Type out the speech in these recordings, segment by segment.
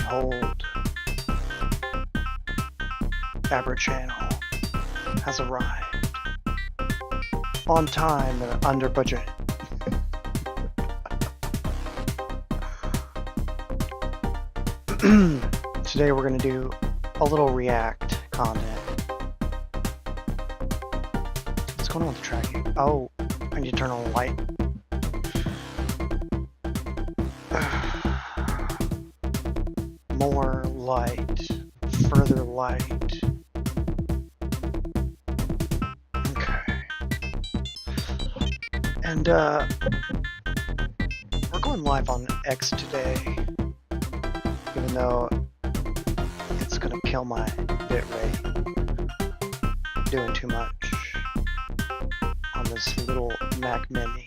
Behold, Fabric Channel has arrived on time and under budget. Today we're going to do a little React content. What's going on with the tracking? Oh, I need to turn on the light. More light, further light. Okay. And we're going live on X today, even though it's gonna kill my bitrate doing too much on this little Mac Mini.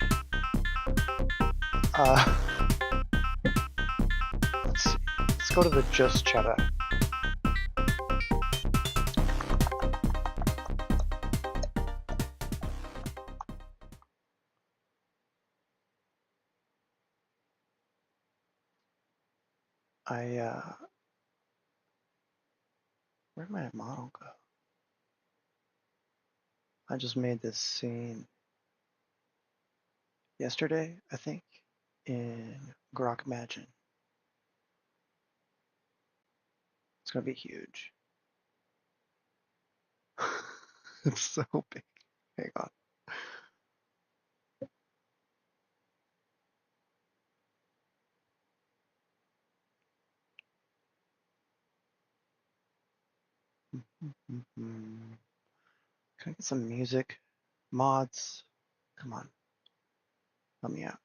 Let's see. Let's go to the Just Chatter. Where'd my model go? I just made this scene yesterday, I think, in Grok Imagine. It's gonna be huge. It's so big. Hang on. Can I get some music? Mods? Come on. Help me out.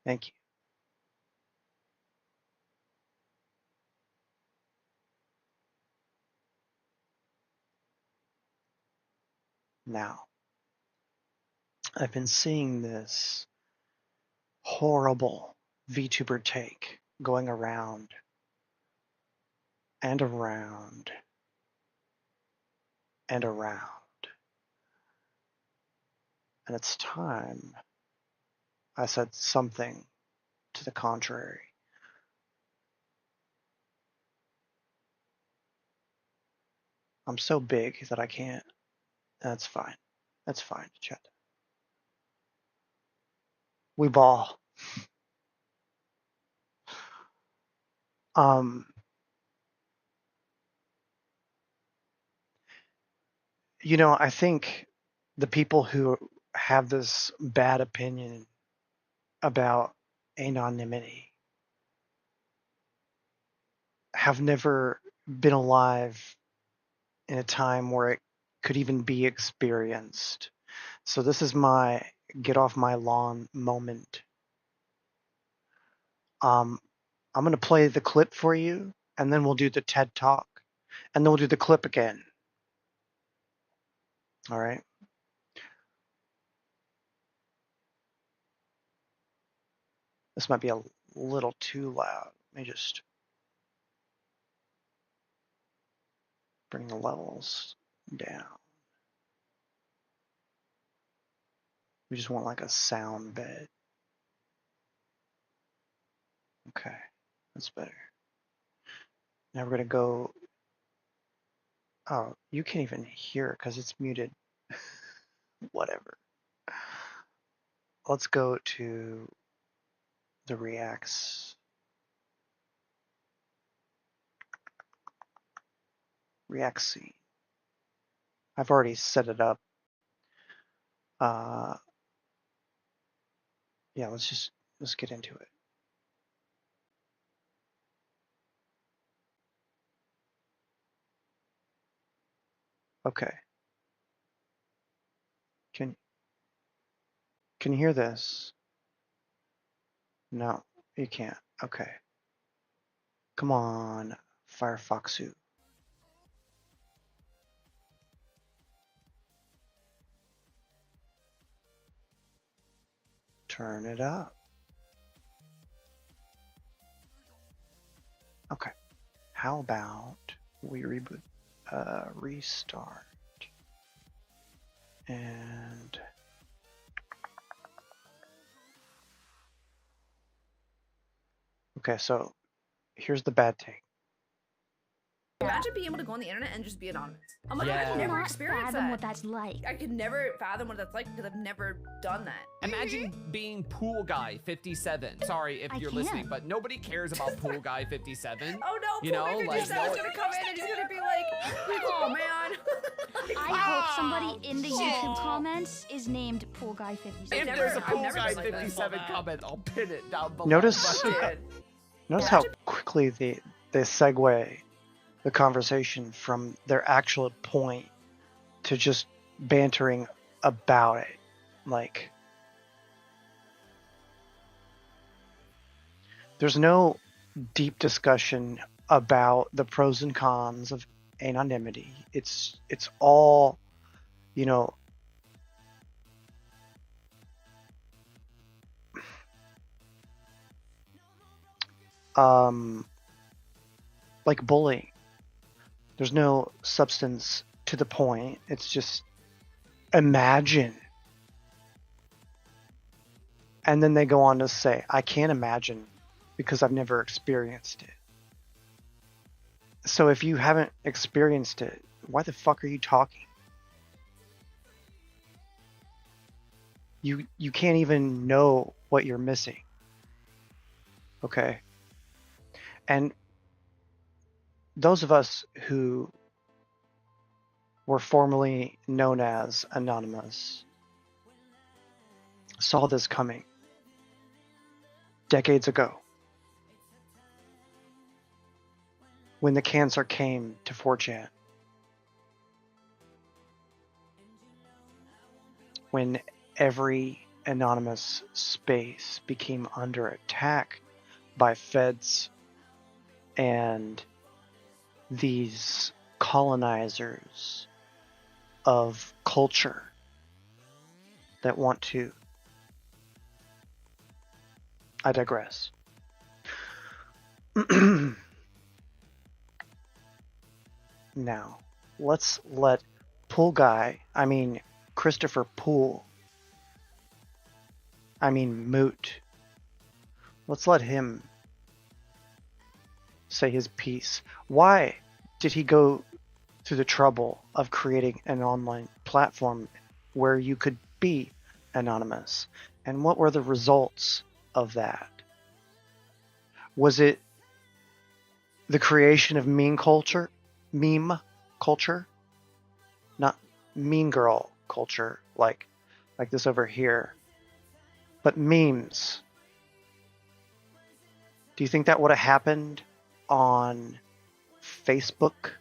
Thank you. Now, I've been seeing this horrible VTuber take going around and around and around. And it's time I said something to the contrary. I'm so big that I can't. That's fine. That's fine, chat. We ball. You know, I think the people who have this bad opinion about anonymity have never been alive in a time where it could even be experienced. So this is my get off my lawn moment. I'm going to play the clip for you, and then we'll do the TED Talk, and then we'll do the clip again. All right. This might be a little too loud. Let me just bring the levels down. We just want like a sound bed. Okay, that's better. Now we're gonna go. Oh, you can't even hear it because it's muted. Whatever. Let's go to the React scene. I've already set it up. Yeah, let's get into it. Okay. Can you hear this? No, you can't. Okay. Come on, FFXIV. Turn it up. Okay. How about we reboot, restart, and Okay, so here's the bad take. Imagine being able to go on the internet and just be anonymous. I'm like, Yeah. I could never Not experience fathom that. what that's like. I could never fathom what that's like because I've never done that. Imagine being Pool Guy 57. Sorry if I you're can't. listening, but nobody cares about Pool Guy 57. Oh no, You Pool know, Guy like, 57 is gonna come in and he's gonna be like, oh man. I hope somebody in the YouTube comments is named Pool Guy 57. If there's a I've Pool never Guy been like that. 57 comment, I'll pin it down below. Notice, But- notice how quickly they segue the conversation from their actual point to just bantering about it. Like, there's no deep discussion about the pros and cons of anonymity. It's all, you know, like bullying. There's no substance to the point. It's just imagine. And then they go on to say, I can't imagine because I've never experienced it. So if you haven't experienced it, why the fuck are you talking? You can't even know what you're missing. Okay? And those of us who were formerly known as Anonymous saw this coming decades ago when the cancer came to 4chan, when every anonymous space became under attack by feds and these colonizers of culture that want to. I digress. Now, let's let Christopher Poole, Moot, let's let him say his piece. Why did he go through the trouble of creating an online platform where you could be anonymous? And what were the results of that? Was it the creation of meme culture? Not mean girl culture like this over here, but memes. Do you think that would have happened on Facebook,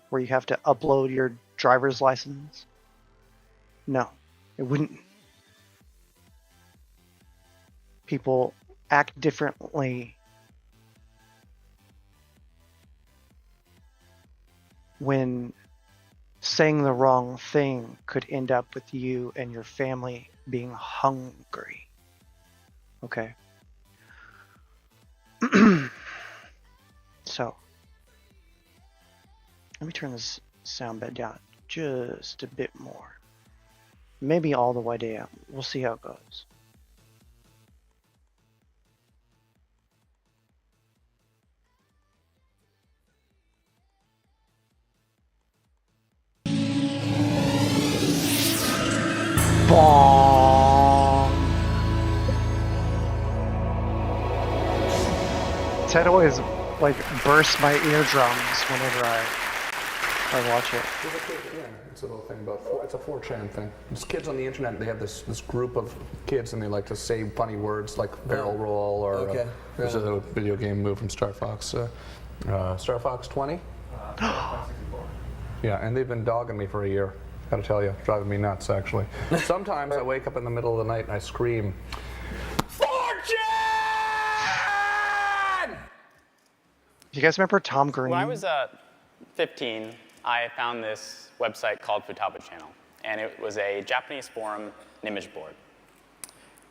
where you have to upload your driver's license? No, it wouldn't. People act differently when saying the wrong thing could end up with you and your family being hungry. Okay. So, let me turn this sound bed down just a bit more. Maybe all the way down. We'll see how it goes. Bong! Ted always bursts my eardrums whenever I watch it. Yeah, it's a little thing about it's a 4chan thing. It's kids on the internet. They have this group of kids, and they like to say funny words like barrel roll or there's a little video game move from Star Fox. Star Fox 20. Yeah, and they've been dogging me for a year. Gotta tell you, driving me nuts actually. Sometimes I wake up in the middle of the night and I scream, 4chan! You guys remember Tom Green? When I was 15, I found this website called Futaba Channel, and it was a Japanese forum and image board.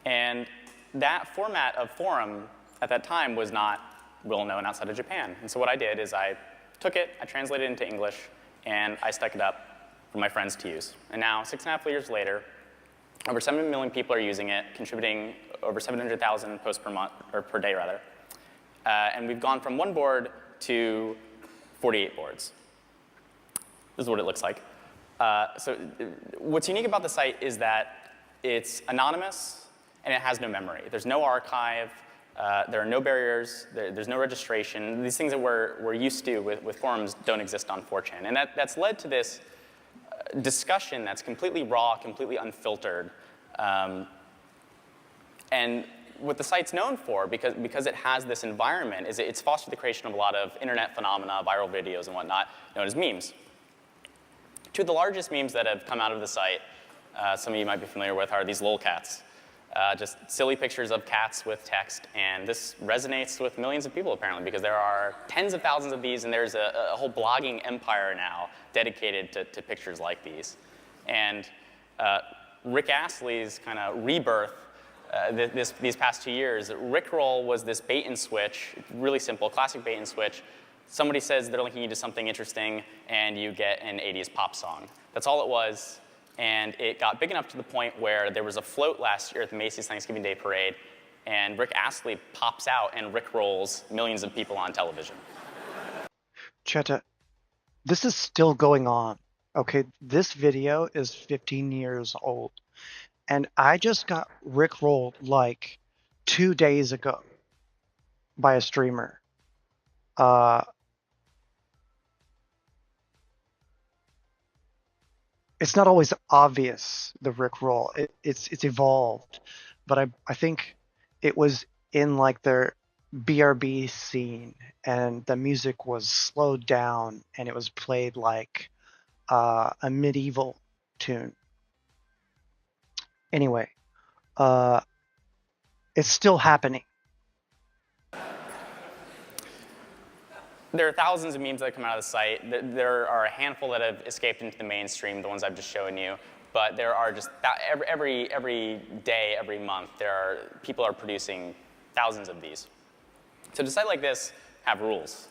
And that format of forum at that time was not well known outside of Japan. And so what I did is I took it, I translated it into English, and I stuck it up for my friends to use. And now, 6.5 years later, over 7 million people are using it, contributing over 700,000 posts per month, or per day rather. And we've gone from 1 board to 48 boards. This is what it looks like. So what's unique about the site is that it's anonymous and it has no memory. There's no archive. There are no barriers. There's no registration. These things that we're used to with forums don't exist on 4chan. And that's led to this discussion that's completely raw, completely unfiltered. And what the site's known for, because it has this environment, is it's fostered the creation of a lot of internet phenomena, viral videos and whatnot, known as memes. 2 of the largest memes that have come out of the site, some of you might be familiar with, are these lolcats. Just silly pictures of cats with text, and this resonates with millions of people apparently, because there are tens of thousands of these, and there's a whole blogging empire now dedicated to pictures like these. And Rick Astley's kind of rebirth these past 2 years, Rickroll was this bait and switch, really simple, classic bait and switch. Somebody says they're linking you to something interesting, and you get an 80s pop song. That's all it was. And it got big enough to the point where there was a float last year at the Macy's Thanksgiving Day Parade, and Rick Astley pops out and rickrolls millions of people on television. Cheta, this is still going on. Okay, this video is 15 years old. And I just got rickrolled like 2 days ago by a streamer. It's not always obvious, the rickroll. It's evolved, but I think it was in like their BRB scene, and the music was slowed down, and it was played like a medieval tune. Anyway, it's still happening. There are thousands of memes that come out of the site. There are a handful that have escaped into the mainstream, the ones I've just shown you. But there are just, every day, every month, people are producing thousands of these. So to a site like this have rules.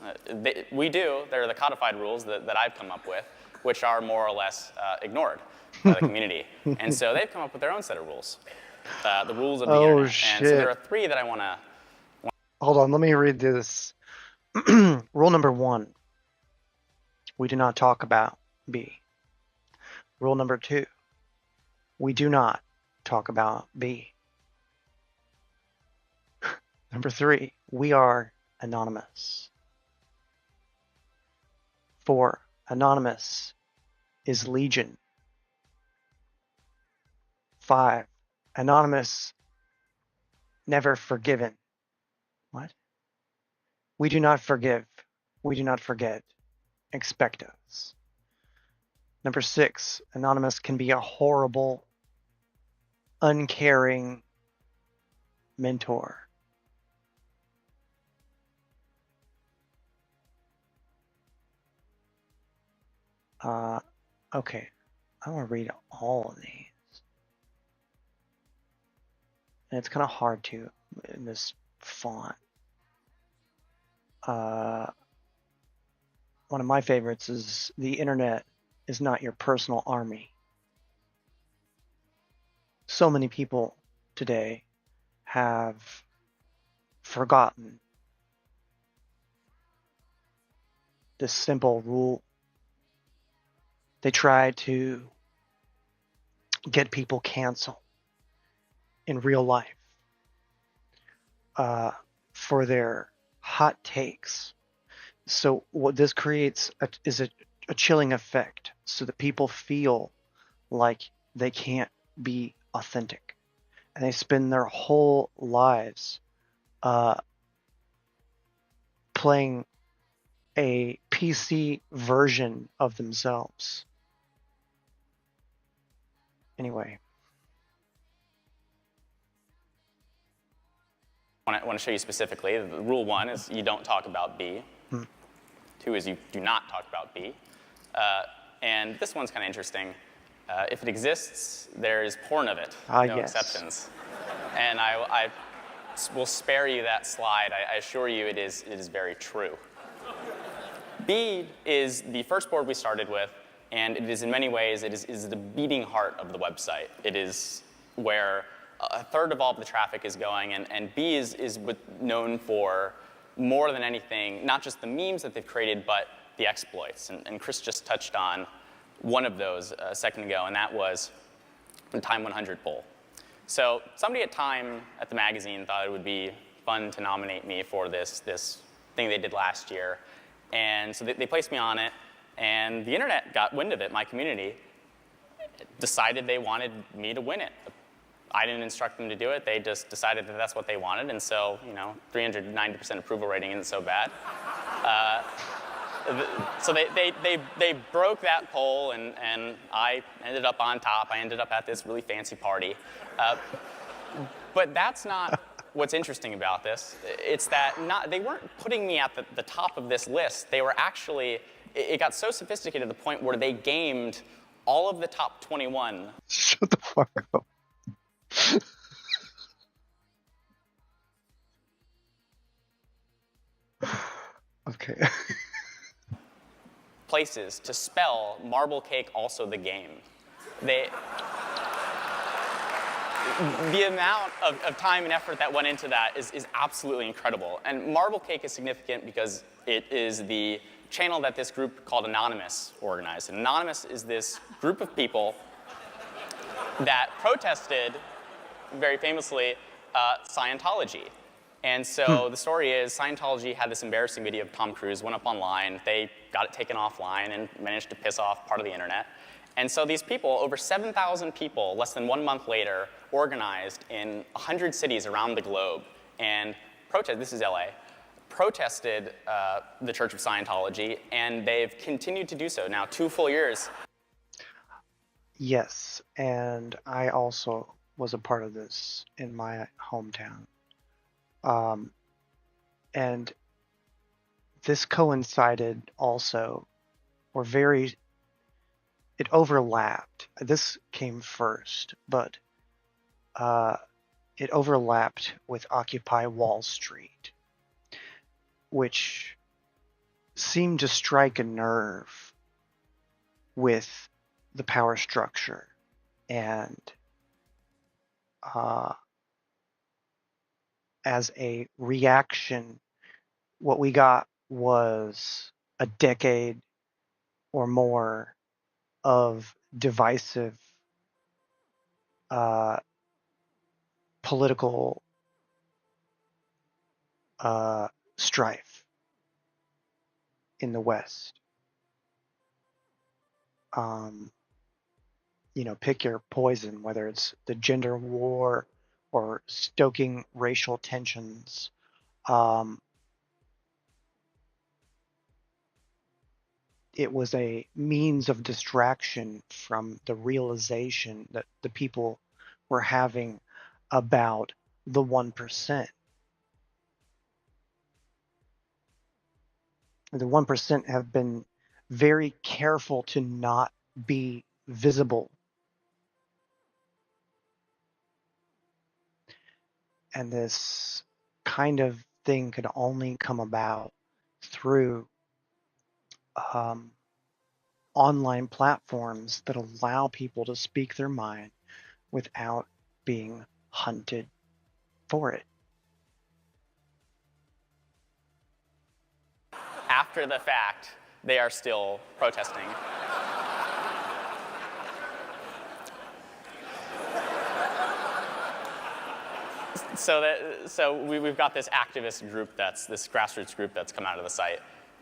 We do. They're the codified rules that I've come up with, which are more or less ignored by the community. And so they've come up with their own set of rules. The rules of the internet. Shit. And so there are 3 that I want to... Hold on, let me read this. Rule number 1, we do not talk about B. Rule number 2, we do not talk about B. Number 3, we are anonymous. 4, anonymous is legion. 5, anonymous, never forgiven. What? We do not forgive. We do not forget. Expect us. Number 6, anonymous can be a horrible, uncaring mentor. Okay, I want to read all of these. And it's kind of hard to in this font. One of my favorites is the internet is not your personal army. So many people today have forgotten this simple rule. They try to get people canceled in real life for their hot takes. So what this creates is a chilling effect, so that people feel like they can't be authentic, and they spend their whole lives playing a PC version of themselves. Anyway. I want to show you specifically. Rule 1 is you don't talk about B. 2 is you do not talk about B. And this one's kind of interesting. If it exists, there's porn of it. No yes. exceptions. And I will spare you that slide. I assure you it is very true. B is the first board we started with, and it is in many ways, it is the beating heart of the website. It is where a third of all of the traffic is going, and B is known for more than anything, not just the memes that they've created, but the exploits. And Chris just touched on one of those a second ago, and that was the Time 100 poll. So somebody at Time at the magazine thought it would be fun to nominate me for this thing they did last year. And so they placed me on it, and the internet got wind of it, my community, decided they wanted me to win it. I didn't instruct them to do it. They just decided that that's what they wanted. And so, 390% approval rating isn't so bad. So they broke that poll, and I ended up on top. I ended up at this really fancy party. But that's not what's interesting about this. It's that they weren't putting me at the top of this list. They were actually, it got so sophisticated to the point where they gamed all of the top 21. Shut the fuck up. Okay. Places to spell marble cake also the game. The amount of time and effort that went into that is absolutely incredible. And marble cake is significant because it is the channel that this group called Anonymous organized. And Anonymous is this group of people that protested, very famously, Scientology. And so the story is Scientology had this embarrassing video of Tom Cruise, went up online, they got it taken offline and managed to piss off part of the internet. And so these people, over 7,000 people, less than 1 month later, organized in 100 cities around the globe and this is LA, protested the Church of Scientology, and they've continued to do so now 2 full years. Yes, and I also was a part of this in my hometown. And this coincided also, it overlapped. This came first, but it overlapped with Occupy Wall Street, which seemed to strike a nerve with the power structure. And as a reaction, what we got was a decade or more of divisive political strife in the West. Pick your poison, whether it's the gender war or stoking racial tensions. It was a means of distraction from the realization that the people were having about the 1%. The 1% have been very careful to not be visible. And this kind of thing could only come about through online platforms that allow people to speak their mind without being hunted for it. After the fact, they are still protesting. So we've got this activist group, this grassroots group that's come out of the site.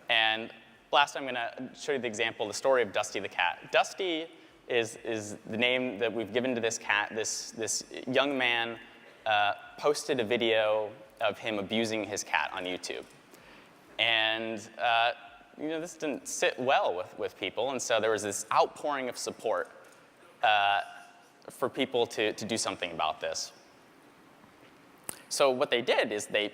And last I'm going to show you the example, the story of Dusty the cat. Dusty is the name that we've given to this cat. This young man posted a video of him abusing his cat on YouTube. And this didn't sit well with people, and so there was this outpouring of support for people to do something about this. So what they did is they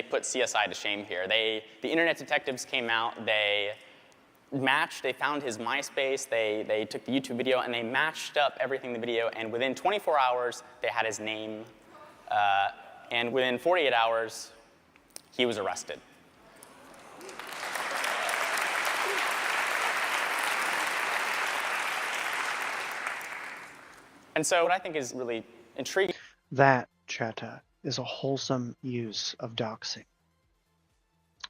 put CSI to shame here. The internet detectives came out, they found his MySpace, they took the YouTube video, and they matched up everything in the video, and within 24 hours, they had his name, and within 48 hours, he was arrested. And so what I think is really intriguing. That, Chata, is a wholesome use of doxing.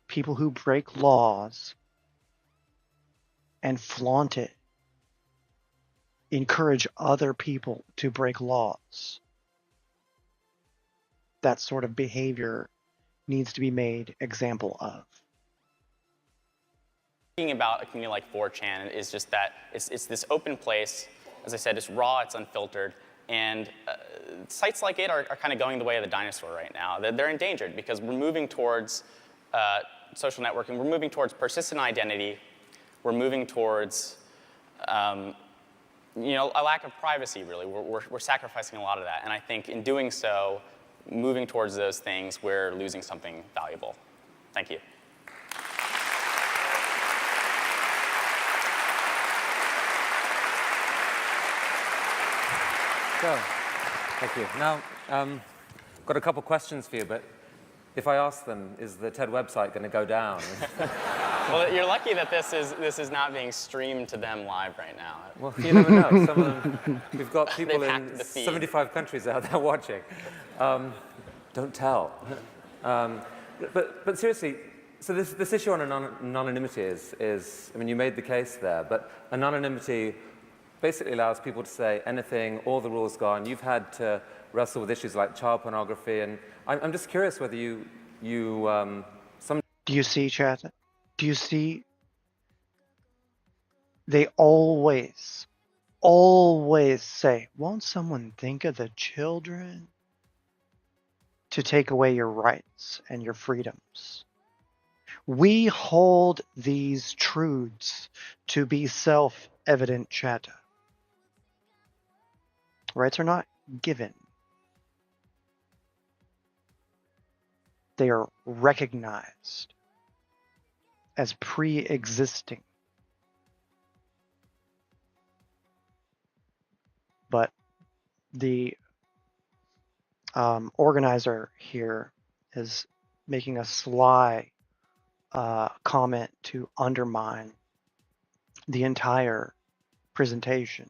people who break laws and flaunt it, encourage other people to break laws. That sort of behavior needs to be made example of. Thinking about a community like 4chan is just that it's this open place. As I said, it's raw, it's unfiltered, and sites like it are kind of going the way of the dinosaur right now. They're endangered because we're moving towards social networking. We're moving towards persistent identity. We're moving towards a lack of privacy, really. We're sacrificing a lot of that, and I think in doing so, moving towards those things, we're losing something valuable. Thank you. So, thank you. Now, got a couple questions for you, but if I ask them, is the TED website going to go down? Well, you're lucky that this is not being streamed to them live right now. Well, you never know. Some of them, we've got people They've in hacked the feed. 75 countries out there watching. Don't tell. But seriously, so this issue on anonymity is, I mean, you made the case there, but anonymity basically allows people to say anything, all the rules gone. You've had to wrestle with issues like child pornography, and I'm just curious whether you Do you see, chat? Do you see? They always say, won't someone think of the children? To take away your rights and your freedoms. We hold these truths to be self-evident, chat. Rights are not given. They are recognized as pre-existing. But the organizer here is making a sly comment to undermine the entire presentation,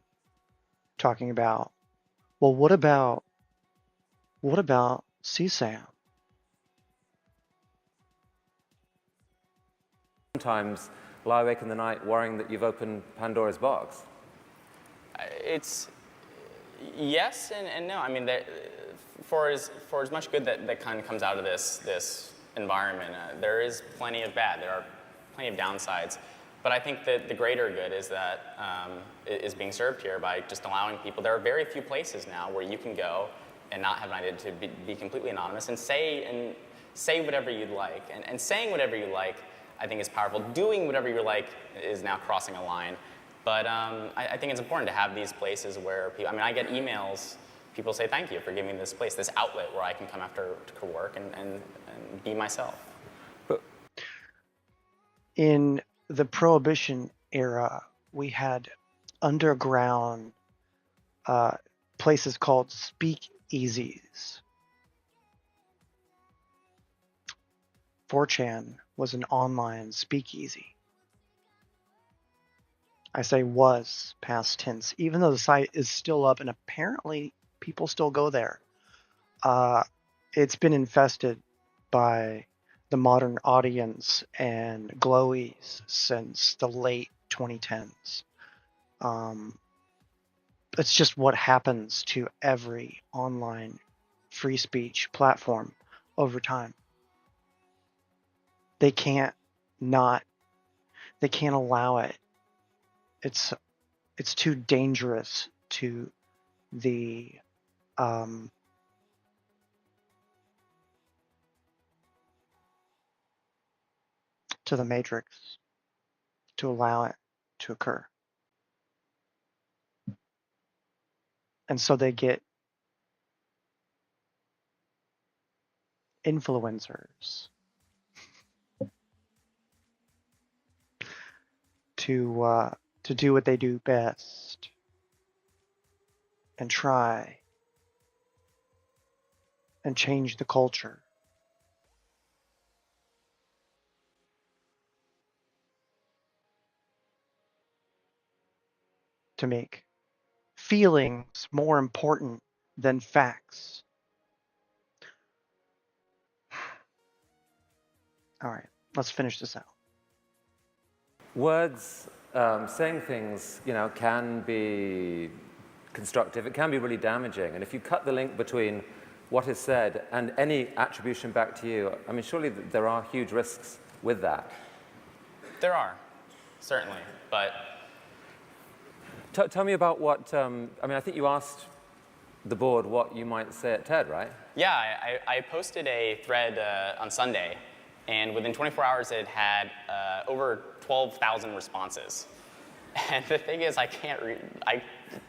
talking about, well, what about CSAM? sometimes lie awake in the night worrying that you've opened Pandora's box? It's yes and no. I mean, for as much good that kind of comes out of this environment, there is plenty of bad. There are plenty of downsides. But I think that the greater good is that is being served here by just allowing people. There are very few places now where you can go and not have an identity, to be completely anonymous and say whatever you'd like. And saying whatever you like, I think, is powerful. Doing whatever you like is now crossing a line. But I think it's important to have these places where people, I mean, I get emails, people say, thank you for giving me this place, this outlet where I can come after work and be myself. In the Prohibition era, we had underground places called speakeasies. 4chan was an online speakeasy. I say was, past tense, even though the site is still up and apparently people still go there. It's been infested by the modern audience and glowies since the late 2010s. It's just what happens to every online free speech platform over time. They can't allow it. It's too dangerous to the matrix to allow it to occur. And so they get influencers to do what they do best and try and change the culture. To make feelings more important than facts. All right, Let's finish this out. Words, saying things, can be constructive. It can be really damaging. And if you cut the link between what is said and any attribution back to you, I mean, surely there are huge risks with that. There are, certainly, but... Tell me about what, I think you asked the board what you might say at TED, right? Yeah, I posted a thread on Sunday, and within 24 hours it had over 12,000 responses. And the thing is, I can't read, I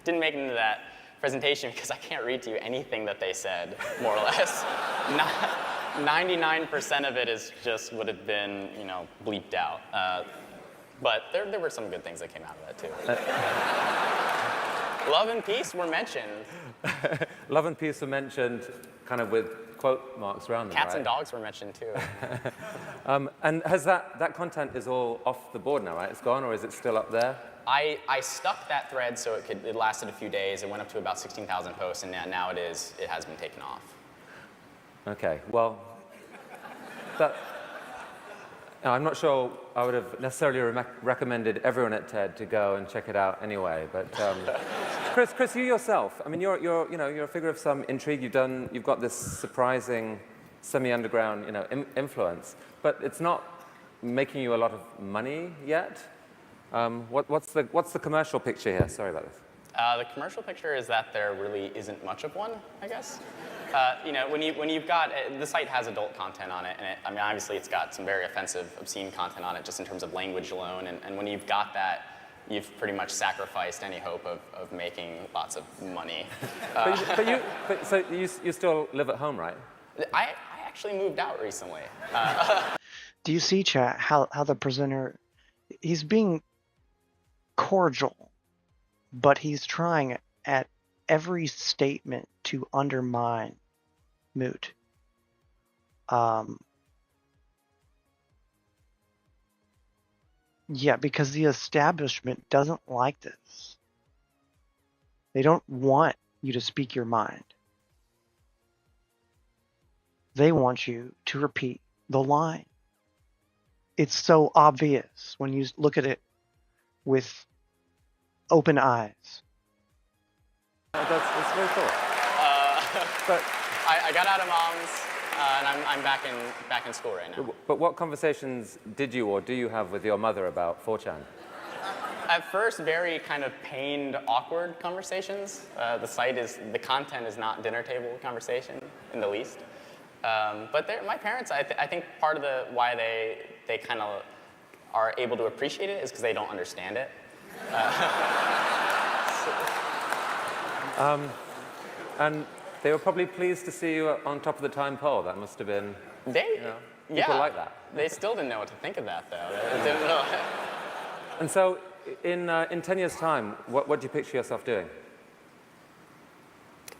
didn't make it into that presentation because I can't read to you anything that they said, more or less. 99% of it is just would have been, bleeped out. But there were some good things that came out of that, too. Love and peace were mentioned. Love and peace were mentioned kind of with quote marks around them, Cats right? and dogs were mentioned, too. And has that content is all off the board now, right? It's gone, or is it still up there? I stuck that thread so it lasted a few days. It went up to about 16,000 posts, and now it has been taken off. Okay, well, I'm not sure I would have necessarily recommended everyone at TED to go and check it out anyway. But Chris, you yourself, I mean, you're a figure of some intrigue. You've got this surprising semi-underground, influence, but it's not making you a lot of money yet. What's the commercial picture here? Sorry about this. The commercial picture is that there really isn't much of one, I guess. When you've got, the site has adult content on it, and obviously it's got some very offensive, obscene content on it just in terms of language alone, and when you've got that, you've pretty much sacrificed any hope of making lots of money. So you still live at home, right? I actually moved out recently. Do you see, chat, how the presenter, he's being cordial, but he's trying at every statement to undermine moot. Yeah, because the establishment doesn't like this. They don't want you to speak your mind. They want you to repeat the line. It's so obvious when you look at it with open eyes. That's very cool. But I got out of mom's, and I'm back in school right now. But what conversations did you or do you have with your mother about 4chan? At first, very kind of pained, awkward conversations. The content is not dinner table conversation in the least. But my parents, I think part of why they kind of are able to appreciate it is because they don't understand it. And they were probably pleased to see you on top of the time pole. That must have been, people like that. They still didn't know what to think of that, though. They didn't know. And so, in 10 years' time, what do you picture yourself doing?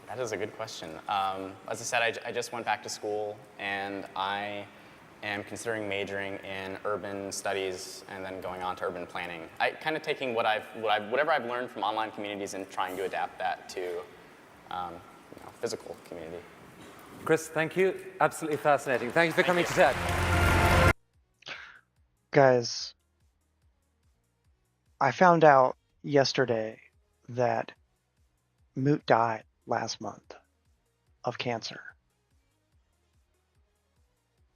That is a good question. As I said, I just went back to school, and I am considering majoring in urban studies and then going on to urban planning. Kind of taking whatever I've learned from online communities and trying to adapt that to physical community. Chris, thank you. Absolutely fascinating. Thank you for coming to TED. Guys, I found out yesterday that Moot died last month of cancer.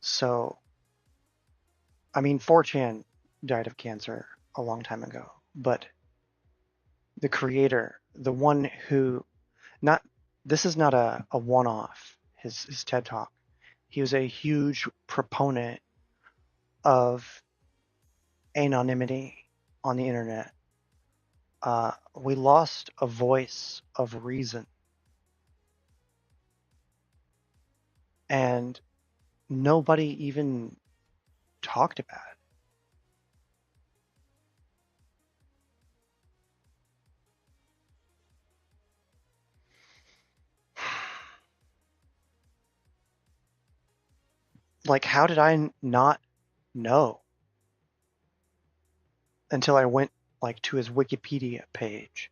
So, 4chan died of cancer a long time ago, but the creator, the one who, this is not a one-off, his TED Talk. He was a huge proponent of anonymity on the internet. We lost a voice of reason. And nobody even talked about it. Like, how did I not know until I went to his Wikipedia page?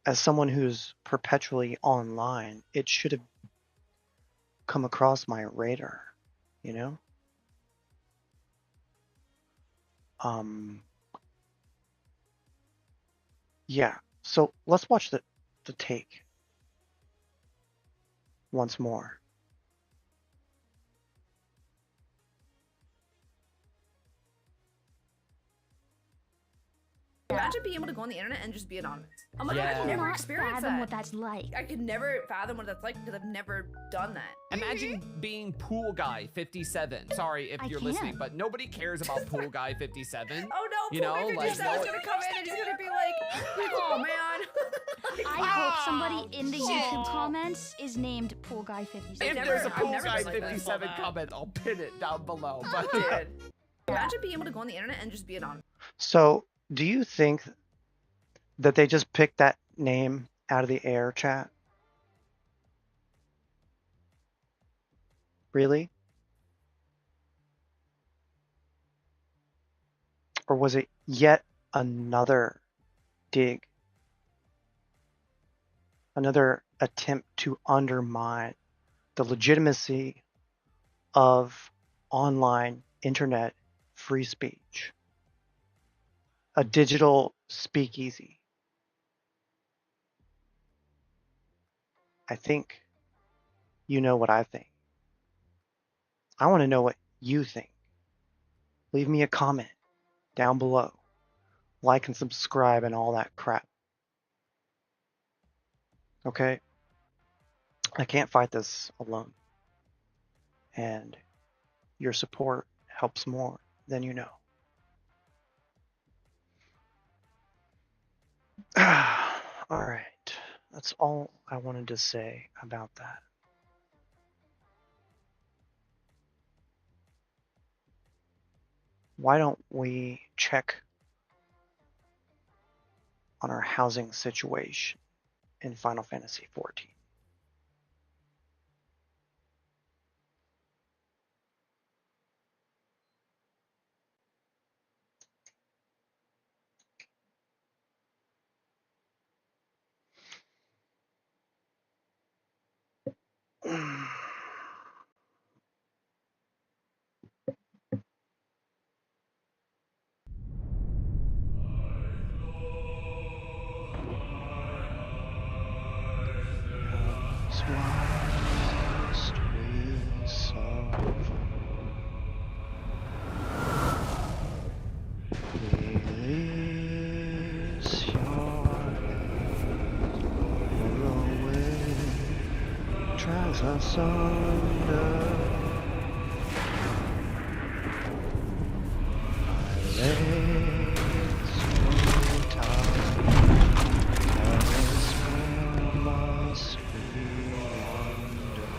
As someone who's perpetually online, it should have come across my radar, Yeah. So let's watch the take once more. Imagine being able to go on the internet and just be anonymous. I'm like, I Yeah. could never Cannot experience fathom that. what that's like. I could never fathom what that's like because I've never done that. Imagine being Pool Guy 57. Sorry if I you're can't. listening, but nobody cares about Pool Guy 57. Oh no, You know, Pool Guy like, 57 is no- gonna come in and he's gonna be like, oh man. I hope somebody in the YouTube comments is named Pool Guy 57. If there's a I've Pool never Guy been like that. 57 comment, I'll pin it down below. But Dude. Imagine being able to go on the internet and just be anonymous. So do you think that they just picked that name out of the air, chat? Really? Or was it yet another dig? Another attempt to undermine the legitimacy of online internet free speech? A digital speakeasy. I think you know what I think. I want to know what you think. Leave me a comment down below. Like and subscribe and all that crap. Okay? I can't fight this alone. And your support helps more than you know. All right. That's all I wanted to say about that. Why don't we check on our housing situation in Final Fantasy XIV? Whilst we suffer, release your hands, the wind drags us under. My legs so tired, as where must we wander?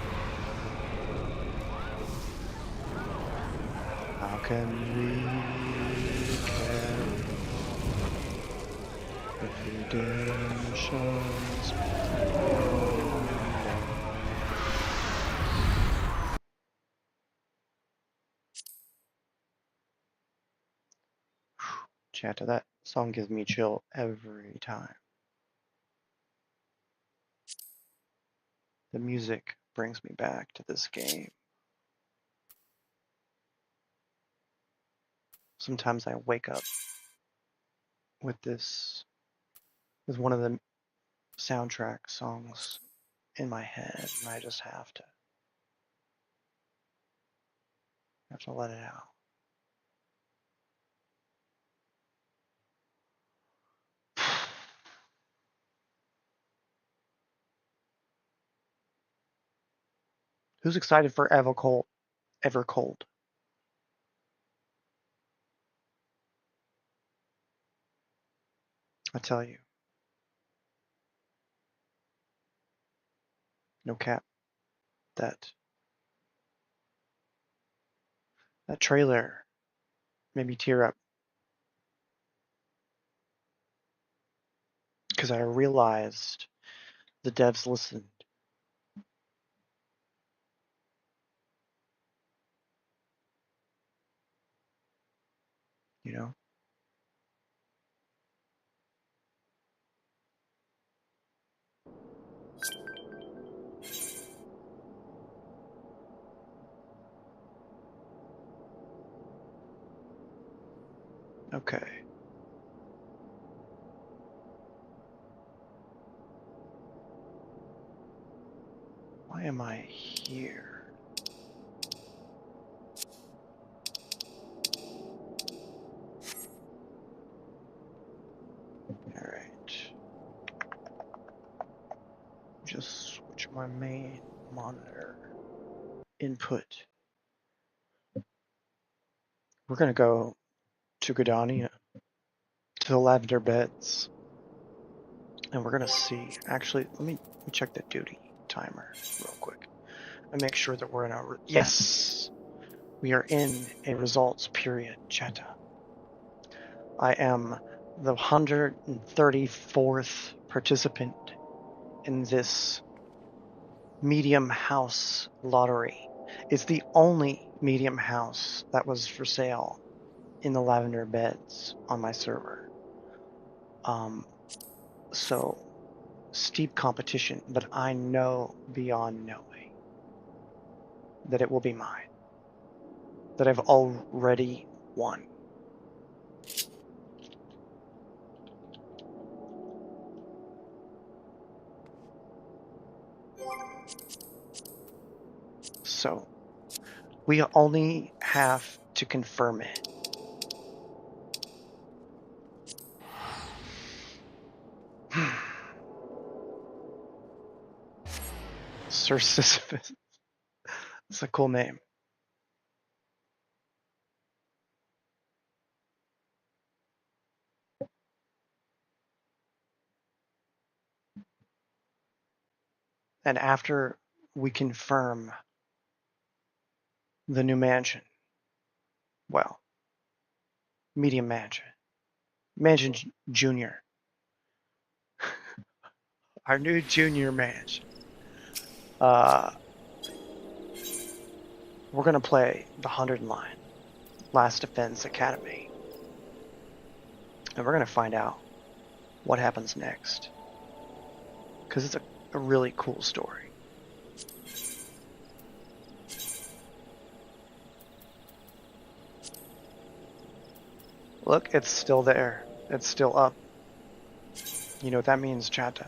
How can we carry if redemption's beyond? Chat, that song gives me chill every time. The music brings me back to this game. Sometimes I wake up with with one of the soundtrack songs in my head, and I just have to let it out. Who's excited for Evercold? I tell you, no cap, that trailer made me tear up because I realized the devs listened. You know? Okay. Why am I here? Alright. Just switch my main monitor input. We're gonna go to Gardania, to the lavender beds, and we're gonna see. Actually, let me check the duty timer real quick and make sure that we're in a. Yes, we are in a results period, Cheta. I am the 134th participant in this medium house lottery. It's the only medium house that was for sale in the lavender beds on my server. So steep competition, but I know beyond knowing that it will be mine, that I've already won. So we only have to confirm it. Sir Sisyphus. It's a cool name. And after we confirm the new mansion, well, medium mansion, mansion junior, our new junior mansion, we're going to play the 100 line, Last Defense Academy. And we're going to find out what happens next. Because it's a really cool story. Look, it's still there. It's still up. You know what that means, Chata?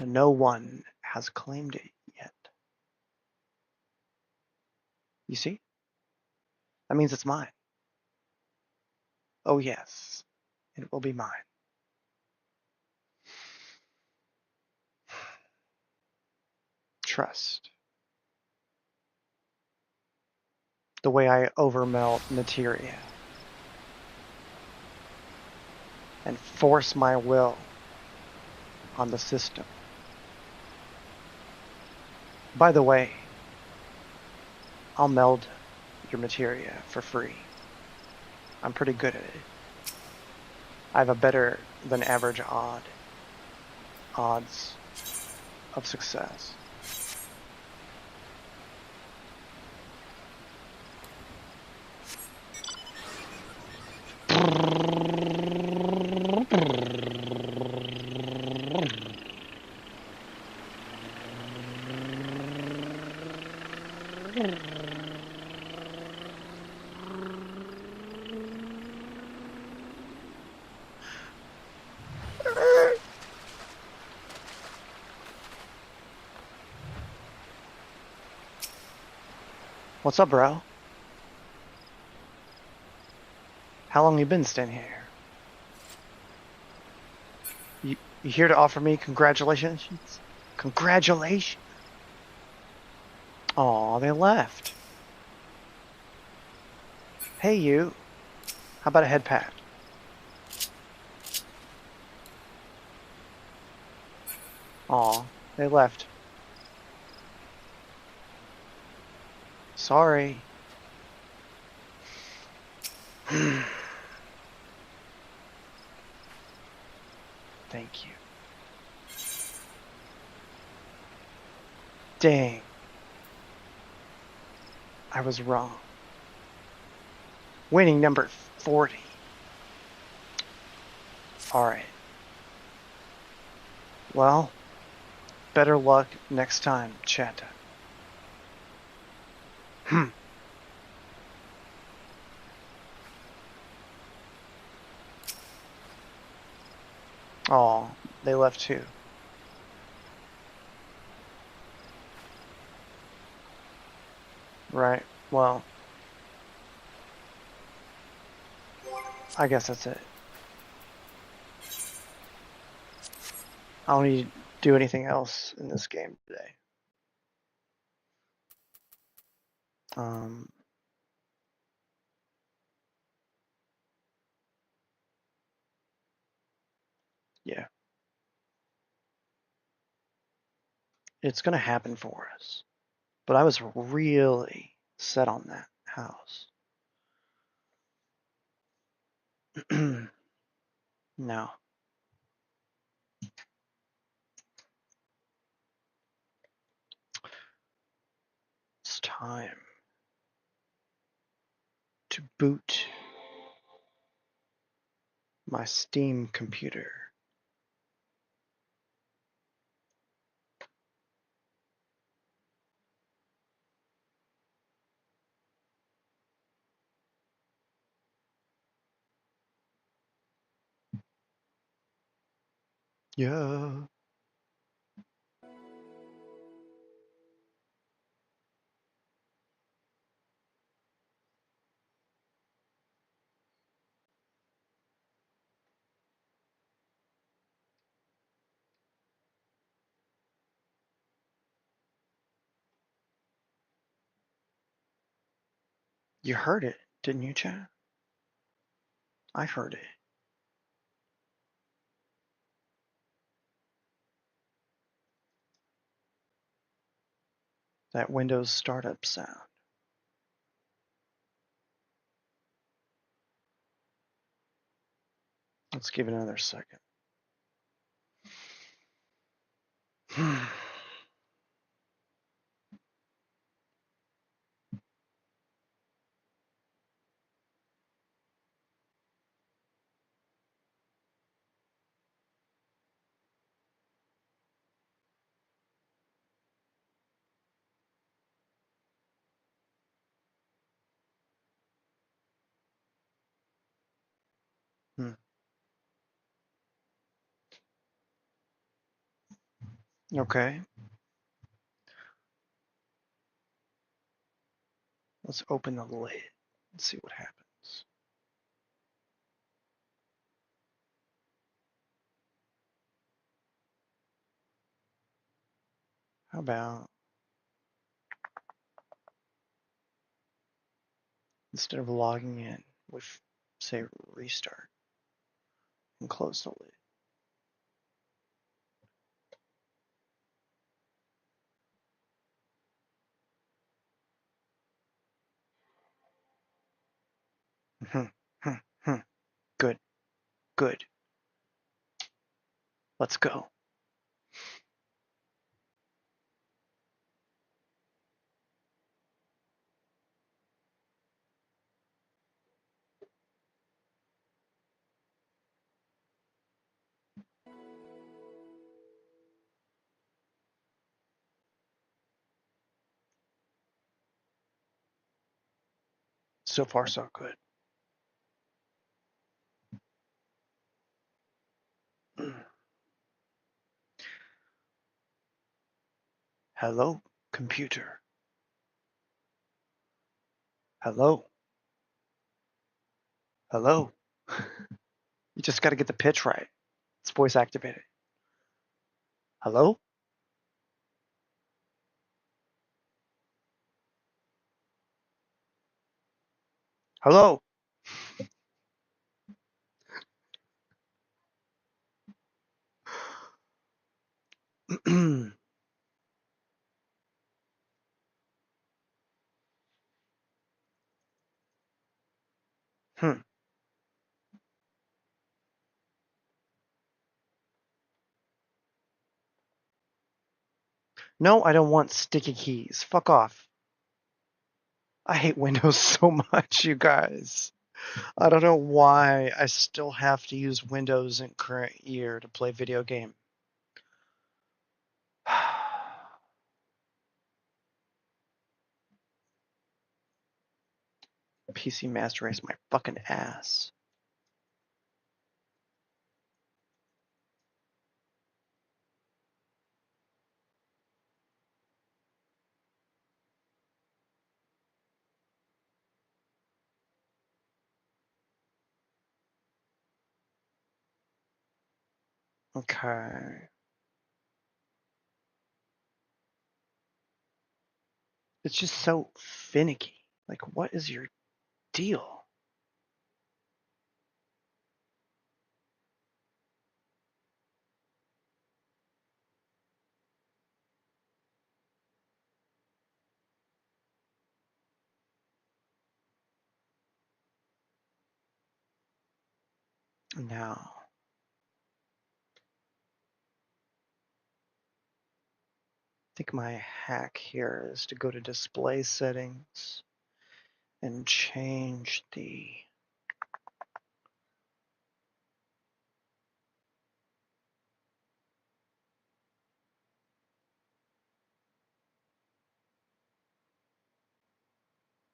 No one has claimed it yet. You see? That means it's mine. Oh yes, it will be mine. Trust. The way I overmelt materia and force my will on the system. By the way, I'll meld your materia for free. I'm pretty good at it. I have a better than average odds of success. What's up, bro? How long you been standing here? You here to offer me congratulations? Congratulations! Aw, they left. Hey, you. How about a head pat? Aw, they left. Sorry. Thank you. Dang. I was wrong. Winning number 40. Alright. Well, better luck next time, Chanta. Oh, they left too. Right. Well, I guess that's it. I don't need to do anything else in this game today. Yeah. It's gonna happen for us. But I was really set on that house. No. It's time to boot my Steam computer. Yeah. You heard it, didn't you, Chad? I heard it. That Windows startup sound. Let's give it another second. Okay. Let's open the lid and see what happens. How about instead of logging in with, say, restart and close the lid. Good, good. Let's go. So far, so good. Hello, computer. Hello. Hello. You just got to get the pitch right. It's voice activated. Hello? Hello? No, I don't want sticky keys. Fuck off. I hate Windows so much, you guys. I don't know why I still have to use Windows in current year to play video game. PC Master Race my fucking ass. Okay. It's just so finicky. Like, what is your deal? Now, I think my hack here is to go to display settings and change the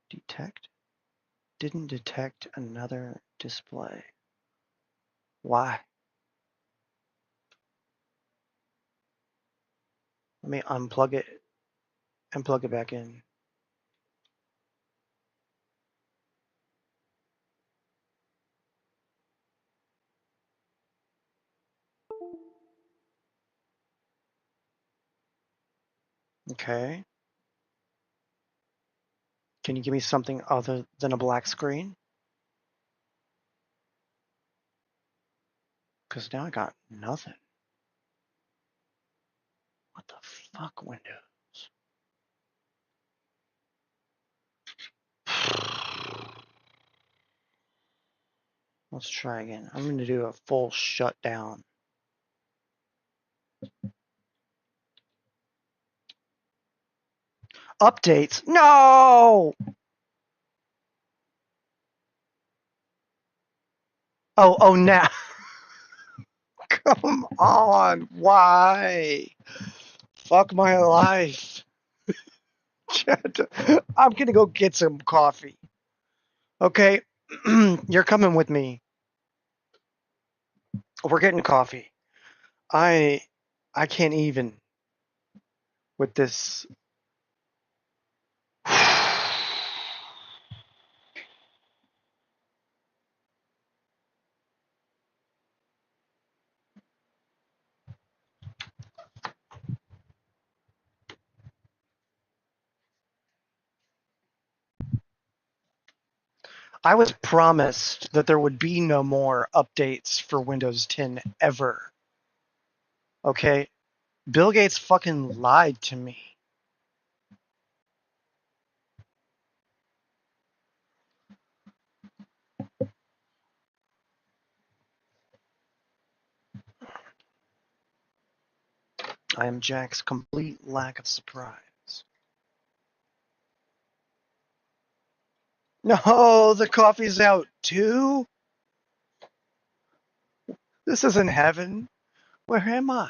detect. Didn't detect another display. Why? Let me unplug it and plug it back in. Okay. Can you give me something other than a black screen? Because now I got nothing. What the fuck, Windows? Let's try again. I'm going to do a full shutdown. Updates? No! Oh, now. Come on. Why? Fuck my life. I'm going to go get some coffee. Okay? You're coming with me. We're getting coffee. I can't even with this. I was promised that there would be no more updates for Windows 10 ever. Okay? Bill Gates fucking lied to me. I am Jack's complete lack of surprise. No, the coffee's out too? This isn't heaven. Where am I?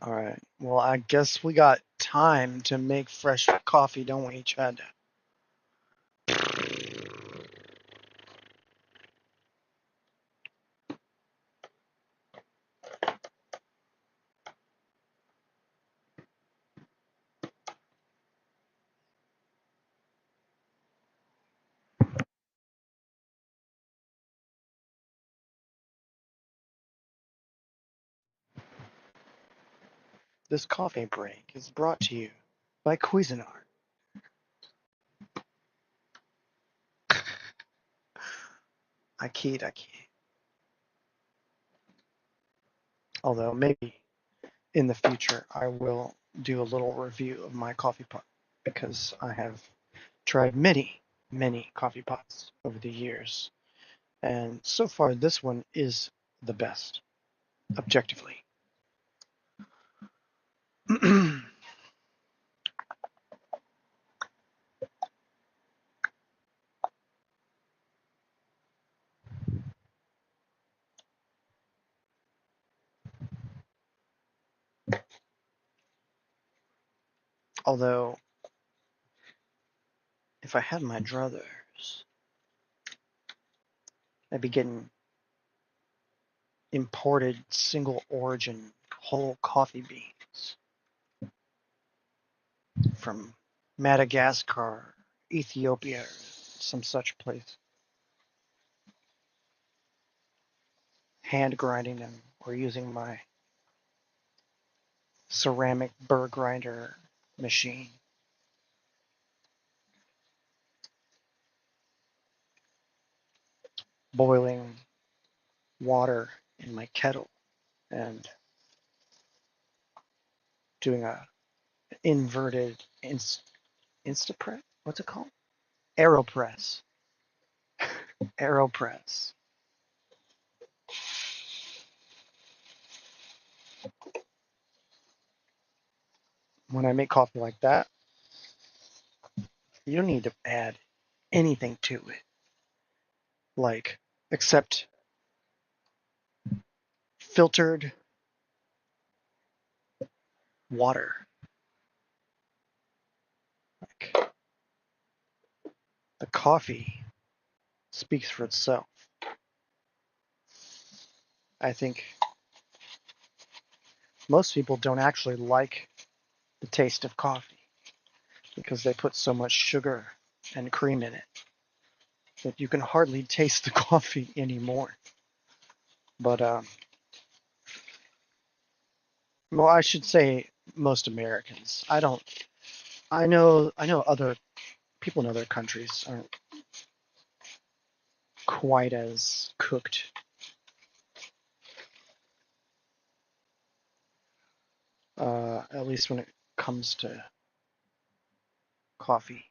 All right. Well, I guess we got time to make fresh coffee, don't we, Chad? This coffee break is brought to you by Cuisinart. I keyed. Although maybe in the future I will do a little review of my coffee pot because I have tried many coffee pots over the years. And so far this one is the best, objectively. Although, if I had my druthers, I'd be getting imported single origin whole coffee beans from Madagascar, Ethiopia, some such place. hand grinding them or using my ceramic burr grinder machine. Boiling water in my kettle and doing a inverted Instapress? What's it called? AeroPress. AeroPress. When I make coffee like that, you don't need to add anything to it. Like, except filtered water. Like, the coffee speaks for itself. I think most people don't actually like the taste of coffee because they put so much sugar and cream in it that you can hardly taste the coffee anymore. But well, I should say most Americans. I know other people in other countries aren't quite as cooked. At least when it comes to coffee.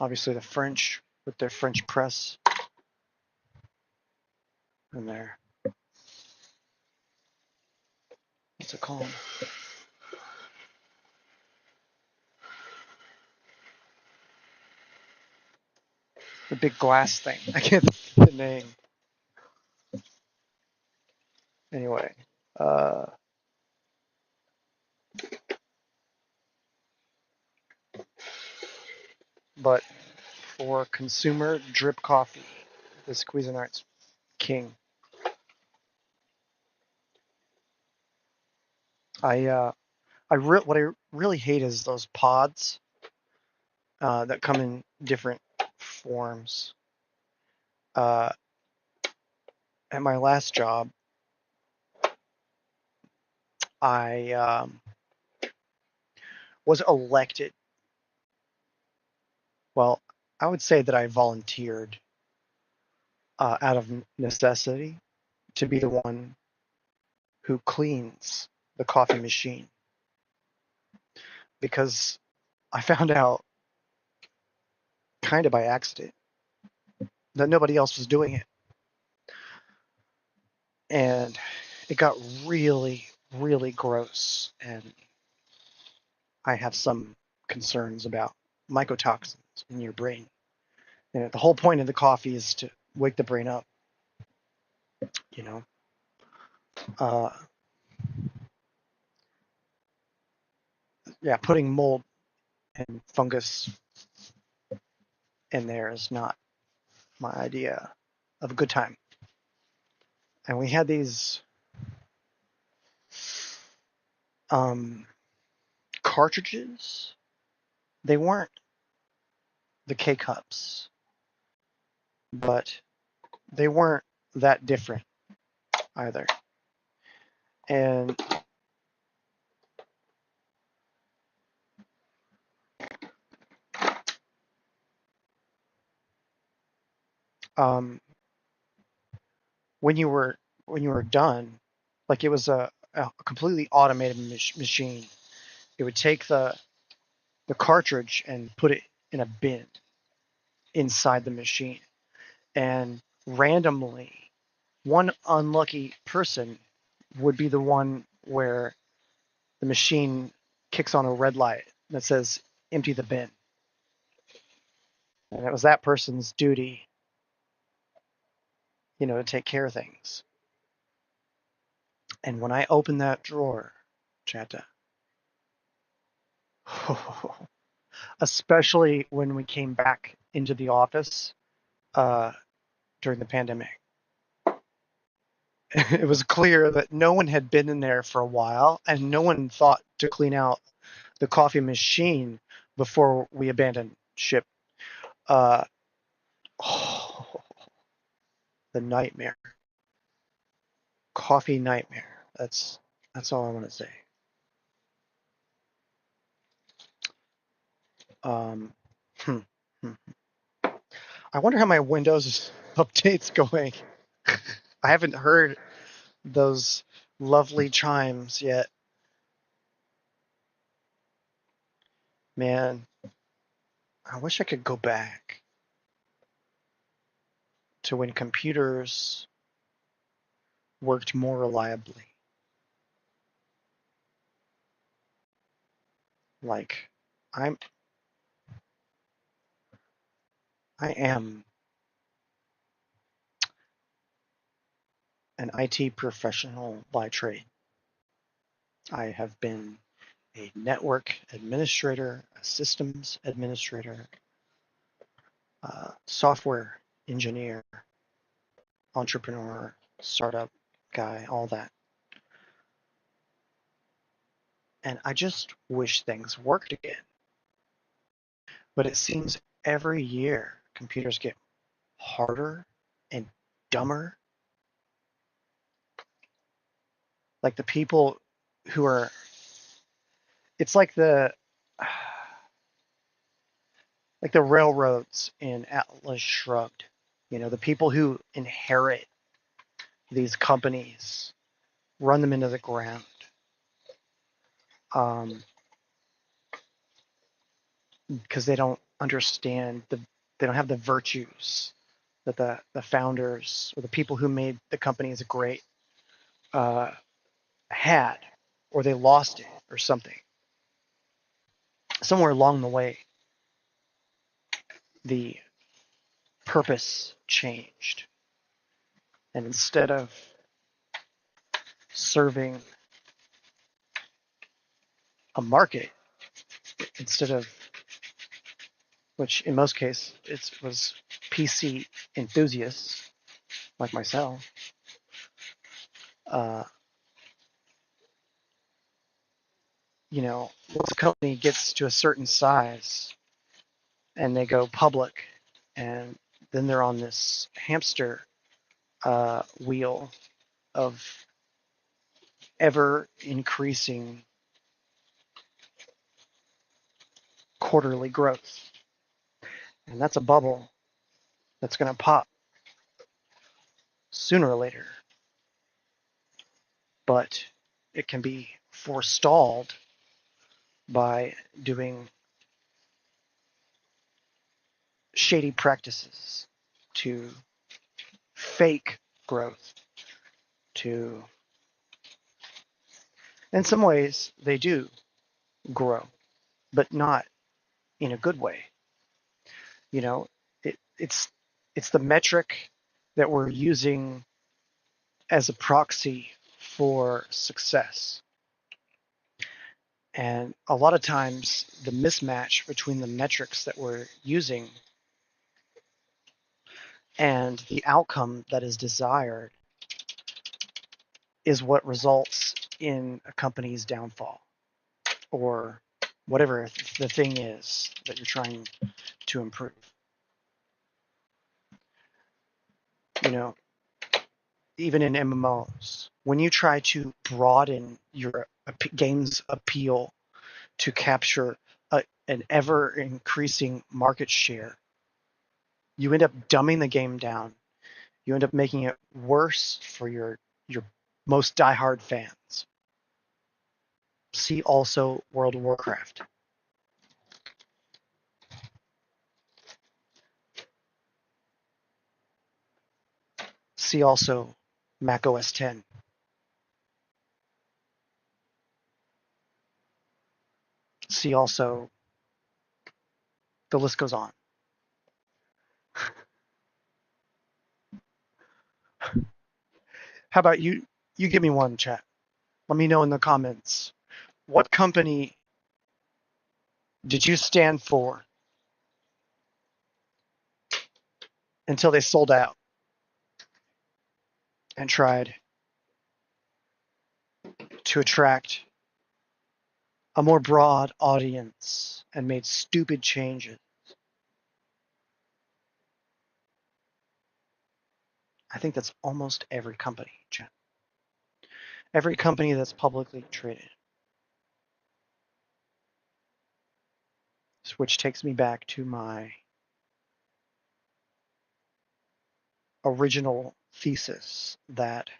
Obviously the French with their French press and their, what's it called? The big glass thing. I can't think of the name. Anyway, but for consumer drip coffee, the Cuisinart's king. What I really hate is those pods that come in different forms. At my last job, I was elected. Well, I would say that I volunteered out of necessity to be the one who cleans the coffee machine. Because I found out kind of by accident that nobody else was doing it. And it got really, really gross. And I have some concerns about mycotoxins in your brain. And the whole point of the coffee is to wake the brain up, you know. Yeah, putting mold and fungus in there is not my idea of a good time. And we had these cartridges. They weren't the K-cups, but they weren't that different either. And when you were done, like it was a completely automated machine. It would take the cartridge and put it in a bin inside the machine, and randomly, one unlucky person would be the one where the machine kicks on a red light that says empty the bin. And it was that person's duty, you know, to take care of things. And when I opened that drawer, Chanta, especially when we came back into the office during the pandemic, it was clear that no one had been in there for a while and no one thought to clean out the coffee machine before we abandoned ship. Uh, oh, the nightmare. Coffee nightmare. That's all I want to say. Um, hmm, hmm. I wonder how my Windows update's going. I haven't heard those lovely chimes yet. Man, I wish I could go back to when computers worked more reliably. Like, I am an IT professional by trade. I have been a network administrator, a systems administrator, software engineer, entrepreneur, startup guy, all that. And I just wish things worked again. But it seems every year computers get harder and dumber. Like the people who are, it's like the railroads in Atlas Shrugged. You know, the people who inherit these companies run them into the ground. Because they don't understand they don't have the virtues that the founders or the people who made the companies great had, or they lost it or something. Somewhere along the way, the purpose changed. And instead of serving a market, instead of, which in most cases it was PC enthusiasts like myself, you know, once a company gets to a certain size and they go public, and then they're on this hamster wheel of ever increasing quarterly growth. And that's a bubble that's going to pop sooner or later. But it can be forestalled by doing shady practices to fake growth, to, in some ways, they do grow, but not in a good way. You know, it's the metric that we're using as a proxy for success. And a lot of times the mismatch between the metrics that we're using and the outcome that is desired is what results in a company's downfall, or whatever the thing is that you're trying to improve. You know, even in MMOs, when you try to broaden your game's appeal to capture an ever increasing market share, you end up dumbing the game down. You end up making it worse for your most diehard fans. See also World of Warcraft. See also Mac OS X. See also, the list goes on. How about you? You give me one, chat. Let me know in the comments. What company did you stand for until they sold out and tried to attract a more broad audience and made stupid changes? I think that's almost every company, Jen. Every company that's publicly traded. Which takes me back to my original thesis that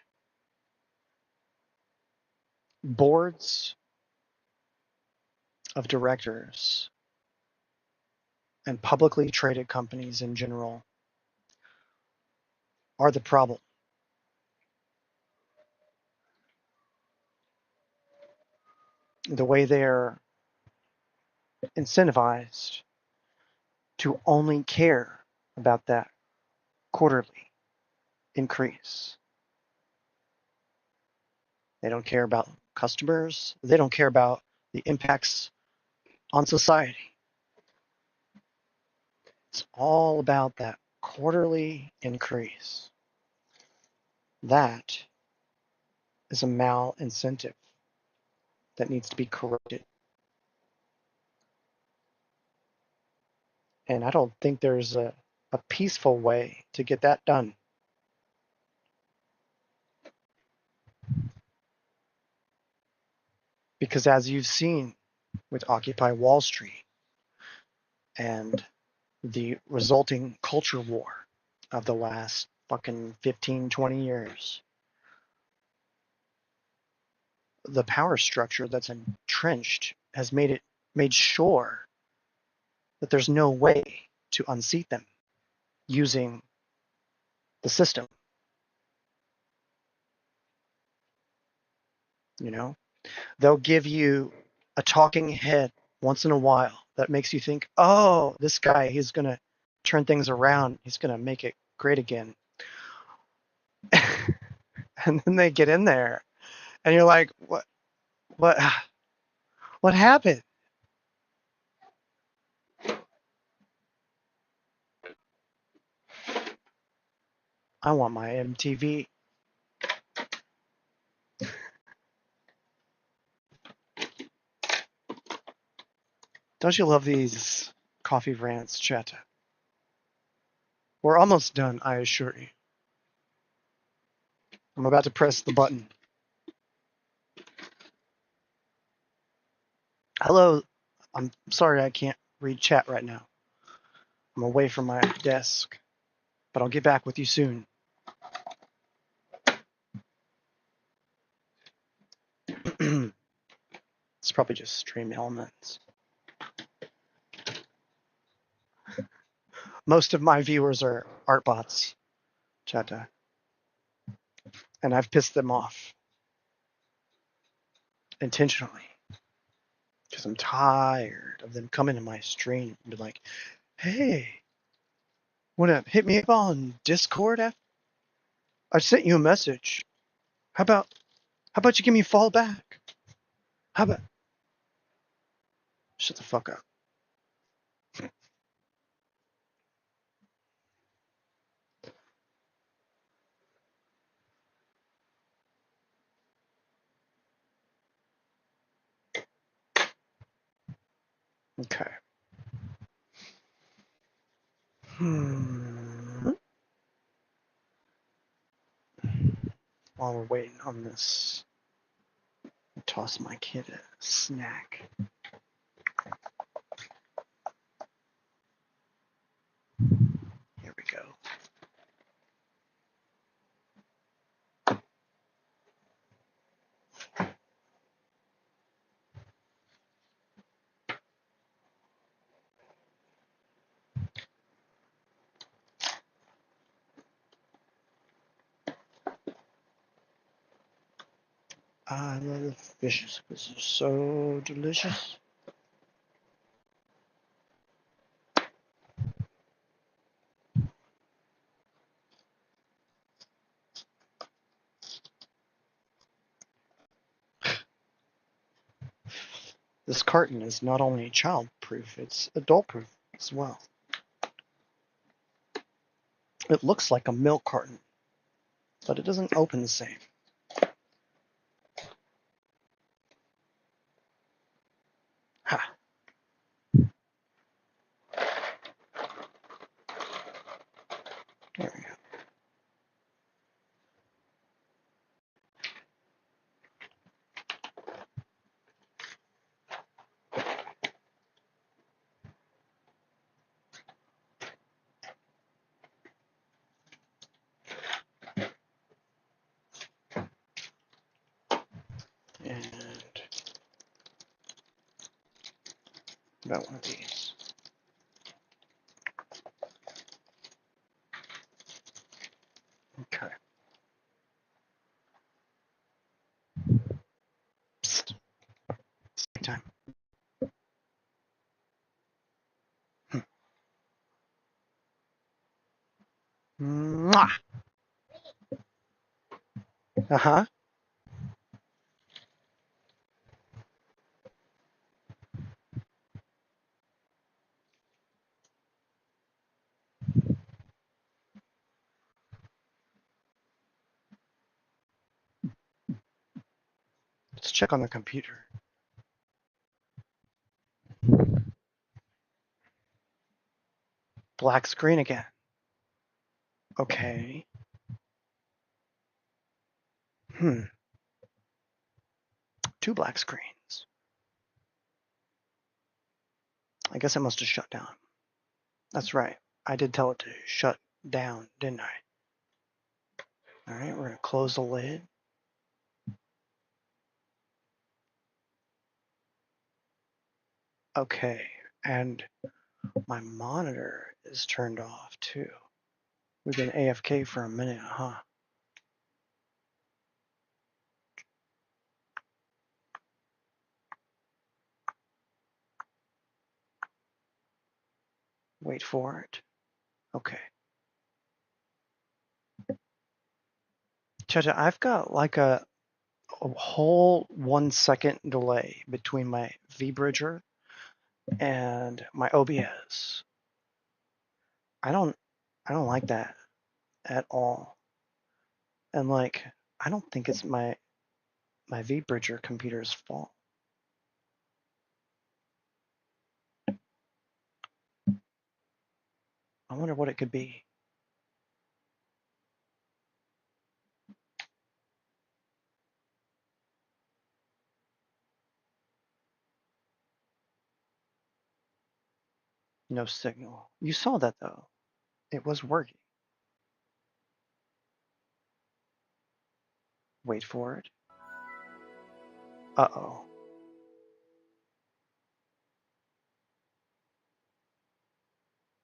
boards of directors and publicly traded companies in general are the problem. The way they're incentivized to only care about that quarterly increase. They don't care about customers. They don't care about the impacts on society. It's all about that quarterly increase. That is a mal-incentive that needs to be corrected. And I don't think there's a peaceful way to get that done. Because as you've seen with Occupy Wall Street and the resulting culture war of the last fucking 15, 20 years, the power structure that's entrenched has made sure that there's no way to unseat them using the system. You know, they'll give you a talking head once in a while that makes you think, oh, this guy, he's going to turn things around. He's going to make it great again. And then they get in there and you're like, what happened? I want my MTV. Don't you love these coffee rants, chat? We're almost done, I assure you. I'm about to press the button. Hello. I'm sorry I can't read chat right now. I'm away from my desk, but I'll get back with you soon. It's probably just stream elements. Most of my viewers are art bots, Chata. And I've pissed them off intentionally. Because I'm tired of them coming to my stream and be like, hey, wanna hit me up on Discord? I sent you a message. How about you give me a fall back? How about shut the fuck up. Okay. While we're waiting on this, I'll toss my kid a snack. Here we go. I love the fishes because they're so delicious. This carton is not only child-proof, it's adult-proof as well. It looks like a milk carton, but it doesn't open the same. Ha. There we go. And about one of these. Okay. Psst. Same time. Mwah! Uh-huh. Let's check on the computer. Black screen again. Okay. Two black screens. I guess it must have shut down. That's right. I did tell it to shut down, didn't I? All right, we're going to close the lid. Okay, and my monitor is turned off too. We've been AFK for a minute, huh? Wait for it. Okay. Chacha, I've got like a whole 1 second delay between my V-bridger and my OBS. I don't like that at all. And like, I don't think it's my V-bridger computer's fault. I wonder what it could be. No signal. You saw that though. It was working. Wait for it. Uh-oh.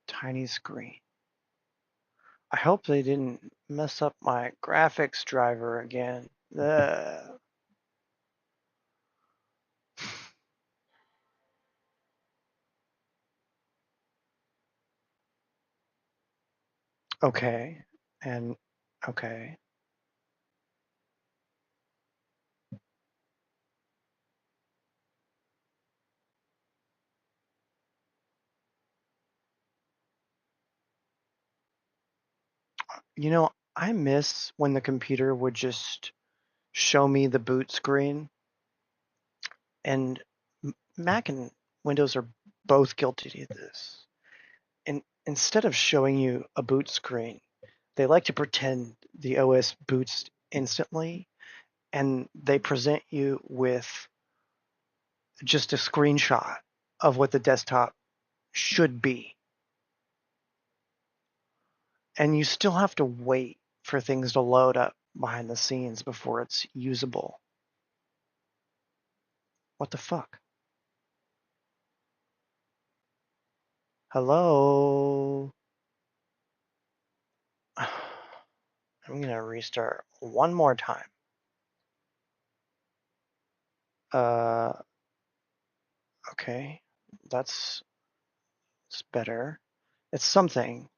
Tiny screen. I hope they didn't mess up my graphics driver again. Ugh. Okay. And okay. You know, I miss when the computer would just show me the boot screen. And Mac and Windows are both guilty of this. And instead of showing you a boot screen, they like to pretend the OS boots instantly, and they present you with just a screenshot of what the desktop should be. And you still have to wait for things to load up behind the scenes before it's usable. What the fuck? Hello? I'm gonna restart one more time. Okay, that's better. It's something,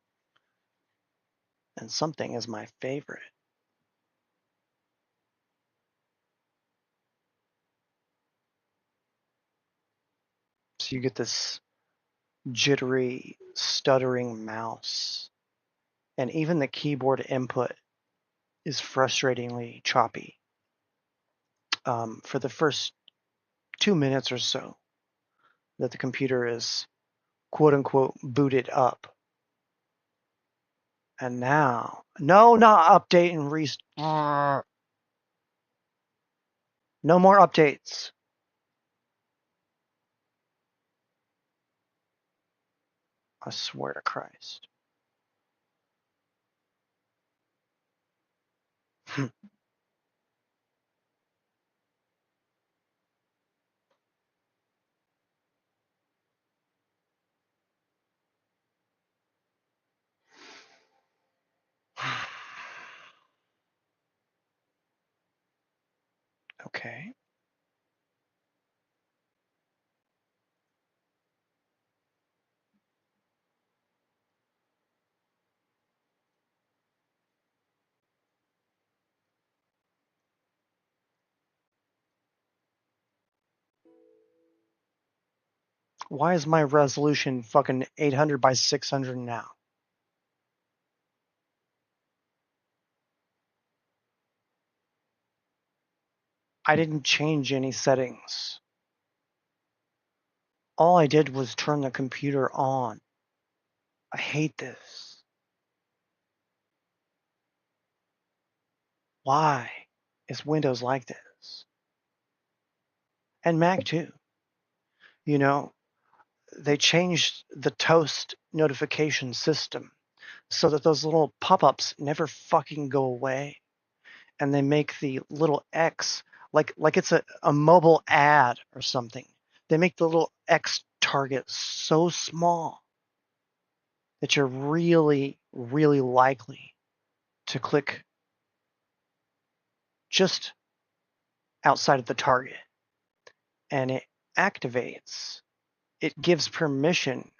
and something is my favorite. So you get this jittery, stuttering mouse, and even the keyboard input is frustratingly choppy. For the first 2 minutes or so that the computer is quote unquote booted up. And now, no, not update and restart. No more updates. I swear to Christ. Okay. Why is my resolution fucking 800 by 600 now? I didn't change any settings. All I did was turn the computer on. I hate this. Why is Windows like this? And Mac too. You know, they changed the toast notification system so that those little pop-ups never fucking go away. And they make the little X like it's a mobile ad or something. They make the little X target so small that you're really, really likely to click just outside of the target. And it activates. It gives permission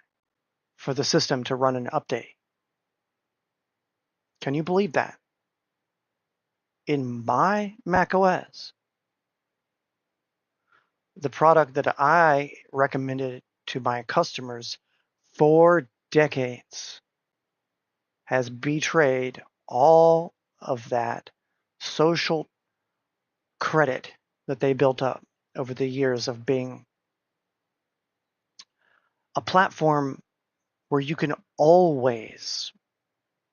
for the system to run an update. Can you believe that? In my macOS, the product that I recommended to my customers for decades has betrayed all of that social credit that they built up over the years of being a platform where you can always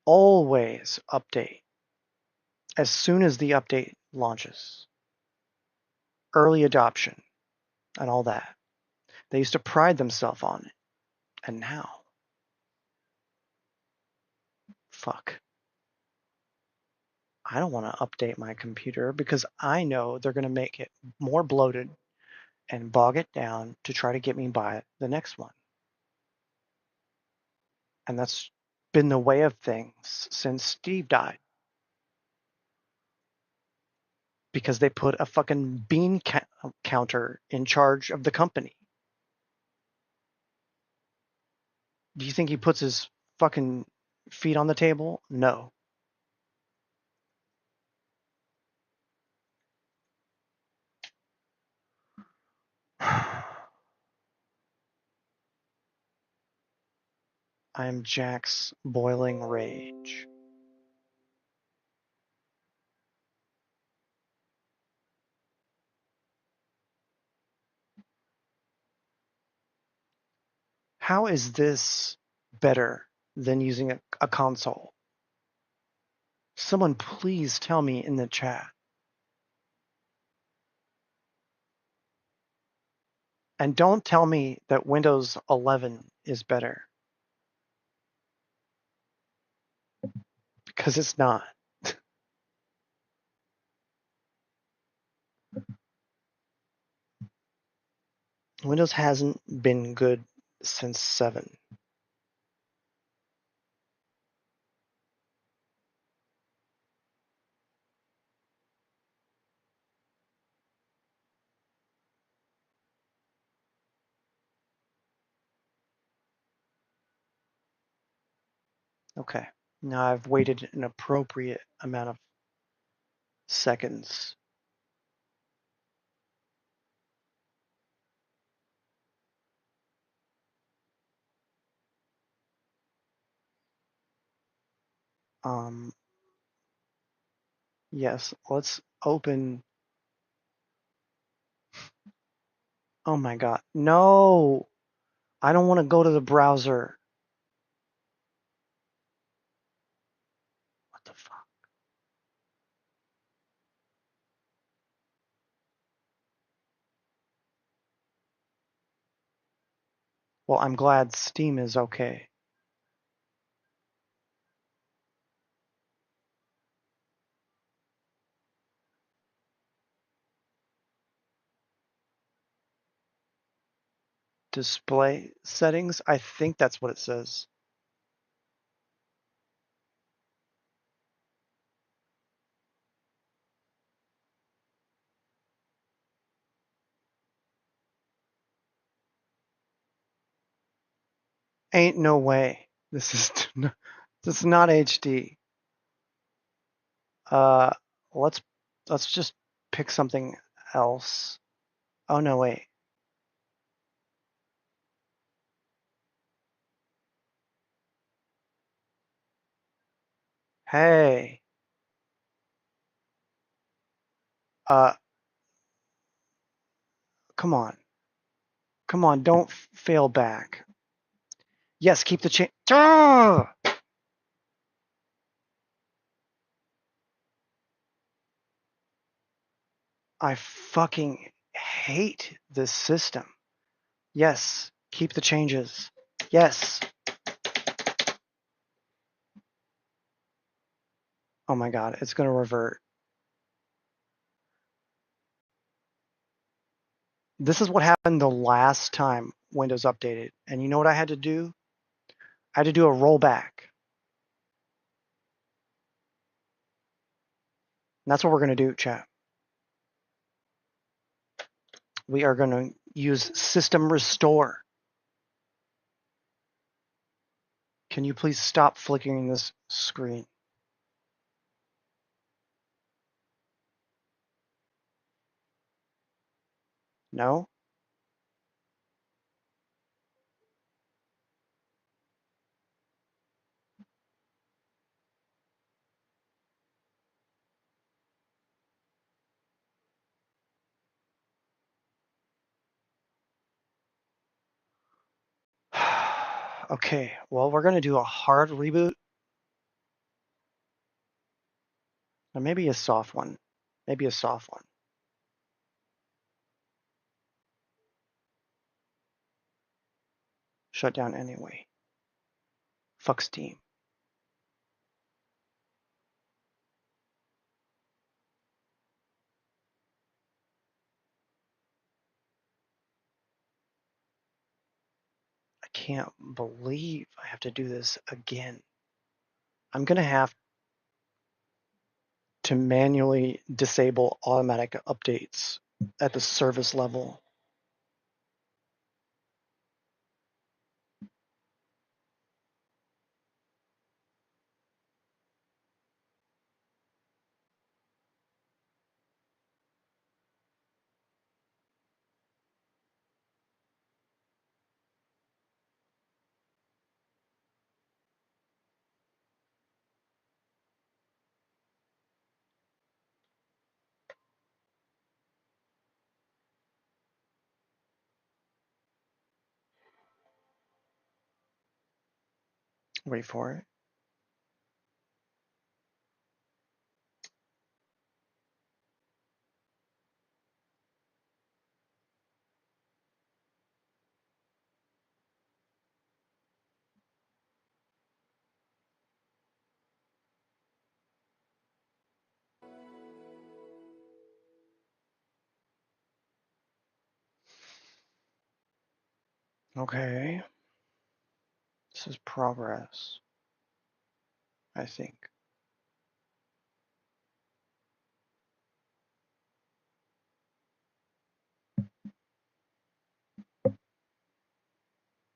update as soon as the update launches. Early adoption and all that. They used to pride themselves on it. And now, fuck. I don't want to update my computer because I know they're going to make it more bloated and bog it down to try to get me by the next one. And that's been the way of things since Steve died. Because they put a fucking bean counter in charge of the company. Do you think he puts his fucking feet on the table? No. I am Jack's boiling rage. How is this better than using a console? Someone please tell me in the chat. And don't tell me that Windows 11 is better. Because it's not. Windows hasn't been good since 7. Okay. Now I've waited an appropriate amount of seconds. Yes, let's open. Oh my God. No, I don't want to go to the browser. What the fuck? Well, I'm glad Steam is okay. Display settings, I think that's what it says. Ain't no way. This is not HD. Let's just pick something else. Oh no, wait. Hey. Come on. Come on, don't fail back. Yes, keep the change. I fucking hate this system. Yes, keep the changes. Yes. Oh my god, it's going to revert. This is what happened the last time Windows updated. And you know what I had to do? I had to do a rollback. And that's what we're going to do, chat. We are going to use system restore. Can you please stop flickering this screen? No? Okay, well, we're going to do a hard reboot. Or maybe a soft one. Maybe a soft one. Shut down anyway. Fuck Steam. I can't believe I have to do this again. I'm going to have to manually disable automatic updates at the service level. Wait for it. Okay. This is progress, I think.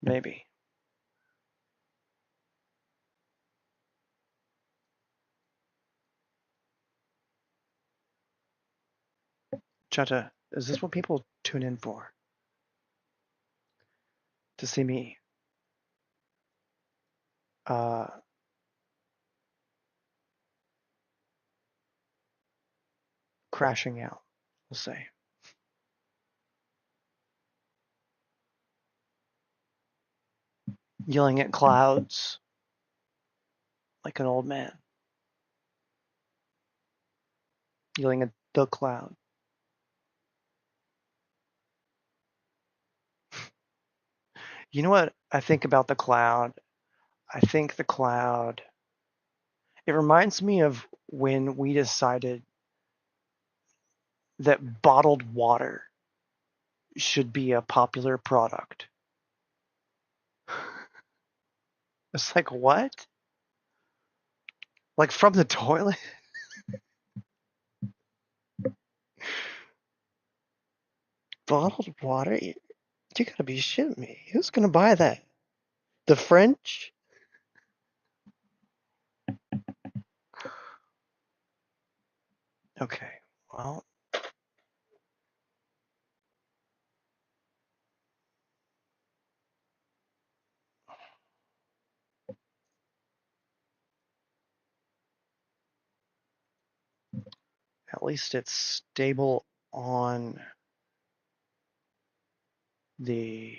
Maybe. Chata, is this what people tune in for? To see me crashing out, we'll say. Yelling at clouds like an old man. Yelling at the cloud. You know what I think about the cloud? I think the cloud, it reminds me of when we decided that bottled water should be a popular product. It's like, what? Like from the toilet? Bottled water? You gotta be shitting me. Who's gonna buy that? The French? Okay, well. At least it's stable on the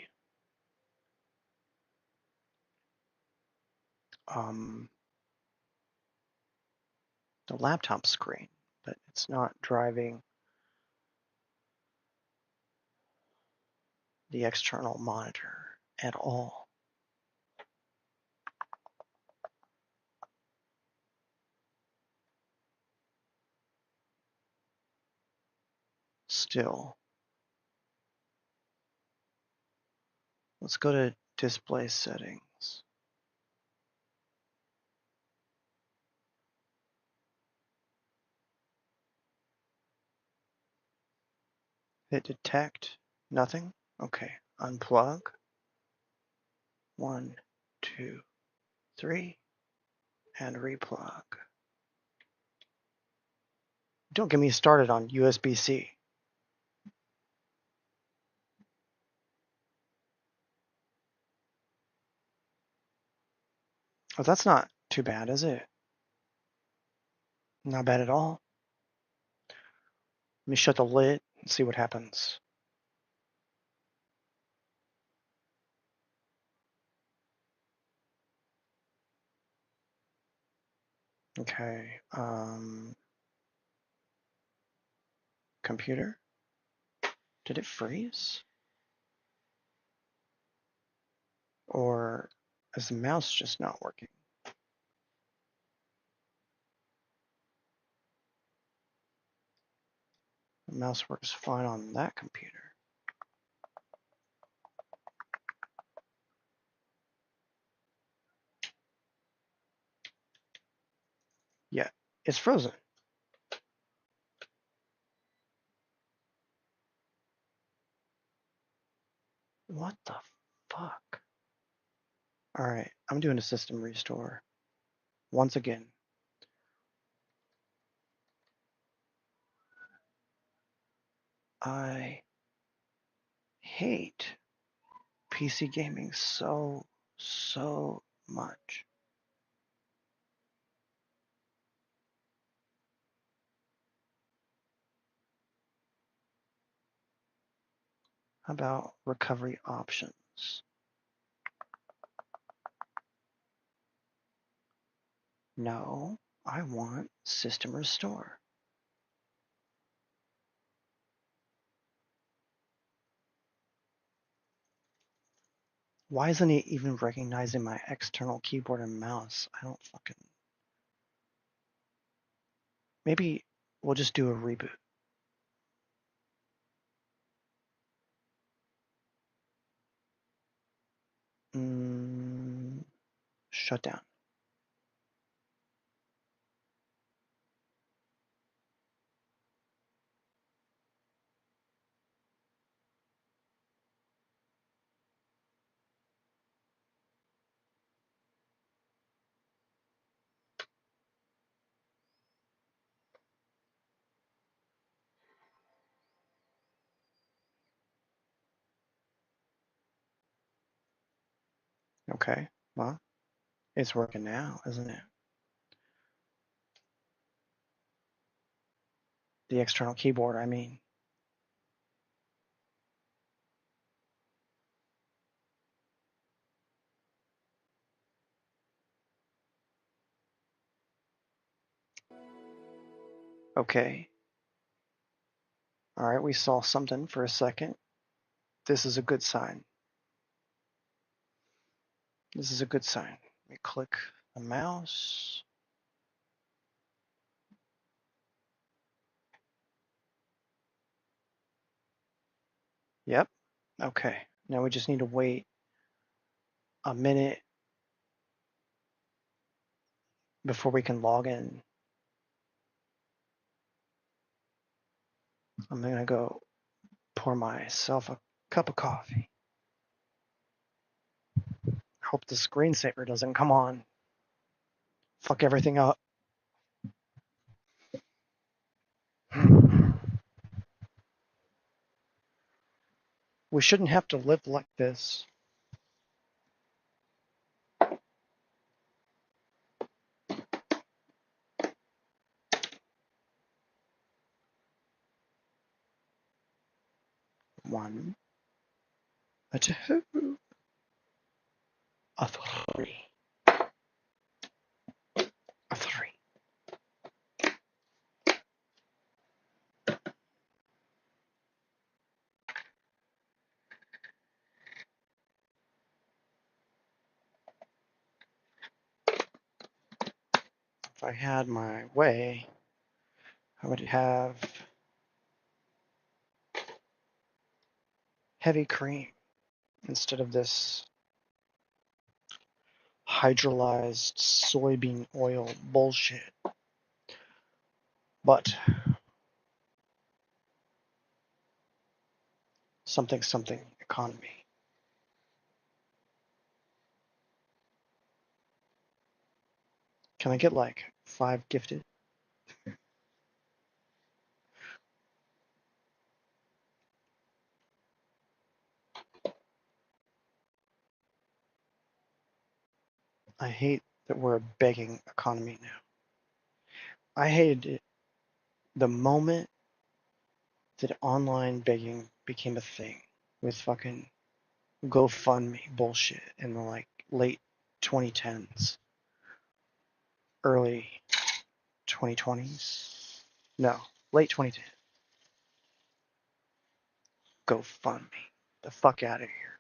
laptop screen, but it's not driving the external monitor at all. Still. Let's go to display settings. Hit detect, nothing? Okay, unplug. 1, 2, 3, and replug. Don't get me started on USB-C. Oh, that's not too bad, is it? Not bad at all. Let me shut the lid and see what happens. Okay, computer? Did it freeze? Or is the mouse just not working? The mouse works fine on that computer. Yeah, it's frozen. What the fuck? All right, I'm doing a system restore. Once again. I hate PC gaming so much. How about recovery options? No, I want system restore. Why isn't it even recognizing my external keyboard and mouse? I don't fucking... Maybe we'll just do a reboot. Shut down. Okay, well, it's working now, isn't it? The external keyboard, I mean. Okay. All right, we saw something for a second. This is a good sign. This is a good sign. We click the mouse. Yep. Okay. Now we just need to wait a minute before we can log in. I'm gonna go pour myself a cup of coffee. Hope the screensaver doesn't come on. Fuck everything up. We shouldn't have to live like this. One, a two, a three, a three. If I had my way, I would have heavy cream instead of this hydrolyzed soybean oil bullshit. But something economy. Can I get like 5 gifted? I hate that we're a begging economy now. I hated it the moment that online begging became a thing with fucking GoFundMe bullshit in the like late 2010s, early 2020s. No, late 2010s. GoFundMe. The fuck out of here.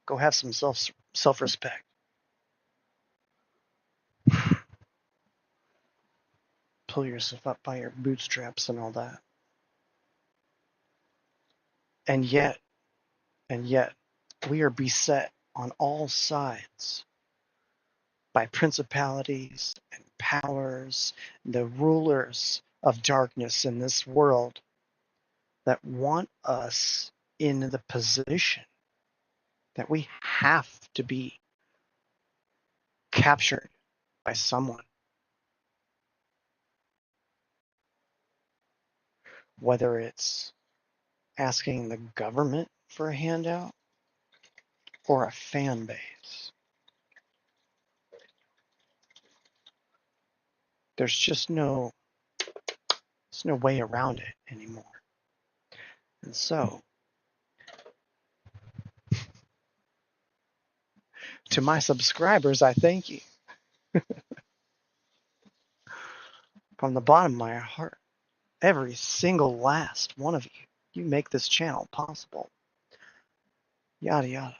Go have some self-respect. Pull yourself up by your bootstraps and all that. And yet, we are beset on all sides by principalities and powers, the rulers of darkness in this world that want us in the position that we have to be captured by someone. Whether it's asking the government for a handout or a fan base. There's no way around it anymore. And so, to my subscribers, I thank you. From the bottom of my heart, every single last one of you. You make this channel possible. Yada yada.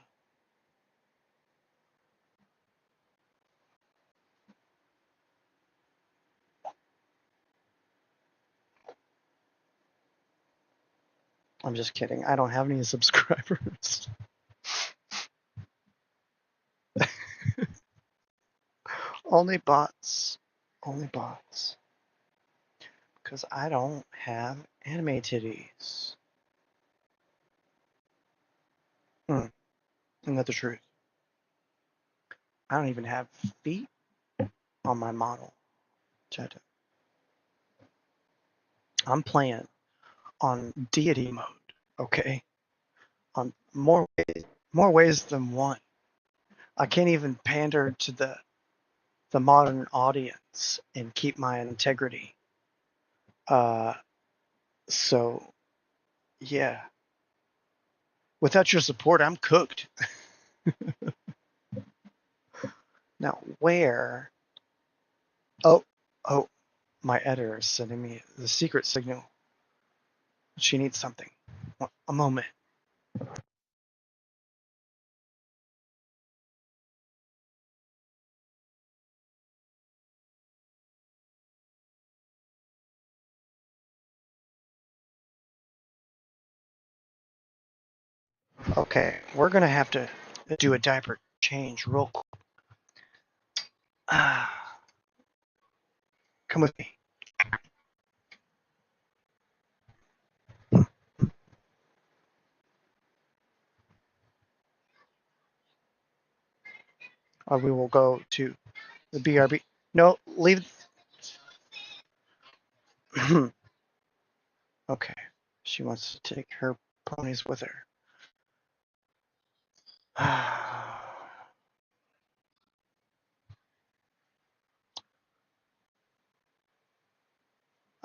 I'm just kidding. I don't have any subscribers. Only bots. Only bots. Because I don't have anime titties. Isn't that the truth? I don't even have feet on my model. Chat. I'm playing on deity mode, okay? On more ways than one. I can't even pander to the modern audience and keep my integrity. So yeah. Without your support, I'm cooked. Now where? Oh, my editor is sending me the secret signal. She needs something. A moment. Okay, we're gonna have to do a diaper change real quick. Come with me. we will go to the BRB. No, leave. Okay. She wants to take her ponies with her.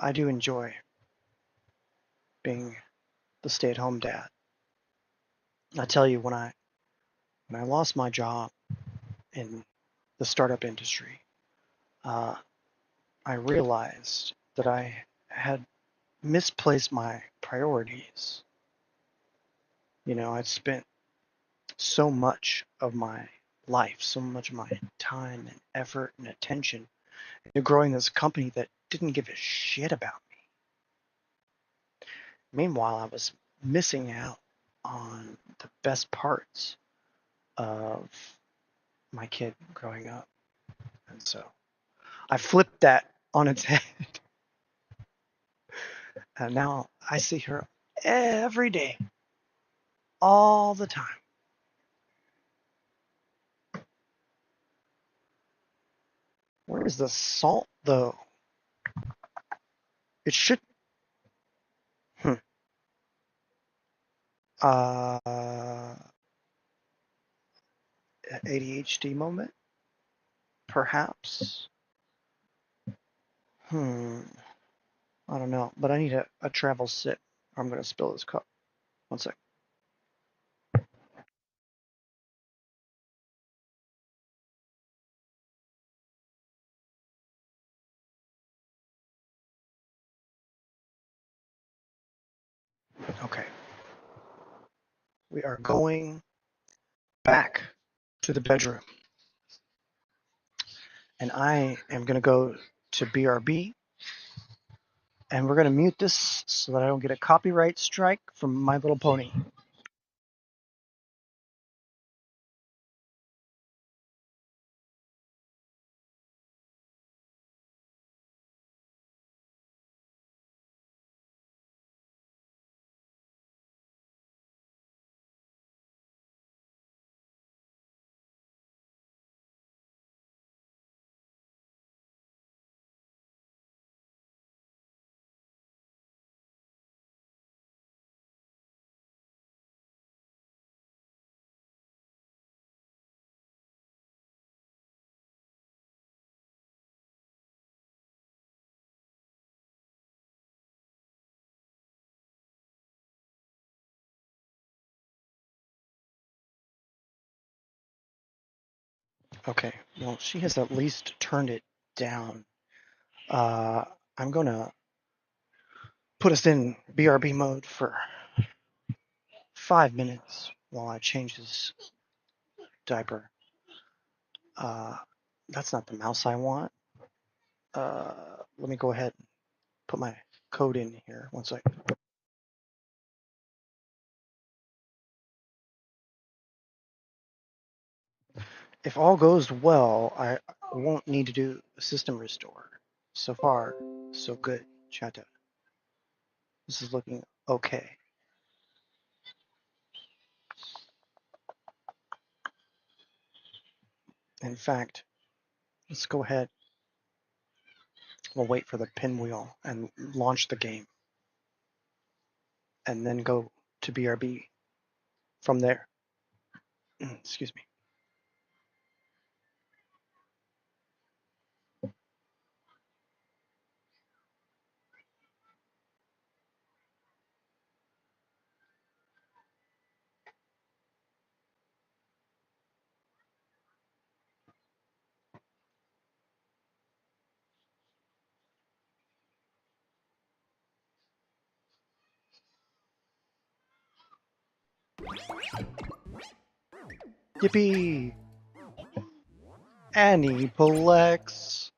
I do enjoy being the stay-at-home dad. I tell you, when I lost my job in the startup industry, I realized that I had misplaced my priorities. You know, I'd spent so much of my life, so much of my time and effort and attention into growing this company that didn't give a shit about me. Meanwhile, I was missing out on the best parts of my kid growing up. And so I flipped that on its head. And now I see her every day, all the time. Where is the salt, though? It should. ADHD moment? Perhaps. I don't know, but I need a travel sip. Or I'm going to spill this cup. One sec. Okay. We are going back to the bedroom. And I am going to go to BRB. And we're going to mute this so that I don't get a copyright strike from My Little Pony. Okay, well, she has at least turned it down. I'm going to put us in BRB mode for 5 minutes while I change his diaper. That's not the mouse I want. Let me go ahead and put my code in here. One second. If all goes well, I won't need to do a system restore. So far, so good, Chatta. This is looking okay. In fact, let's go ahead. We'll wait for the pinwheel and launch the game. And then go to BRB from there. Excuse me. Yippee! Annie Plex.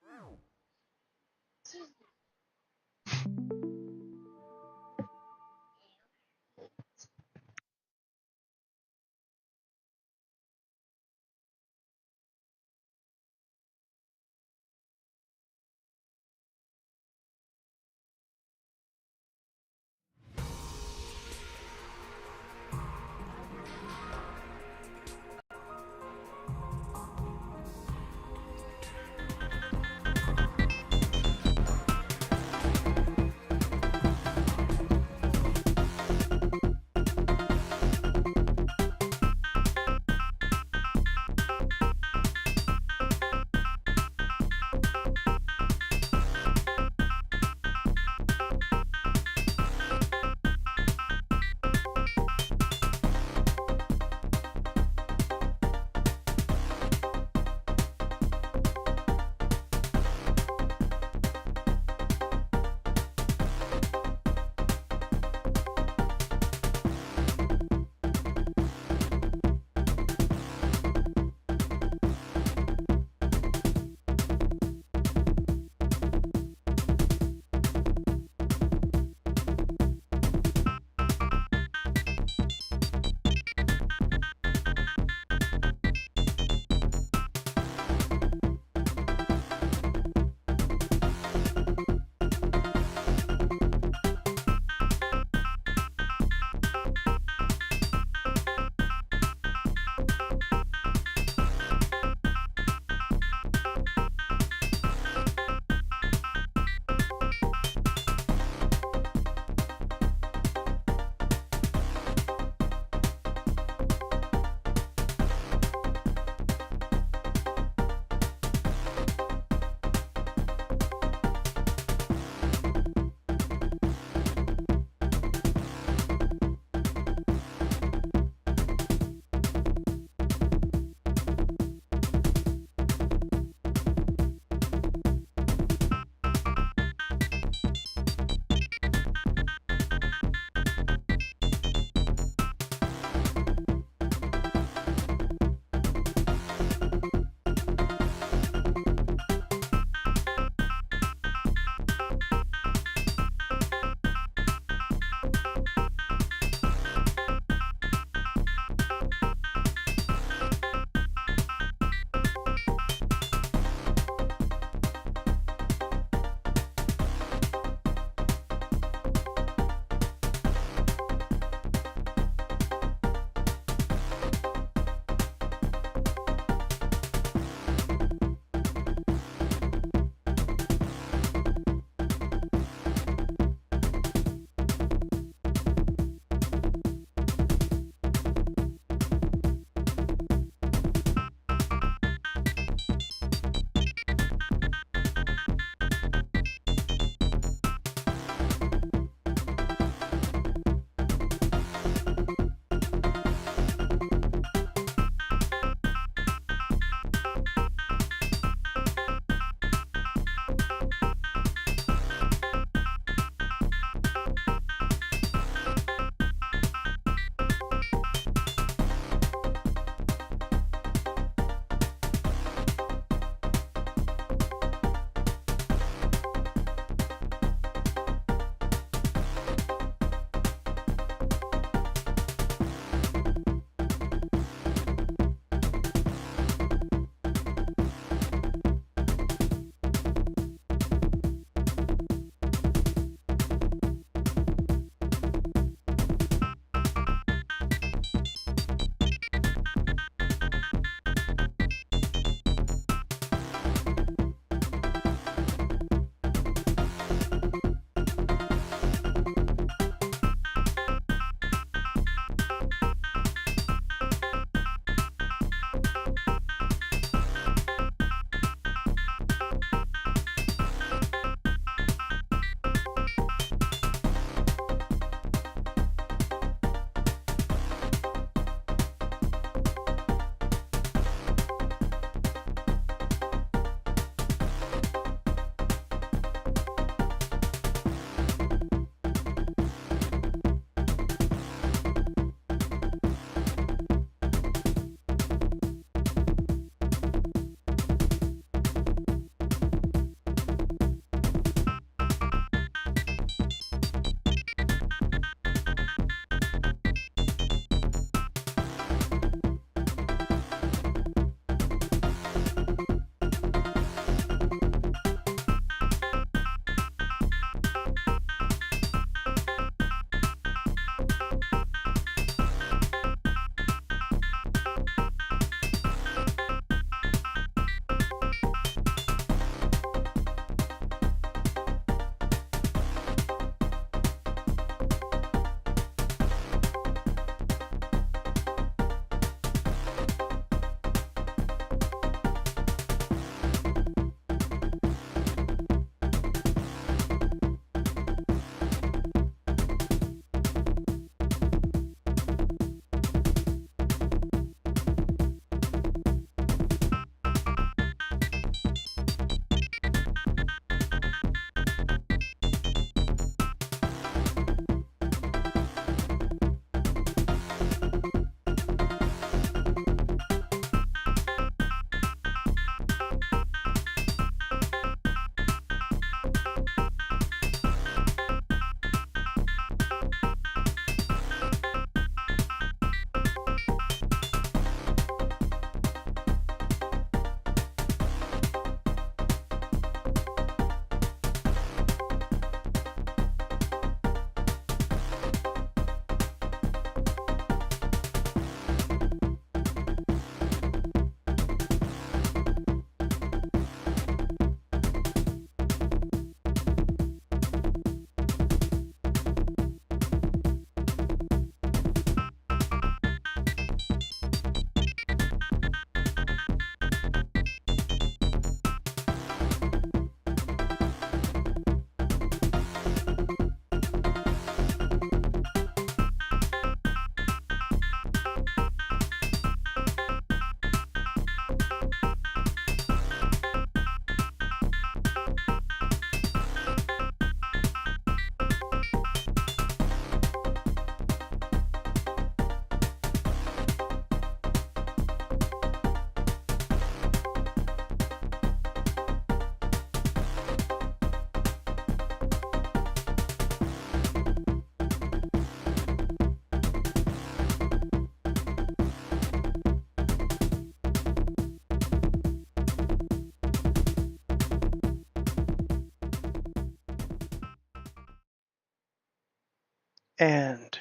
And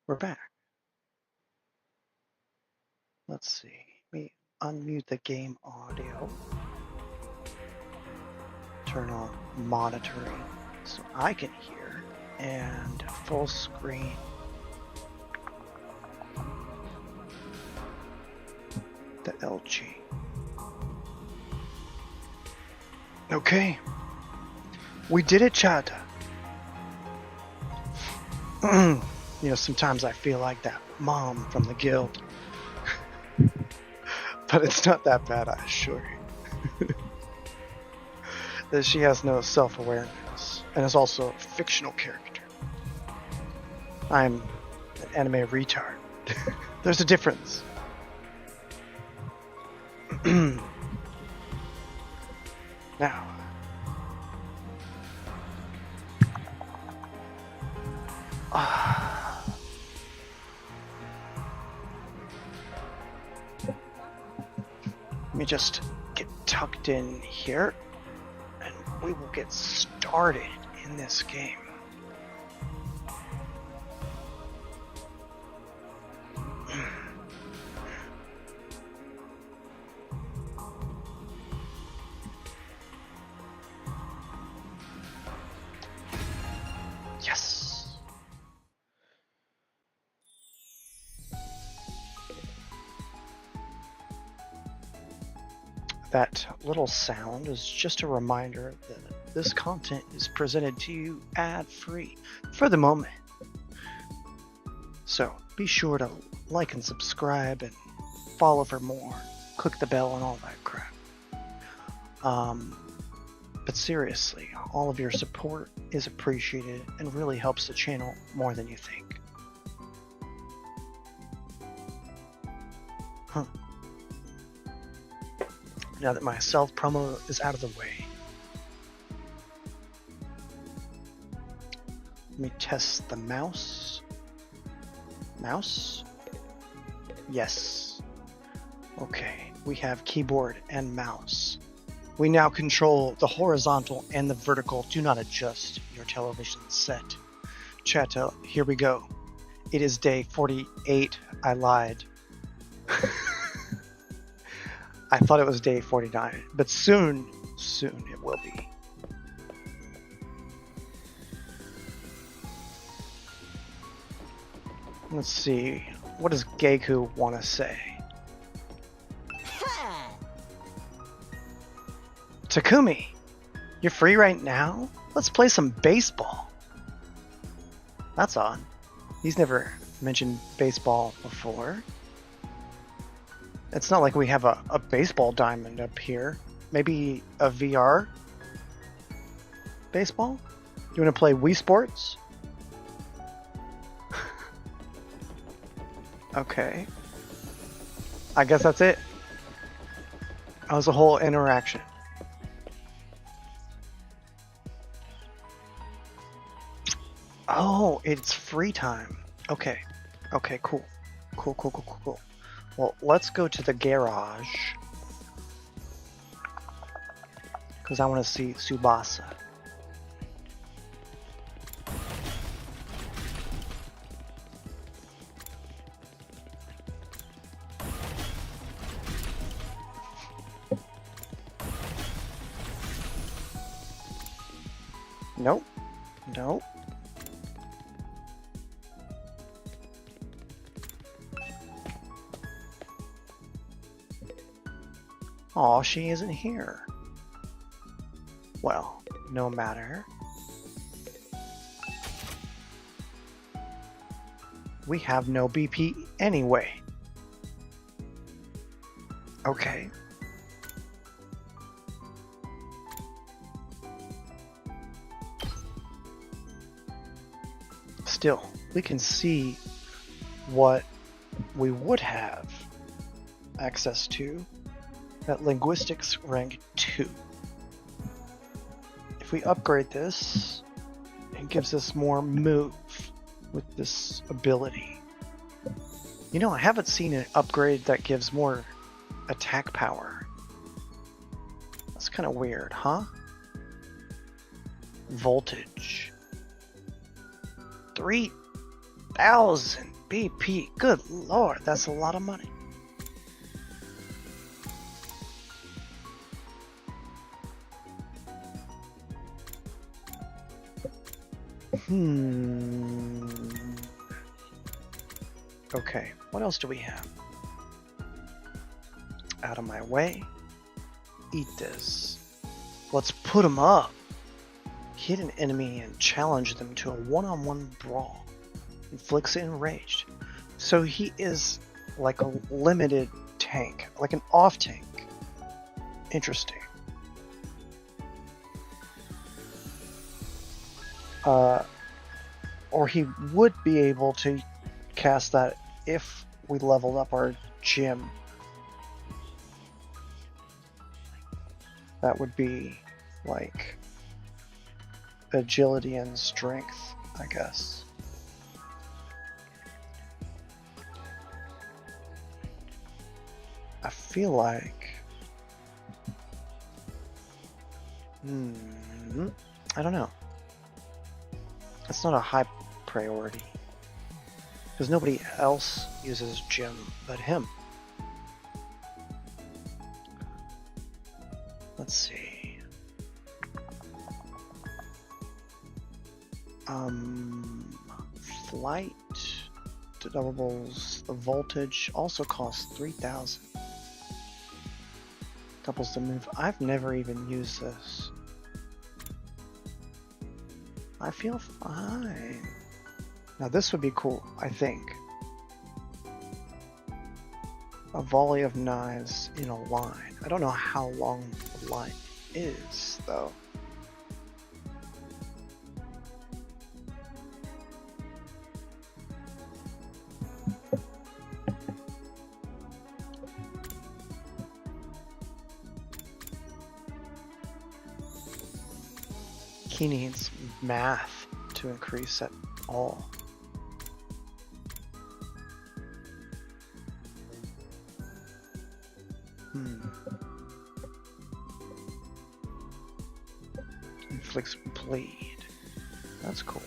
we're back. Let's see. Let me unmute the game audio. Turn on monitoring so I can hear. And full screen. The LG. Okay. We did it, chat. You know, sometimes I feel like that mom from the guild. But it's not that bad, I assure you. That she has no self-awareness and is also a fictional character. I'm an anime retard. There's a difference. Now. Let me just get tucked in here, and we will get started in this game. Yes. That little sound is just a reminder that this content is presented to you ad-free for the moment. So be sure to like and subscribe and follow for more. Click the bell and all that crap. But seriously, all of your support is appreciated and really helps the channel more than you think. Now that my self-promo is out of the way, let me test the mouse. Mouse? Yes. Okay, we have keyboard and mouse. We now control the horizontal and the vertical. Do not adjust your television set. Chat, here we go. It is day 48. I lied. I thought it was day 49, but soon it will be. Let's see. What does Geku want to say? Takumi, you're free right now? Let's play some baseball. That's odd. He's never mentioned baseball before. It's not like we have a baseball diamond up here. Maybe a VR baseball? You want to play Wii Sports? Okay. I guess that's it. That was a whole interaction. Oh, it's free time. Okay. Okay, cool. Cool. Well, let's go to the garage. Because I want to see Tsubasa. Nope. Nope. Aw, she isn't here. Well, no matter. We have no BP anyway. Okay. Still, we can see what we would have access to at linguistics rank 2. If we upgrade this, it gives us more move with this ability. You know, I haven't seen an upgrade that gives more attack power. That's kind of weird, huh? Voltage. 1,000 BP. Good lord, that's a lot of money. Okay, what else do we have? Out of my way. Eat this. Let's put him up. Hit an enemy and challenge them to a one-on-one brawl. Inflicts enraged. So he is like a limited tank, like an off tank. Interesting. Or he would be able to cast that if we leveled up our gym. That would be like agility and strength, I guess. I feel like I don't know. It's not a high priority because nobody else uses gym but him. Let's see. Flight to doubles the voltage, also costs 3,000. Doubles the move. I've never even used this. I feel fine. Now this would be cool, I think. A volley of knives in a line. I don't know how long the line is, though. He needs math to increase at all. Inflicts bleed. That's cool.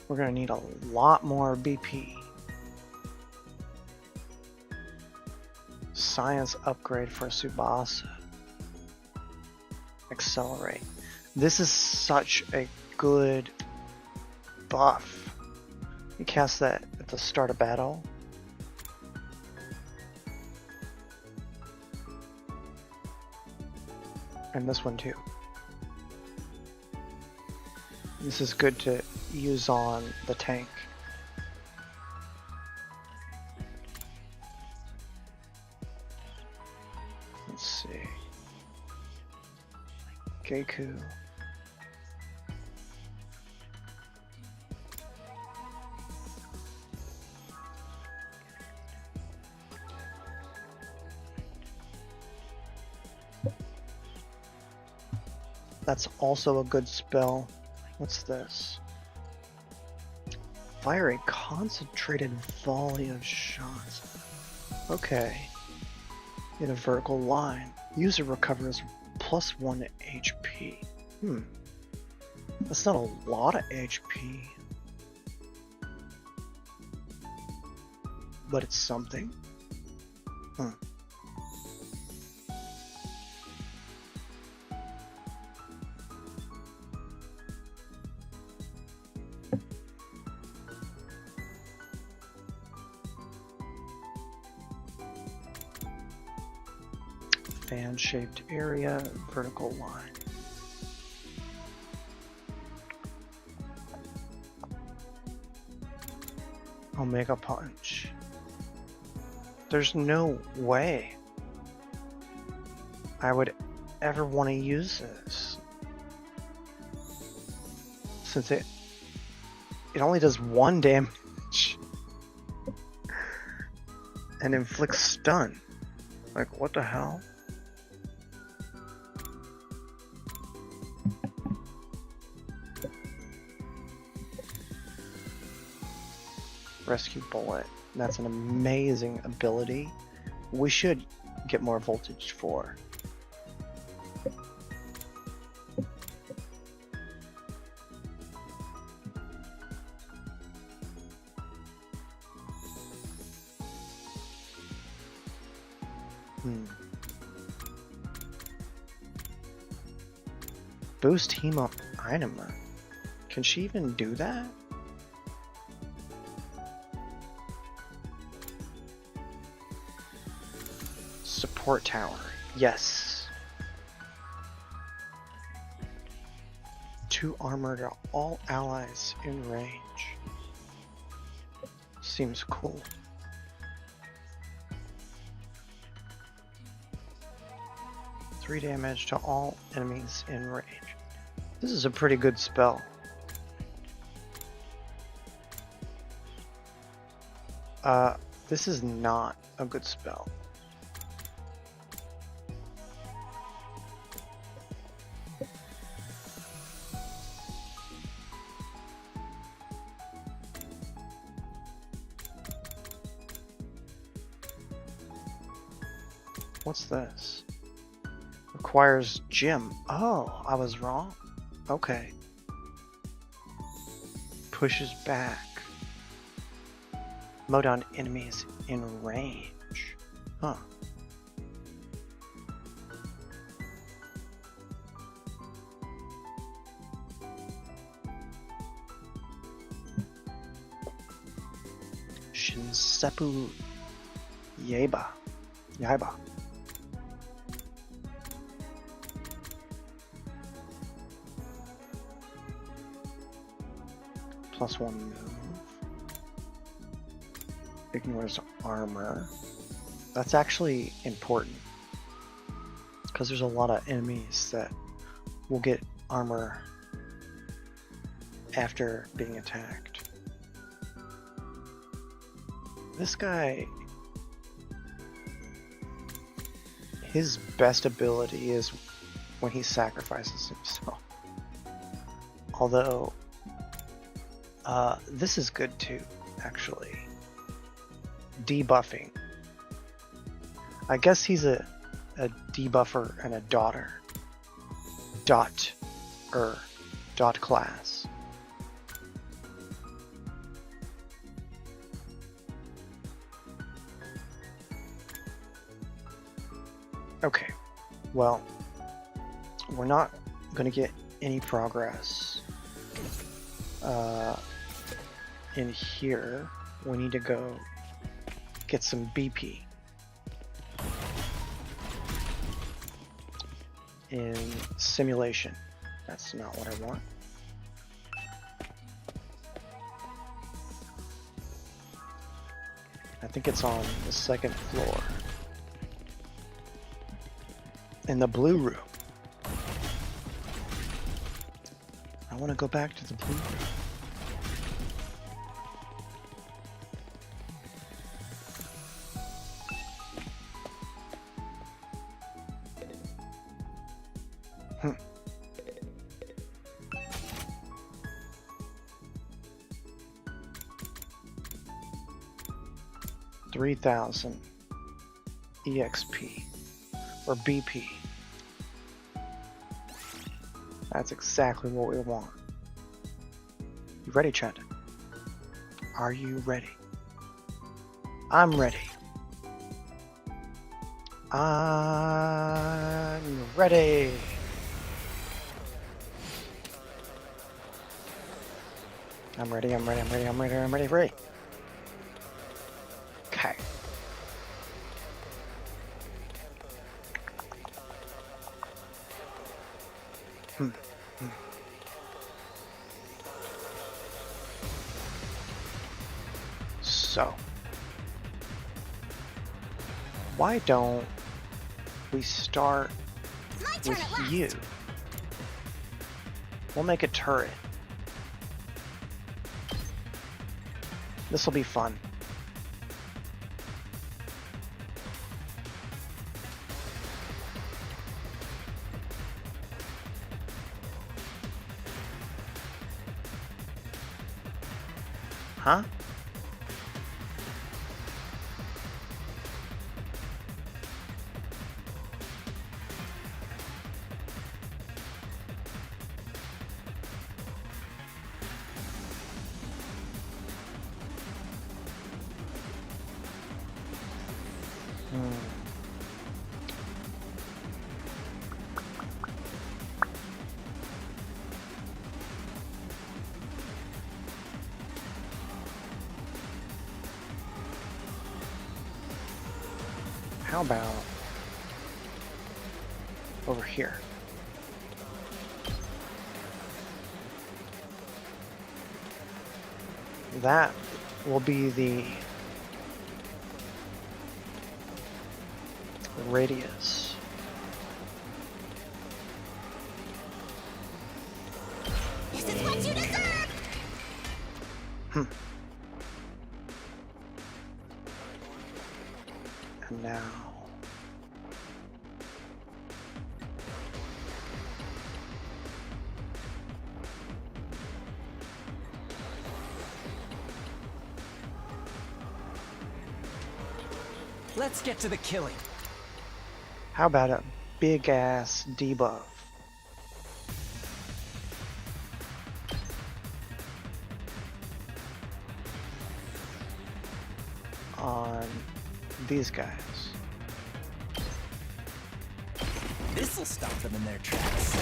We're gonna need a lot more BP. Science upgrade for Tsubasa. Accelerate. This is such a good buff. You cast that at the start of battle. And this one too. This is good to use on the tank. Let's see. Geiku. That's also a good spell. What's this? Fire a concentrated volley of shots. Okay. In a vertical line. User recovers +1 HP. That's not a lot of HP. But it's something. Fan-shaped area, vertical line. Omega Punch. There's no way I would ever want to use this, since it only does 1 damage and inflicts stun. Like, what the hell? Rescue Bullet. That's an amazing ability. We should get more voltage for. Boost hemo Inema. Can she even do that? Support tower. Yes. 2 armor to all allies in range. Seems cool. Three damage to all enemies in range. This is a pretty good spell. This is not a good spell. What's this? Requires gym. Oh, I was wrong. Okay. Pushes back. Mode on enemies in range. Huh. Shinsepu Yaiba. +1 move. Ignores armor. That's actually important because there's a lot of enemies that will get armor after being attacked. This guy, his best ability is when he sacrifices himself. Although, this is good too, actually. Debuffing. I guess he's a debuffer and a daughter. Dot class. Okay, well, we're not going to get any progress in here. We need to go get some BP in simulation. That's not what I want. I think it's on the 2nd floor. In the blue room. I want to go back to the blue room. Hmm. $3,000 EXP. Or BP. That's exactly what we want. You ready, Chad? Are you ready? I'm ready. I'm ready. I'm ready. Okay. So, why don't we start with you? We'll make a turret. This will be fun. Huh? How about over here? That will be the radius. This is what you deserve! And now Let's get to the killing. how about a big ass debuff on these guys? This'll stop them in their tracks.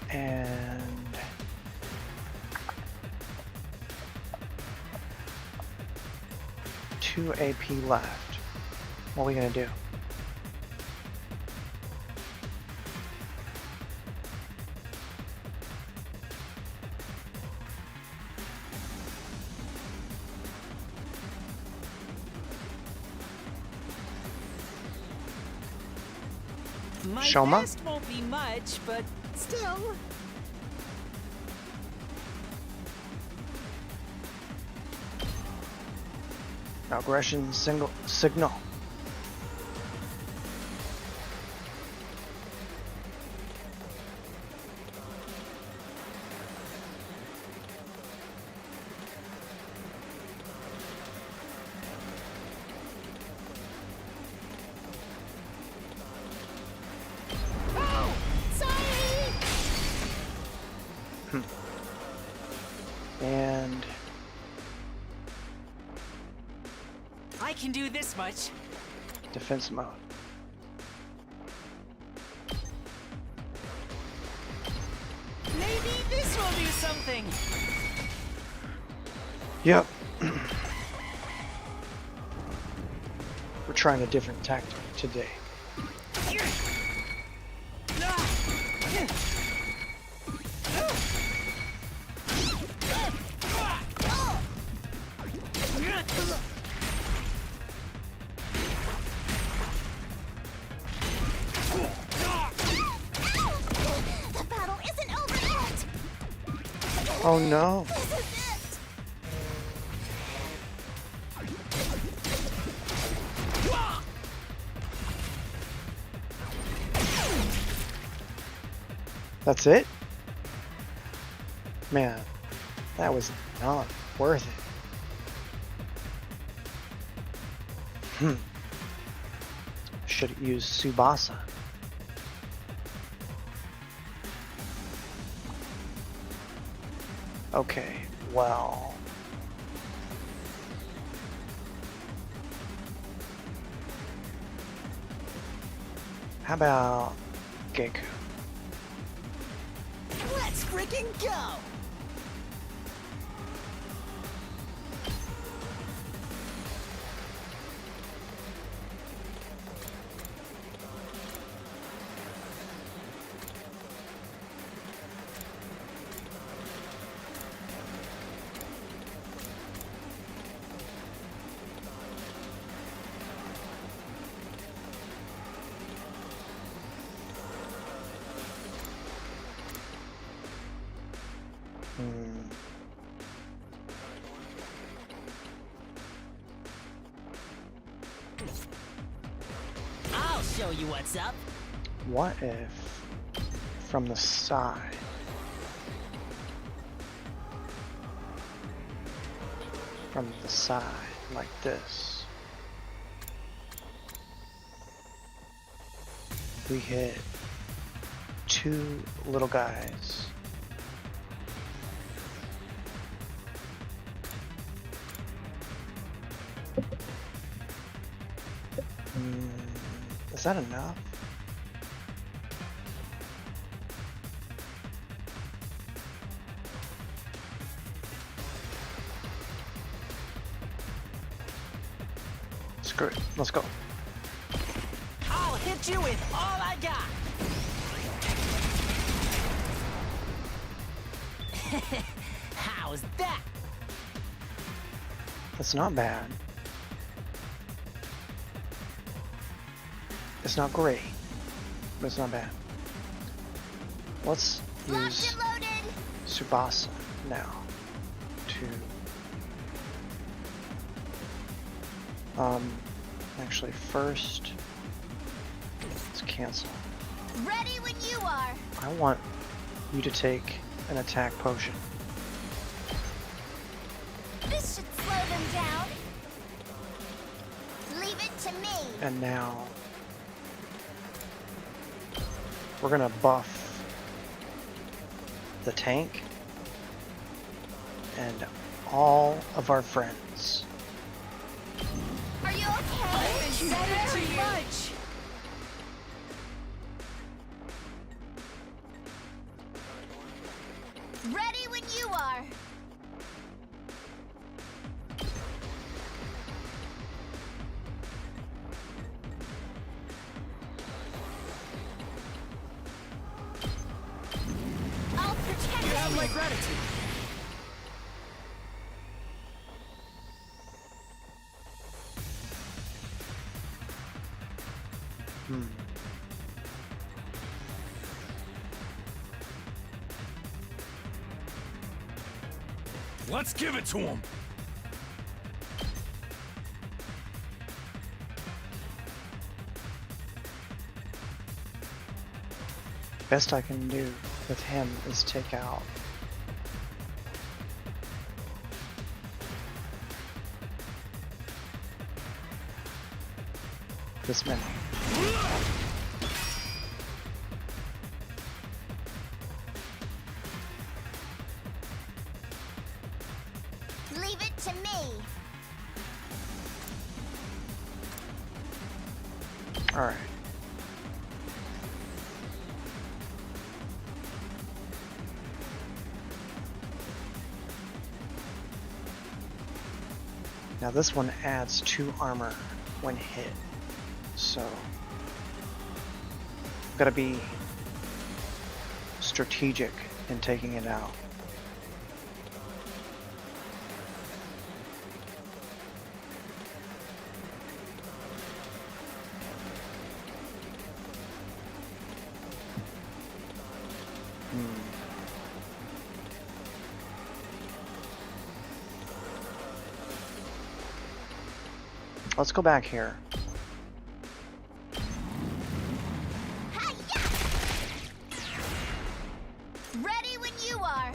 And 2 AP left. What are we gonna do? My Shoma? best won't be much, but still. Aggression signal. Oh! Sorry! And I can do this much. defense mode. Maybe this will do something. Yep. We're trying a different tactic today. The battle isn't over yet! Oh no. This is it! That's it? Man, that was not worth it. Should have used Tsubasa. Okay, well. How about Geku? Let's freaking go! I'll show you what's up. What if from the side? From the side, like this. We hit 2 little guys. Is that enough? Screw it. Let's go. I'll hit you with all I got. How's that? That's not bad. It's not great, but it's not bad. Let's Locked use and loaded. Subasa now to actually first let's cancel. Ready when you are. I want you to take an attack potion. This should slow them down. Leave it to me. And now we're gonna buff the tank and all of our friends. Are you okay? Very much. Ready when you are. I'll protect You have you. my gratitude. Let's give it to him. Best I can do with him is take out this many. Leave it to me. All right. Now this one adds 2 armor when hit, so gotta be strategic in taking it out. Let's go back here. Hi-ya! Ready when you are.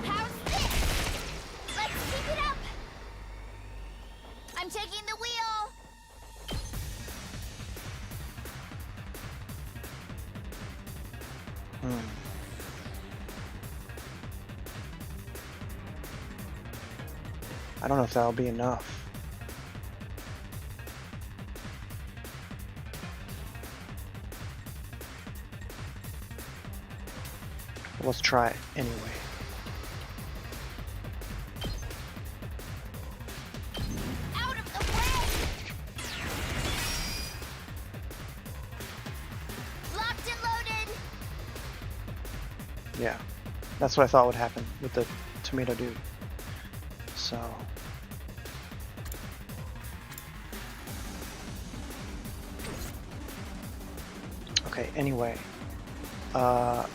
How's this? Let's keep it up. I'm taking the wheel. I don't know if that'll be enough. Let's try it anyway. Out of the way. Locked and loaded. Yeah, that's what I thought would happen with the tomato dude. So okay, anyway. I'll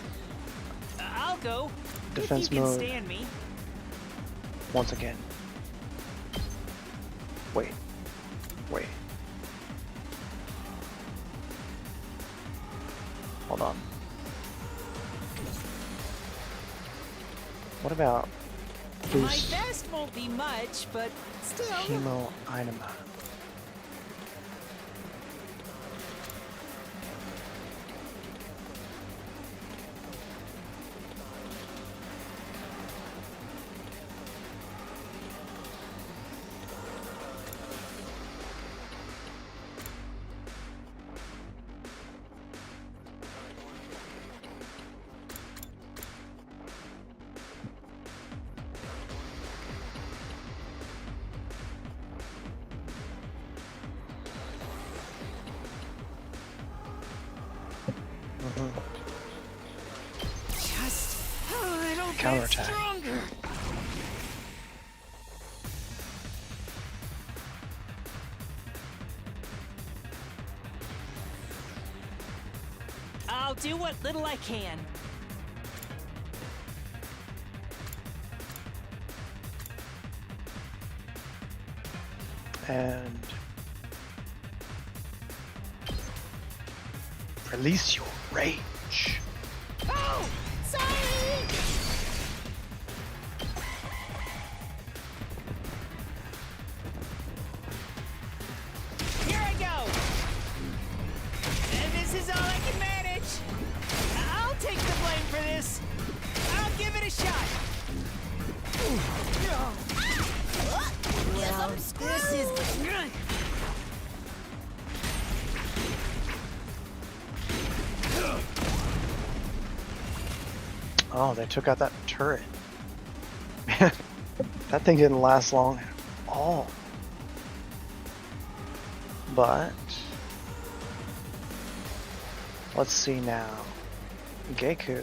go. Defense if you can mode. stand me. Once again. Wait. Hold on. What about My boost best won't be much, but still. chemo enema? Just a little bit Counterattack. stronger. I'll do what little I can. And release your rage. Oh! Sorry! Here I go! And this is all I can manage. I'll take the blame for this. I'll give it a shot. Well, This is... Oh, they took out that turret. Man, that thing didn't last long at all. But let's see now. Geku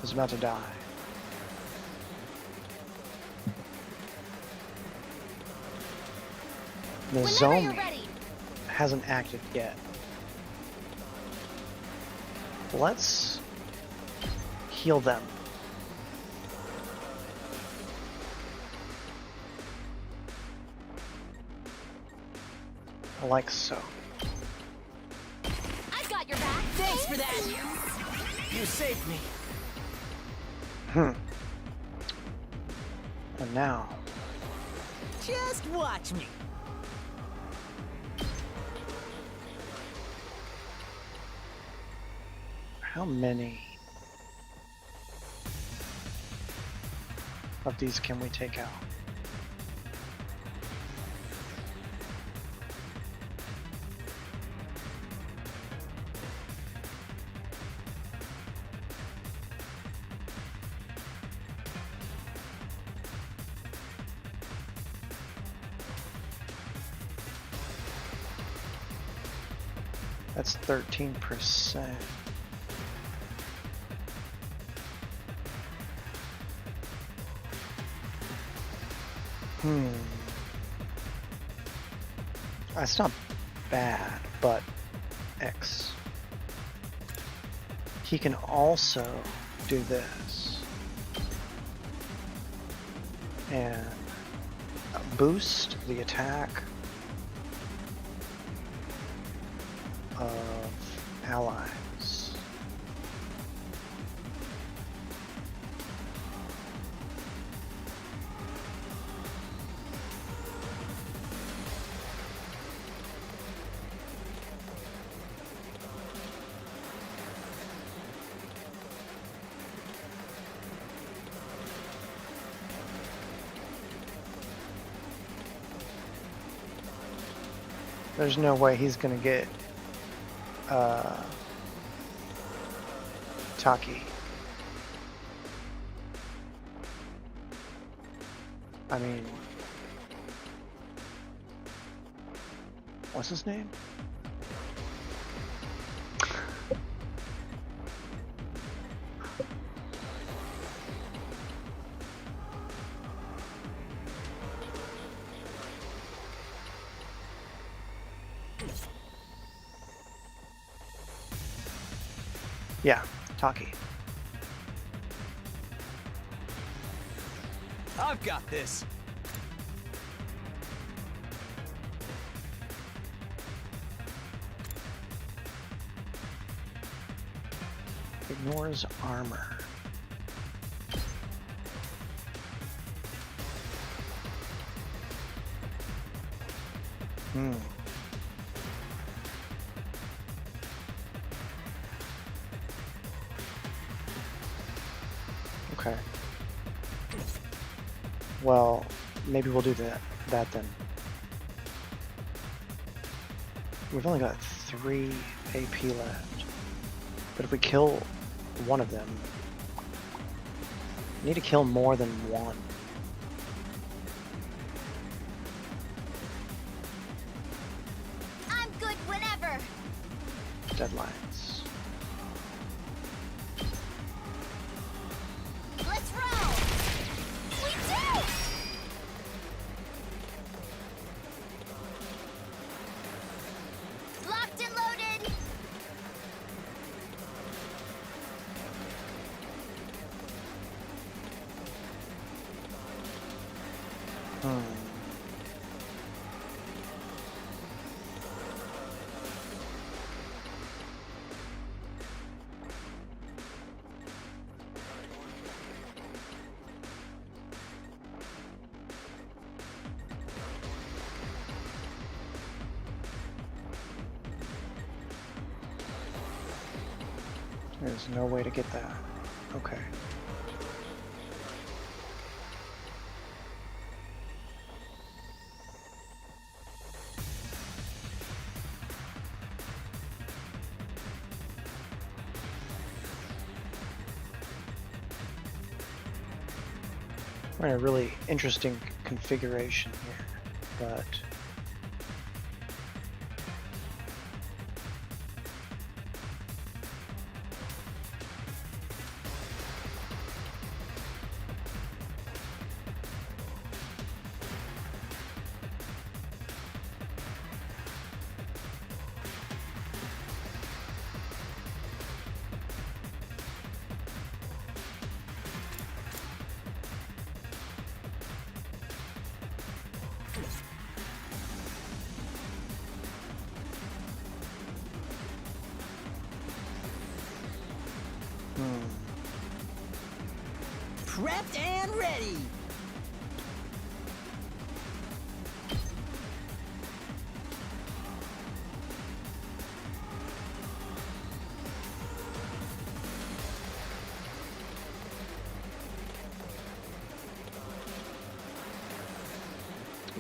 is about to die. The whenever you're zombie ready. hasn't acted yet. Let's heal them. Like so. I've got your back. Thanks for that. You saved me. And now, Just watch me. how many of these can we take out? That's 13%. That's not bad, but X. He can also do this. And boost the attack of allies. There's no way he's gonna get Taki. I mean, what's his name? Yeah, Taki. I've got this. Ignores armor. Okay. Well, maybe we'll do that then. We've only got 3 AP left. But if we kill one of them, we need to kill more than one. I'm good whenever. Deadlines. There's no way to get that. Okay. We're in a really interesting configuration here, but Prepped and ready.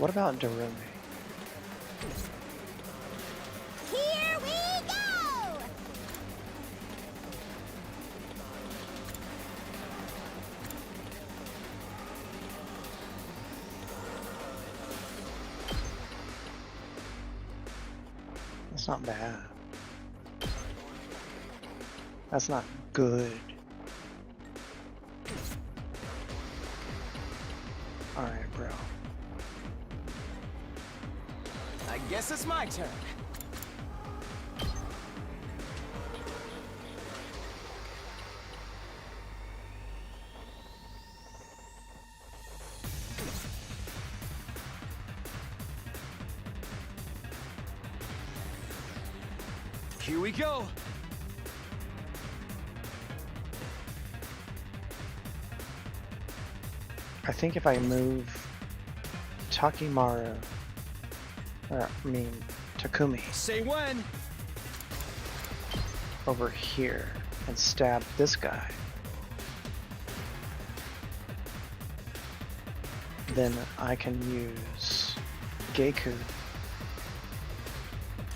what about Darumi? Here we go! That's not bad. That's not good. Alright, bro. I guess it's my turn. Here we go. I think if I move Takimaru, or I mean Takumi, Say when. over here and stab this guy, then I can use Geiku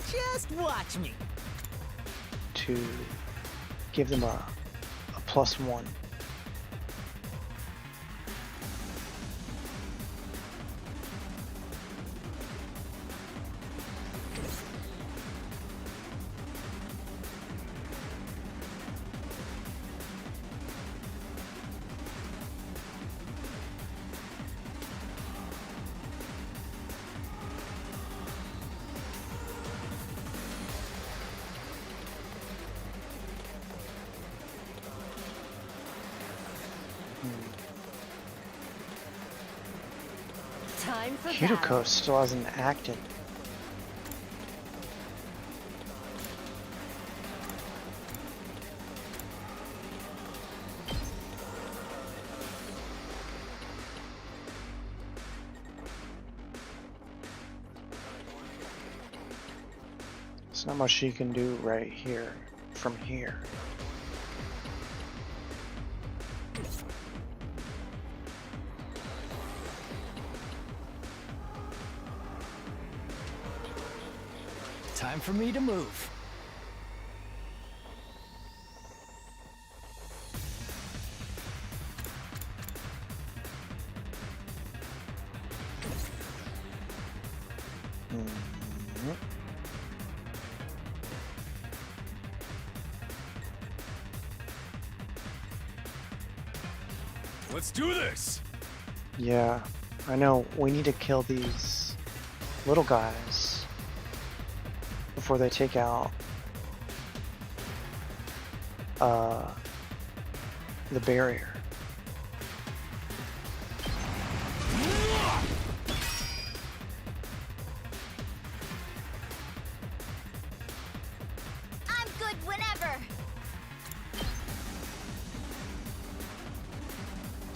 Just watch me. to give them a +1. Time for Kiriko battle. still hasn't acted. There's not much she can do right here, from here. Time for me to move. Let's do this. Yeah, I know. We need to kill these little guys before they take out the barrier.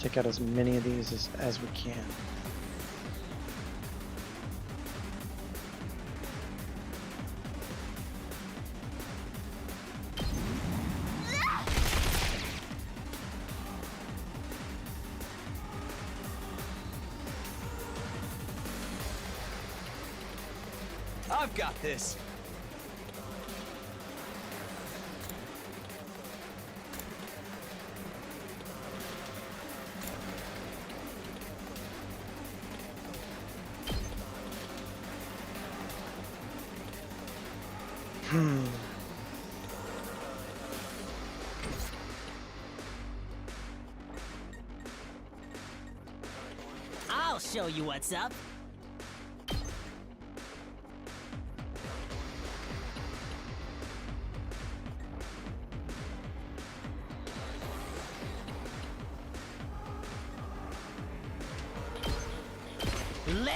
Take out as many of these as we can. I've got this. I'll show you what's up.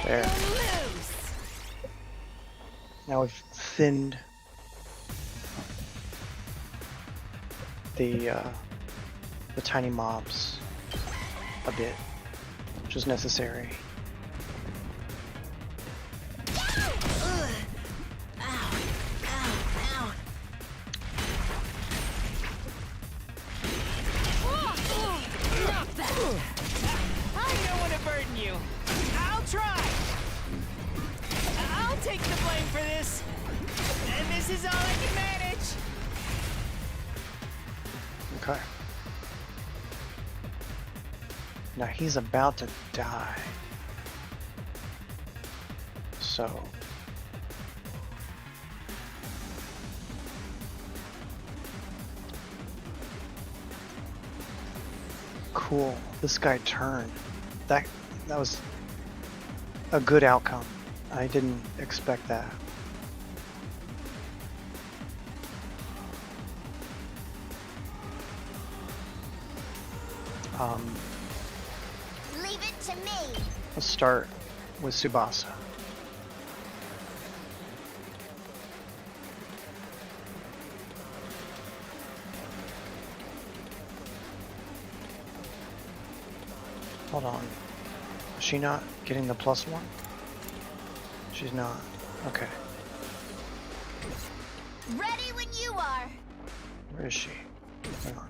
There. Loose. Now we've thinned the tiny mobs a bit, which is necessary. I don't want to burden you. I'll try. I'll take the blame for this. And this is all I can manage. Okay. Now he's about to die. So cool. This guy turned. That was a good outcome. I didn't expect that. Leave it to me. Let's start with Tsubasa. Hold on. Is she not getting the +1? She's not. Okay. Ready when you are. Where is she? Hang on.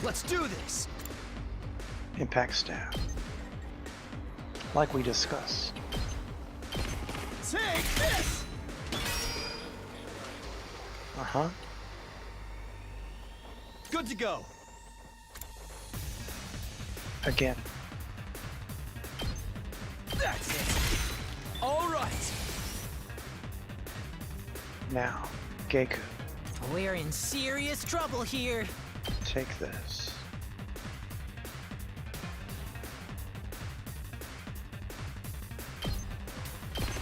Let's do this. Impact staff. Like we discussed. Take this. Uh-huh. Good to go. Again. That's it. All right. Now, Geiku, We're in serious trouble here. take this.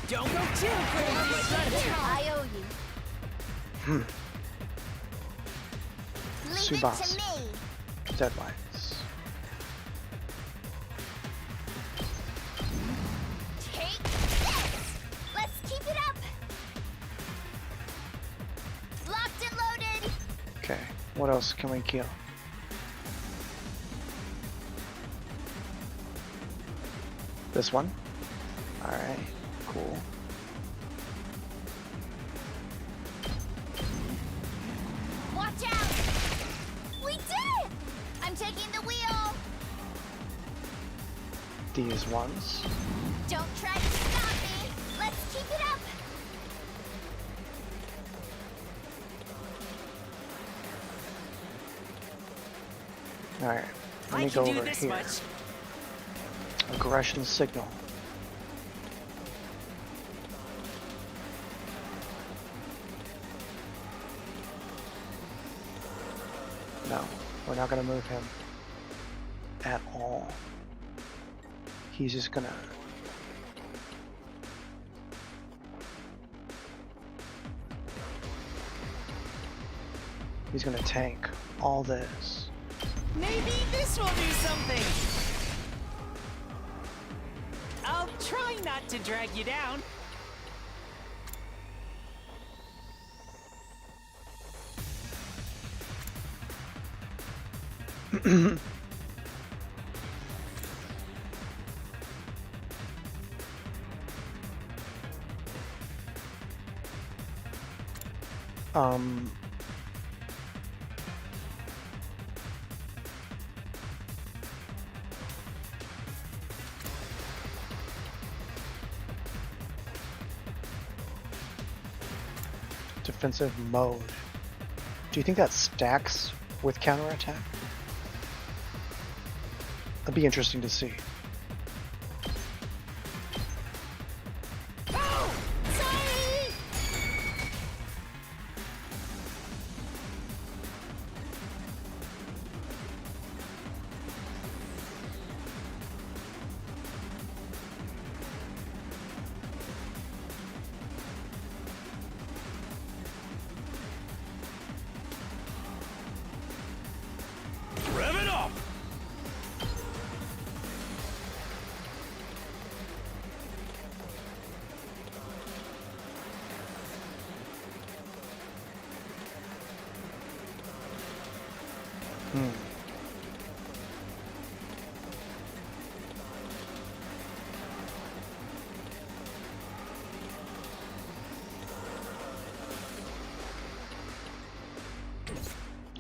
Don't go too crazy. I owe you. Leave it Tsubasa. to me. Deadlines. Take this. Let's keep it up. Locked and loaded. Okay, what else can we kill? This one? Alright, cool. Watch out. We did it. I'm taking the wheel. These ones. Don't try to stop me. Let's keep it up. Alright, let I me can go do over this here. much. Aggression signal. No, we're not gonna move him at all. He's just gonna tank all this. Maybe this will do something. I'll try not to drag you down. Defensive mode. Do you think that stacks with counterattack? That'd be interesting to see. Rev it up!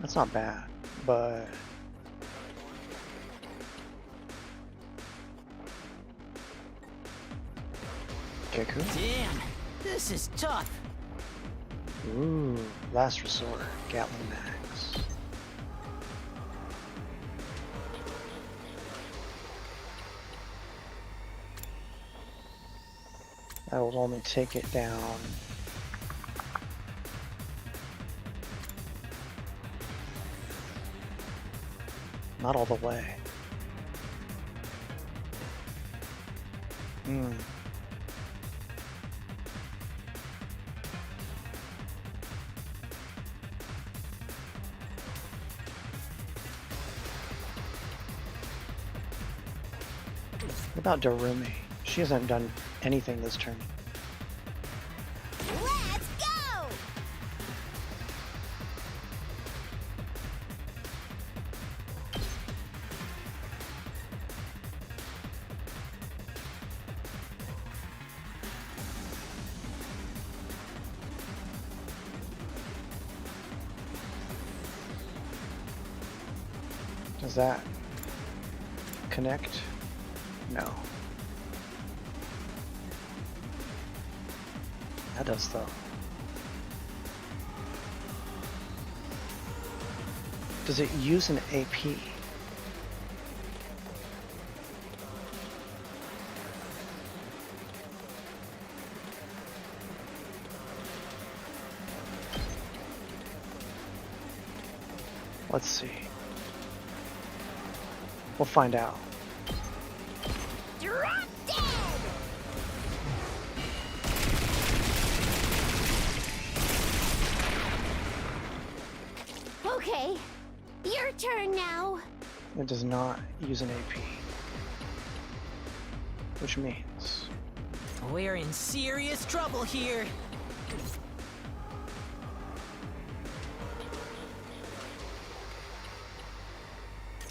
That's not bad, but okay, cool. Damn, this is tough. Ooh, last resort, Gatling Max. That will only take it down. Not all the way. What about Darumi? She hasn't done anything this turn. Let's go! Does that connect? No. That does though. Does it use an AP? Let's see. We'll find out. Drop dead! Okay, your turn now. It does not use an AP. Which means We're in serious trouble here.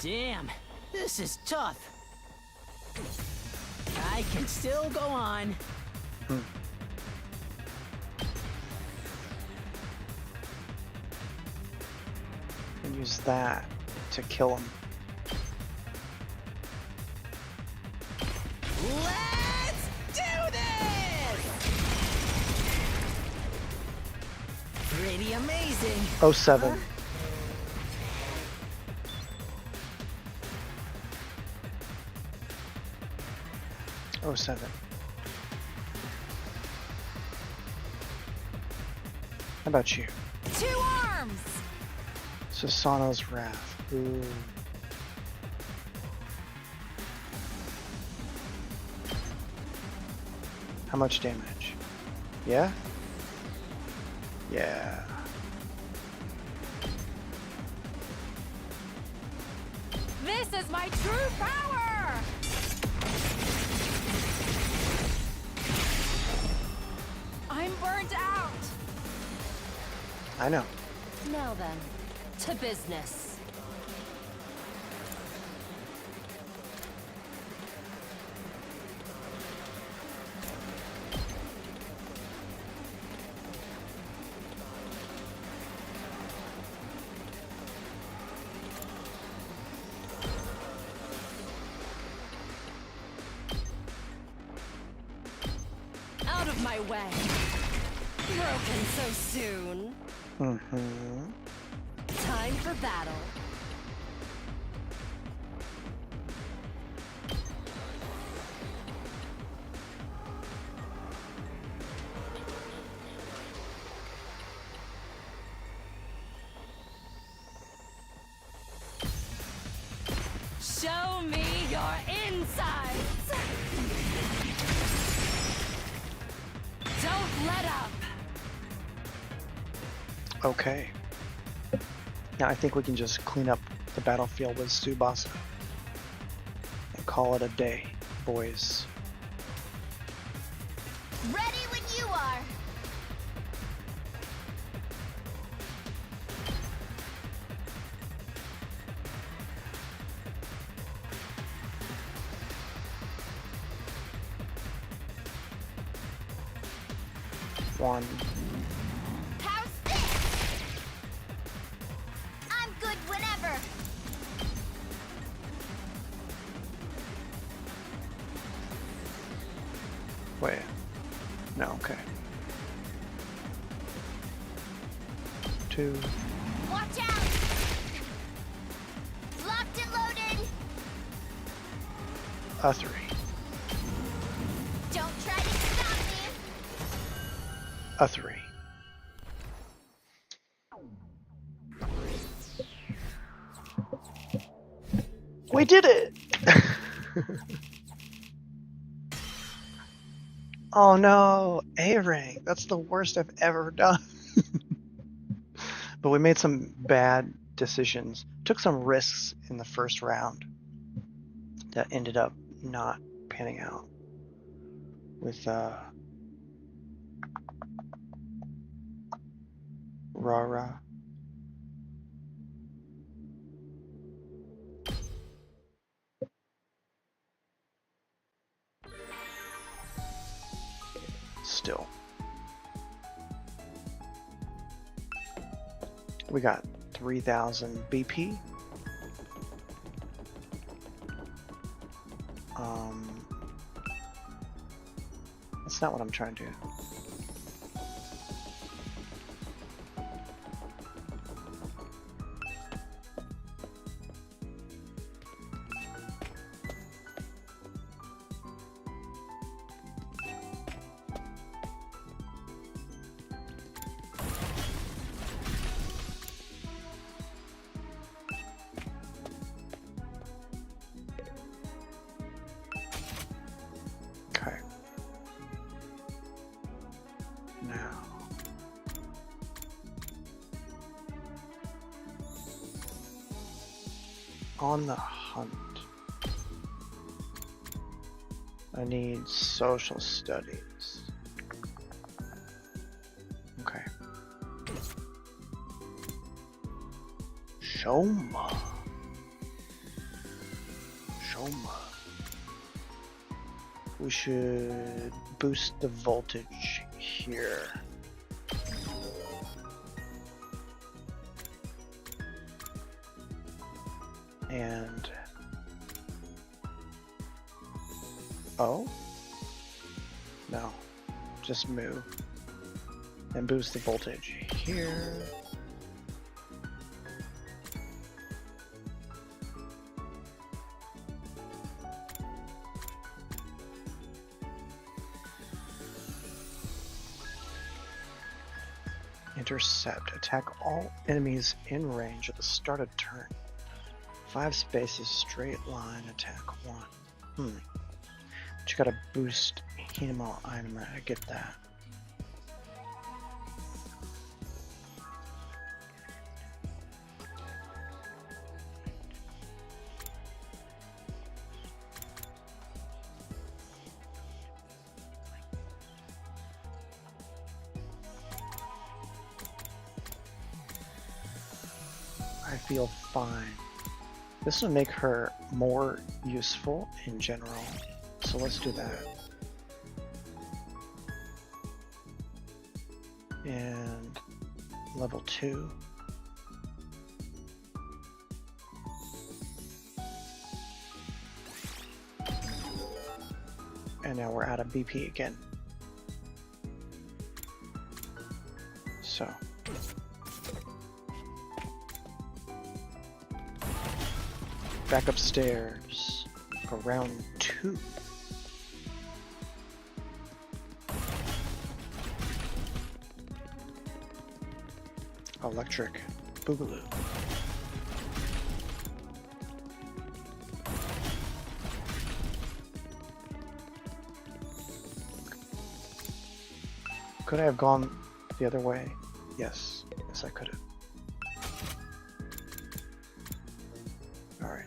Damn, this is tough. I can still go on. and use that to kill him. Let's do this! Pretty amazing. 07. Oh, 07. How about you? 2 arms! Susano's Wrath. Ooh. How much damage? Yeah? Yeah. This is my true power! I'm burnt out! I know. Now then, to business. my way. Broken so soon. Mm-hmm. Time for battle. Show me your insides! Don't let up! Okay. Now I think we can just clean up the battlefield with Tsubasa and call it a day, boys. Ready when you are. One. How's this? I'm good whenever. Wait. No, okay. 2. Watch out! Locked and loaded. 3. Don't try to stop me. 3. We did it! Oh no, A rank. That's the worst I've ever done. But we made some bad decisions. Took some risks in the first round that ended up not panning out. With Rara. Still. We got 3,000 BP. That's not what I'm trying to do. Okay. Now. On the hunt. I need social studies. Okay. Shoma. Shoma. We should boost the voltage here. And oh no, just move and boost the voltage here. Intercept. Attack all enemies in range at the start of turn. 5 spaces, straight line, attack 1. But you gotta boost Hinamo item. I get that. I feel fine. This would make her more useful in general, so let's do that. And level 2. And now we're out of BP again. So. Back upstairs for round 2. Electric Boogaloo. Could I have gone the other way? Yes. Yes, I could have. Alright.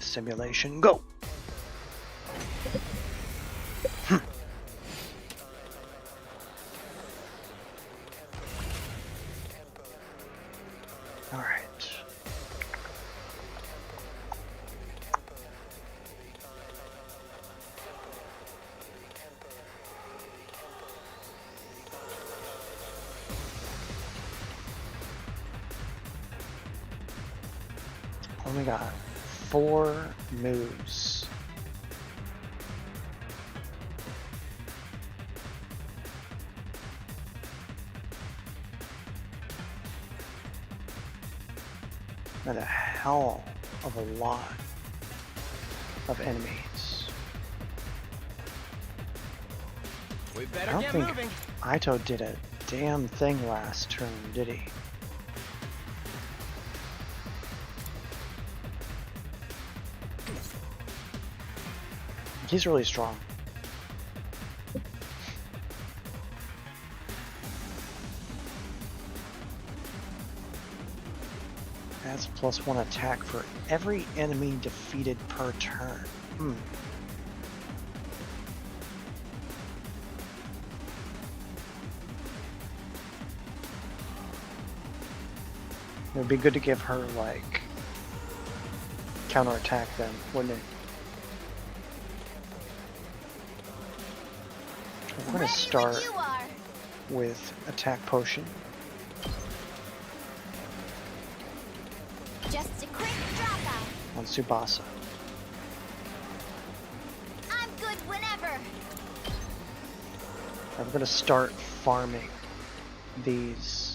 Simulation, go! Alright. Only got 4 moves. And a hell of a lot of enemies. We I better don't get think moving. Aito did a damn thing last turn, did he? He's really strong. That's +1 attack for every enemy defeated per turn. It would be good to give her, like, counterattack them, wouldn't it? We're going to start with attack potion. Just a quick dropout. On Tsubasa. I'm good whenever. I'm going to start farming these.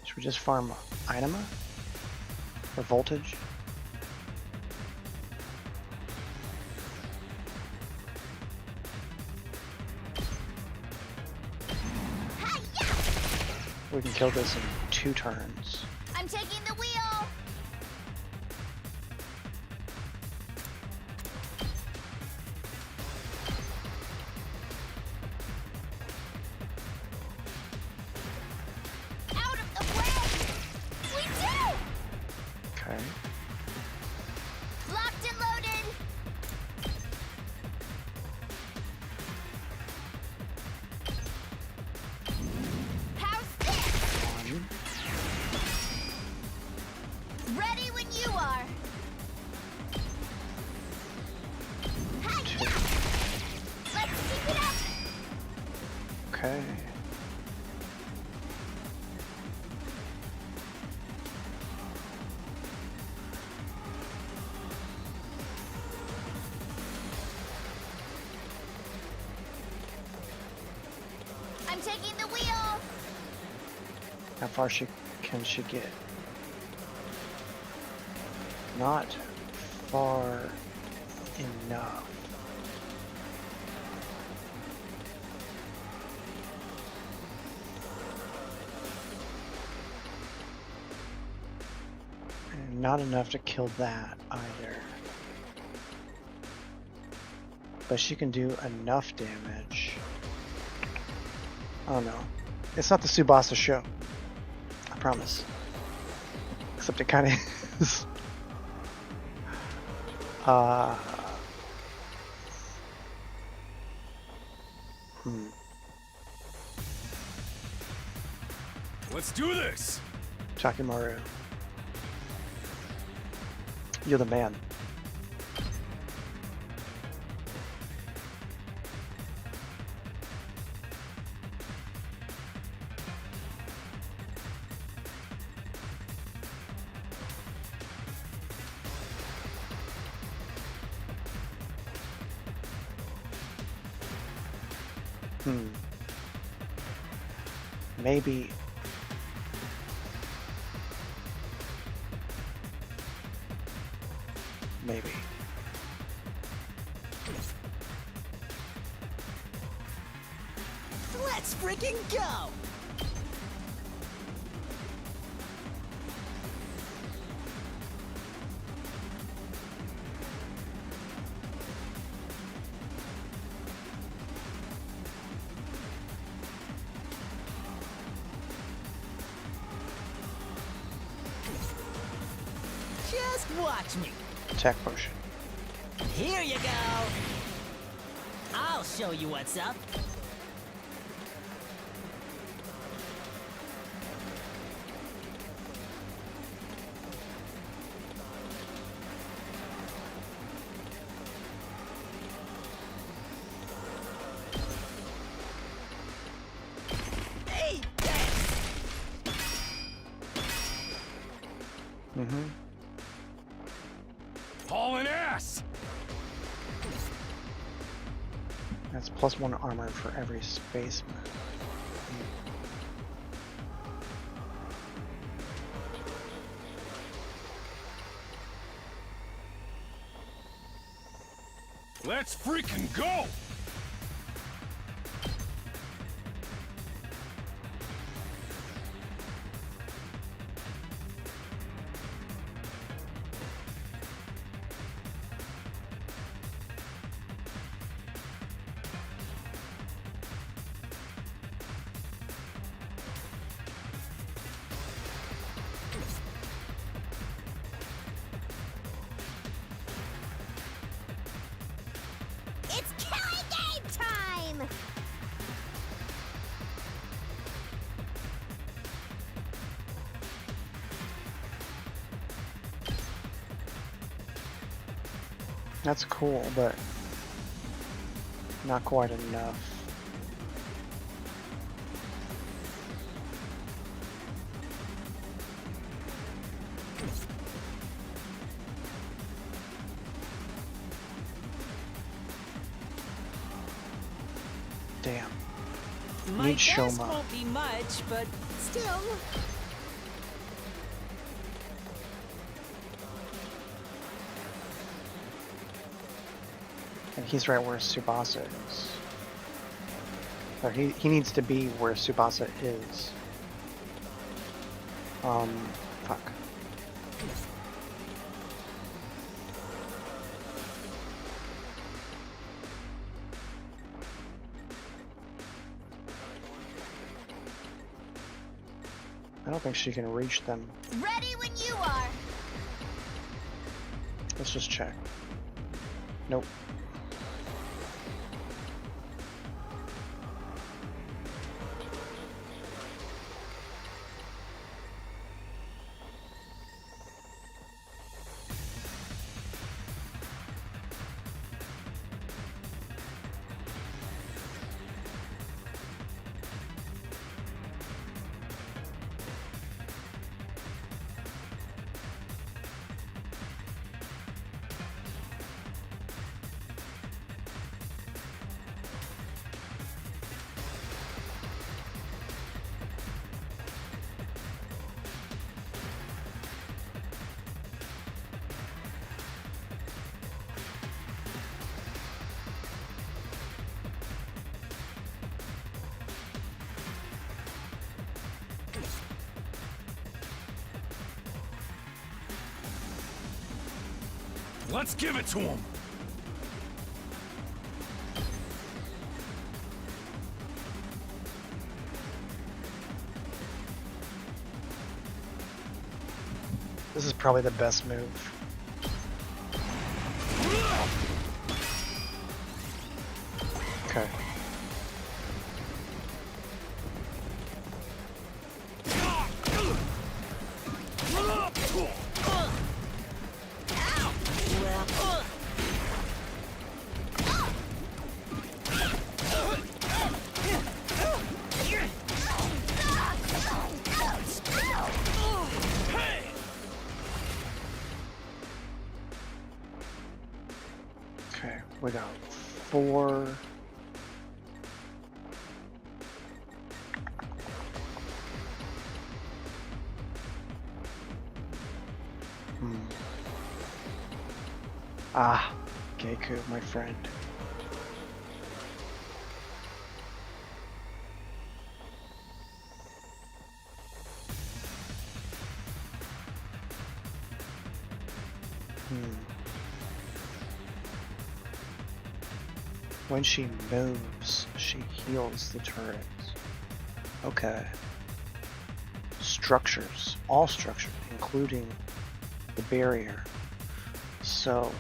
Should we just farm Inema? Or voltage? We can kill this in 2 turns. I'm taking the wheel. Out of the way. We do. Okay. Locked and loaded. How's this? 1. Ready when you are. Hi. 2. Let's keep it up. Okay. I'm taking the wheel. How far can she get? Not far enough. And not enough to kill that either. But she can do enough damage. I don't know. It's not the Tsubasa show. I promise. Except it kind of is. Let's do this. Takimaru. You're the man. Maybe. Maybe. Let's freaking go! Just watch me. Attack potion. Here you go. I'll show you what's up. Hey, Hauling ass! That's +1 armor for every spaceman. Let's freaking go! It's killing game time! That's cool, but not quite enough. Damn. my Need best Shoma. won't be much, but still. And he's right where Tsubasa is. Or he needs to be where Tsubasa is. Fuck. I don't think she can reach them. Ready when you are. Let's just check. Nope. Let's give it to him! This is probably the best move. Okay. Okay, we got 4. Ah, Geiku, my friend. When she moves, she heals the turrets. Okay. Structures, all structures, including the barrier. So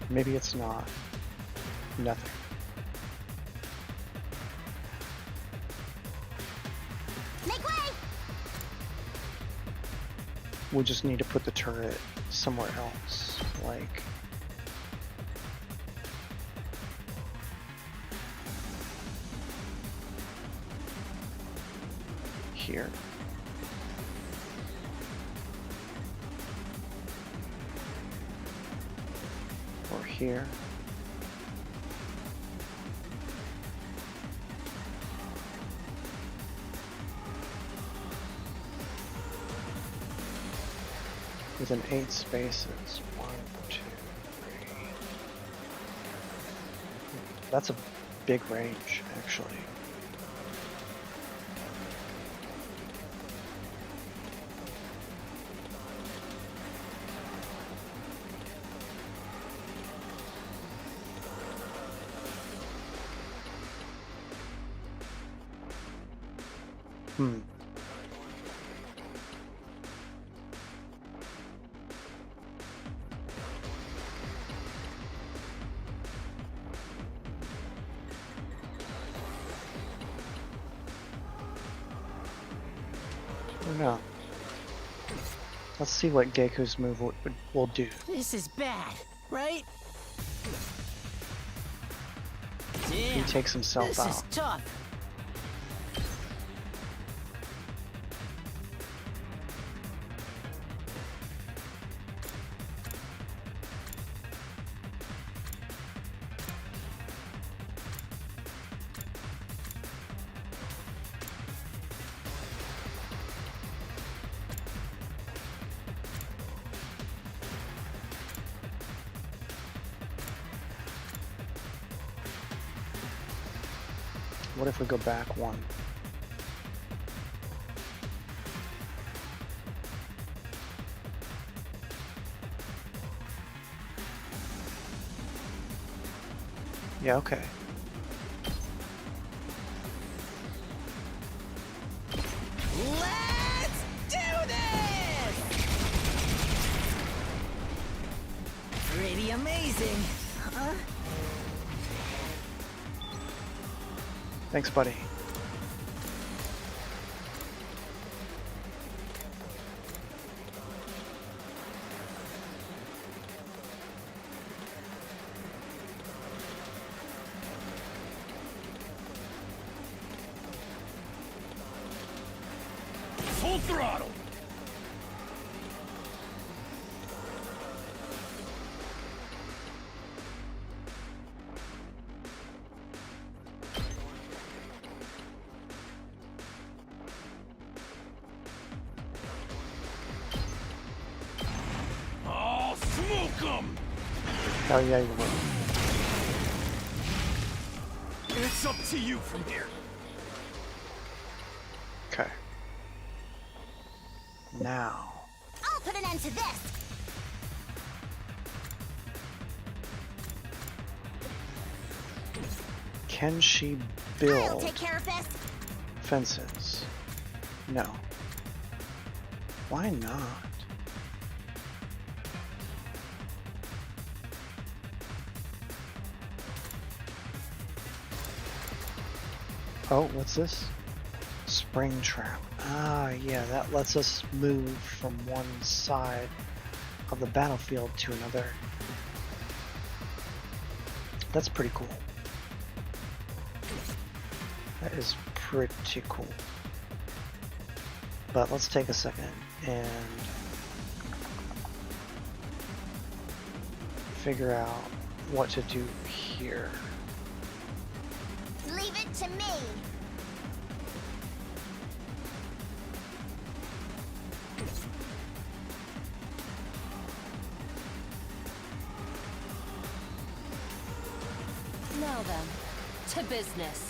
maybe it's not nothing. Make way! We just need to put the turret somewhere else, like here. Or here. Within 8 spaces. 1, 2, 3. That's a big range, actually. No. Let's see what Geiku's move will do. This is bad, right? He Damn, takes himself this out. is tough. What if we go back 1? Yeah, okay. Let's do this! Pretty amazing, huh? Thanks, buddy. Full throttle! I'll smoke 'em! Oh yeah, you will. It's up to you from here. Okay. Now. I'll put an end to this! Can she I'll build take care of this! fences? No. Why not? Oh, what's this? Spring trap. Ah, yeah, that lets us move from one side of the battlefield to another. That's pretty cool. That is pretty cool. But let's take a second and figure out what to do here. Leave it to me. Now then, to business.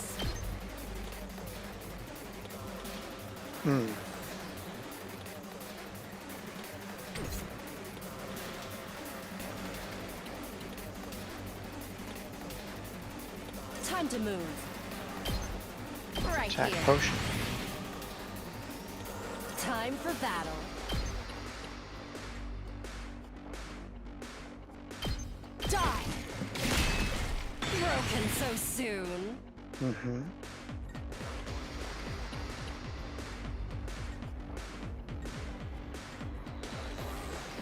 Time to move. Right Attack here. potion. Time for battle. Die! Broken so soon.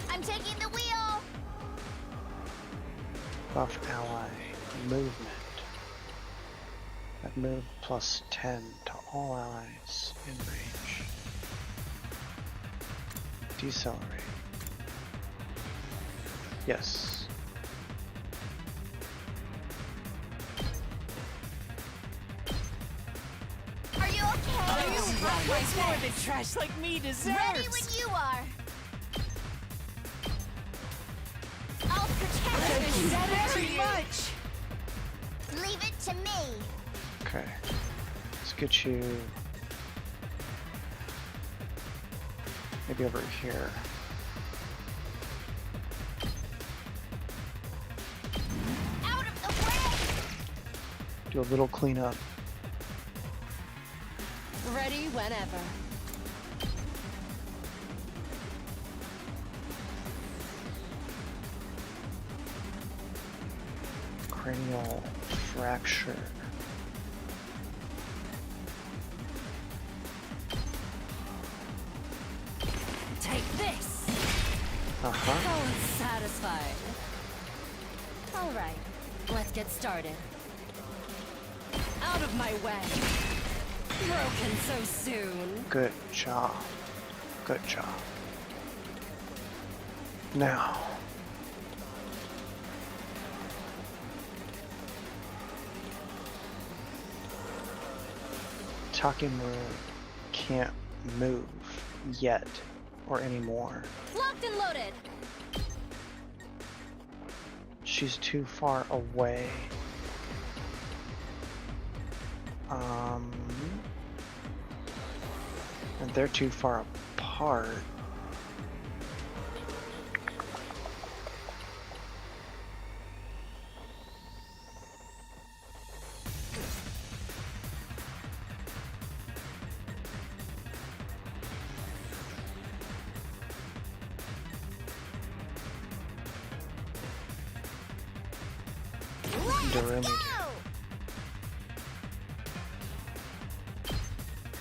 I'm taking the wheel. Buff ally movement. That move plus 10 to all allies in range. Decelerate. Yes. Are you okay? It's more than trash like me deserves. Ready when you are. I'll protect you. Very much. Leave it to me. Okay. Let's get you maybe over here. Out of the way. Do a little cleanup. Ready whenever. Cranial fracture. Take this. Uh-huh. Satisfied. All right, let's get started. Out of my way. Broken so soon. Good job. Good job. Now. Takemura can't move yet or anymore. Locked and loaded. She's too far away. And they're too far apart. Let's go.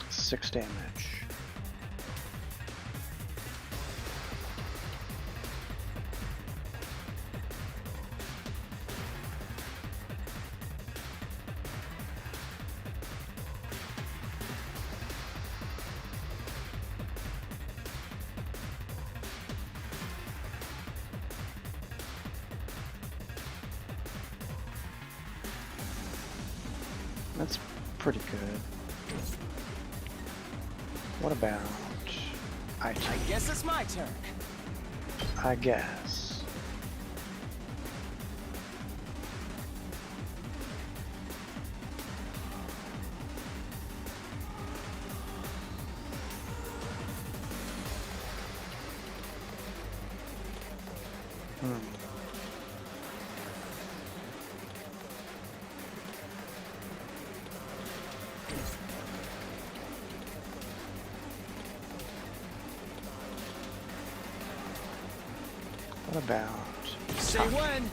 6 damage. That's pretty good. What about I guess it's my turn. I guess. What about Say when.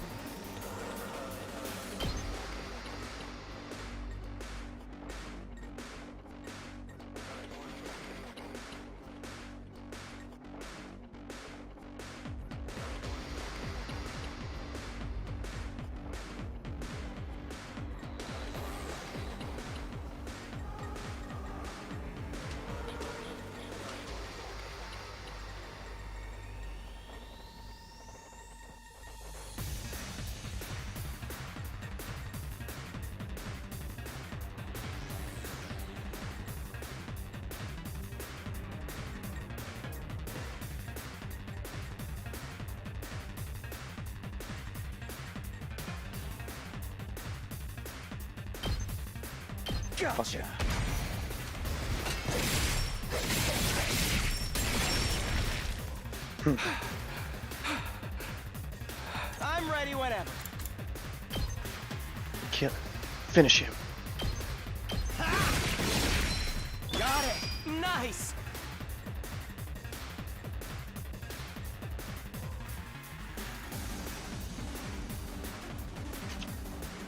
Gotcha. I'm ready whenever. Kill. Finish him. Got it. Nice.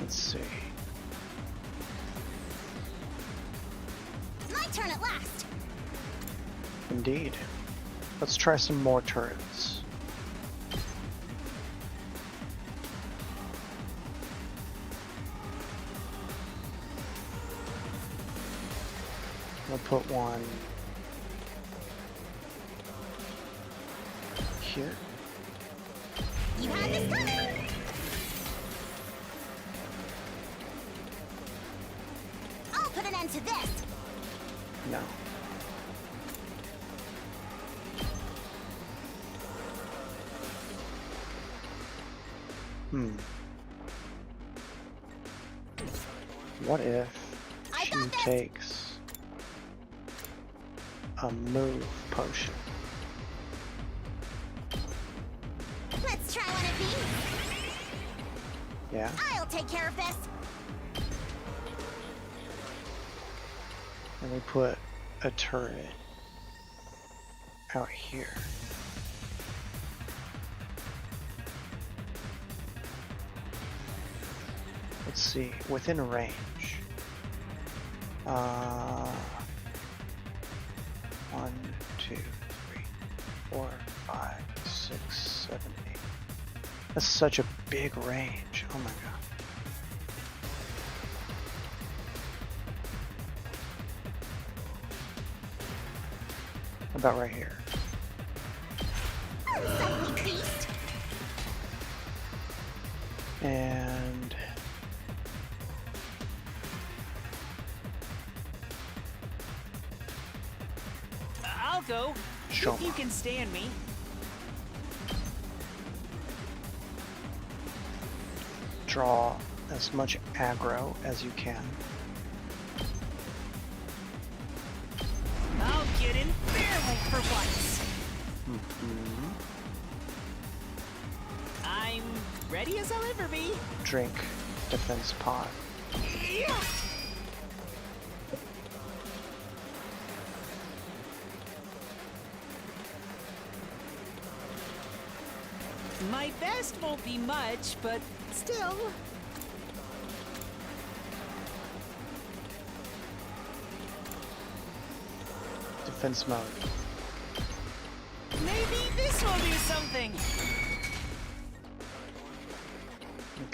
Let's see. My turn at last. Indeed. Let's try some more turrets. We'll put one here. You had this coming. I'll put an end to this. No. What if she takes a move potion? Let's try one of these. Yeah? I'll take care of this. And we put a turret out here. Let's see, within range. 1, 2, 3, 4, 5, 6, 7, 8. That's such a big range. Oh my god. About right here. Unsightly beast. And I'll go. Show If you can stand me. draw as much aggro as you can. I'll get in barely for once. I'm ready as I'll ever be. Drink defense pod. Yeah. My best won't be much, but still. Defense mode. Maybe this will do something.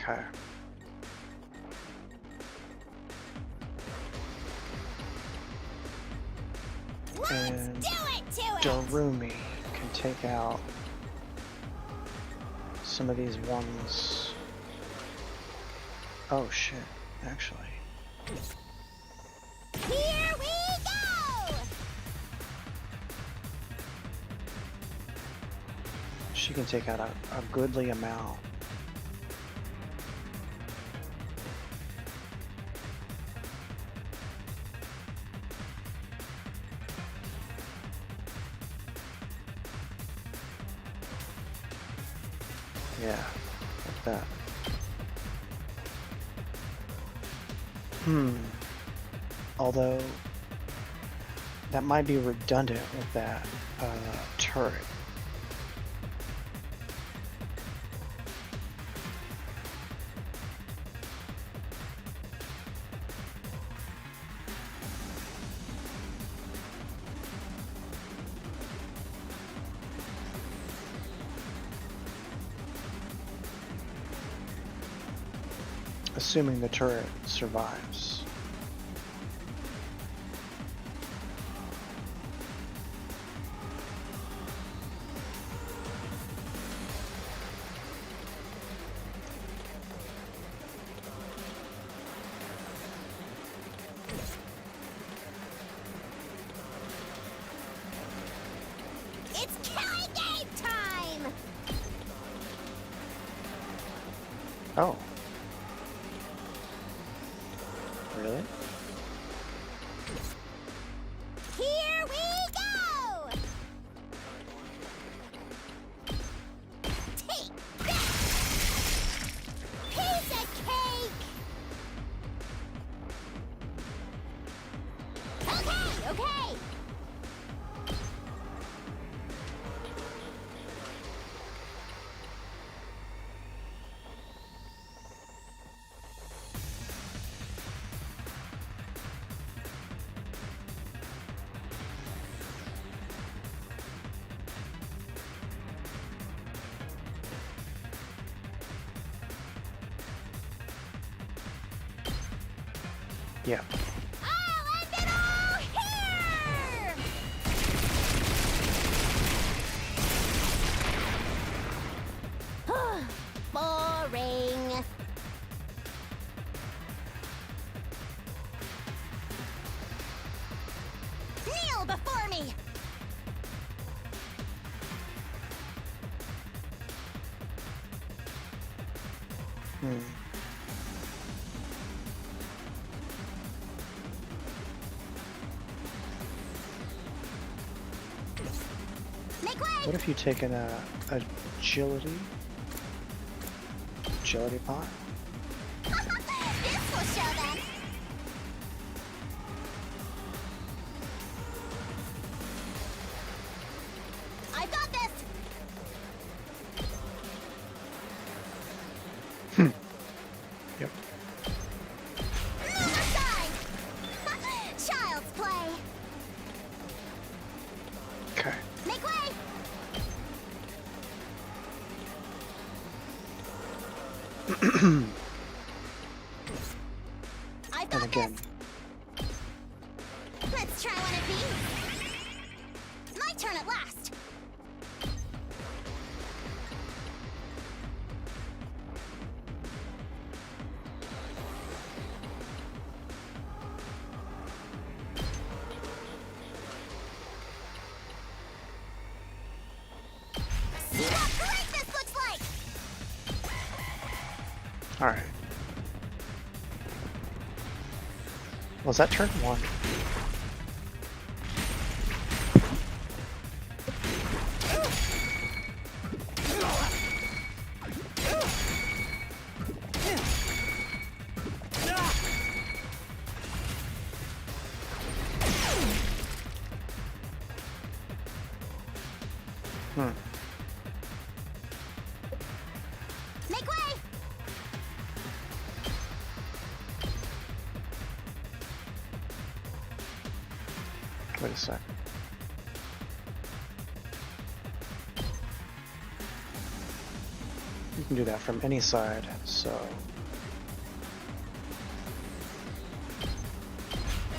Okay. And Do it to it. Darumi can take out some of these ones. Oh shit, actually. Here we go. She can take out a goodly amount. Yeah, like that. Although, that might be redundant with that turret. Assuming the turret survives. It's killing game time. Oh. Really? Yeah. I'll end it all here! Boring. Kneel before me! Make way! What if you take an agility pot? This will show them. I've got this. Yep. Move aside. Child's play. Okay. Make way. I've got And again. this. Let's try one of these. My turn at last. See how great this looks like! All right. Was that turn 1? Make way! Wait a sec. You can do that from any side, so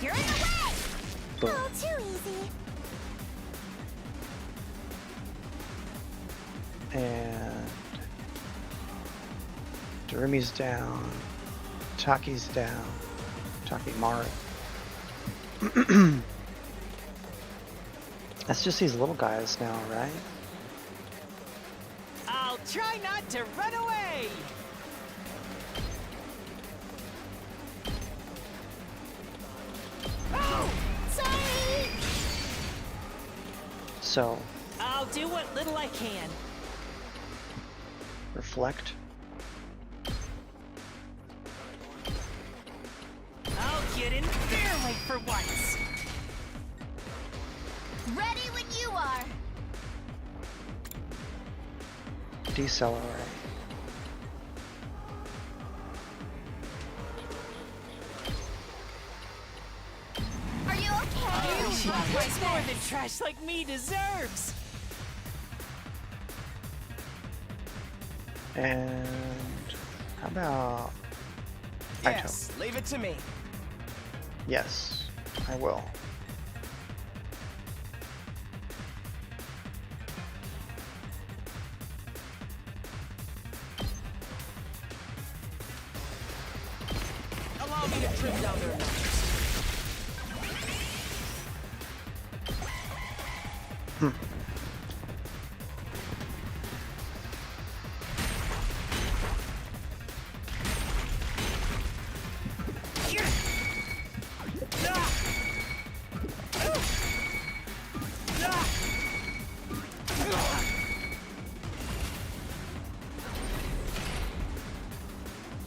You're in the way! boom. Oh, too easy. And Darumi's down, Taki's down, Taki Mara. That's just these little guys now, right? I'll try not to run away. Oh, sorry! So, I'll do what little I can. reflect. I'll get in their way for once. Ready when you are. Decelerate. Are you okay? What's more than trash like me deserves? And how about Yes, leave it to me. Yes, I will. Allow me to trim down their numbers.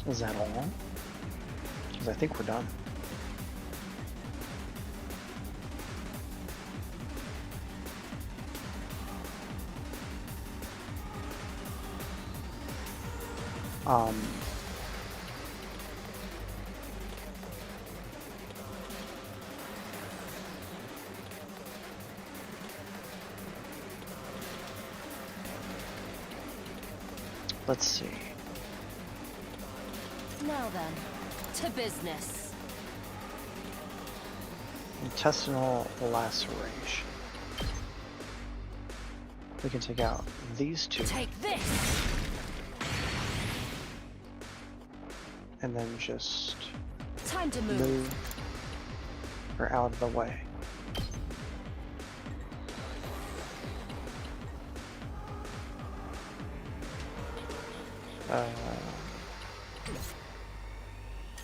Is that all? Because I think we're done. Let's see. Now then, to business. Intestinal laceration. We can take out these two. Take this. And then just Time to move her out of the way.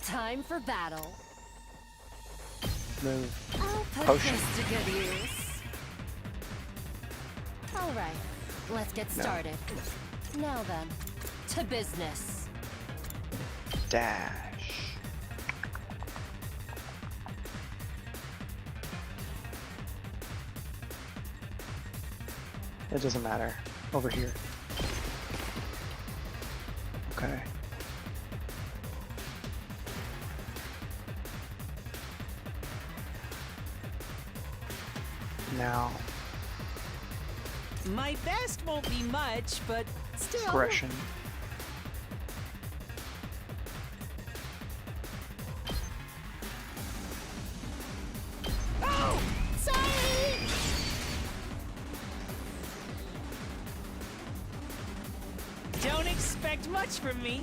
Time for battle. Move. I'll put Potion. this to good use. All right, let's get started. Now then, to business. Dash. It doesn't matter. Over here. Okay. Now, My best won't be much, but still. aggression. Oh! Sorry! Don't expect much from me.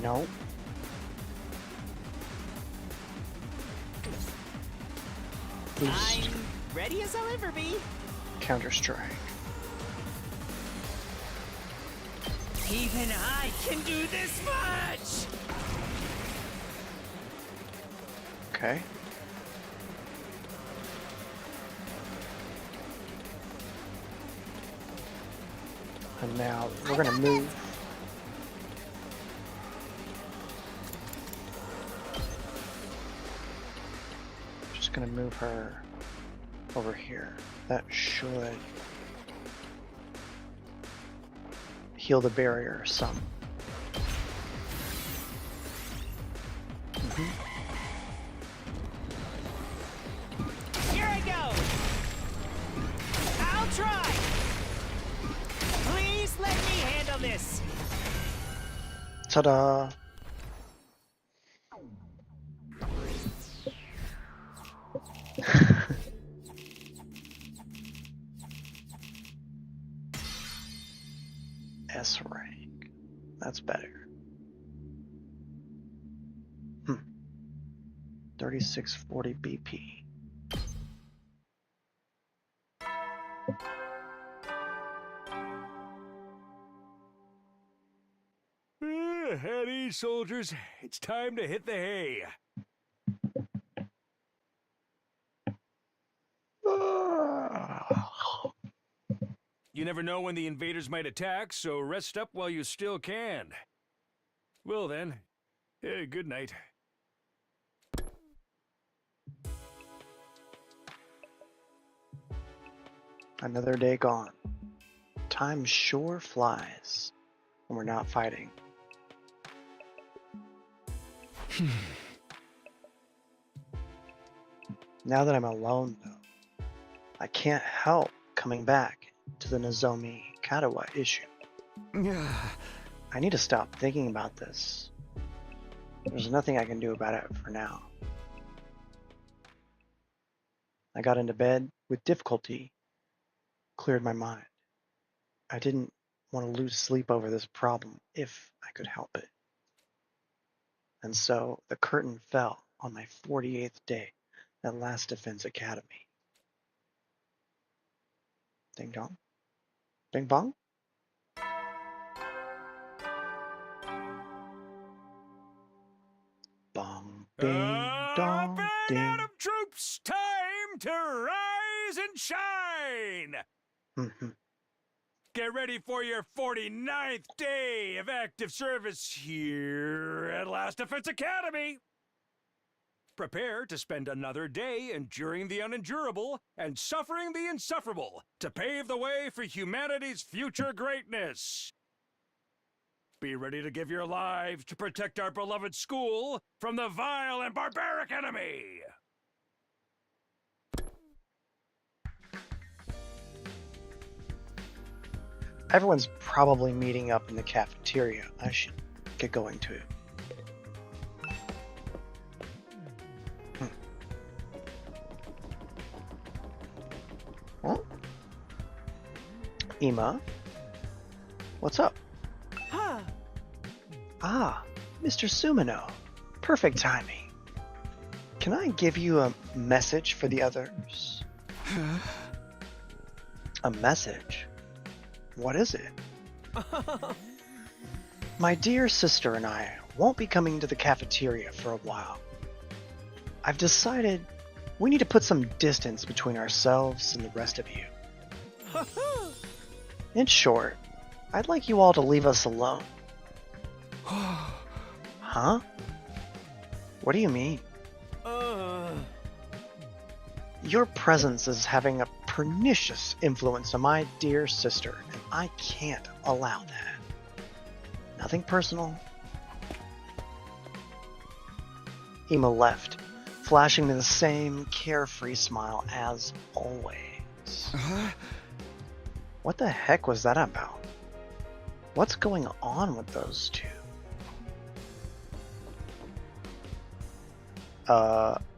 Nope. Boost. I'm ready as I'll ever be. Counter-strike. Even I can do this much! Okay. And now we're gonna move. Just gonna move her over here. That should heal the barrier some. Here I go! I'll try! Please let me handle this! Ta-da! S rank. That's better. 3640 BP. At ease, soldiers. It's time to hit the hay. You never know when the invaders might attack, so rest up while you still can. Well then, good night. Another day gone. Time sure flies when we're not fighting. Now that I'm alone, though, I can't help coming back to the Nozomi Katawa issue. I need to stop thinking about this. There's nothing I can do about it for now. I got into bed with difficulty, cleared my mind. I didn't want to lose sleep over this problem if I could help it. And so the curtain fell on my 48th day at Last Defense Academy. Ding dong. Bing bong. Bong, ding, dong, ding. Adam troops, time to rise and shine! Get ready for your 49th day of active service here at Last Defense Academy! Prepare to spend another day enduring the unendurable and suffering the insufferable to pave the way for humanity's future greatness. Be ready to give your lives to protect our beloved school from the vile and barbaric enemy! Everyone's probably meeting up in the cafeteria. I should get going to it. Ima? What's up? Huh. Ah, Mr. Sumino. Perfect timing. Can I give you a message for the others? A message? What is it? My dear sister and I won't be coming to the cafeteria for a while. I've decided we need to put some distance between ourselves and the rest of you. In short, I'd like you all to leave us alone. Huh? What do you mean? Your presence is having a pernicious influence on my dear sister, and I can't allow that. Nothing personal. Ima left, flashing me the same carefree smile as always. What the heck was that about? What's going on with those two?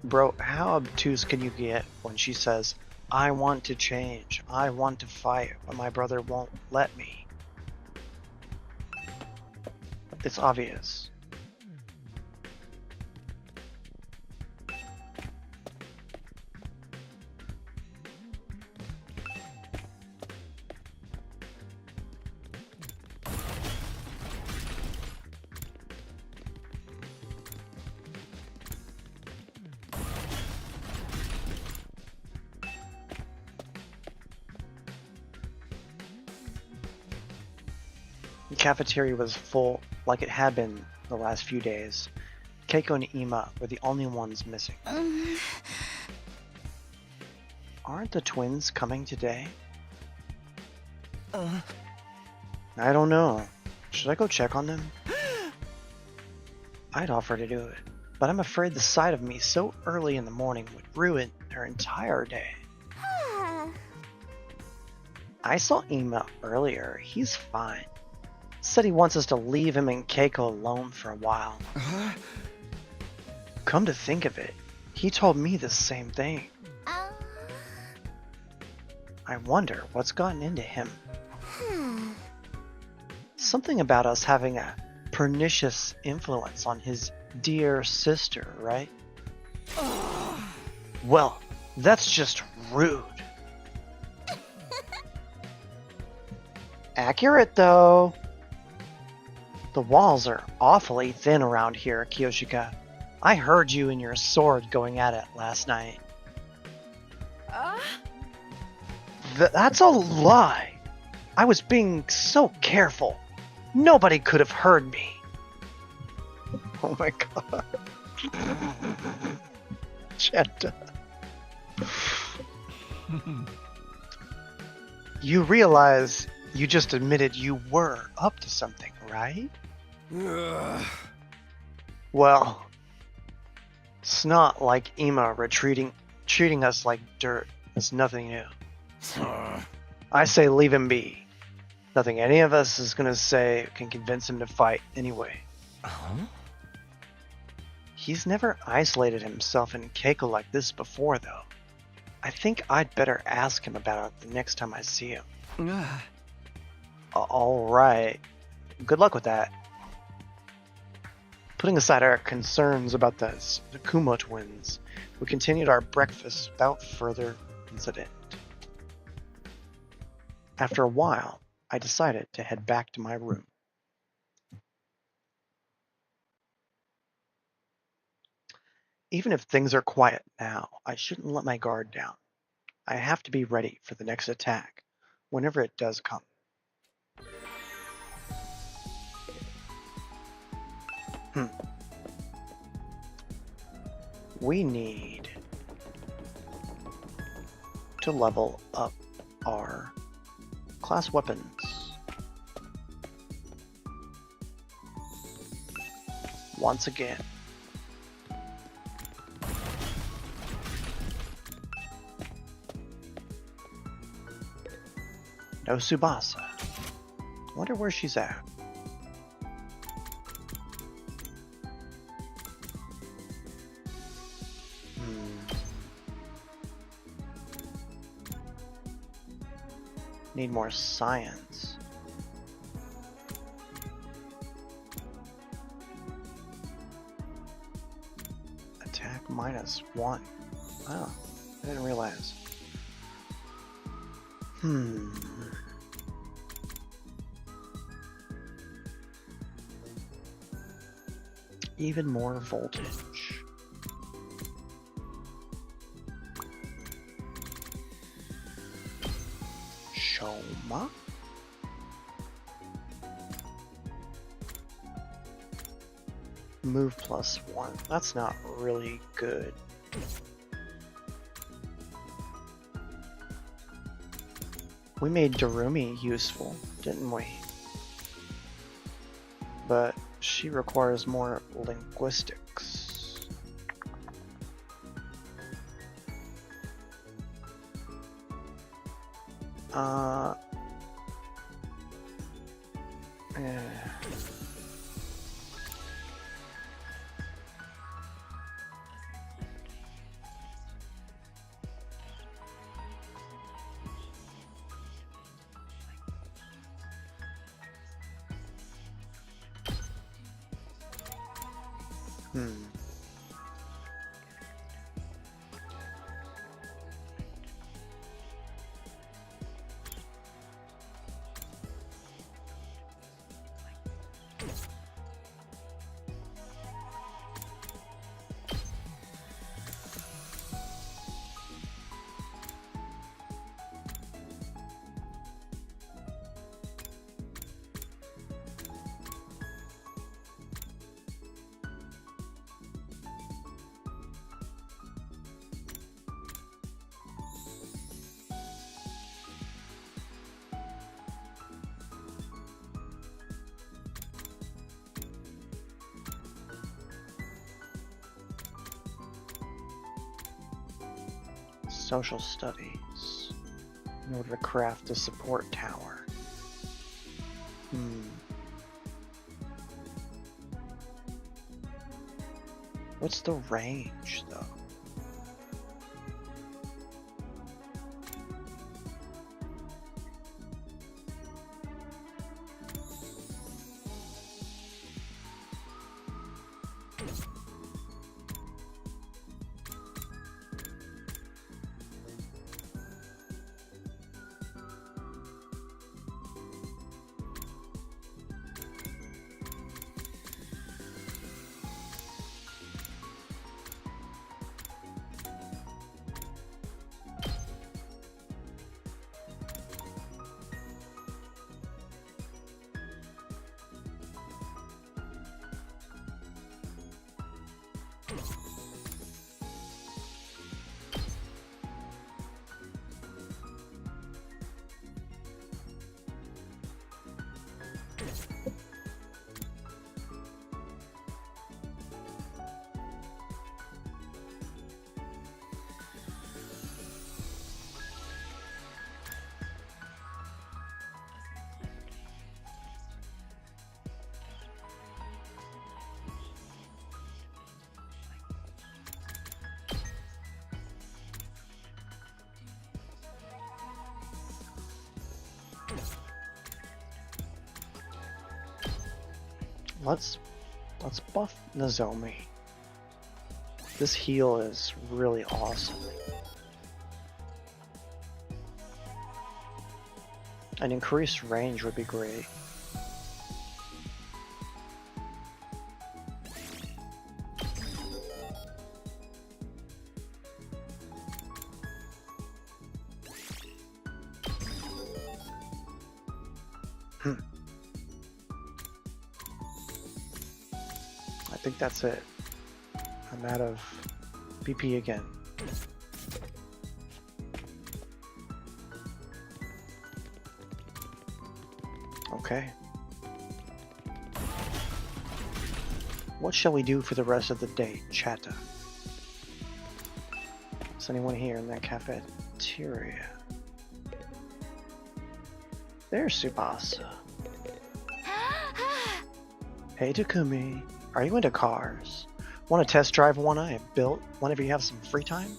Bro, how obtuse can you get when she says, I want to change, I want to fight, but my brother won't let me? It's obvious. The cafeteria was full like it had been the last few days. Keiko and Ima were the only ones missing. Aren't the twins coming today? I don't know. Should I go check on them? I'd offer to do it, but I'm afraid the sight of me so early in the morning would ruin her entire day. I saw Ima earlier. He's fine. Said he wants us to leave him and Keiko alone for a while. Come to think of it, he told me the same thing. I wonder what's gotten into him. Something about us having a pernicious influence on his dear sister, right? Well, that's just rude. Accurate, though. The walls are awfully thin around here, Kiyoshika. I heard you and your sword going at it last night. That's a lie. I was being so careful. Nobody could have heard me. Oh my god. Chenta. You realize you just admitted you were up to something, right? Well, it's not like Ima treating us like dirt. It's nothing new. I say leave him be. Nothing any of us is gonna say can convince him to fight anyway. He's never isolated himself in Keiko like this before, though. I think I'd better ask him about it the next time I see him. Alright. Good luck with that. Putting aside our concerns about the Kumo twins, we continued our breakfast without further incident. After a while, I decided to head back to my room. Even if things are quiet now, I shouldn't let my guard down. I have to be ready for the next attack, whenever it does come. We need to level up our class weapons. Once again. No Tsubasa. Wonder where she's at. Need more science. Attack -1. Oh, I didn't realize. Even more voltage. Shoma? Move +1. That's not really good. We made Darumi useful, didn't we? But she requires more linguistics. Social studies in order to craft a support tower. What's the range though? Let's buff Nozomi. This heal is really awesome. An increased range would be great. I think that's it. I'm out of BP again. Okay. What shall we do for the rest of the day, chatta? Is anyone here in that cafeteria? There's Tsubasa. Hey Takumi, are you into cars? Want to test drive one I have built whenever you have some free time?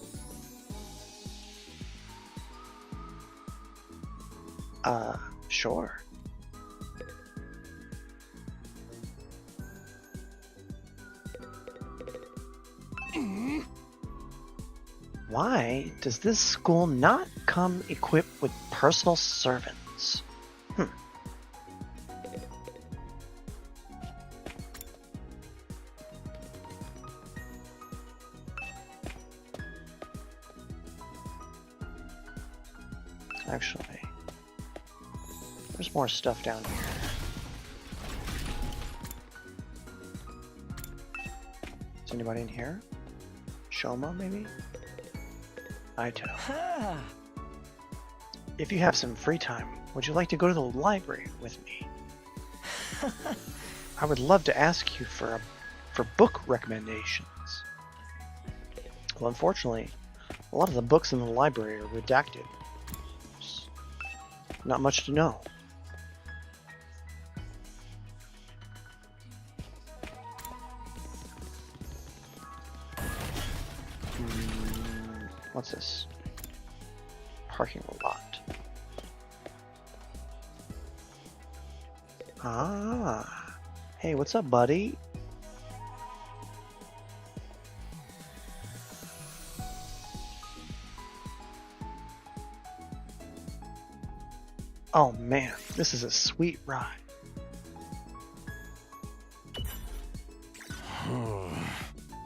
Sure. Why does this school not come equipped with personal servants? Actually, there's more stuff down here. Is anybody in here? Shoma, maybe? Aito. If you have some free time, would you like to go to the library with me? I would love to ask you for book recommendations. Well, unfortunately, a lot of the books in the library are redacted. There's not much to know. What's this? Parking lot. Ah. Hey, what's up, buddy? Oh man, this is a sweet ride.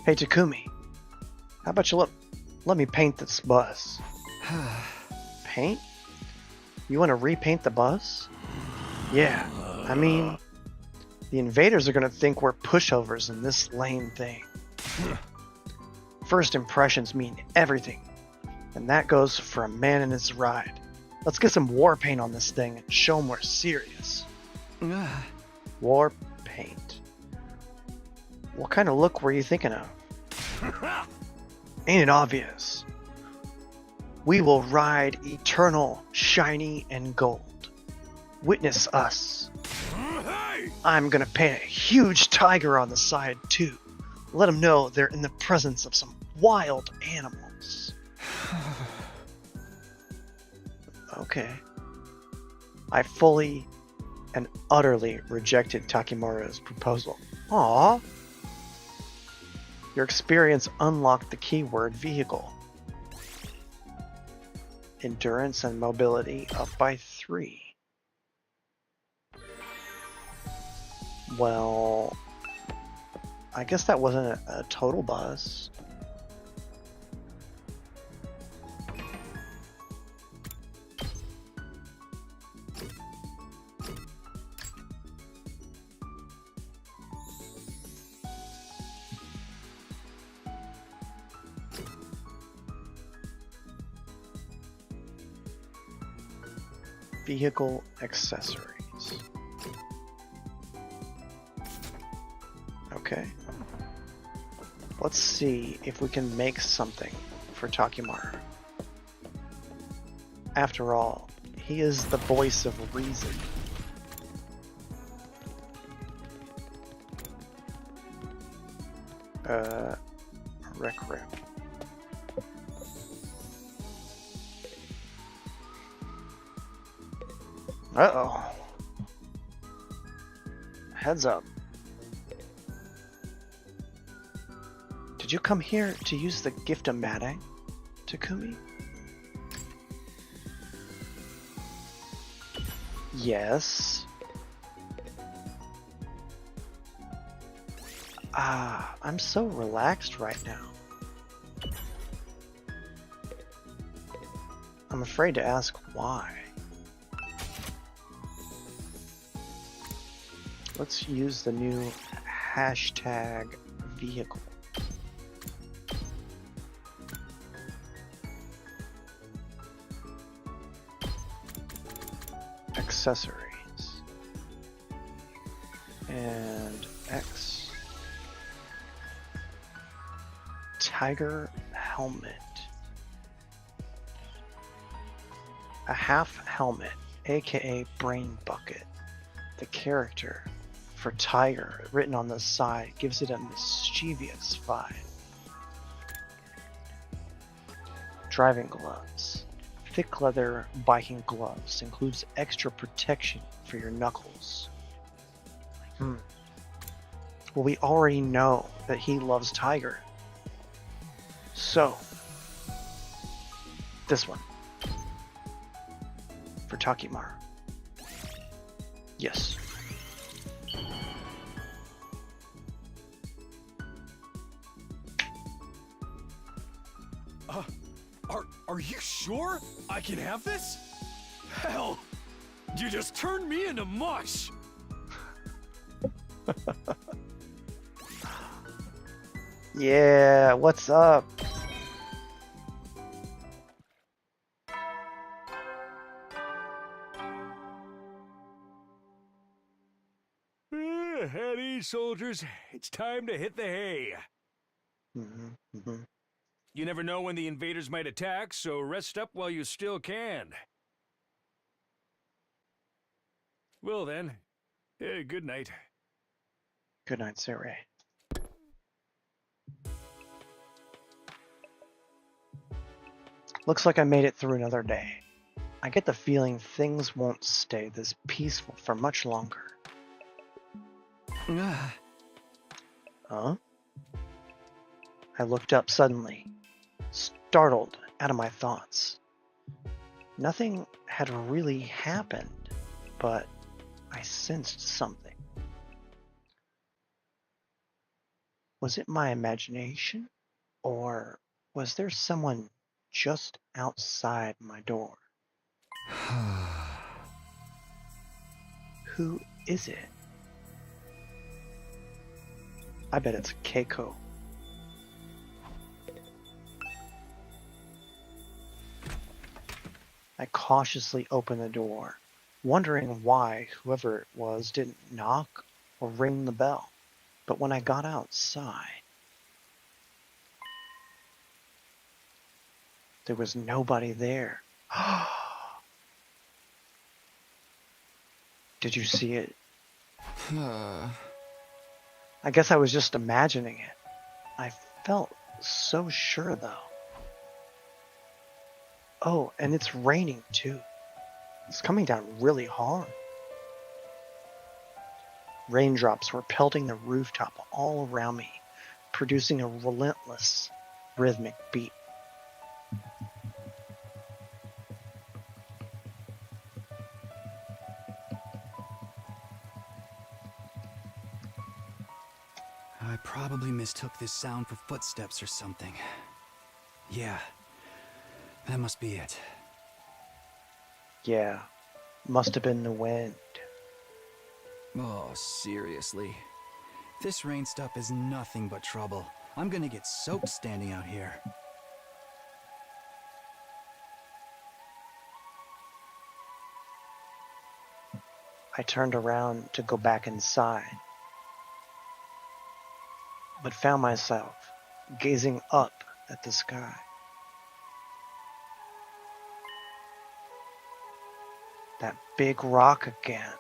Hey Takumi, how about you let me paint this bus? Paint? You want to repaint the bus? Yeah, I mean, the invaders are gonna think we're pushovers in this lame thing. First impressions mean everything, and that goes for a man in his ride. Let's get some war paint on this thing and show them we're serious. War paint. What kind of look were you thinking of? Ain't it obvious? We will ride eternal, shiny, and gold. Witness us. I'm gonna paint a huge tiger on the side too. Let them know they're in the presence of some wild animals. Okay. I fully and utterly rejected Takimaru's proposal. Aww. Your experience unlocked the keyword vehicle. Endurance and mobility up by 3. Well, I guess that wasn't a total bus. Vehicle accessories. Okay. Let's see if we can make something for Takimaru. After all, he is the voice of reason. Rec room. Uh-oh. Heads up. Did you come here to use the gift-o-matic, Takumi? Yes. I'm so relaxed right now. I'm afraid to ask why. Let's use the new hashtag vehicle. Accessories. And X. Tiger helmet. A half helmet, aka brain bucket. The character for tiger written on the side gives it a mischievous vibe. Driving gloves. thick leather biking gloves. Includes extra protection for your knuckles. Well, we already know that he loves Tiger. So, this one. For Takimaru. Yes. Are you sure I can have this? Hell, you just turned me into mush. Yeah, what's up? At ease, soldiers. It's time to hit the hay. You never know when the invaders might attack, so rest up while you still can. Well then, good night. Good night, Saray. Looks like I made it through another day. I get the feeling things won't stay this peaceful for much longer. Huh? I looked up suddenly, startled out of my thoughts. Nothing had really happened, but I sensed something. Was it my imagination, or was there someone just outside my door? Who is it? I bet it's Keiko. I cautiously opened the door, wondering why whoever it was didn't knock or ring the bell. But when I got outside, there was nobody there. Did you see it? I guess I was just imagining it. I felt so sure, though. Oh, and it's raining, too. It's coming down really hard. Raindrops were pelting the rooftop all around me, producing a relentless, rhythmic beat. I probably mistook this sound for footsteps or something. Yeah, that must be it. Yeah, must have been the wind. Oh, seriously. This rain stuff is nothing but trouble. I'm gonna get soaked standing out here. I turned around to go back inside, but found myself gazing up at the sky. That big rock again.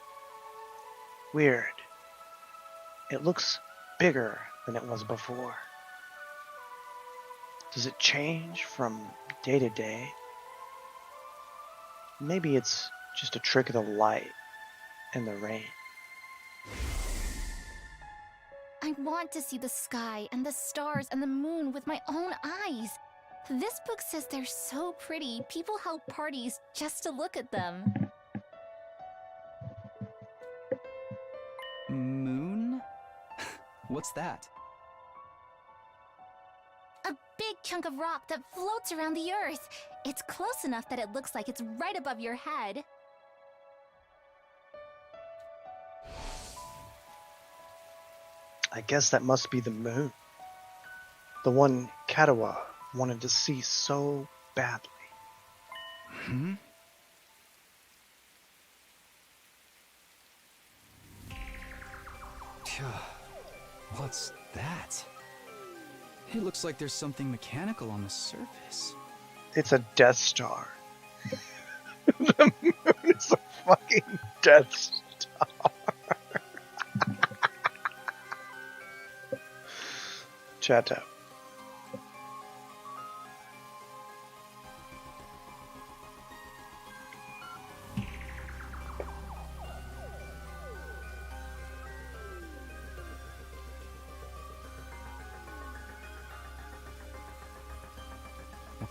Weird. It looks bigger than it was before. Does it change from day to day? Maybe it's just a trick of the light and the rain. I want to see the sky and the stars and the moon with my own eyes. This book says they're so pretty, people held parties just to look at them. Moon? What's that? A big chunk of rock that floats around the earth. It's close enough that it looks like it's right above your head. I guess that must be the moon. The one Katawa wanted to see so badly. Hmm? What's that? It looks like there's something mechanical on the surface. It's a Death Star. The moon is a fucking Death Star. Chato.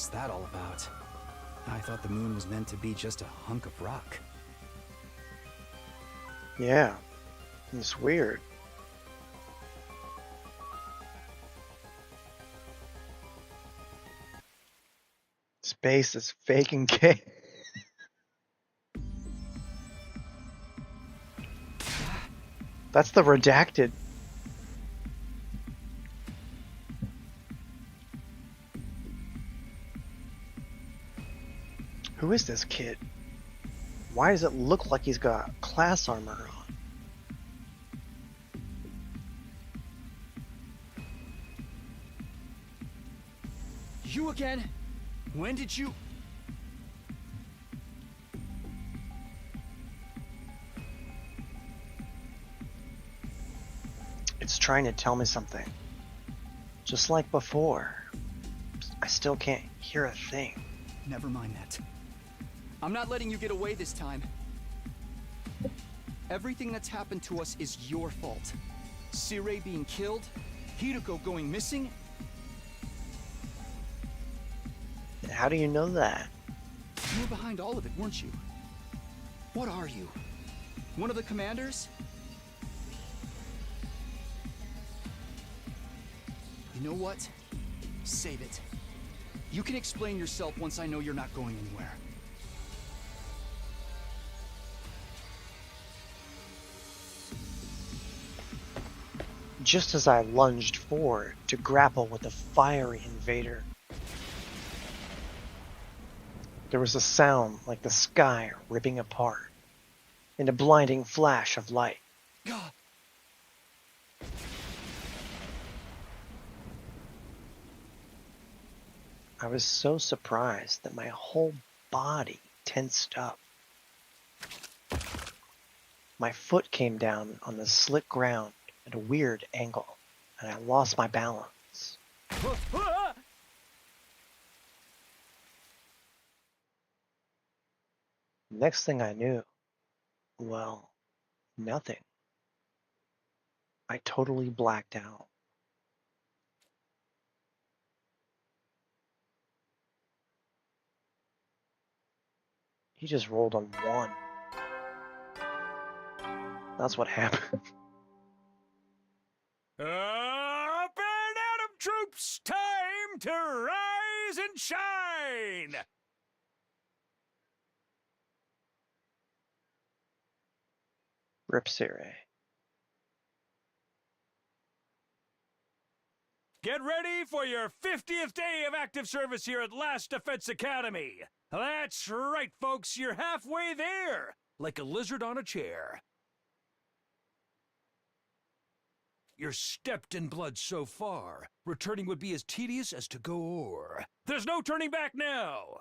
What's that all about? I thought the moon was meant to be just a hunk of rock. Yeah, it's weird. Space is fake and gay. That's the redacted. Who is this kid? Why does it look like he's got class armor on? You again? When did you... It's trying to tell me something. Just like before. I still can't hear a thing. Never mind that. I'm not letting you get away this time. Everything that's happened to us is your fault. Sirei being killed, Hideko going missing. How do you know that? You were behind all of it, weren't you? What are you? One of the commanders? You know what? Save it. You can explain yourself once I know you're not going anywhere. Just as I lunged forward to grapple with the fiery invader, there was a sound like the sky ripping apart in a blinding flash of light. I was so surprised that my whole body tensed up. My foot came down on the slick ground at a weird angle, and I lost my balance. Next thing I knew, well, nothing. I totally blacked out. He just rolled on 1. That's what happened. Up and at 'em, troops! Time to rise and shine! Rip Sirei. Get ready for your 50th day of active service here at Last Defense Academy. That's right, folks, you're halfway there, like a lizard on a chair. You're stepped in blood so far, returning would be as tedious as to go o'er. There's no turning back now!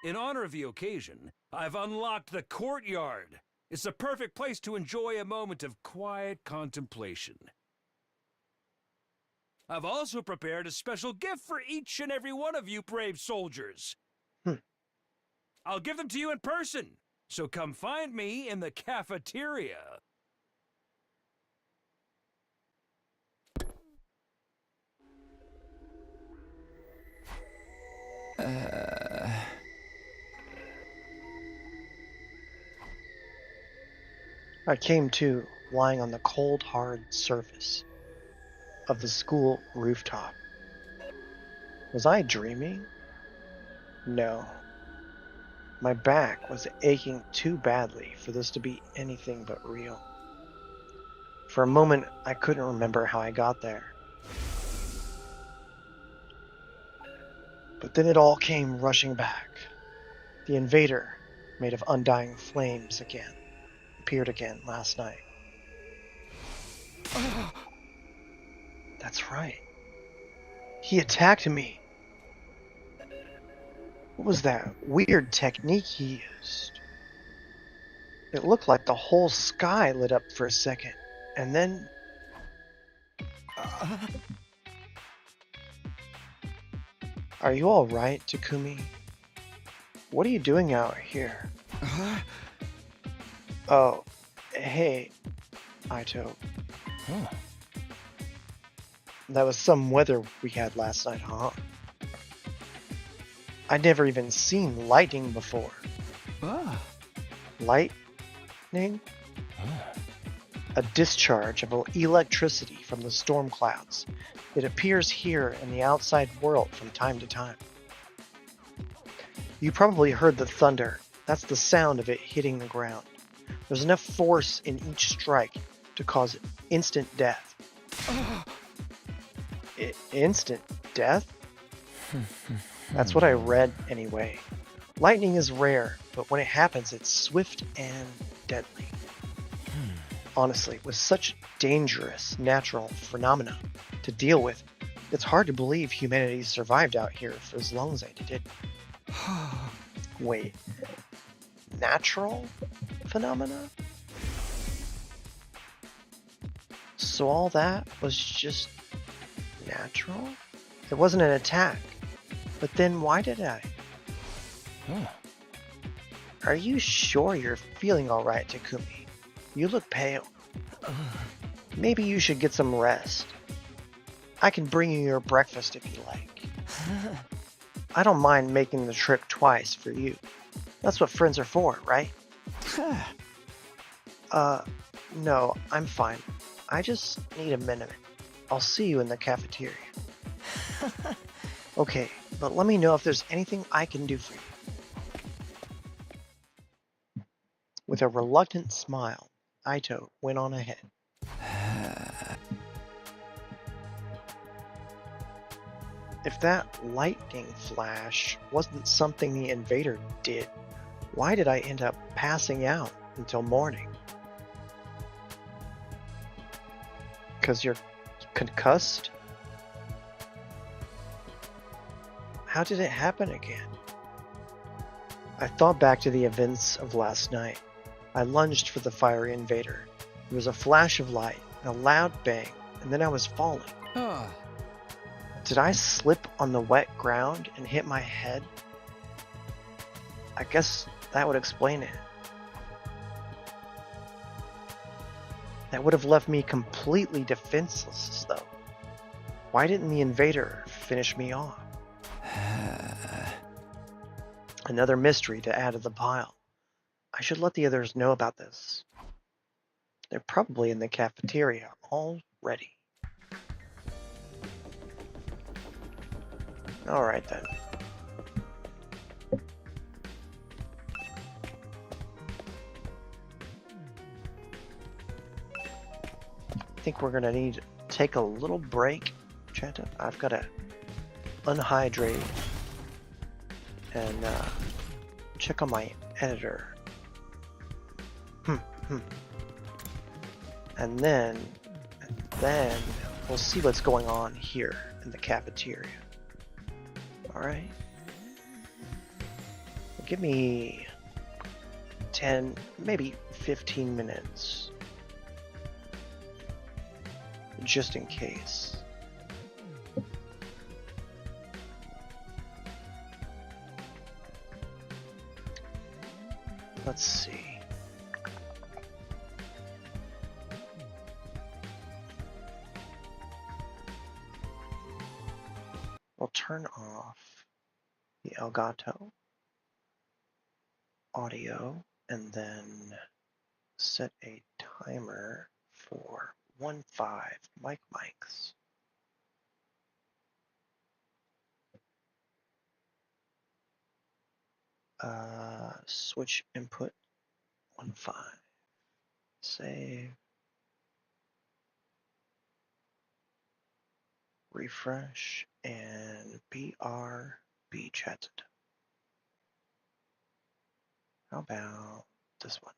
In honor of the occasion, I've unlocked the courtyard. It's the perfect place to enjoy a moment of quiet contemplation. I've also prepared a special gift for each and every one of you brave soldiers. I'll give them to you in person, so come find me in the cafeteria. I came to lying on the cold, hard surface of the school rooftop. Was I dreaming? No. My back was aching too badly for this to be anything but real. For a moment, I couldn't remember how I got there. But then it all came rushing back. The invader, made of undying flames appeared again last night. That's right. He attacked me. What was that weird technique he used? It looked like the whole sky lit up for a second, and then... Are you all right, Takumi? What are you doing out here? Oh, hey, Aito. That was some weather we had last night, huh? I'd never even seen lightning before. Ah. Lightning? A discharge of electricity from the storm clouds. It appears here in the outside world from time to time. You probably heard the thunder. That's the sound of it hitting the ground. There's enough force in each strike to cause instant death. Instant death? That's what I read anyway. Lightning is rare, but when it happens, it's swift and deadly. Honestly, with such dangerous natural phenomena to deal with, it's hard to believe humanity survived out here for as long as they did. Wait, natural phenomena? So all that was just natural? It wasn't an attack. But then why did I? Are you sure you're feeling alright, Takumi? You look pale. Maybe you should get some rest. I can bring you your breakfast if you like. I don't mind making the trip twice for you. That's what friends are for, right? No, I'm fine. I just need a minute. I'll see you in the cafeteria. Okay, but let me know if there's anything I can do for you. With a reluctant smile, Aito went on ahead. If that lightning flash wasn't something the invader did, why did I end up passing out until morning? Because you're concussed? How did it happen again? I thought back to the events of last night. I lunged for the fiery invader. There was a flash of light, and a loud bang, and then I was falling. Did I slip on the wet ground and hit my head? I guess that would explain it. That would have left me completely defenseless, though. Why didn't the invader finish me off? Another mystery to add to the pile. I should let the others know about this. They're probably in the cafeteria already. Alright then. I think we're gonna need to take a little break, Chanta. I've got to unhydrate and check on my editor. And then we'll see what's going on here in the cafeteria. Alright. Give me 10, maybe 15 minutes. Just in case. Let's see. We'll turn off the Elgato audio and then set a timer for 1.5 mics. Switch input 1.5. Save. Refresh and BRB chatted. How about this one?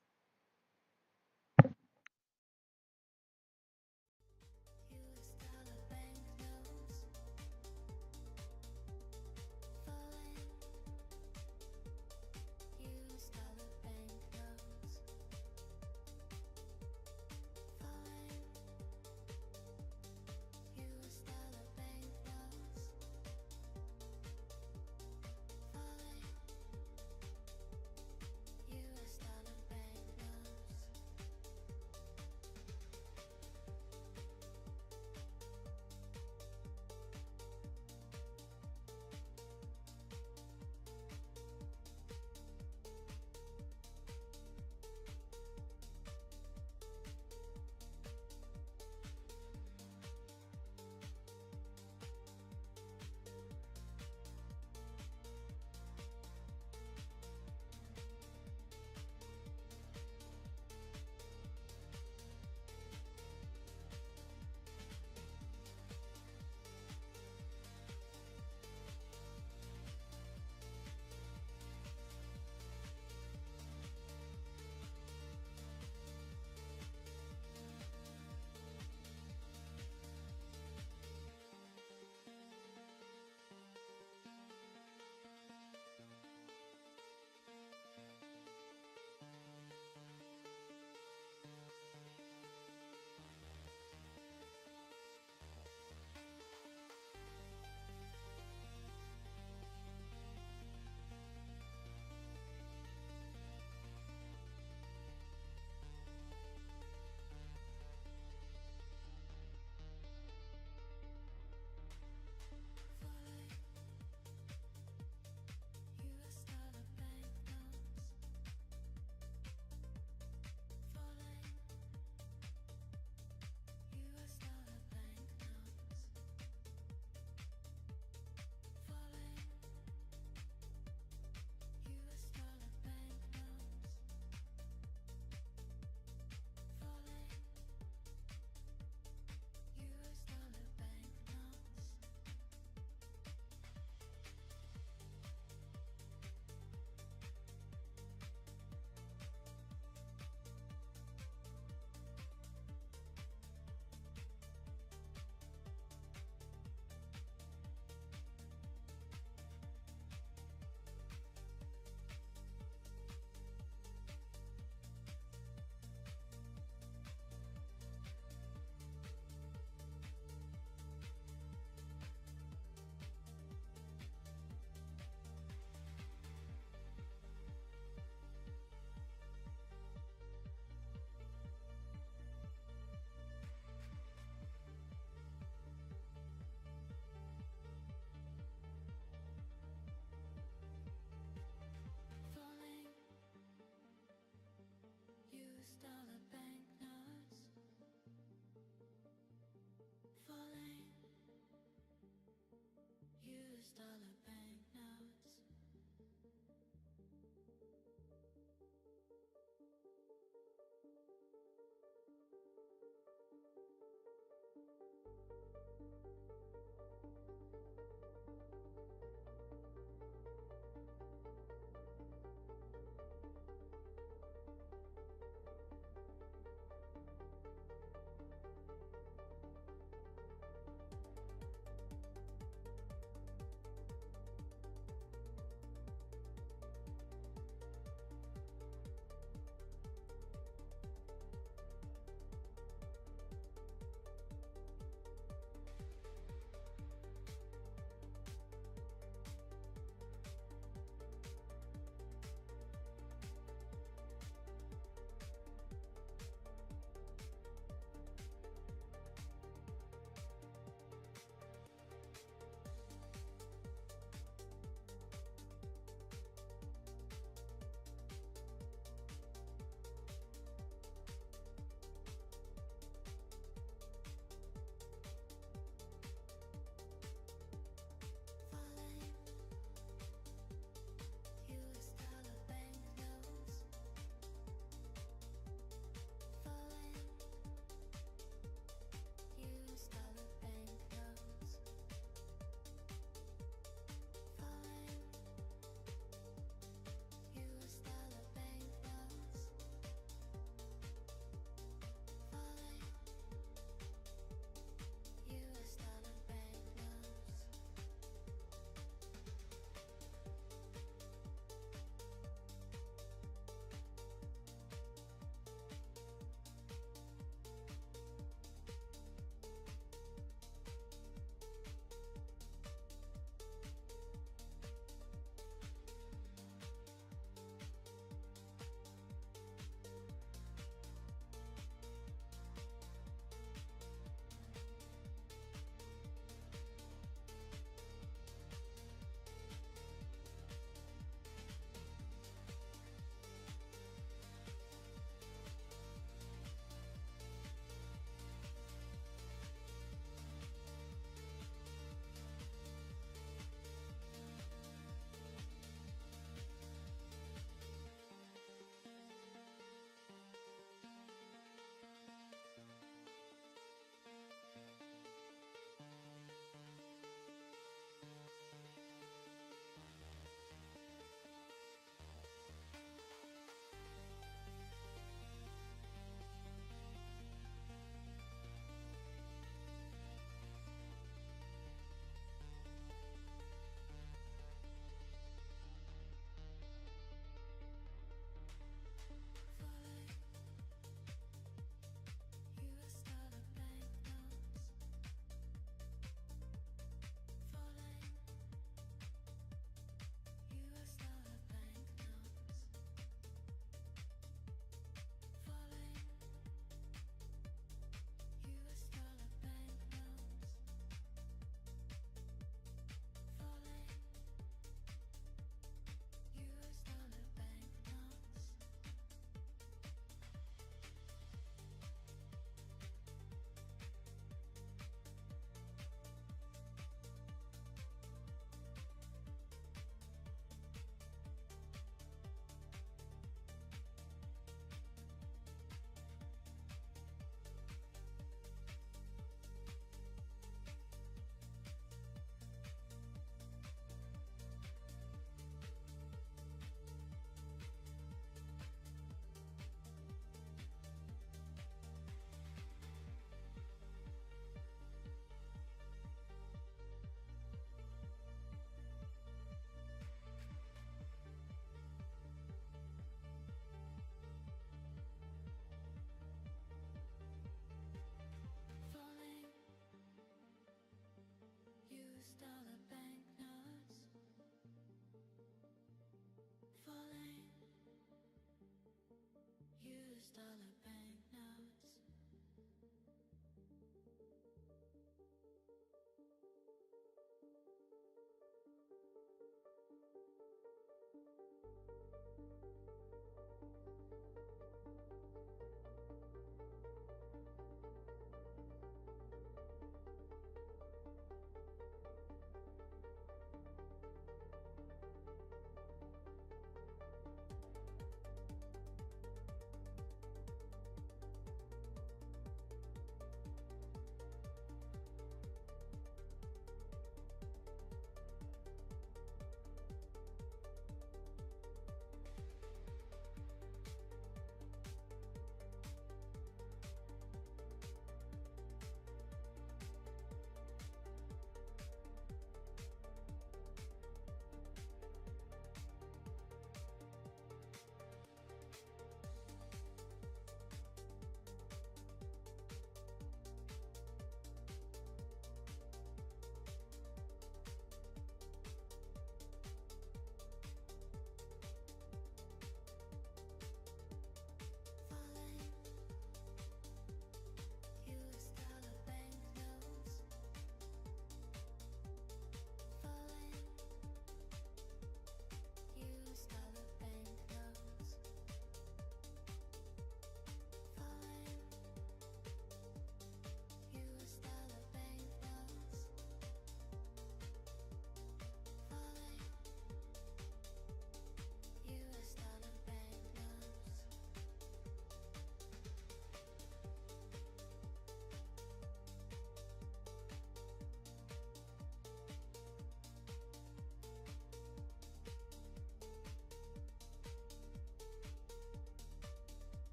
dollar banknotes.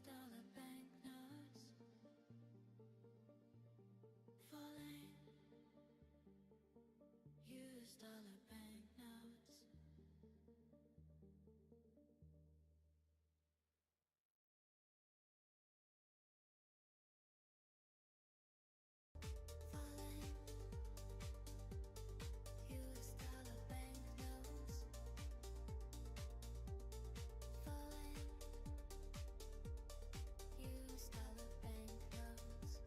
dollar banknotes falling. US dollar banknotes. US dollar banknotes falling. US dollar banknotes falling. US dollar banknotes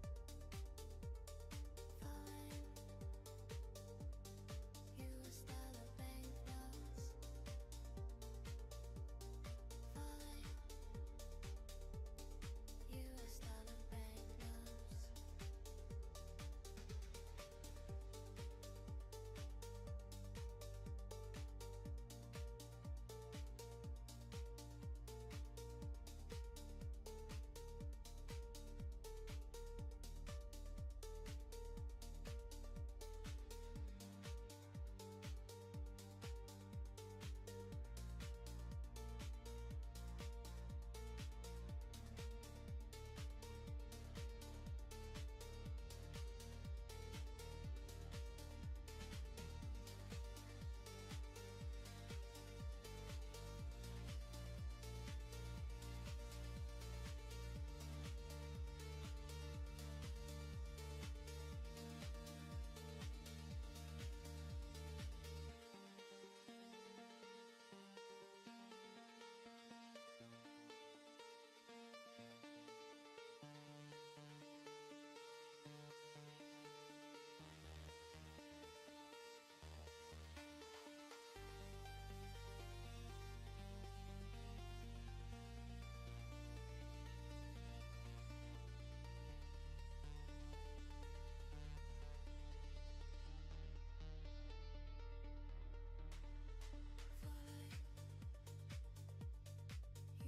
falling.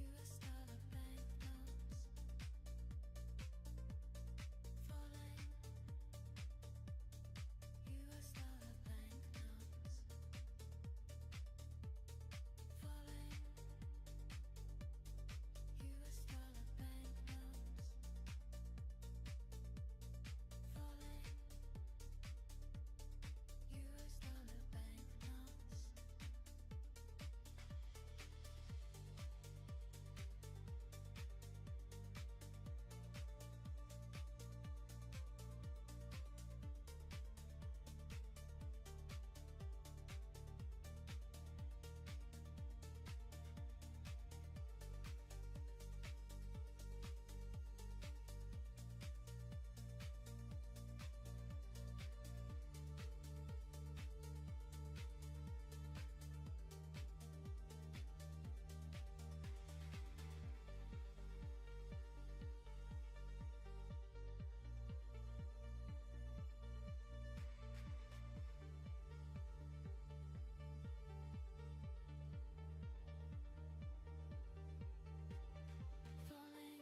US dollar banknotes. US dollar banknotes falling. US dollar banknotes falling. US dollar banknotes falling.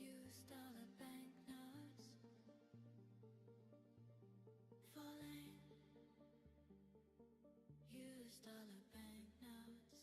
US dollar banknotes. Falling. US dollar banknotes falling. US dollar banknotes.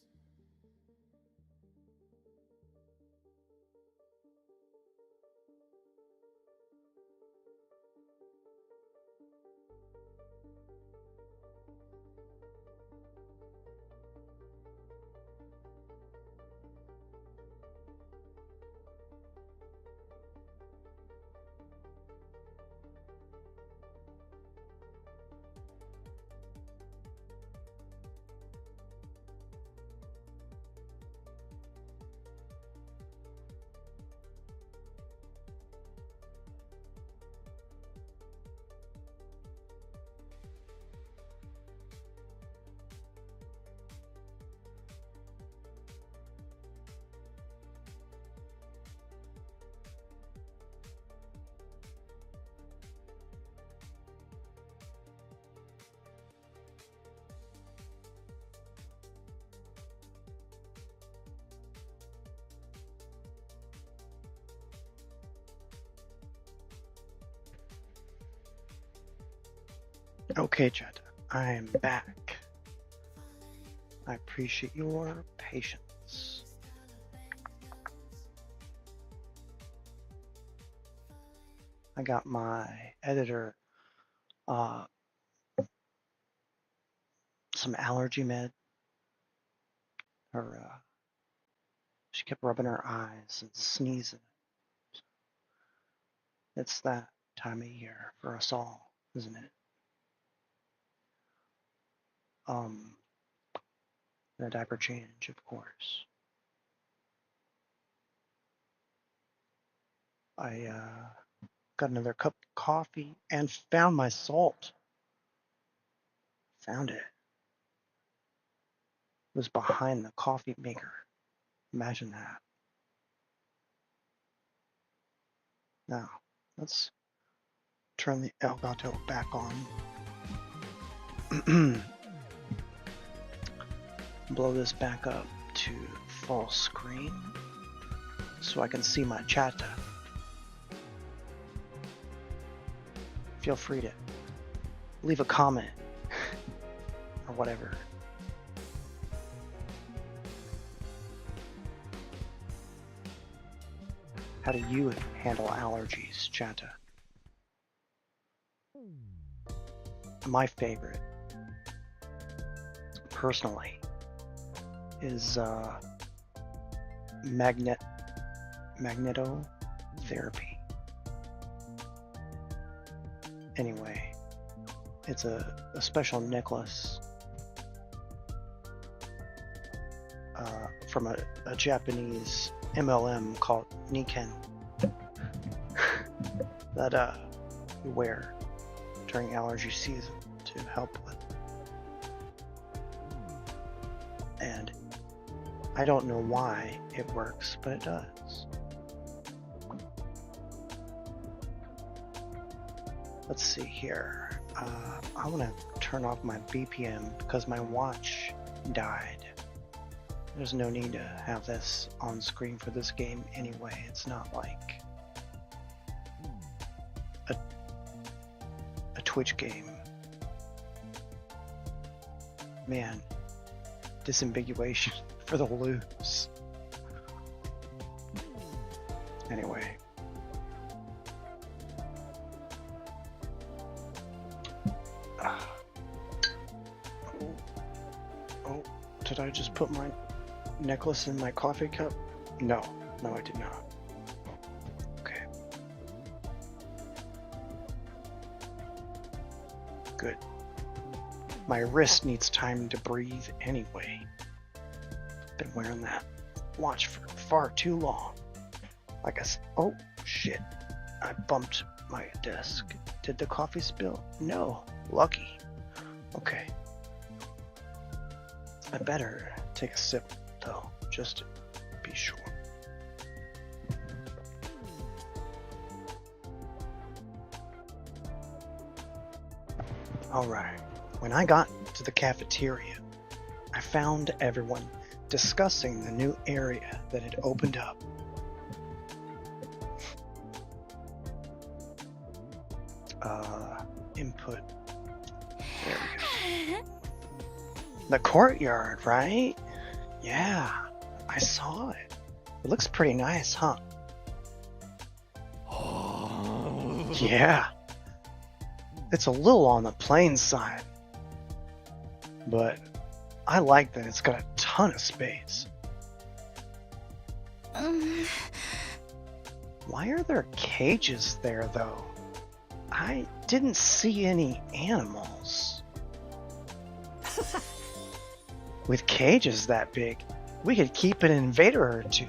Okay, Jed, I'm back. I appreciate your patience. I got my editor some allergy med. She kept rubbing her eyes and sneezing. It's that time of year for us all, isn't it? And a diaper change, of course. I got another cup of coffee and found my salt. Found it. It was behind the coffee maker. Imagine that. Now, let's turn the Elgato back on. Blow this back up to full screen so I can see my chat. Feel free to leave a comment or whatever. How do you handle allergies, Chanta? My favorite, personally, is magnetotherapy. Anyway, it's a special necklace from a Japanese MLM called Niken that you wear during allergy season to help with. And I don't know why it works, but it does. Let's see here. I want to turn off my BPM because my watch died. There's no need to have this on screen for this game anyway. It's not like a Twitch game. Man, disambiguation for the lose. Anyway. Oh, did I just put my necklace in my coffee cup? No, I did not. Okay. Good. My wrist needs time to breathe anyway. Been wearing that watch for far too long. Oh shit. I bumped my desk. Did the coffee spill? No. Lucky. Okay. I better take a sip though, just to be sure. Alright, when I got to the cafeteria, I found everyone discussing the new area that had opened up. Input. There we go. The courtyard, right? Yeah, I saw it. It looks pretty nice, huh? Yeah. It's a little on the plain side. But I like that it's got a ton of space. Why are there cages there, though? I didn't see any animals. With cages that big, we could keep an invader or two.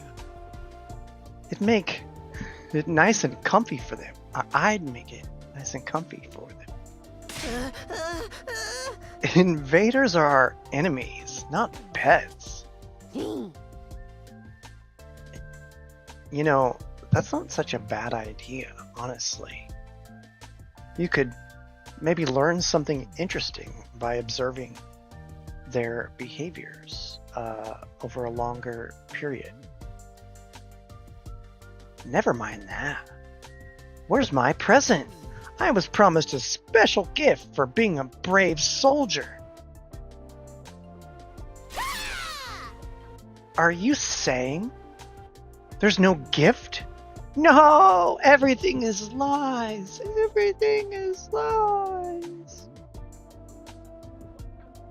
It'd make it nice and comfy for them. I'd make it nice and comfy for them. Invaders are our enemies, not pets. You know, that's not such a bad idea, honestly. You could maybe learn something interesting by observing their behaviors over a longer period. Never mind that. Where's my present? I was promised a special gift for being a brave soldier. Are you saying there's no gift? No, everything is lies. Everything is lies.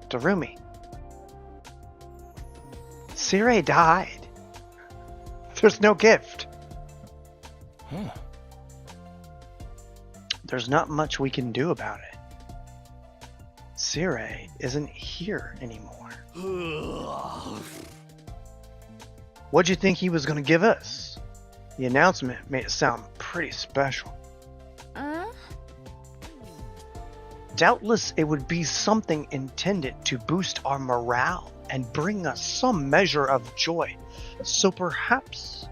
Darumi. Sire died. There's no gift. Huh. There's not much we can do about it. Sire isn't here anymore. What'd you think he was gonna give us? The announcement made it sound pretty special. Doubtless it would be something intended to boost our morale and bring us some measure of joy. So perhaps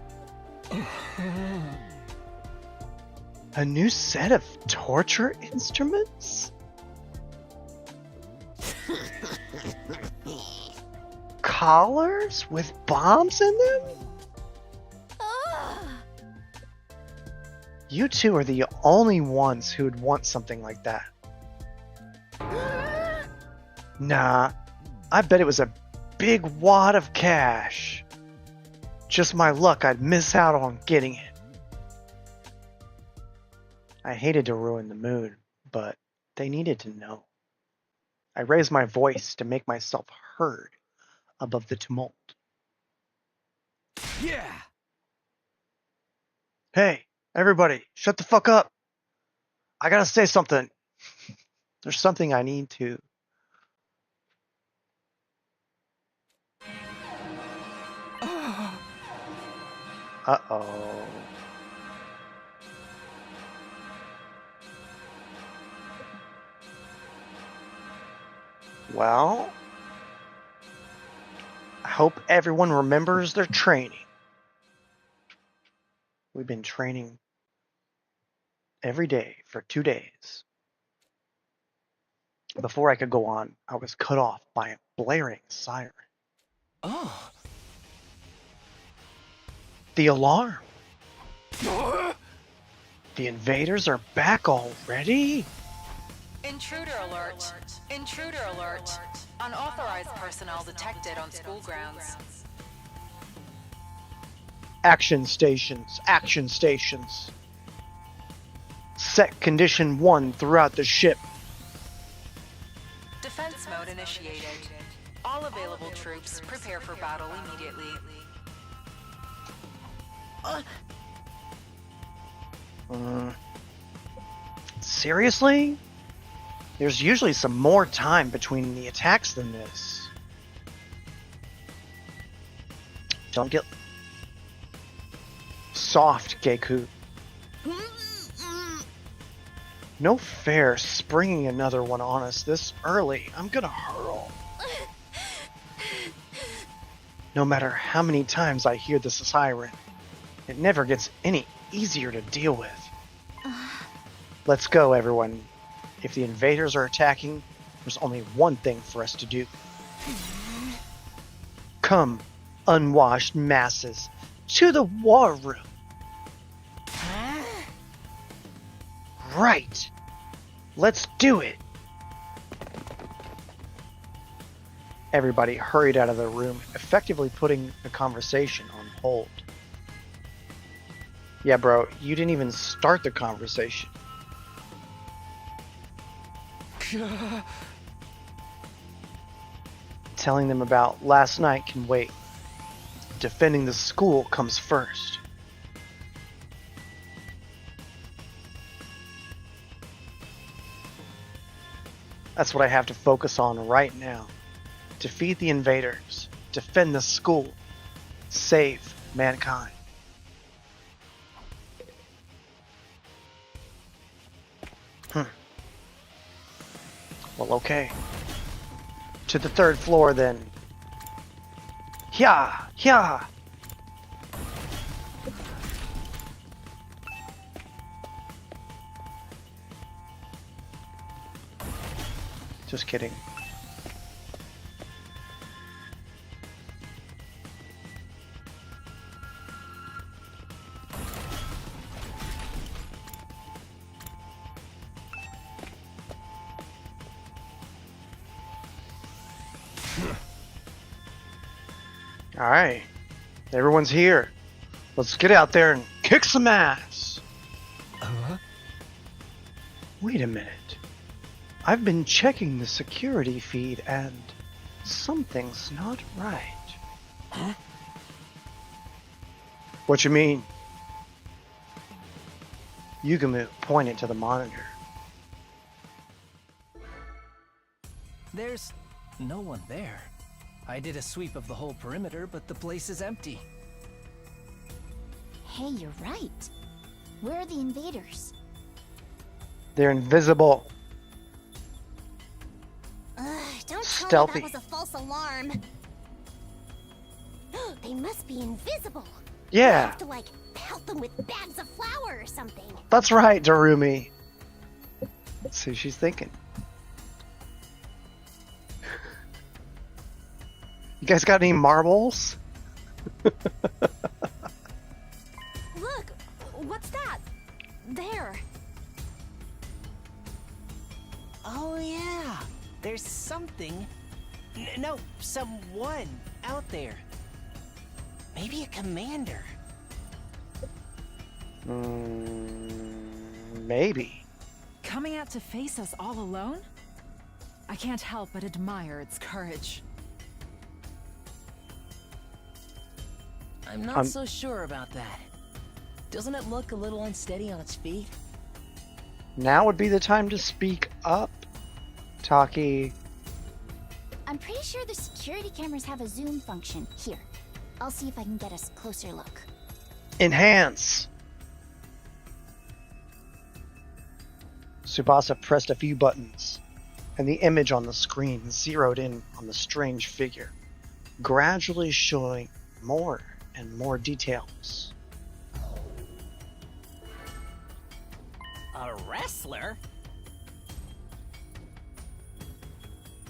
a new set of torture instruments? Collars with bombs in them? You two are the only ones who would want something like that. Nah, I bet it was a big wad of cash. Just my luck I'd miss out on getting it. I hated to ruin the mood, but they needed to know. I raised my voice to make myself heard above the tumult. Yeah! Hey, everybody, shut the fuck up. I gotta say something. There's something I need to. Uh-oh. Well, I hope everyone remembers their training. We've been training every day for 2 days. Before I could go on, I was cut off by a blaring siren. Oh. The alarm. The invaders are back already? Intruder alert. Intruder alert. Unauthorized personnel detected on school grounds. Action stations. Action stations. Set condition 1 throughout the ship. Defense mode initiated. All available troops prepare for battle immediately. Seriously? There's usually some more time between the attacks than this. Don't get soft, Geku. No fair springing another one on us this early. I'm gonna hurl. No matter how many times I hear this siren, it never gets any easier to deal with. Let's go, everyone. If the invaders are attacking, there's only one thing for us to do. Come, unwashed masses, to the war room. Right. Let's do it. Everybody hurried out of the room, effectively putting the conversation on hold. Yeah, bro, you didn't even start the conversation. Telling them about last night can wait. Defending the school comes first. That's what I have to focus on right now. Defeat the invaders, defend the school, save mankind. Well, okay. To the 3rd floor, then. Yeah, yeah. Just kidding. All right, everyone's here. Let's get out there and Kick some ass! Wait a minute. I've been checking the security feed and something's not right. Huh? What you mean? Yugamu pointed to the monitor. There's no one there. I did a sweep of the whole perimeter, but the place is empty. Hey, you're right. Where are the invaders? They're invisible. Don't tell Stealthy. me that was a false alarm. They must be invisible. Yeah. I have to, like, pelt them with bags of flour or something. That's right, Darumi. Let's see what she's thinking. You guys got any marbles? Look, what's that? There. Oh yeah, there's something. No, someone out there. Maybe a commander. Maybe. Coming out to face us all alone? I can't help but admire its courage. I'm not so sure about that. Doesn't it look a little unsteady on its feet? Now would be the time to speak up, Taki. I'm pretty sure the security cameras have a zoom function. Here, I'll see if I can get a closer look. Enhance. Tsubasa pressed a few buttons, and the image on the screen zeroed in on the strange figure, gradually showing more and more details. A wrestler?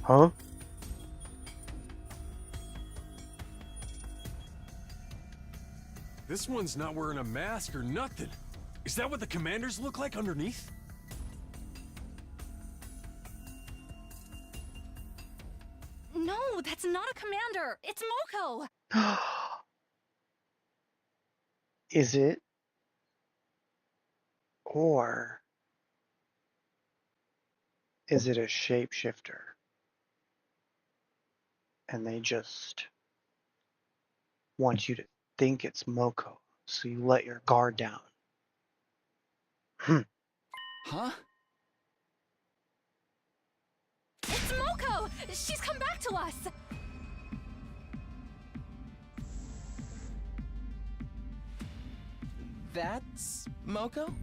Huh? This one's not wearing a mask or nothing. Is that what the commanders look like underneath? No, that's not a commander. It's Moko. Is it? Or is it a shapeshifter? And they just want you to think it's Moko, so you let your guard down. Huh? It's Moko. She's come back to us. That's Moko?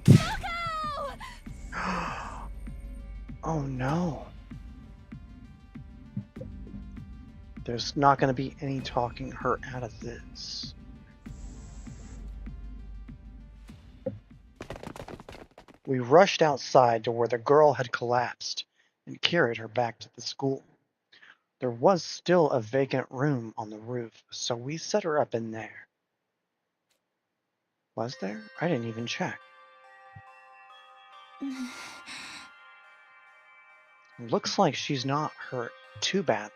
Moko! Oh no. There's not going to be any talking her out of this. We rushed outside to where the girl had collapsed and carried her back to the school. There was still a vacant room on the roof, so we set her up in there. Was there? I didn't even check. Looks like she's not hurt too badly.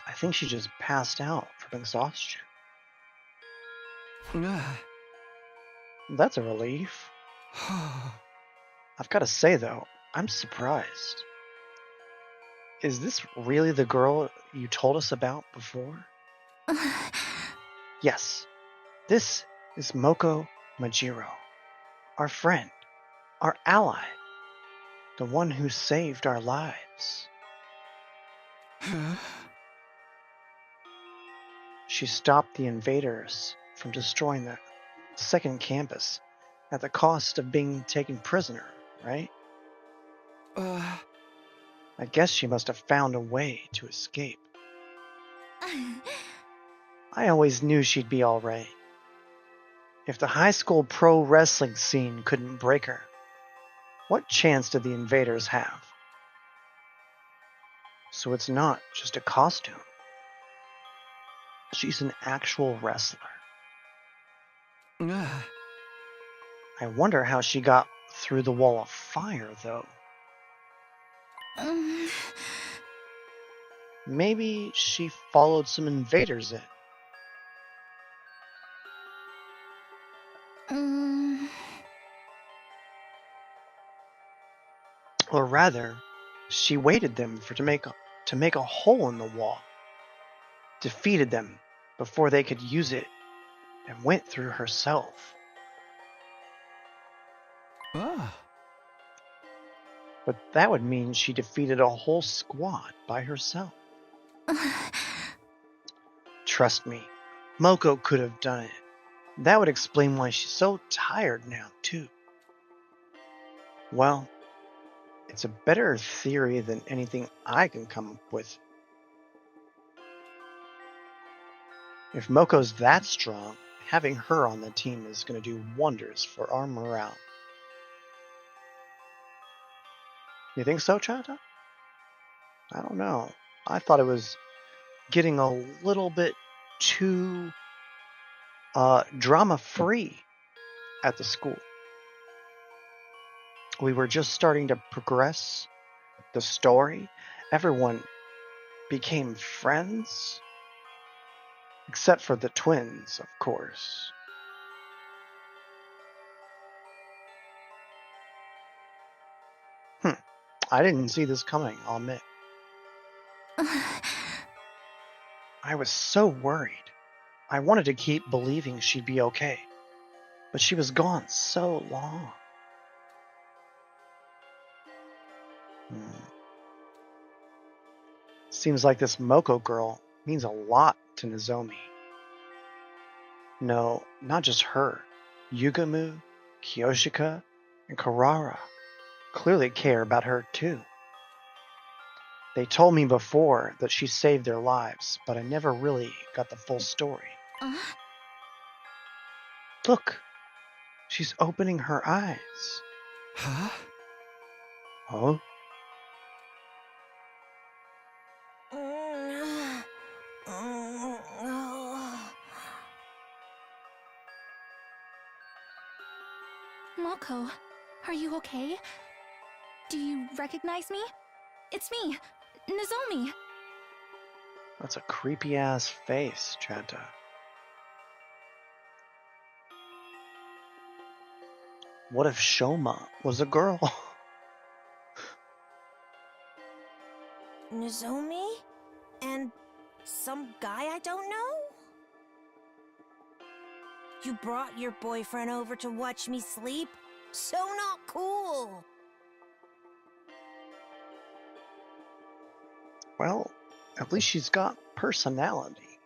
I think she just passed out from exhaustion. That's a relief. I've got to say though, I'm surprised. Is this really the girl you told us about before? Yes, this is Moko Majiro, our friend, our ally, the one who saved our lives. She stopped the invaders from destroying the second campus at the cost of being taken prisoner, right? I guess she must have found a way to escape. I always knew she'd be alright. If the high school pro wrestling scene couldn't break her, what chance did the invaders have? So it's not just a costume. She's an actual wrestler. I wonder how she got through the wall of fire, though. Maybe she followed some invaders in Or rather, she waited them to make a hole in the wall, defeated them before they could use it, and went through herself. But that would mean she defeated a whole squad by herself. Trust me, Moko could have done it. That would explain why she's so tired now, too. Well, it's a better theory than anything I can come up with. If Moko's that strong, having her on the team is going to do wonders for our morale. You think so, Chata? I don't know. I thought it was getting a little bit too drama-free at the school. We were just starting to progress the story. Everyone became friends. Except for the twins, of course. I didn't see this coming, I'll admit. I was so worried. I wanted to keep believing she'd be okay. But she was gone so long. Seems like this Moko girl means a lot to Nozomi. No, not just her. Yugamu, Kyoshika, and Karara clearly care about her too. They told me before that she saved their lives, but I never really got the full story. Look, she's opening her eyes. Huh? Oh? Moko, are you okay? Do you recognize me? It's me, Nozomi. That's a creepy-ass face, Chanta. What if Shoma was a girl? Nozomi? And some guy I don't know? You brought your boyfriend over to watch me sleep? So not cool! Well, at least she's got personality.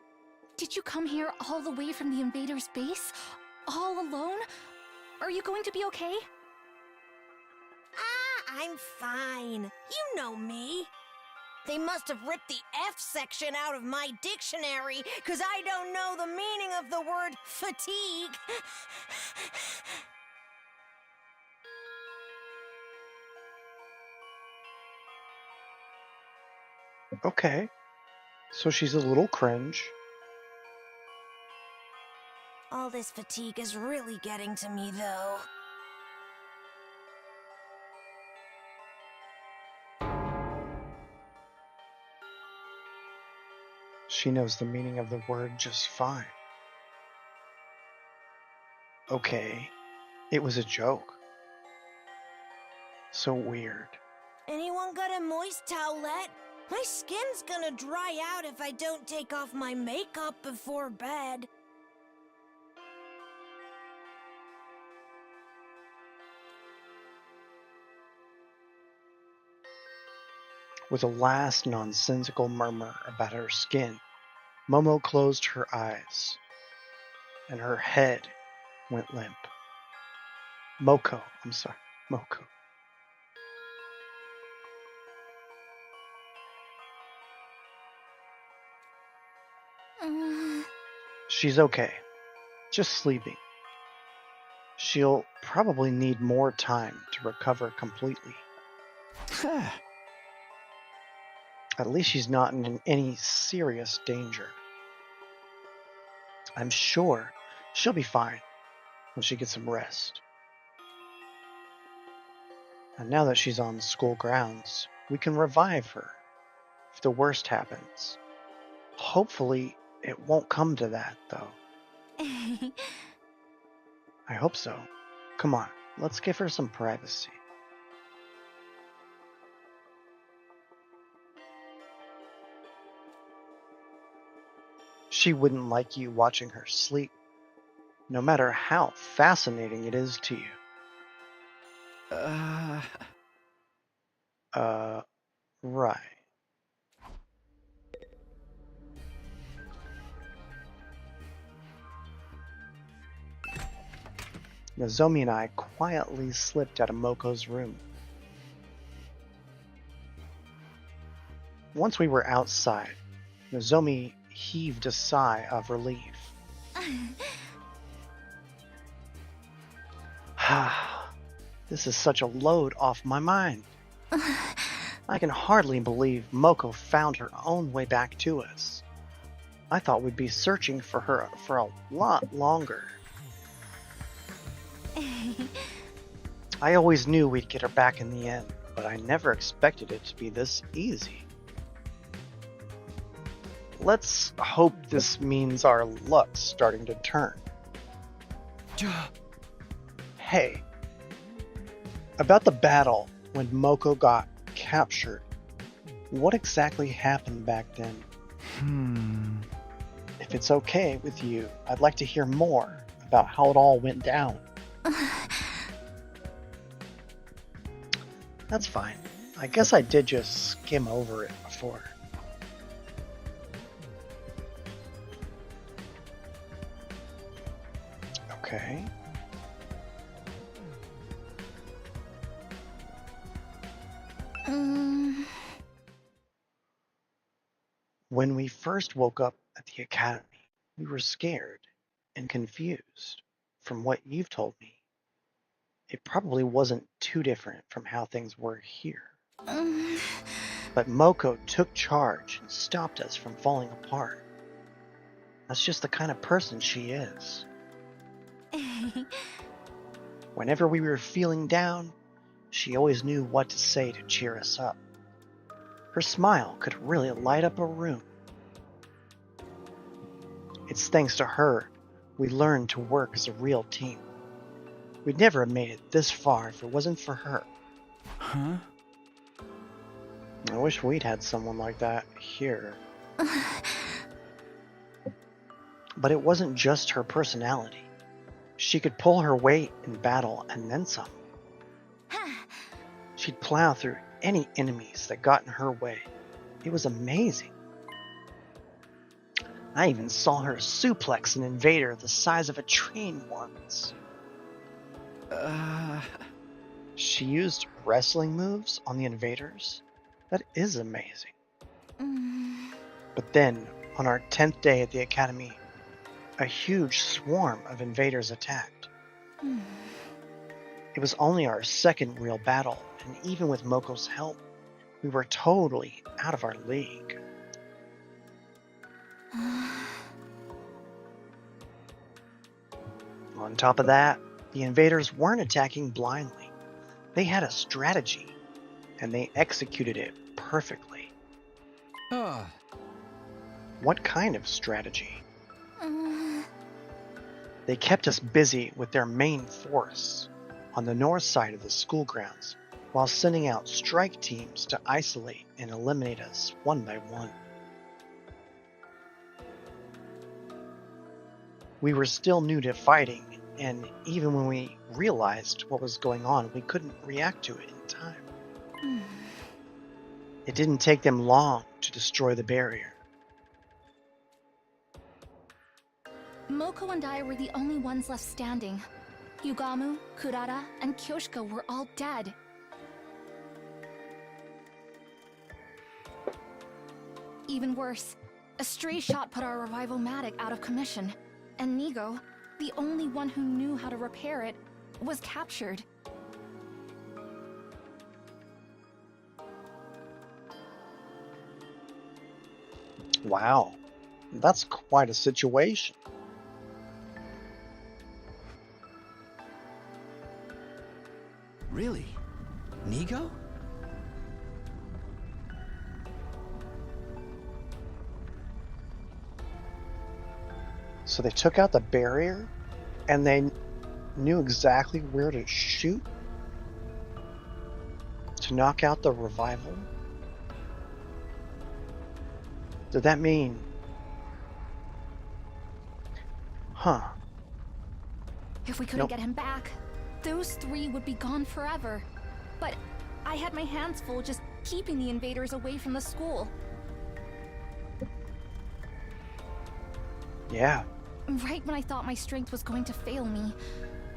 Did you come here all the way from the invader's base? All alone? Are you going to be okay? I'm fine. You know me. They must have ripped the F section out of my dictionary, 'cause I don't know the meaning of the word fatigue. Okay, so she's a little cringe. All this fatigue is really getting to me, though. She knows the meaning of the word just fine. Okay, it was a joke. So weird. Anyone got a moist towelette? My skin's gonna dry out if I don't take off my makeup before bed. With a last nonsensical murmur about her skin, Momo closed her eyes, and her head went limp. Moko. She's okay. Just sleeping. She'll probably need more time to recover completely. At least she's not in any serious danger. I'm sure she'll be fine when she gets some rest. And now that she's on school grounds, we can revive her if the worst happens. Hopefully, it won't come to that, though. I hope so. Come on, let's give her some privacy. She wouldn't like you watching her sleep, no matter how fascinating it is to you. Right. Nozomi and I quietly slipped out of Moko's room. Once we were outside, Nozomi heaved a sigh of relief. This is such a load off my mind. I can hardly believe Moko found her own way back to us. I thought we'd be searching for her for a lot longer. I always knew we'd get her back in the end, but I never expected it to be this easy. Let's hope this means our luck's starting to turn. Hey, about the battle when Moko got captured, what exactly happened back then? If it's okay with you, I'd like to hear more about how it all went down. That's fine. I guess I did just skim over it before. Okay. When we first woke up at the academy, we were scared and confused. From what you've told me, it probably wasn't too different from how things were here. But Moko took charge and stopped us from falling apart. That's just the kind of person she is. Whenever we were feeling down, she always knew what to say to cheer us up. Her smile could really light up a room. It's thanks to her we learned to work as a real team. We'd never have made it this far if it wasn't for her. Huh? I wish we'd had someone like that here. But it wasn't just her personality. She could pull her weight in battle and then some. She'd plow through any enemies that got in her way. It was amazing. I even saw her suplex an invader the size of a train once. She used wrestling moves on the invaders? That is amazing. But then, on our 10th day at the academy, a huge swarm of invaders attacked. It was only our second real battle, and even with Moko's help, we were totally out of our league. On top of that, the invaders weren't attacking blindly. They had a strategy, and they executed it perfectly. What kind of strategy? They kept us busy with their main force on the north side of the school grounds, while sending out strike teams to isolate and eliminate us one by one. We were still new to fighting, and even when we realized what was going on, we couldn't react to it in time. It didn't take them long to destroy the barrier. Moko and I were the only ones left standing. Yugamu, Kurara, and Kyoshika were all dead. Even worse, a stray shot put our revival-matic out of commission, and Nigo, the only one who knew how to repair it, was captured. Wow, that's quite a situation. Really? Nigo? So they took out the barrier, and they knew exactly where to shoot to knock out the revival? Did that mean... Huh. If we couldn't get him back, those three would be gone forever. But I had my hands full just keeping the invaders away from the school. Yeah. Right when I thought my strength was going to fail me,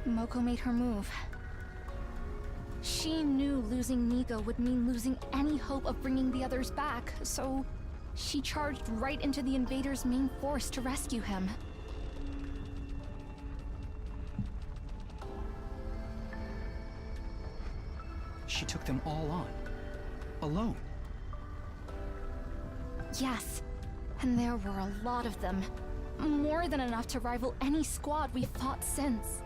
Moko made her move. She knew losing Nigo would mean losing any hope of bringing the others back, so she charged right into the invaders' main force to rescue him. She took them all on. Alone. Yes, and there were a lot of them. More than enough to rival any squad we've fought since.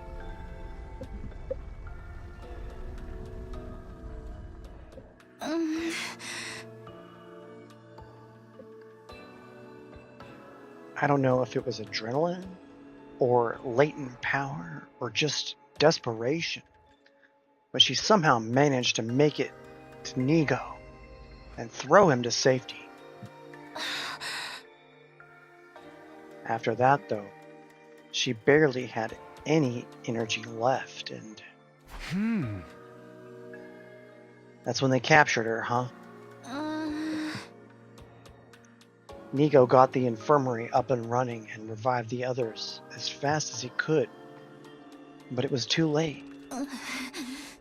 I don't know if it was adrenaline, or latent power, or just desperation, but she somehow managed to make it to Nigo and throw him to safety. After that, though, she barely had any energy left, and... That's when they captured her, huh? Nigo got the infirmary up and running and revived the others as fast as he could. But it was too late.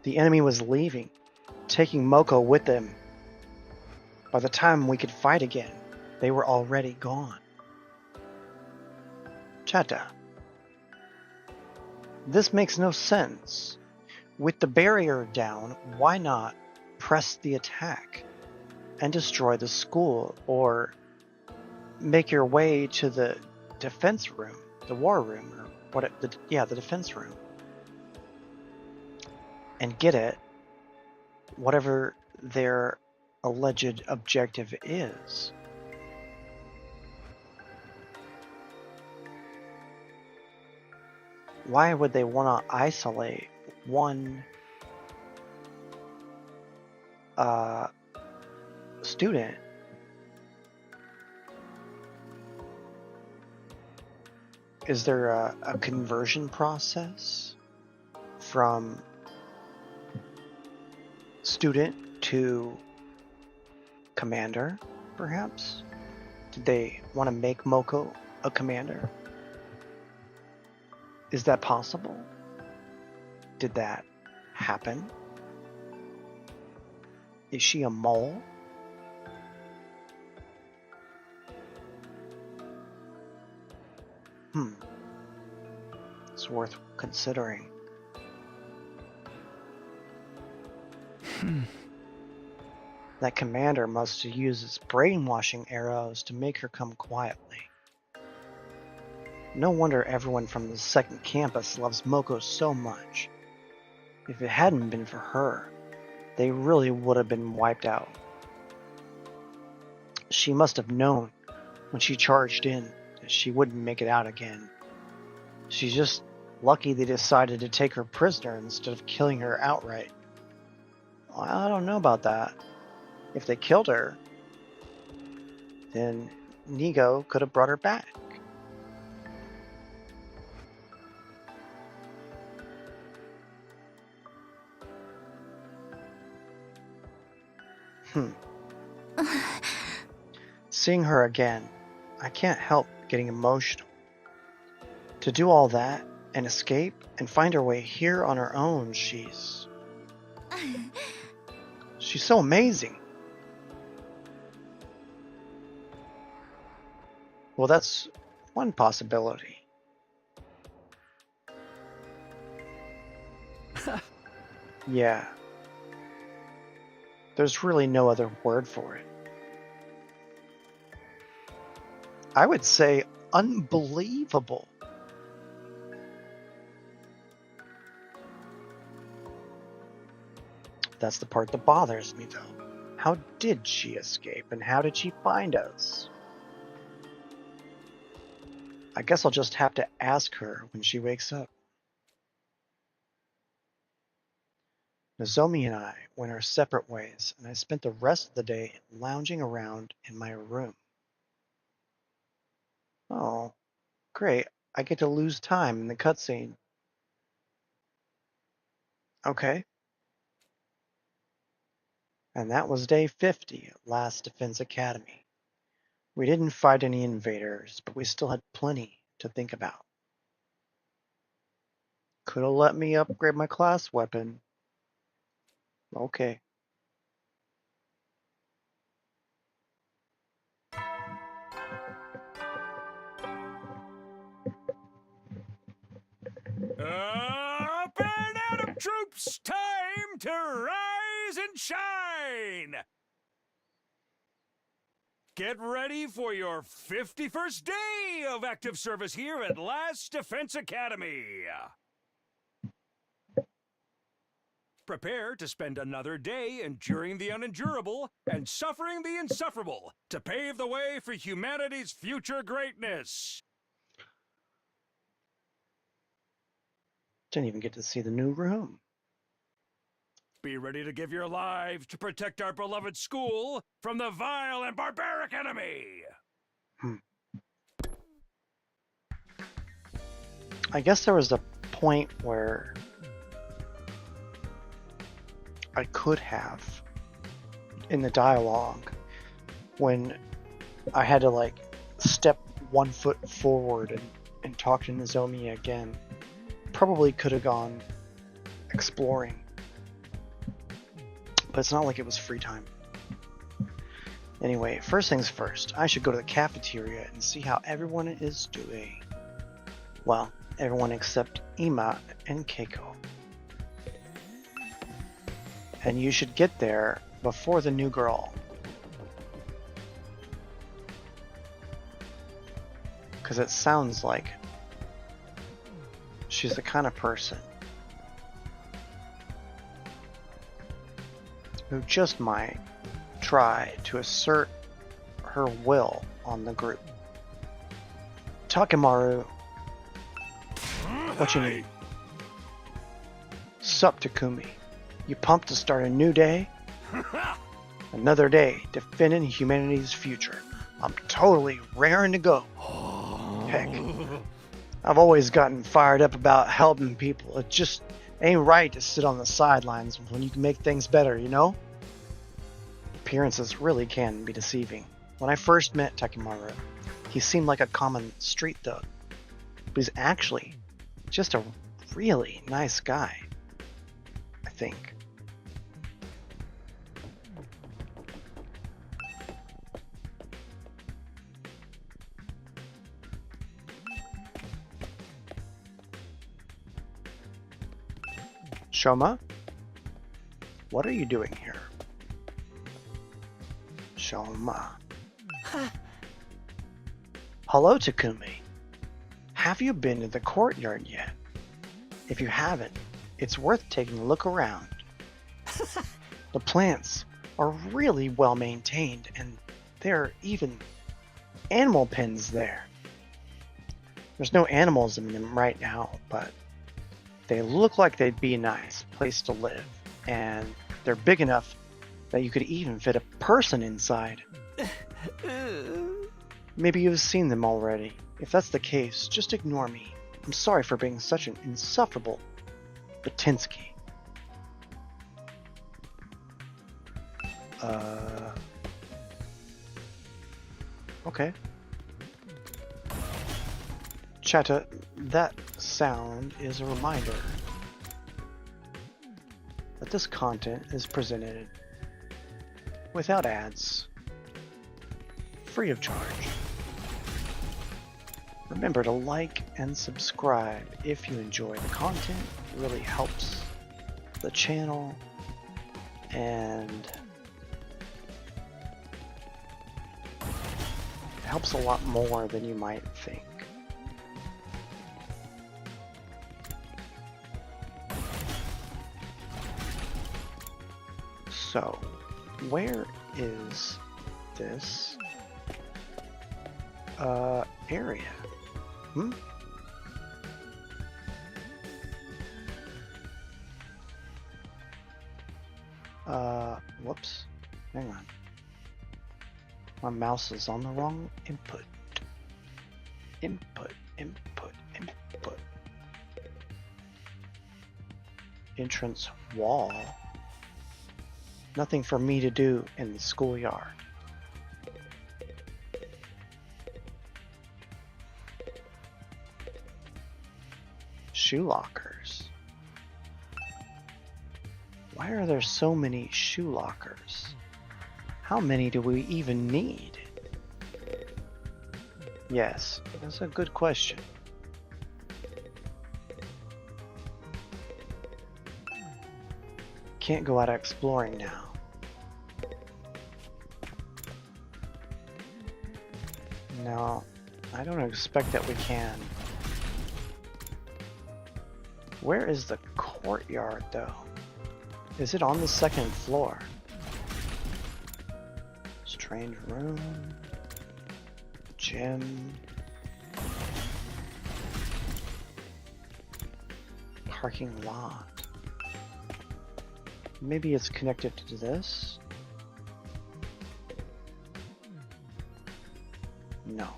The enemy was leaving, taking Moko with them. By the time we could fight again, they were already gone. Chata. This makes no sense. With the barrier down, why not press the attack and destroy the school, or make your way to the defense room, the war room, or what? The defense room, and get it, whatever their alleged objective is. Why would they want to isolate one student? Is there a conversion process from student to commander, perhaps? Did they want to make Moko a commander? Is that possible? Did that happen? Is she a mole? It's worth considering. That commander must have used his brainwashing arrows to make her come quietly. No wonder everyone from the second campus loves Moko so much. If it hadn't been for her, they really would have been wiped out. She must have known when she charged in that she wouldn't make it out again. She's just lucky they decided to take her prisoner instead of killing her outright. Well, I don't know about that. If they killed her, then Nigo could have brought her back. Seeing her again, I can't help getting emotional. To do all that and escape and find her way here on her own, she's so amazing. Well, that's one possibility. Yeah. There's really no other word for it. I would say unbelievable. That's the part that bothers me, though. How did she escape, and how did she find us? I guess I'll just have to ask her when she wakes up. Nozomi and I went our separate ways, and I spent the rest of the day lounging around in my room. Oh, great. I get to lose time in the cutscene. Okay. And that was day 50 at Last Defense Academy. We didn't fight any invaders, but we still had plenty to think about. Could have let me upgrade my class weapon. Okay. Up and at 'em, troops! Time to rise and shine! Get ready for your 51st day of active service here at Last Defense Academy. Prepare to spend another day enduring the unendurable and suffering the insufferable to pave the way for humanity's future greatness. Didn't even get to see the new room. Be ready to give your lives to protect our beloved school from the vile and barbaric enemy. I guess there was a point where I could have, in the dialogue, when I had to like step 1 foot forward and talk to Nozomi again. Probably could have gone exploring. But it's not like it was free time. Anyway, first things first, I should go to the cafeteria and see how everyone is doing. Well, everyone except Ima and Keiko. And you should get there before the new girl. Because it sounds like she's the kind of person who just might try to assert her will on the group. Takemaru, what you need? Sup, Takumi? You pumped to start a new day? Another day defending humanity's future. I'm totally raring to go. Heck, I've always gotten fired up about helping people. It just ain't right to sit on the sidelines when you can make things better, you know? Appearances really can be deceiving. When I first met Takemaru, he seemed like a common street thug. But he's actually just a really nice guy, I think. Shoma? What are you doing here? Shoma. Hello, Takumi. Have you been to the courtyard yet? If you haven't, it's worth taking a look around. The plants are really well maintained, and there are even animal pens there. There's no animals in them right now, but they look like they'd be a nice place to live, and they're big enough that you could even fit a person inside. Maybe you've seen them already. If that's the case, just ignore me. I'm sorry for being such an insufferable Batinsky. Okay. Chatta, that sound is a reminder that this content is presented without ads, free of charge. Remember to like and subscribe if you enjoy the content. It really helps the channel, and it helps a lot more than you might think. So, where is this area? Whoops. Hang on. My mouse is on the wrong input. Input. Entrance wall. Nothing for me to do in the schoolyard. Shoe lockers. Why are there so many shoe lockers? How many do we even need? Yes, that's a good question. Can't go out exploring now. No, I don't expect that we can. Where is the courtyard though? Is it on the second floor? Strange room. Gym. Parking lot. Maybe it's connected to this? No.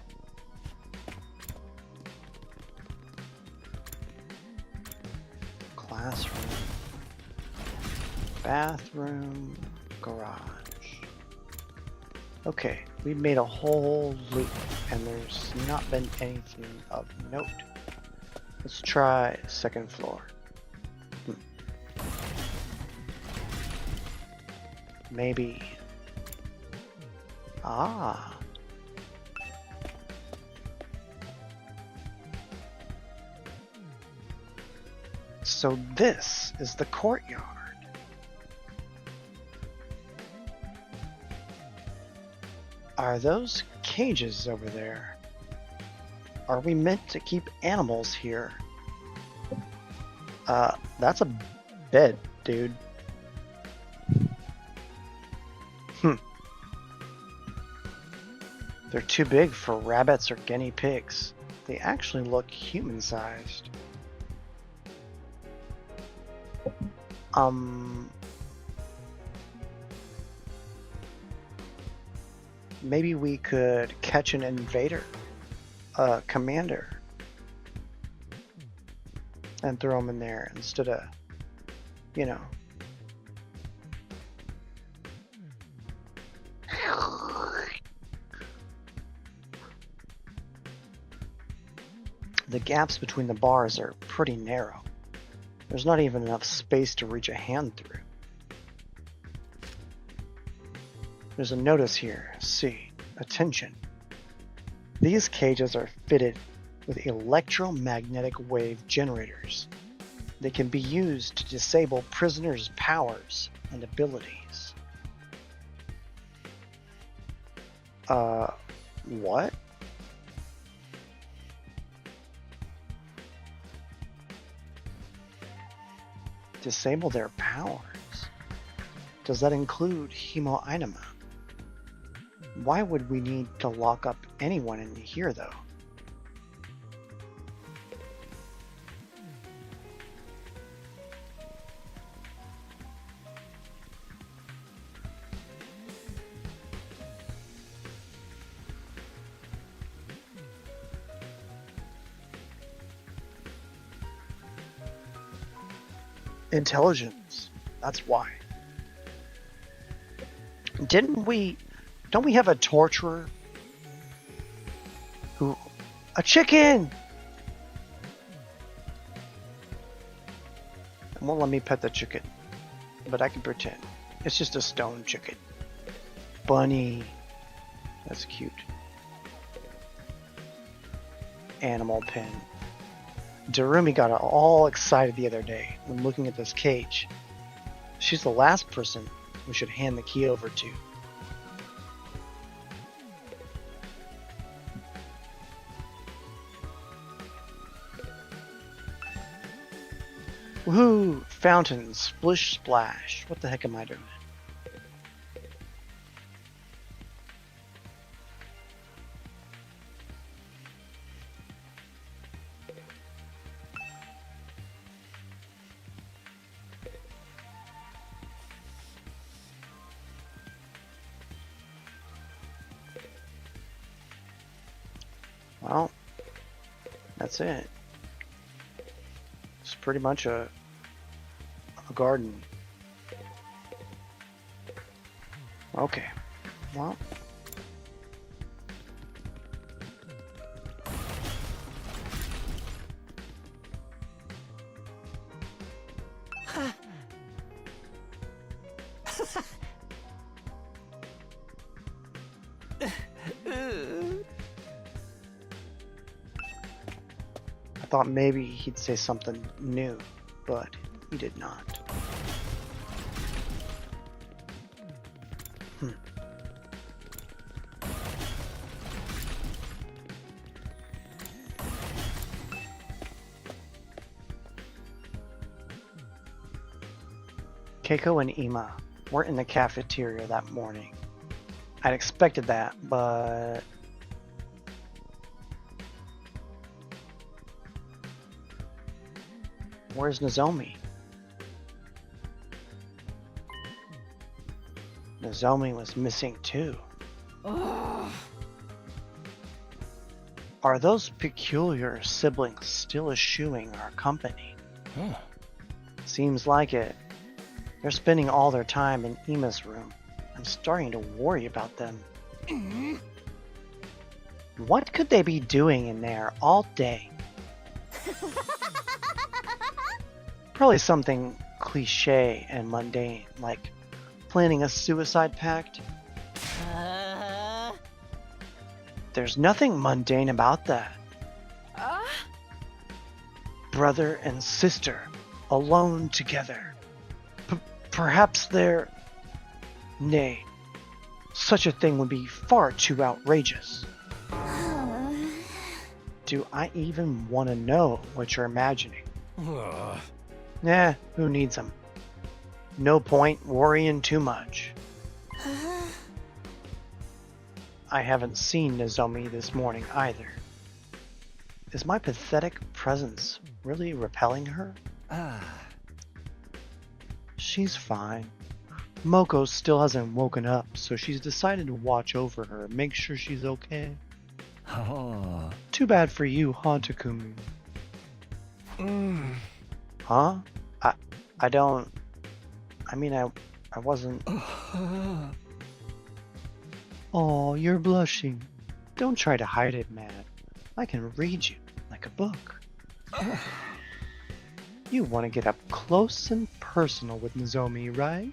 Classroom. Bathroom. Garage. Okay, we made a whole loop and there's not been anything of note. Let's try second floor. Maybe. Ah. So this is the courtyard. Are those cages over there? Are we meant to keep animals here? That's a bed, dude. They're too big for rabbits or guinea pigs. They actually look human-sized. Maybe we could catch an invader, a commander, and throw him in there instead of, you know. The gaps between the bars are pretty narrow. There's not even enough space to reach a hand through. There's a notice here. See, attention. These cages are fitted with electromagnetic wave generators. They can be used to disable prisoners' powers and abilities. What? Disable their powers? Does that include hemoenema? Why would we need to lock up anyone in here, though? Intelligence. That's why. Don't we have a torturer who... A chicken! It won't let me pet the chicken, but I can pretend. It's just a stone chicken. Bunny. That's cute. Animal pen. Darumi got all excited the other day when looking at this cage. She's the last person we should hand the key over to. Woohoo! Fountain, splish splash. What the heck am I doing? Well, that's it. It's pretty much a garden. Okay. Well. I thought maybe he'd say something new, but he did not. Keiko and Ima weren't in the cafeteria that morning. I'd expected that, but... Where's Nozomi? Nozomi was missing too. Ugh. Are those peculiar siblings still eschewing our company? Seems like it. They're spending all their time in Ima's room. I'm starting to worry about them. What could they be doing in there all day? Probably something cliche and mundane, like planning a suicide pact. There's nothing mundane about that. Brother and sister, alone together. Perhaps they're... Nay, such a thing would be far too outrageous. Do I even want to know what you're imagining? Nah, who needs them? No point worrying too much. I haven't seen Nozomi this morning either. Is my pathetic presence really repelling her? She's fine. Moko still hasn't woken up, so she's decided to watch over her and make sure she's okay. Too bad for you, Hantakumi. Huh? I don't... I mean, I wasn't... Oh, you're blushing. Don't try to hide it, man. I can read you like a book. You want to get up close and personal with Nozomi, right?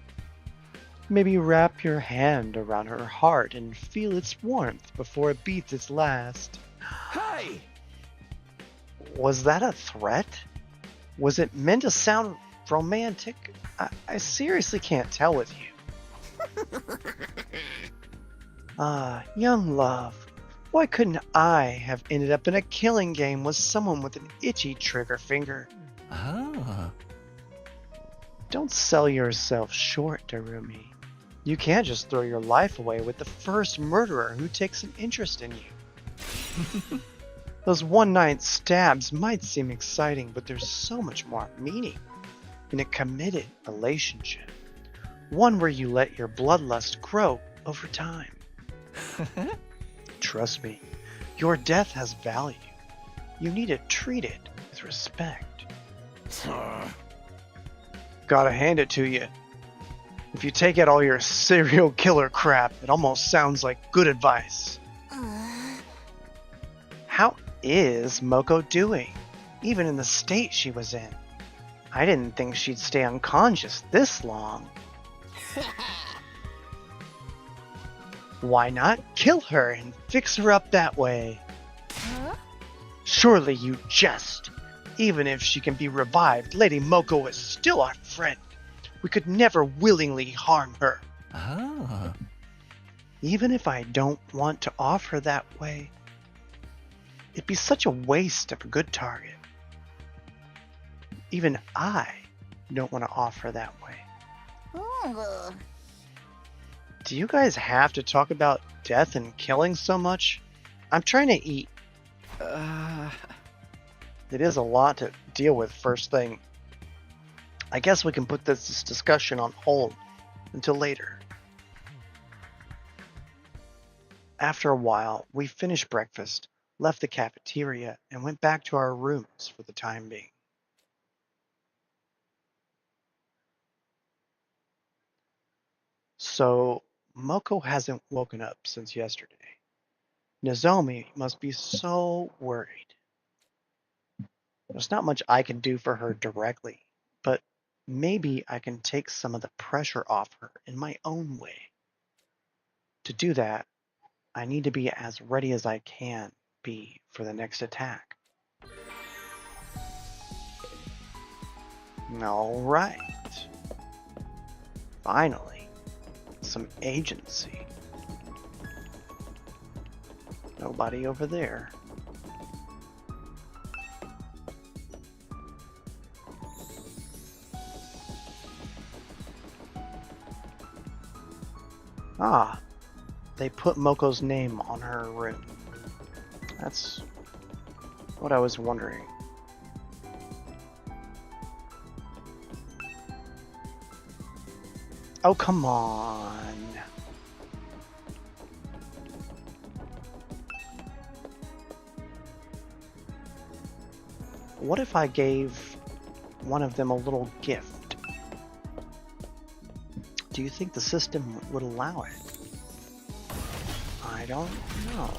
Maybe wrap your hand around her heart and feel its warmth before it beats its last. Hey! Was that a threat? Was it meant to sound romantic? I seriously can't tell with you. Young love. Why couldn't I have ended up in a killing game with someone with an itchy trigger finger? Don't sell yourself short, Darumi. You can't just throw your life away with the first murderer who takes an interest in you. Those one-night stabs might seem exciting, but there's so much more meaning in a committed relationship. One where you let your bloodlust grow over time. Trust me, your death has value. You need to treat it with respect. Gotta hand it to you. If you take out all your serial killer crap, it almost sounds like good advice. How is Moko doing? Even in the state she was in. I didn't think she'd stay unconscious this long. Why not kill her and fix her up that way? Surely you jest. Even if she can be revived, Lady Moko is still our friend. We could never willingly harm her. Even if I don't want to offer that way, it'd be such a waste of a good target. Even I don't want to offer that way. Do you guys have to talk about death and killing so much? I'm trying to eat. It is a lot to deal with first thing. I guess we can put this discussion on hold until later. After a while, we finished breakfast, left the cafeteria, and went back to our rooms for the time being. So, Moko hasn't woken up since yesterday. Nozomi must be so worried. There's not much I can do for her directly, but maybe I can take some of the pressure off her in my own way. To do that, I need to be as ready as I can be for the next attack. All right. Finally, some agency. Nobody over there. Ah, they put Moko's name on her room. That's what I was wondering. Oh, come on. What if I gave one of them a little gift? Do you think the system would allow it? I don't know.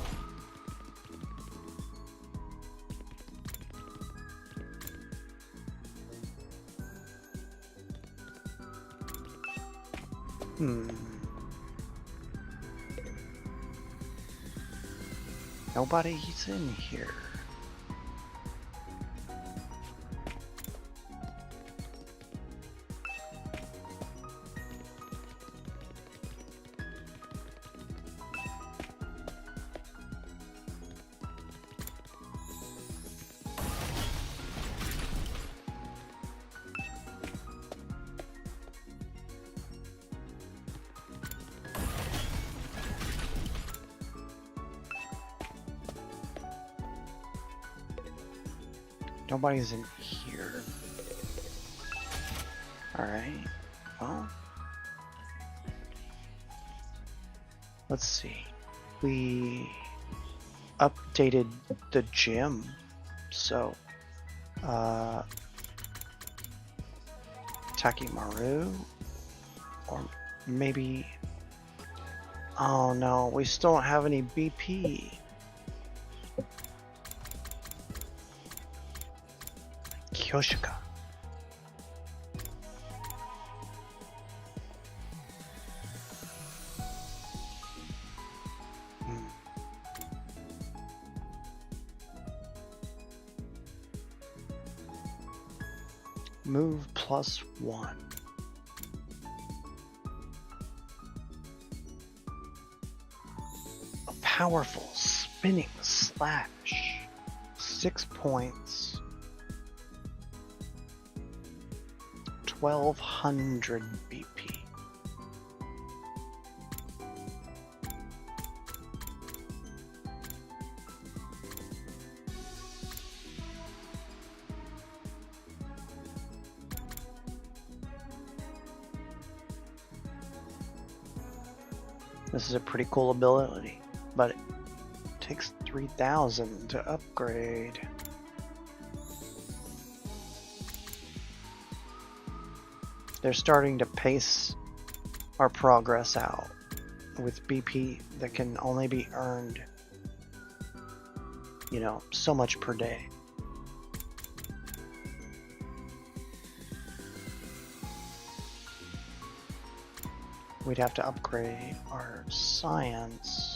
Nobody's in here. Nobody's in here. Alright, well, let's see. We updated the gym, so Takimaru, or maybe, oh no, we still don't have any BP. Kyoshika. Move +1. A powerful spinning slash. 6 points. 1200 BP. This is a pretty cool ability, but it takes 3000 to upgrade. They're starting to pace our progress out with BP that can only be earned, you know, so much per day. We'd have to upgrade our science.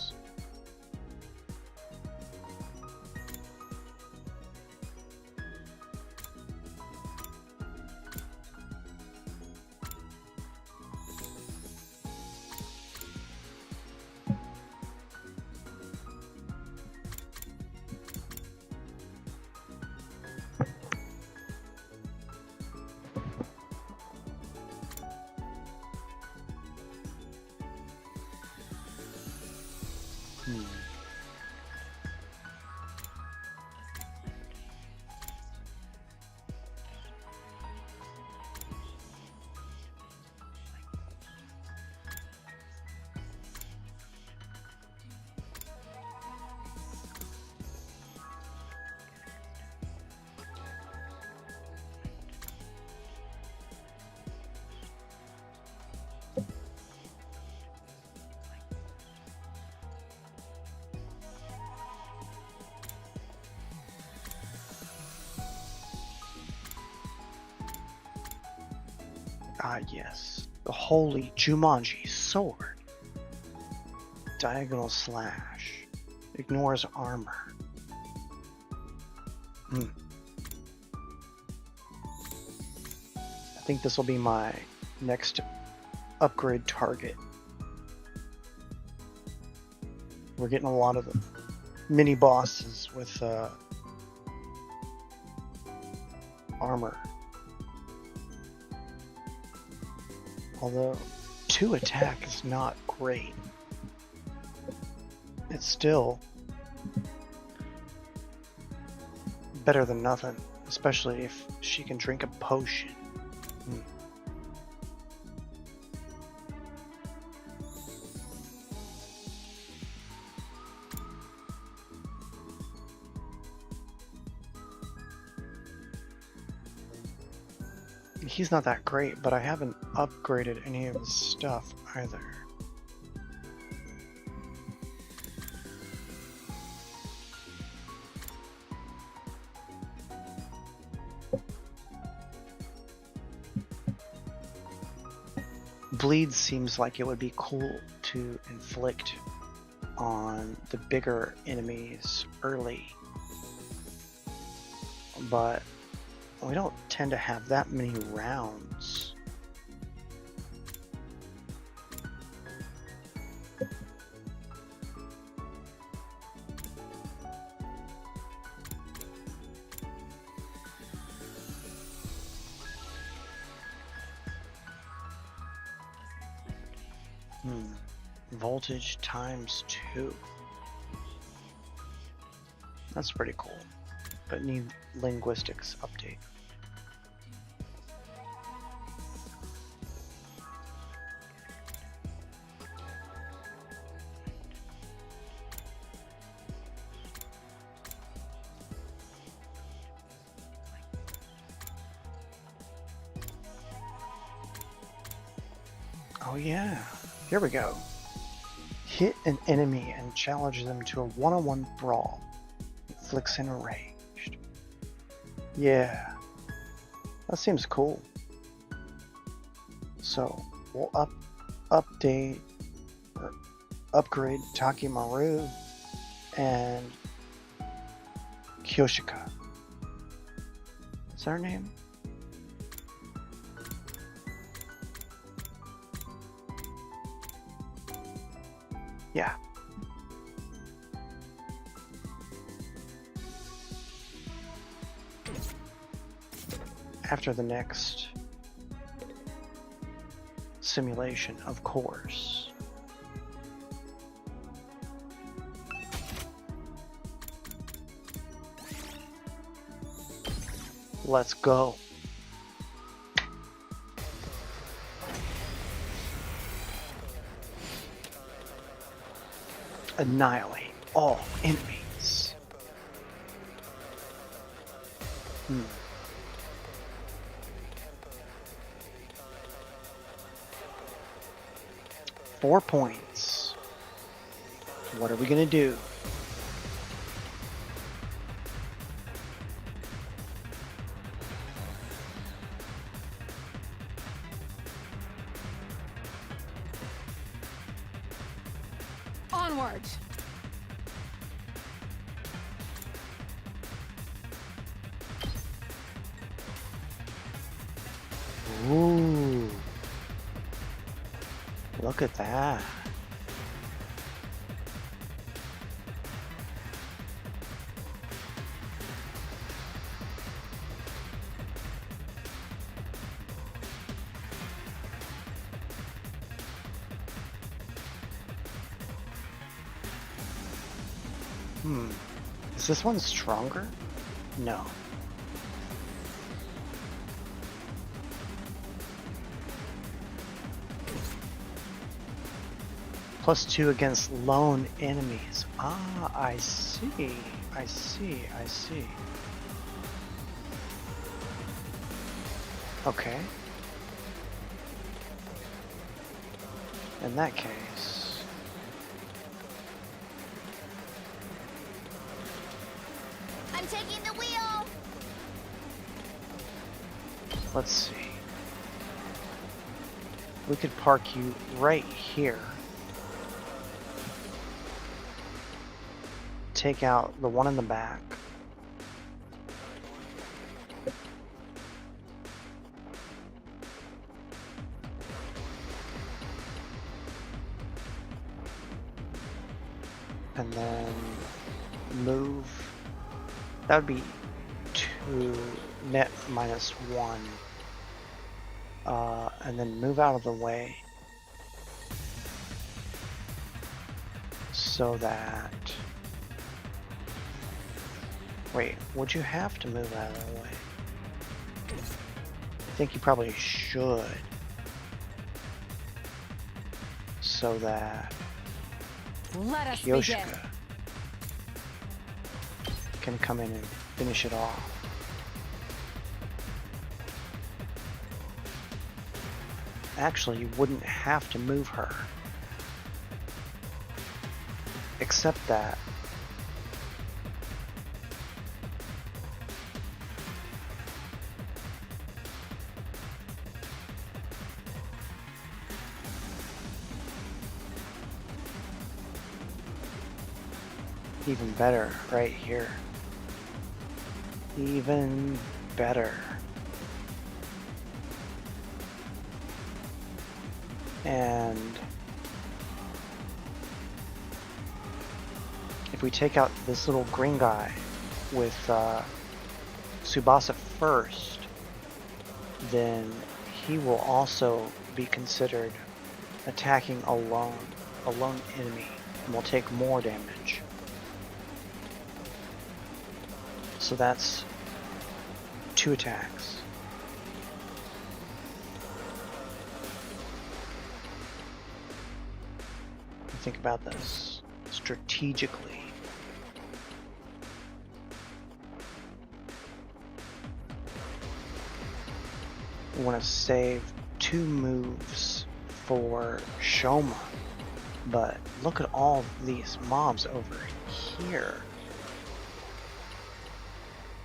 Ah, yes. The holy Jumanji sword. Diagonal slash. Ignores armor. I think this will be my next upgrade target. We're getting a lot of the mini bosses with armor. Although 2 attack is not great. It's still better than nothing, especially if she can drink a potion. He's not that great, but I haven't upgraded any of his stuff either. Bleed seems like it would be cool to inflict on the bigger enemies early, but we don't tend to have that many rounds. Voltage ×2. That's pretty cool, but need linguistics update. Oh yeah, here we go. Hit an enemy and challenge them to a one-on-one brawl. Inflicts enraged. Yeah, that seems cool. So we'll upgrade Takimaru and Kyoshika. What's her name? Yeah. After the next simulation, of course. Let's go. Annihilate all enemies. 4 points. What are we gonna do? Onward! Ooh. Look at that. Is this one stronger? No. +2 against lone enemies. Ah, I see. I see. I see. Okay. In that case... I'm taking the wheel! Let's see. we could park you right here. Take out the one in the back. And then move. That would be 2 net minus 1. And then move out of the way so that. Wait, would you have to move out of the way? I think you probably should. So that Let us Kyoshika can come in and finish it off. Actually, you wouldn't have to move her. Except that even better right here. Even better. And if we take out this little green guy with Tsubasa first, then he will also be considered attacking a lone enemy and will take more damage. So that's 2 attacks. Think about this strategically. We want to save 2 moves for Shoma, but look at all these mobs over here.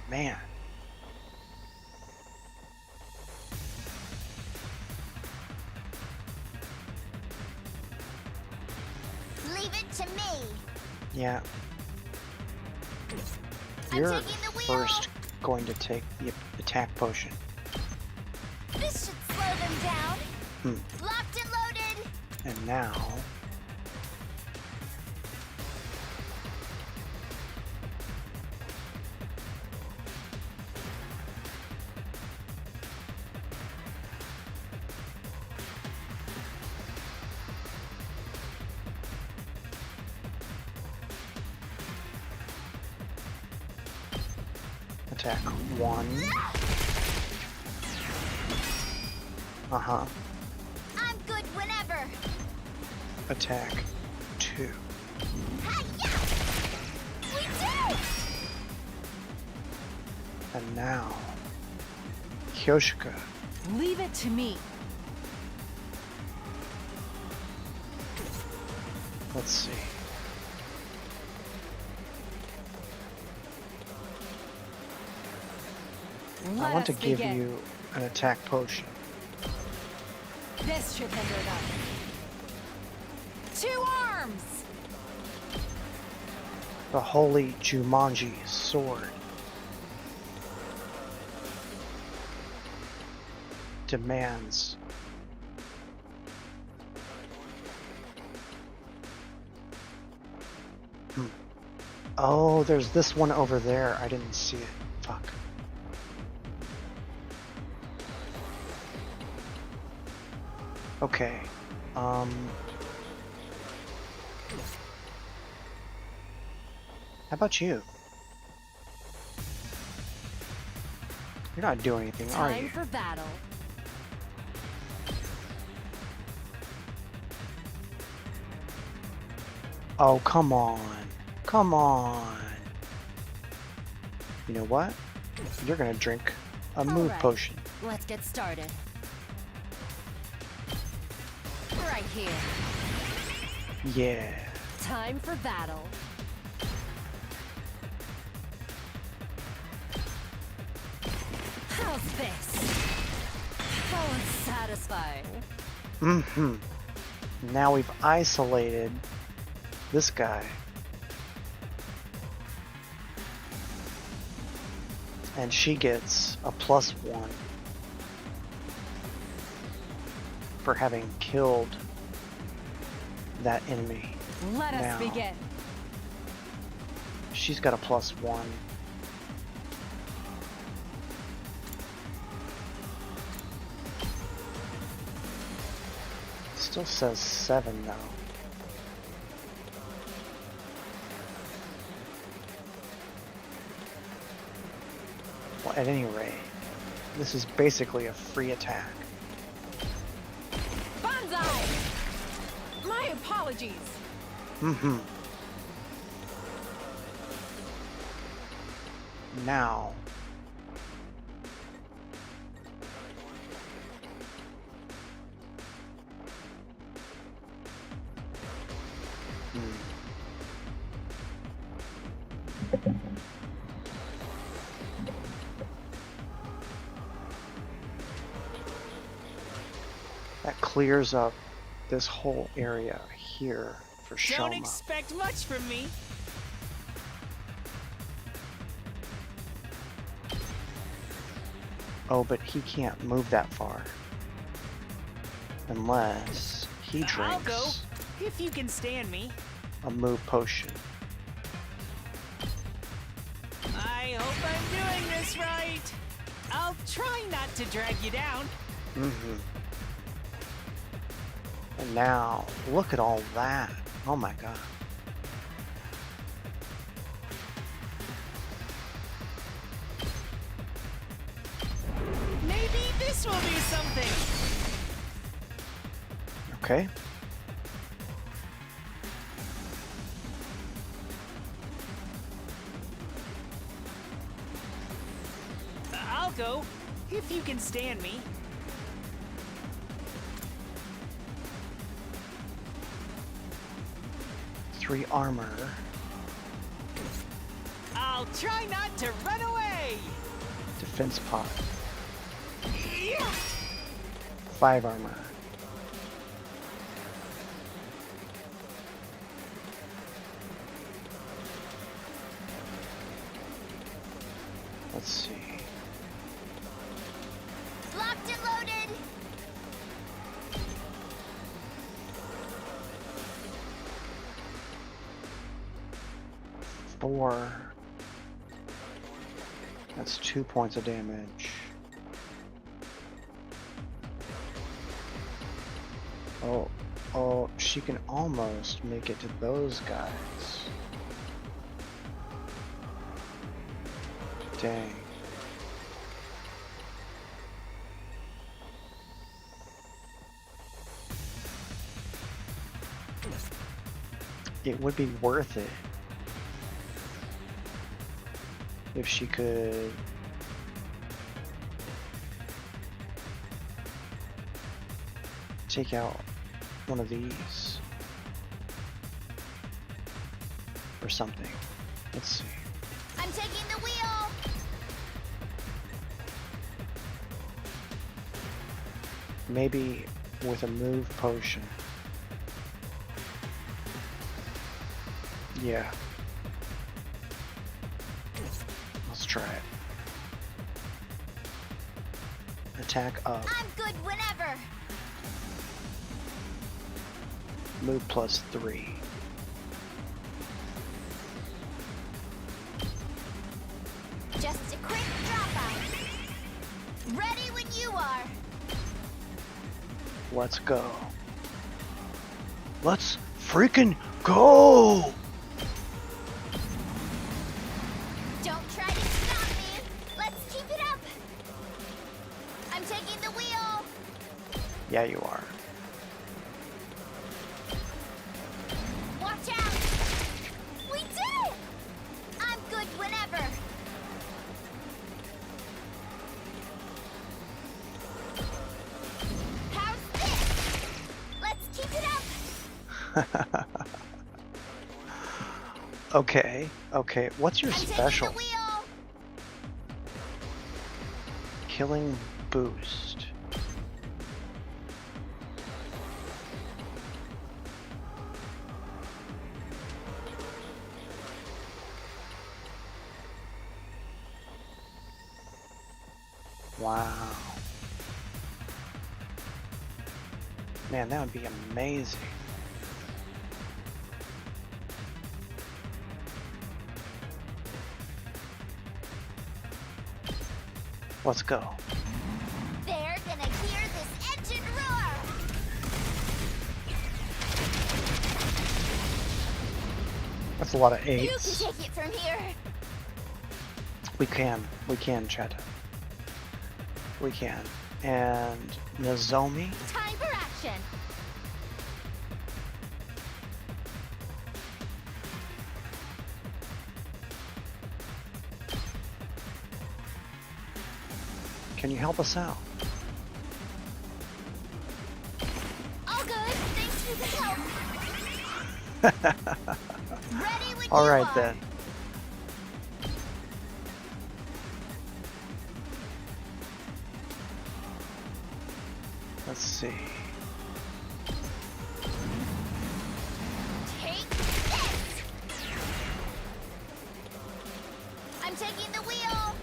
Man. Leave it to me. Yeah. You're first going to take the attack potion. This should slow them down. Locked and loaded. And now attack 1. I'm good whenever. Attack 2. Hi-ya! We do! And now Kyoshika. Leave it to me. Let's see. I want to give you an attack potion. This should hinder them. 2 arms! The Holy Jumanji Sword demands Oh, there's this one over there. I didn't see it. Fuck. Okay. How about you? You're not doing anything, are you? Time for battle. Oh, come on. Come on. You know what? You're gonna drink a mood potion. Let's get started. Right here. Yeah. Time for battle. How's this? How unsatisfying. Now we've isolated this guy. And she gets a +1 for having killed that enemy. Let us Now, begin. she's got a +1. Still says 7 though. Well, at any rate, this is basically a free attack. Banzai! My apologies. Now, that clears up this whole area here for Don't Shoma. expect much from me. Oh, but he can't move that far. Unless he I'll go, drinks if you can stand me. a move potion. I hope I'm doing this right. I'll try not to drag you down. And now, look at all that. Oh my god. Maybe this will do something. Okay. I'll go, if you can stand me. Three armor. I'll try not to run away. Defense pot. Yeah. 5 armor. Let's see. Locked and loaded. 4. That's 2 points of damage. Oh, she can almost make it to those guys. Dang. It would be worth it if she could take out one of these or something. Let's see. I'm taking the wheel. Maybe with a move potion. Yeah. Let's try it. Attack up. I'm good whenever. Move +3. Just a quick dropout. Ready when you are. Let's go. Let's freaking go! Don't try to stop me. Let's keep it up. I'm taking the wheel. Yeah, you are. Watch out. We did it. I'm good whenever. How's this? Let's keep it up. Okay. What's your I'm special? taking the wheel. Killing boost. Wow. Man, that would be amazing. Let's go. They're gonna hear this engine roar! That's a lot of You eights. can take it from here! We can, Chet. We can. And Nozomi? Time for action! Can you help us out? All good, thanks for the help! Ready when All you right are. then. Let's see. Take this! I'm taking the wheel!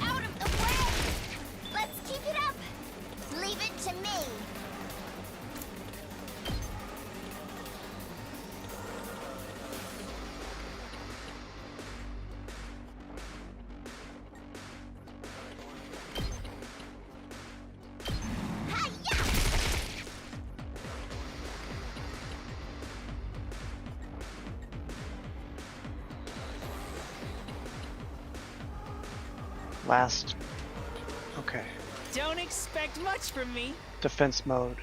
Out of the way! Let's keep it up! Leave it to me! Last. Okay. Don't expect much from me. Defense mode.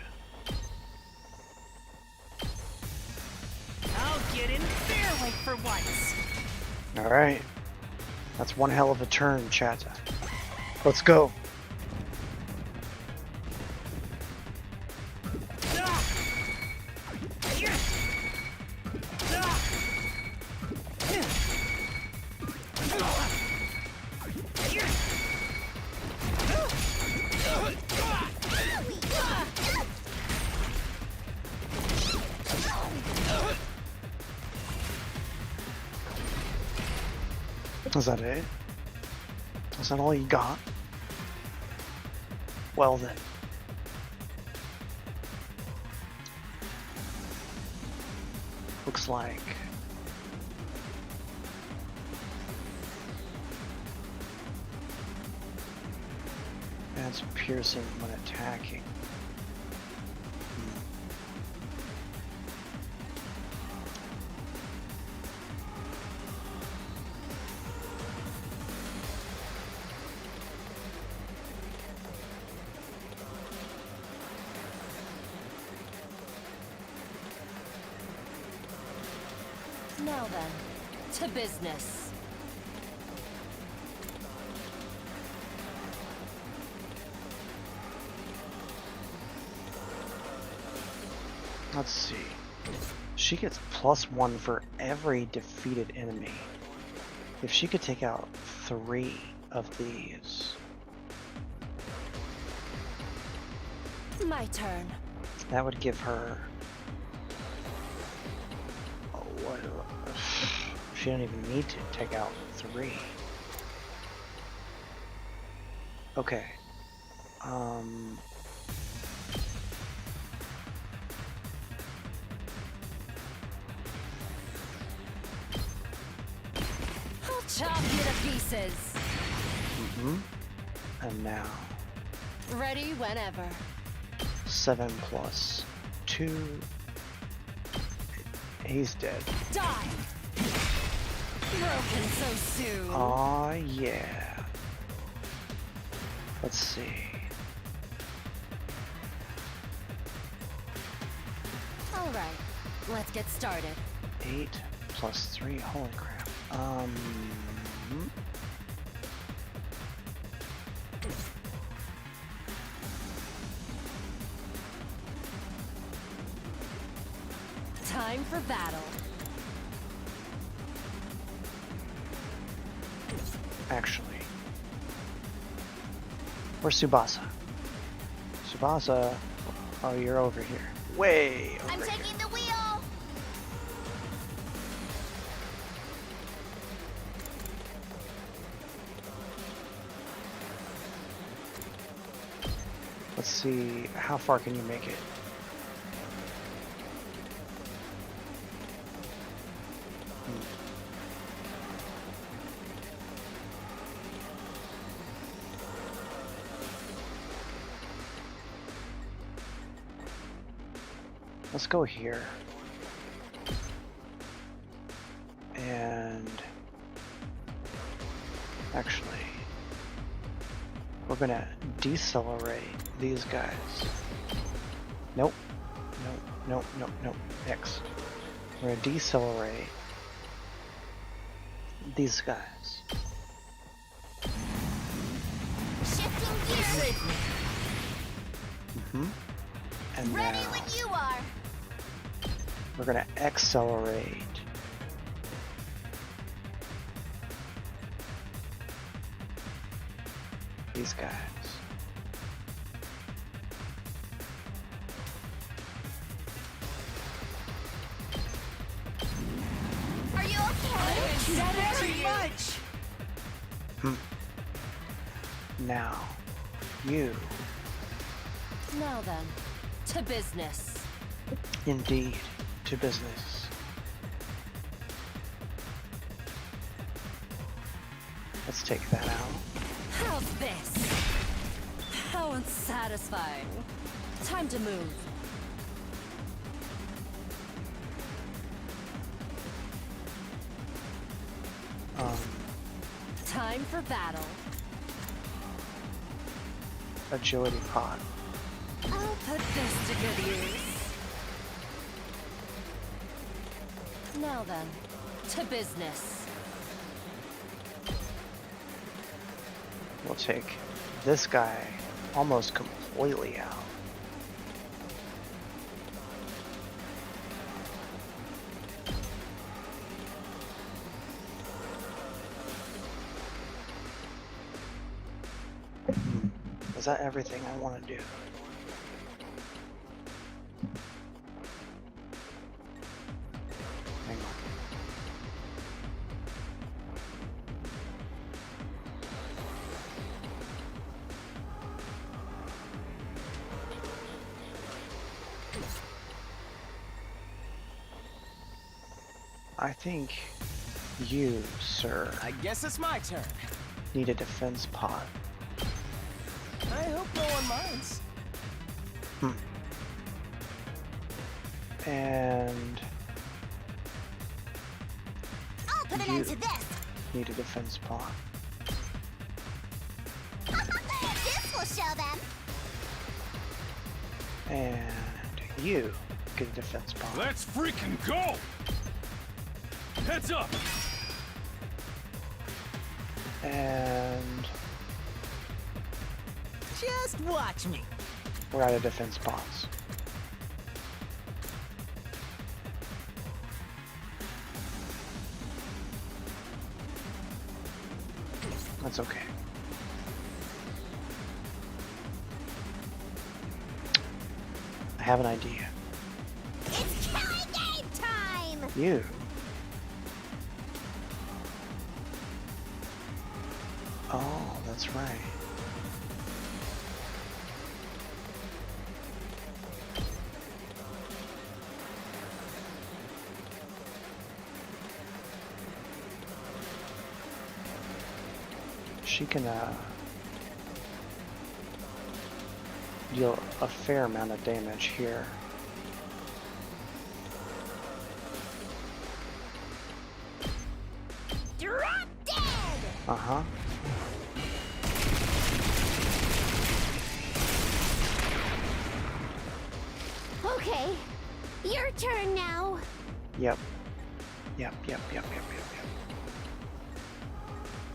I'll get in fair weight for once. Alright. That's one hell of a turn, chat. Let's go. Is that it? Is that all you got? Well then. Looks like that's piercing when attacking. Now then, to business. Let's see. She gets +1 for every defeated enemy. If she could take out 3 of these. My turn. That would give her. Oh, what? She don't even need to take out 3. Okay. I'll chop you to pieces. And now Ready whenever. 7 plus 2. He's dead. Die! Broken so soon. Aw, yeah. Let's see. All right, let's get started. 8 plus 3. Holy crap. Time for battle. Actually. Where's Tsubasa? Tsubasa. Oh, you're over here. Way over I'm here. taking the wheel! Let's see, how far can you make it? Let's go here. And actually, we're gonna decelerate these guys. Nope. Nope. Nope. Nope. Nope. X. We're gonna decelerate these guys. Shifting gears. And Ready now when you are. we're gonna accelerate these guys. Are you okay? Very much. Now, you Now then, to business. indeed to business. Let's take that out. How's this? How unsatisfying. Time to move. Time for battle. Agility pod. I'll put this to good use. Now then, to business. We'll take this guy almost completely out. Is that everything I want to do? Hang on. I think you, sir, I guess it's my turn. need a defense pod. I hope no one minds. And I'll put an you end to this. need a defense pod. This will show them. And you get a defense pod. Let's freaking go! Heads up! And Just watch me. we're out of defense pods. That's okay. I have an idea. It's killing game time. You. Oh, that's right. She can deal a fair amount of damage here. Drop dead. Uh-huh. Okay, your turn now. Yep. Yep.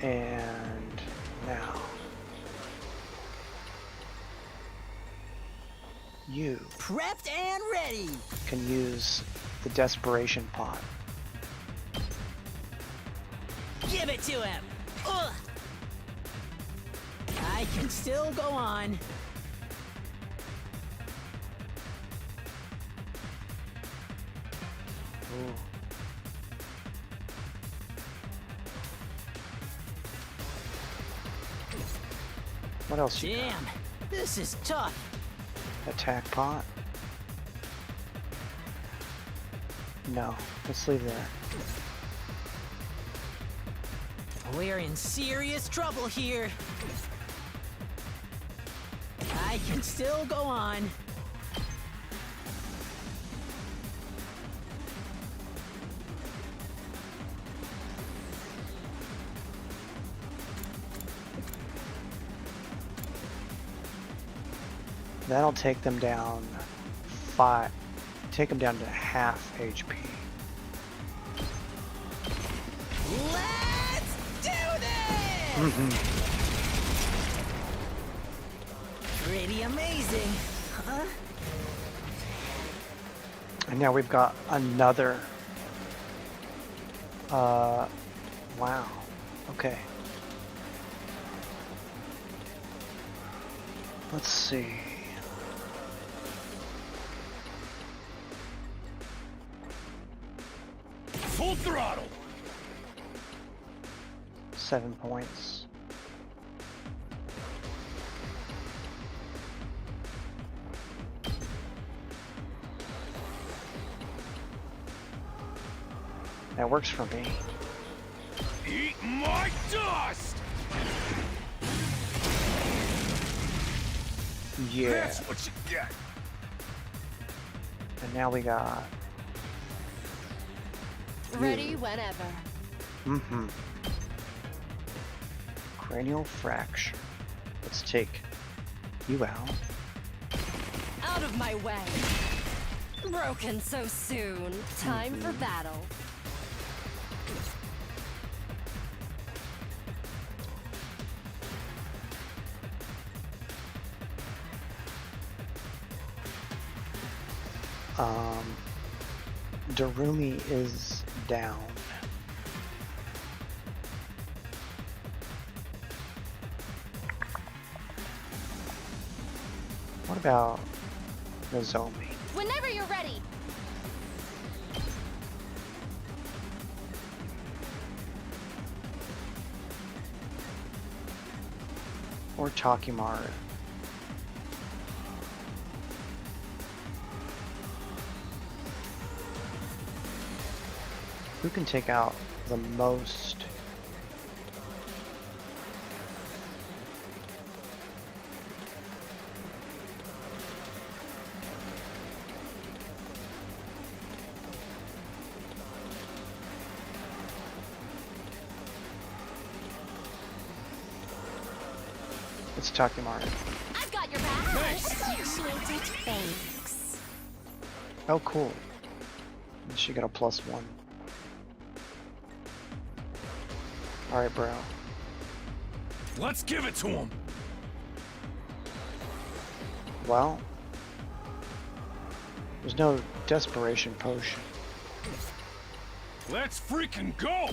And now you Prepped and ready. can use the desperation pod. Give it to him. Ugh. I can still go on. Ooh. What else you got? Damn, this is tough. Attack pot. No, let's leave that. We're in serious trouble here. I can still go on. That'll take them down take them down to half HP. Let's do this! Pretty amazing, huh? And now we've got another. Wow. Okay. Let's see. Full throttle. 7 points. That works for me. Eat my dust. Yeah. That's what you get. And now we got. Ready whenever. Mm-hmm. Cranial fracture. Let's take you out. Out of my way. Broken so soon. Time for battle. Darumi is down. What about Nozomi? Whenever you're ready. Or Takimaru? Who can take out the most? It's Takimaru. I've got your back. Appreciate it. Thanks. Oh, cool. And she got a +1. Alright, bro. Let's give it to him. Well, there's no desperation potion. Let's freaking go.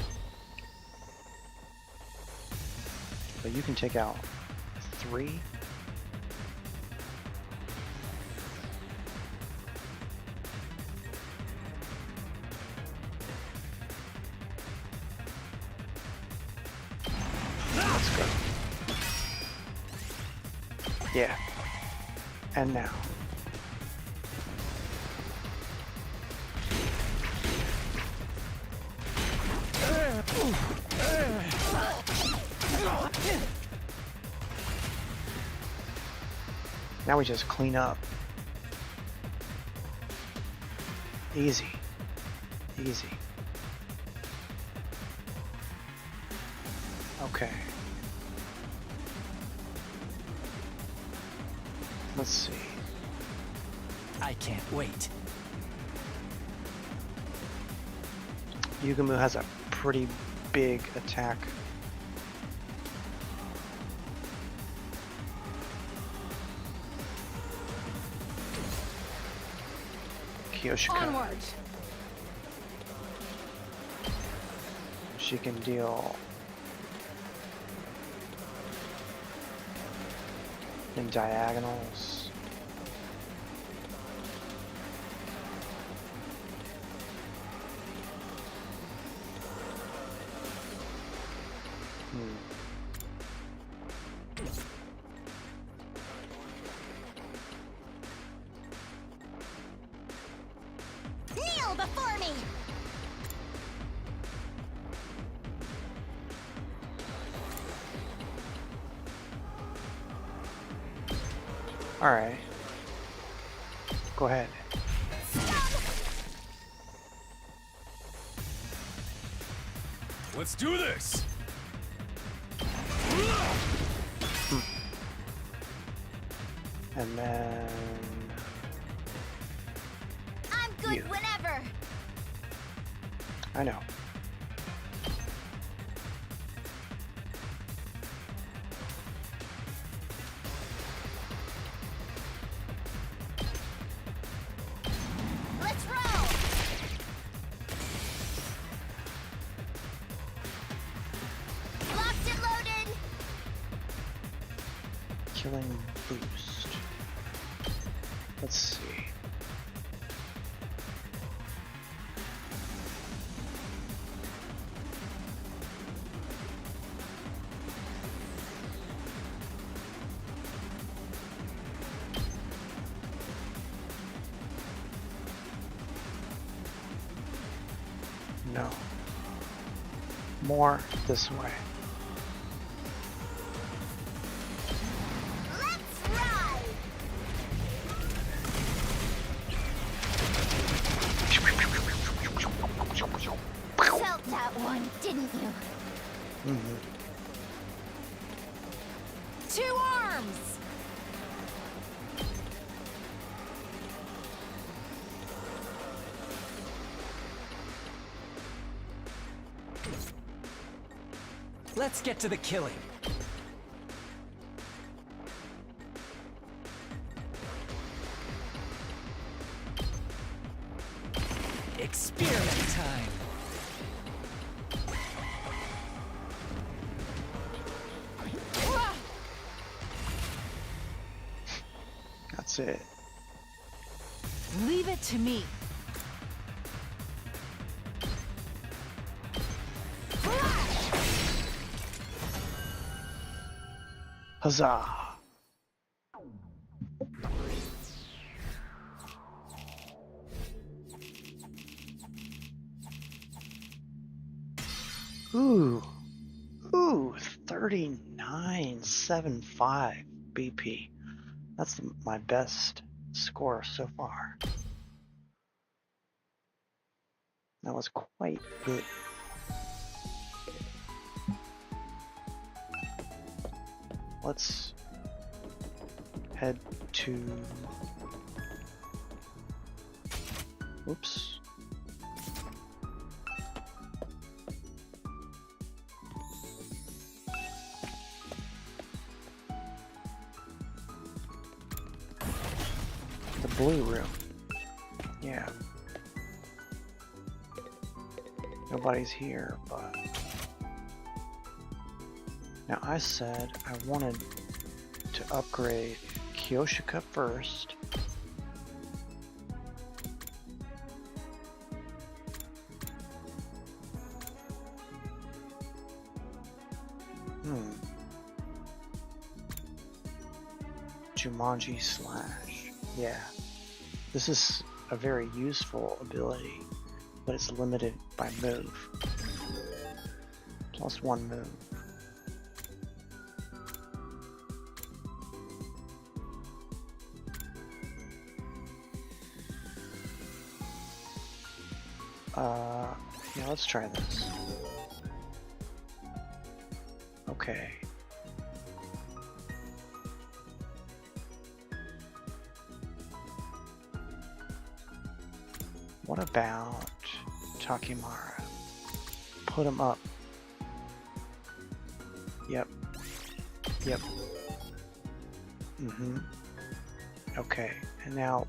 But you can take out 3. Let's go. Yeah. And now. Now we just clean up. Easy. Easy. Okay. Let's see. I can't wait. Yugumu has a pretty big attack. Kiyoshika. Onward. She can deal in diagonals. Alright. Go ahead. Let's do this! And then... I'm good whenever. I know. Let's roll. Locked and loaded. Killing boost. Let's see. No. More this way. Let's ride. Felt that one, didn't you? Mm-hmm. 2 arms! Let's get to the killing. Experiment time. That's it. Leave it to me. Huzzah! Ooh. Ooh, 39.75 BP. That's my best score so far. That was quite good. Let's head to... Oops. The blue room. Yeah. Nobody's here, but... Now I said I wanted to upgrade Kyoshika first. Jumanji slash. Yeah. This is a very useful ability, but it's limited by move. Plus 1 move. Yeah, let's try this. Okay. What about Takimara? Put him up. Yep. Yep. Mm-hmm. Okay, and now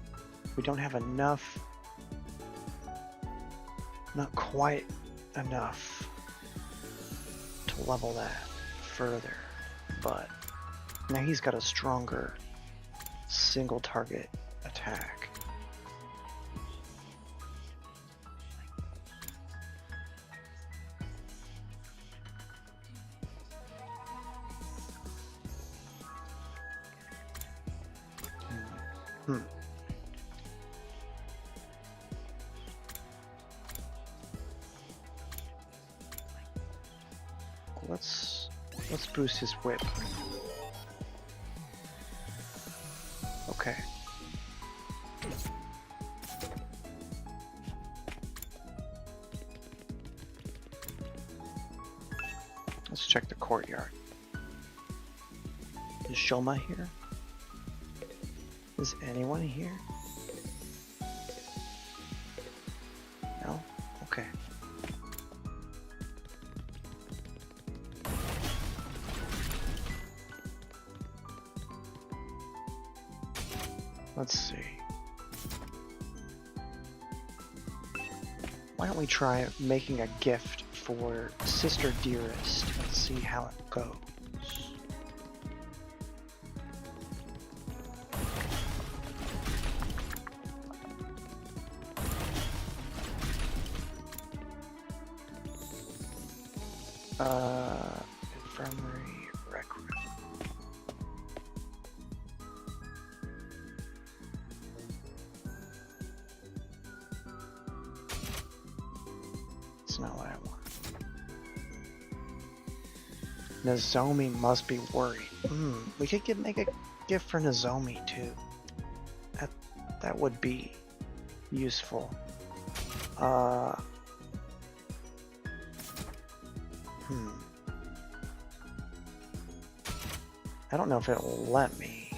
we don't have enough. Not quite enough to level that further, but now he's got a stronger single target attack. Let's boost his whip. Okay. Let's check the courtyard. Is Shoma here? Is anyone here? No? Okay. Let's see. Why don't we try making a gift for Sister Dearest and see how it goes. Infirmary, rec room. It's not what I want. Nozomi must be worried. We could make a gift for Nozomi too. That would be useful. I don't know if it'll let me.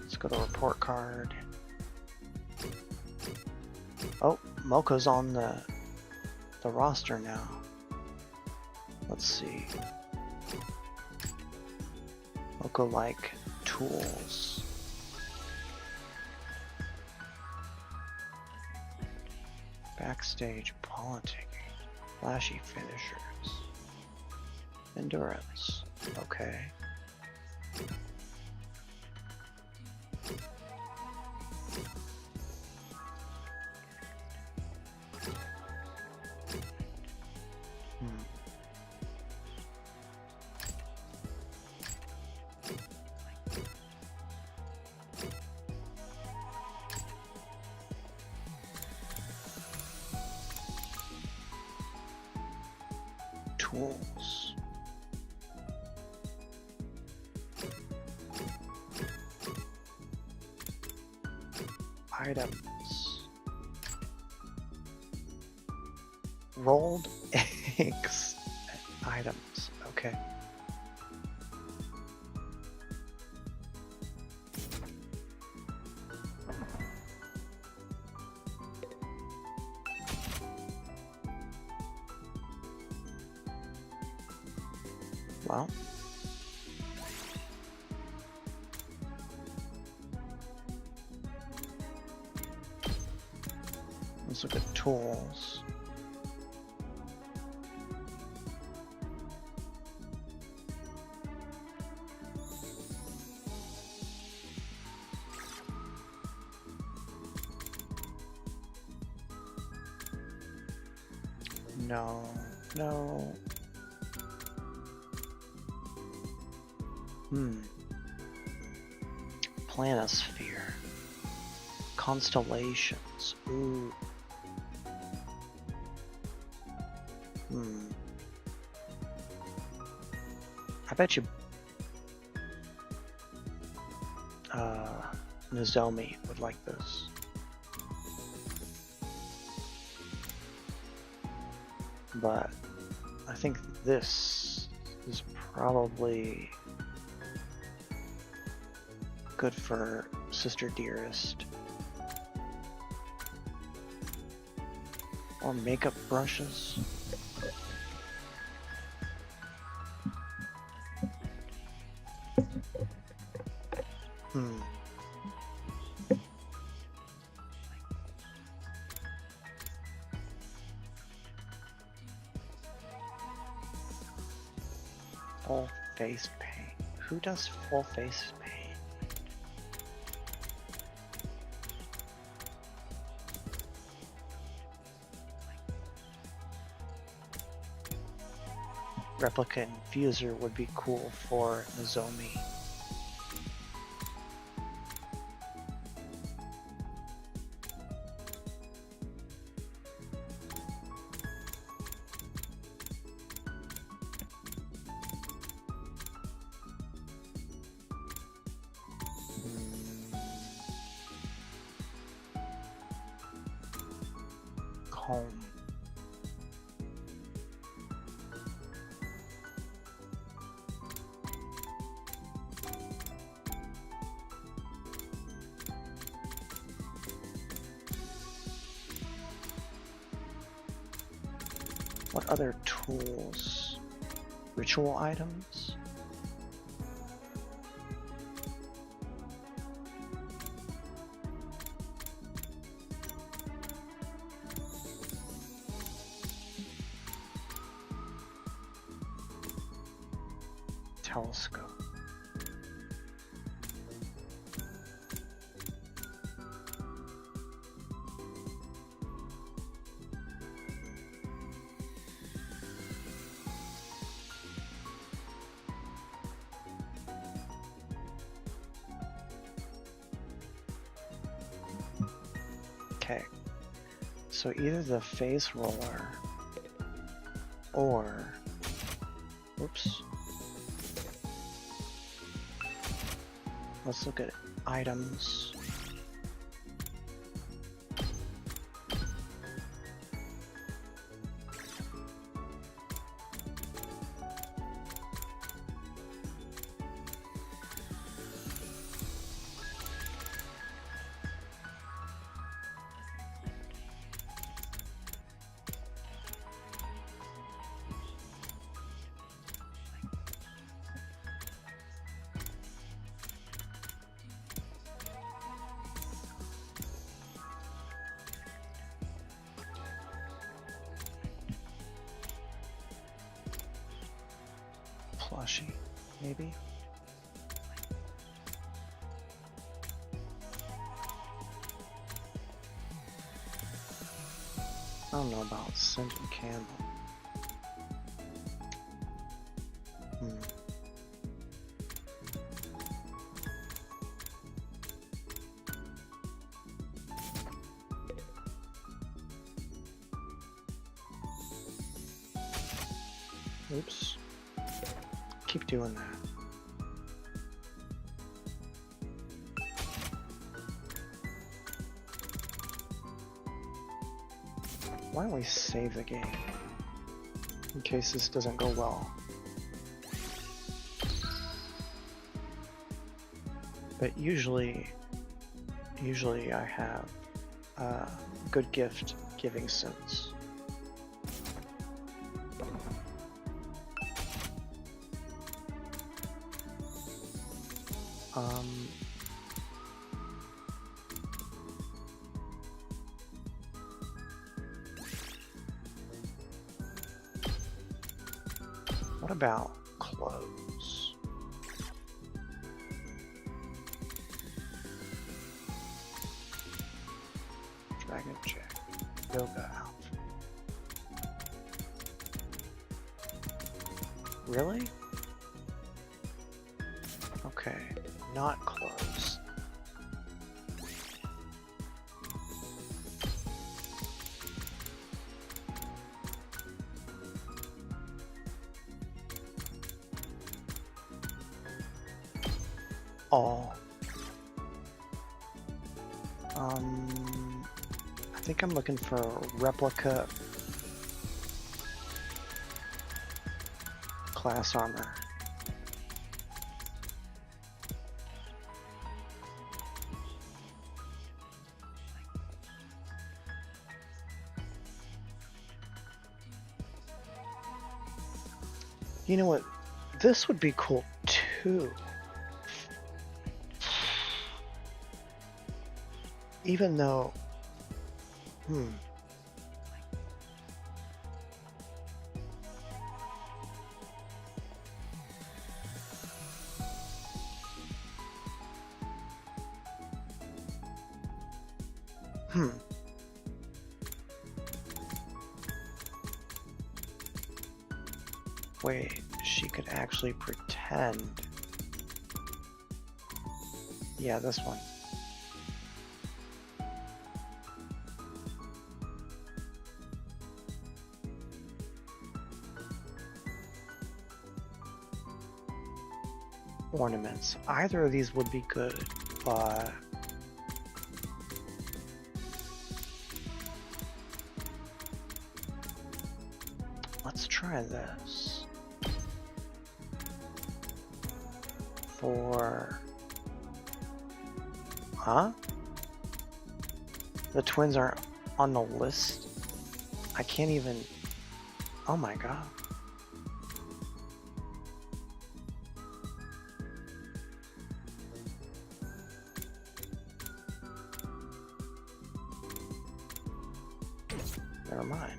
Let's go to report card. Oh, Moko's on the roster now. Let's see. Moko like tools. Backstage politicking. Flashy finishers. Endurance. Okay. Tools. Items. Rolled eggs. Items. Okay. Well. Let's look at tools. No. Planisphere. Constellations. Ooh. I bet you Nozomi would like this. But I think this is probably good for Sister Dearest. Or makeup brushes. Full face paint. Who does full face paint? Replica infuser would be cool for Nozomi. home. What other tools? Ritual items? Telescope. Okay, so either the face roller or, oops, let's look at items. Plushie, maybe? I don't know about scented candle. Oops. Keep doing that. Why don't we save the game in case this doesn't go well? But usually I have good gift giving sense. What about clothes? Dragon check. Yoga outfit. Really? Okay, not clothes. All. I think I'm looking for replica class armor. You know what? This would be cool too. Even though, wait, she could actually pretend. Yeah, this one. Ornaments. Either of these would be good, but let's try this. For... Huh? The twins aren't on the list? I can't even... Oh my god. Never mind.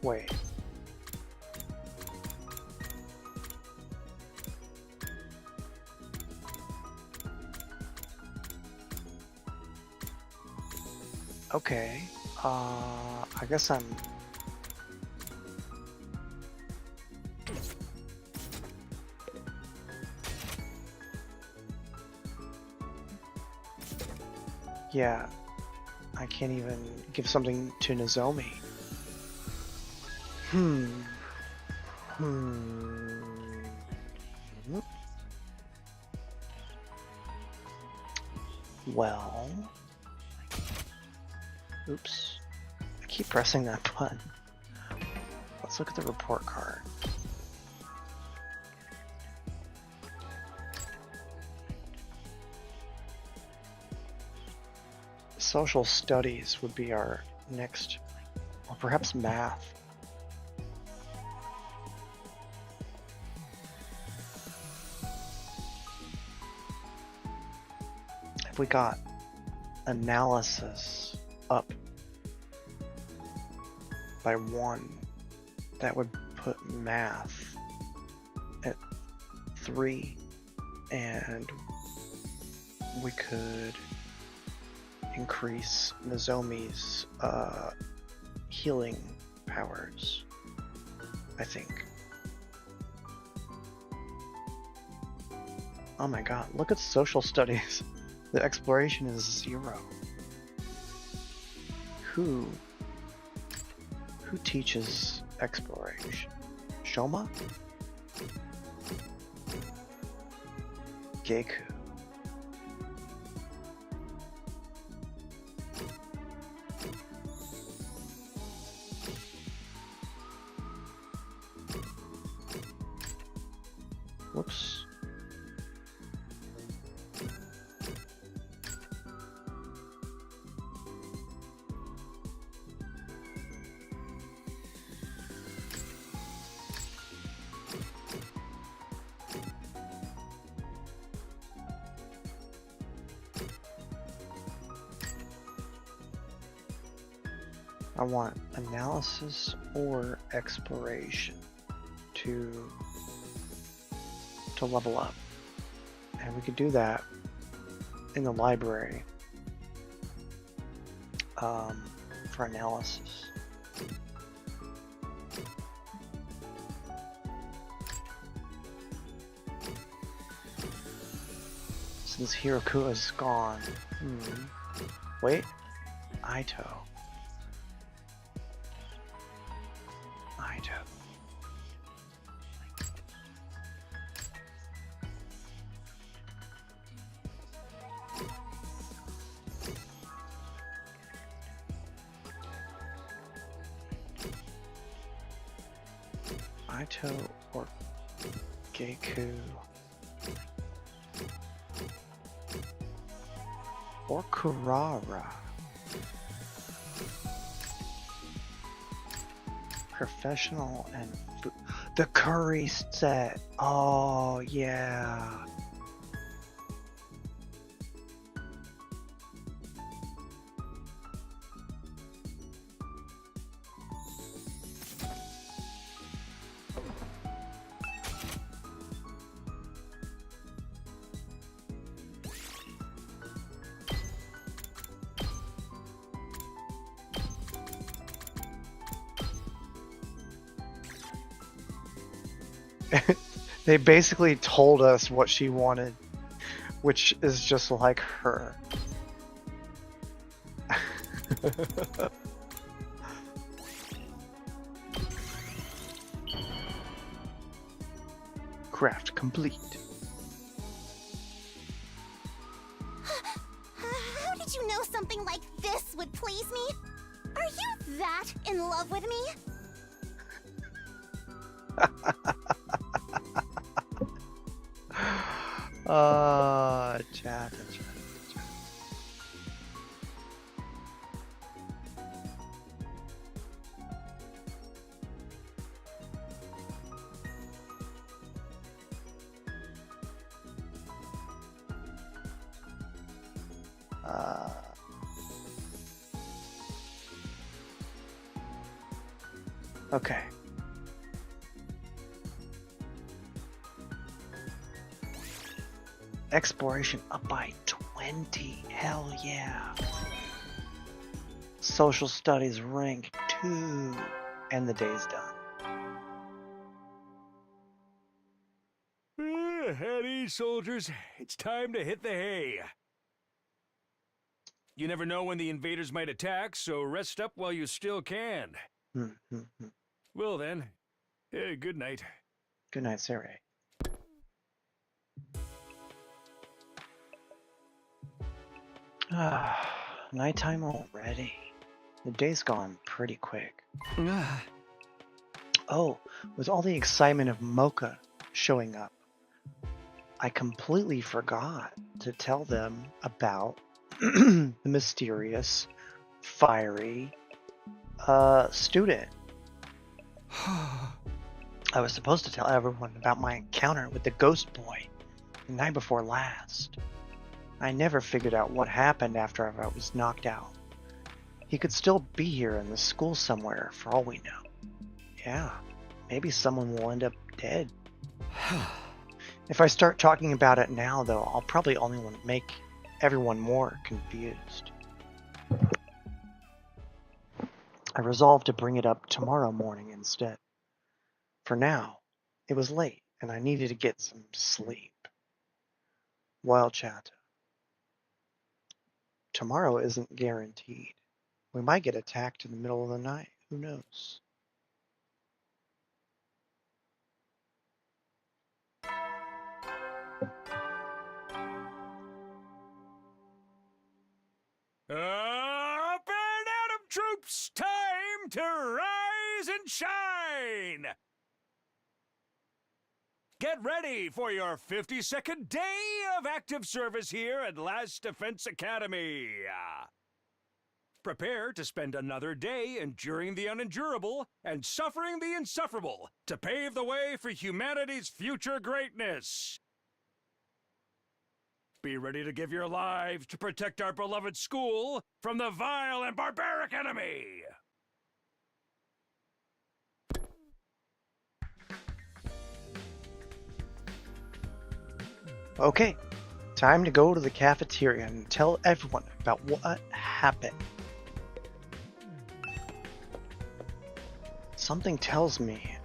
Wait. Okay. I guess I'm... Yeah. I can't even give something to Nozomi. Well... Oops. I keep pressing that button. Let's look at the report card. Social studies would be our next, or perhaps math. If we got analysis up by 1, that would put math at 3, and we could increase Nozomi's healing powers, I think. Oh my god, look at social studies. The exploration is 0. Who teaches exploration? Shoma? Geku. Whoops. I want analysis or exploration to level up. And we could do that in the library for analysis. Since Hiroku is gone. Wait. Ito. Ito or Geku or Kurara. Professional and the curry set. Oh yeah. They basically told us what she wanted, which is just like her. Craft complete. something like this would please me? Are you that in love with me? Chat. Okay. Exploration up by 20. Hell yeah. Social studies rank 2. And the day's done. At ease, soldiers. It's time to hit the hay. You never know when the invaders might attack, so rest up while you still can. Well then, good night. Good night, Sarah. Nighttime already. The day's gone pretty quick. Oh, with all the excitement of Mocha showing up, I completely forgot to tell them about the mysterious, fiery student. I was supposed to tell everyone about my encounter with the ghost boy the night before last. I never figured out what happened after I was knocked out. He could still be here in the school somewhere for all we know. Yeah, maybe someone will end up dead. If I start talking about it now, though, I'll probably only make everyone more confused. I resolved to bring it up tomorrow morning instead. For now, it was late and I needed to get some sleep. Well, chat. Tomorrow isn't guaranteed. We might get attacked in the middle of the night. Who knows? Up and Atom troops, time to rise and shine! Get ready for your 52nd day of active service here at Last Defense Academy. Prepare to spend another day enduring the unendurable and suffering the insufferable to pave the way for humanity's future greatness. Be ready to give your lives to protect our beloved school from the vile and barbaric enemy. Okay, time to go to the cafeteria and tell everyone about what happened. Something tells me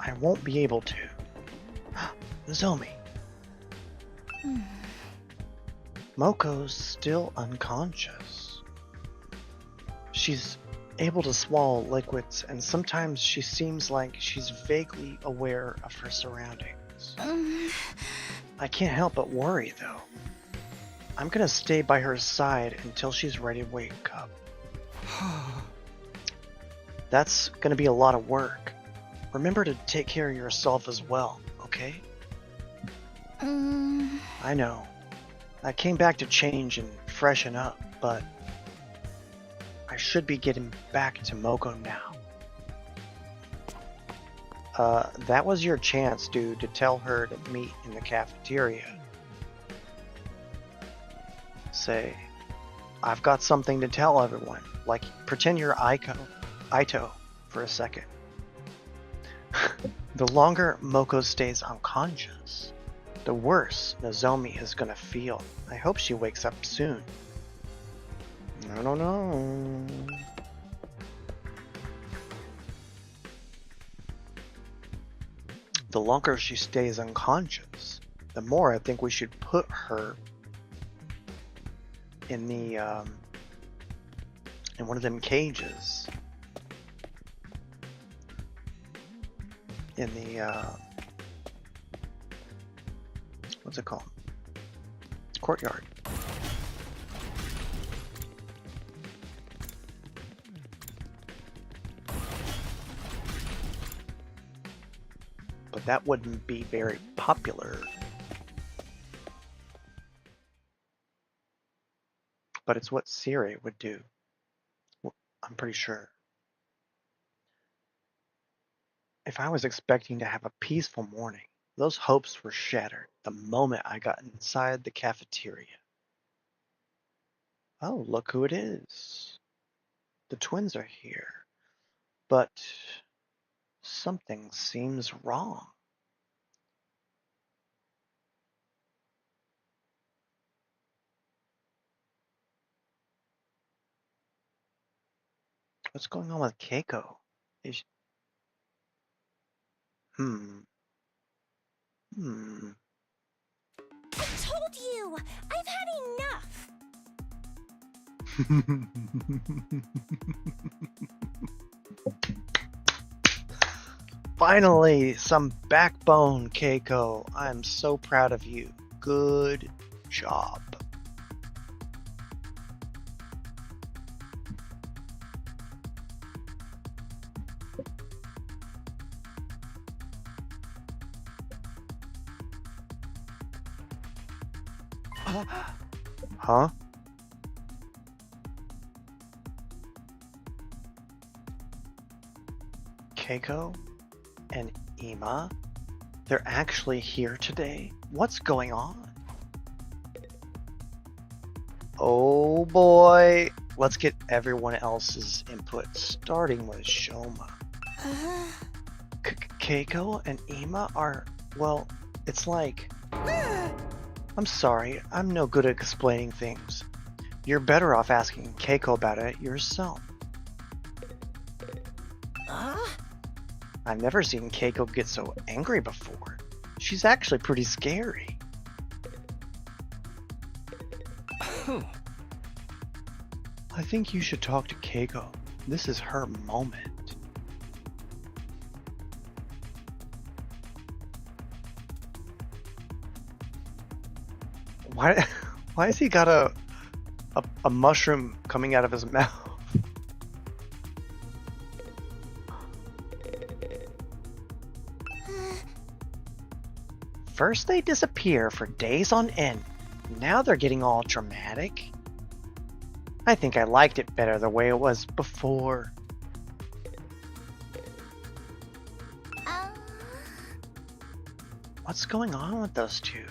I won't be able to. Nozomi. Moko's still unconscious. She's able to swallow liquids, and sometimes she seems like she's vaguely aware of her surroundings. I can't help but worry, though. I'm gonna stay by her side until she's ready to wake up. That's gonna be a lot of work. Remember to take care of yourself as well, okay? I know. I came back to change and freshen up, but I should be getting back to Moko now. That was your chance, dude, to tell her to meet in the cafeteria. Say, I've got something to tell everyone. Like, pretend you're Aito for a second. The longer Moko stays unconscious, the worse Nozomi is gonna feel. I hope she wakes up soon. I don't know. The longer she stays unconscious, the more I think we should put her in the in one of them cages. In the what's it called? Courtyard. but that wouldn't be very popular. But it's what Siri would do. I'm pretty sure. If I was expecting to have a peaceful morning, those hopes were shattered the moment I got inside the cafeteria. Oh, look who it is. The twins are here. But something seems wrong. What's going on with Keiko? Is I told you! I've had enough! Finally, some backbone, Keiko. I'm so proud of you. Good job. Huh? Keiko and Ima? They're actually here today? What's going on? Oh boy. Let's get everyone else's input, starting with Shoma. Keiko and Ima are, well, it's like... I'm sorry, I'm no good at explaining things. You're better off asking Keiko about it yourself. I've never seen Keiko get so angry before. She's actually pretty scary. I think you should talk to Keiko. This is her moment. Why has he got a mushroom coming out of his mouth? First they disappear for days on end. Now they're getting all dramatic. I think I liked it better the way it was before. What's going on with those two?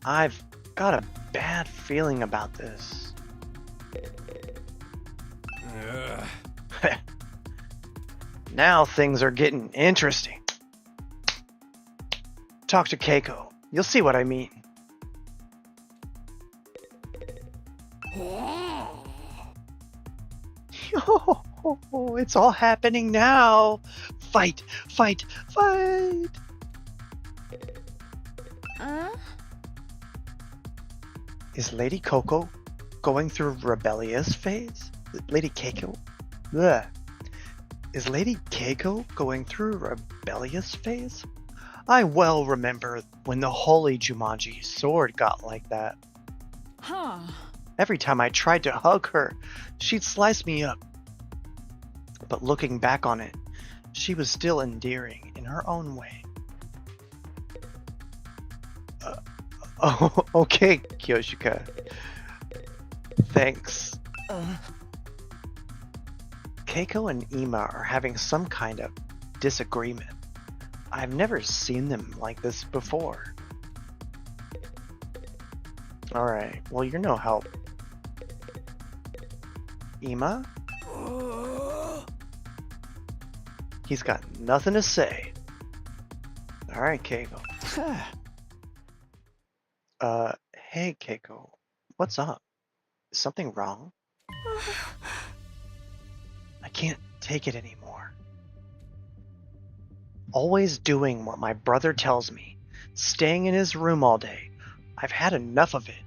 I've got a bad feeling about this. Now things are getting interesting. Talk to Keiko. You'll see what I mean. Oh, it's all happening now. Fight, fight, fight. Is Lady Coco going through rebellious phase? Lady Keiko? Ugh. Is Lady Keiko going through rebellious phase? I well remember when the holy Jumanji sword got like that. Huh. Every time I tried to hug her, she'd slice me up. But looking back on it, she was still endearing in her own way. Oh, okay, Kyoshika. Thanks. Keiko and Ima are having some kind of disagreement. I've never seen them like this before. Alright, well, you're no help. Ima? He's got nothing to say. Alright, Keiko. Hey, Keiko. What's up? Is something wrong? I can't take it anymore. Always doing what my brother tells me, staying in his room all day. I've had enough of it.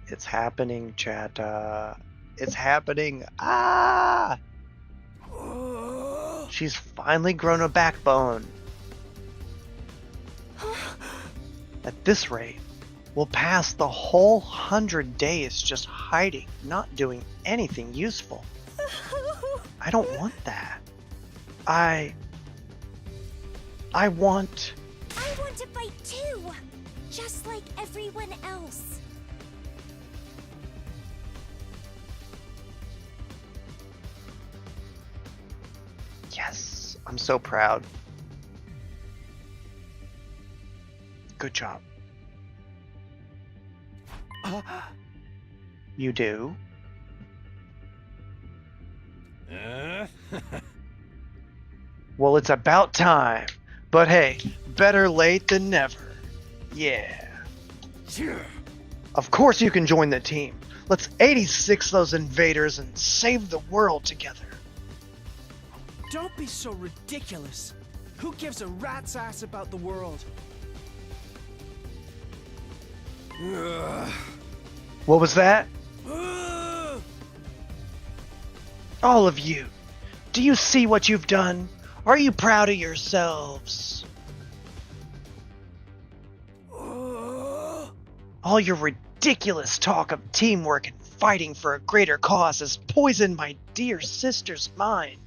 It's happening, Chatta. It's happening. Ah! She's finally grown a backbone. At this rate, we'll pass the whole 100 days just hiding, not doing anything useful. I don't want that. I want... I want to fight too, just like everyone else. Yes, I'm so proud. Good job. You do? Well, it's about time. But hey, better late than never. Yeah. Of course you can join the team. Let's 86 those invaders and save the world together. Don't be so ridiculous. Who gives a rat's ass about the world? What was that? All of you, do you see what you've done? Are you proud of yourselves? All your ridiculous talk of teamwork and fighting for a greater cause has poisoned my dear sister's mind.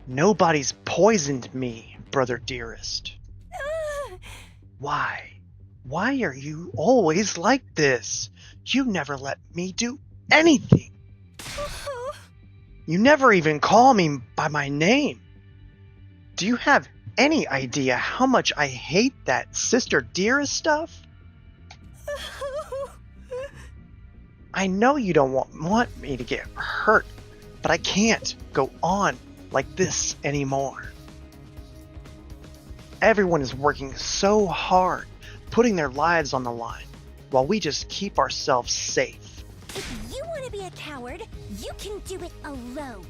Nobody's poisoned me, brother dearest. Why? Why are you always like this? You never let me do anything. You never even call me by my name. Do you have any idea how much I hate that sister dearest stuff? I know you don't want me to get hurt, but I can't go on like this anymore. Everyone is working so hard, putting their lives on the line, while we just keep ourselves safe. If you want to be a coward, you can do it alone.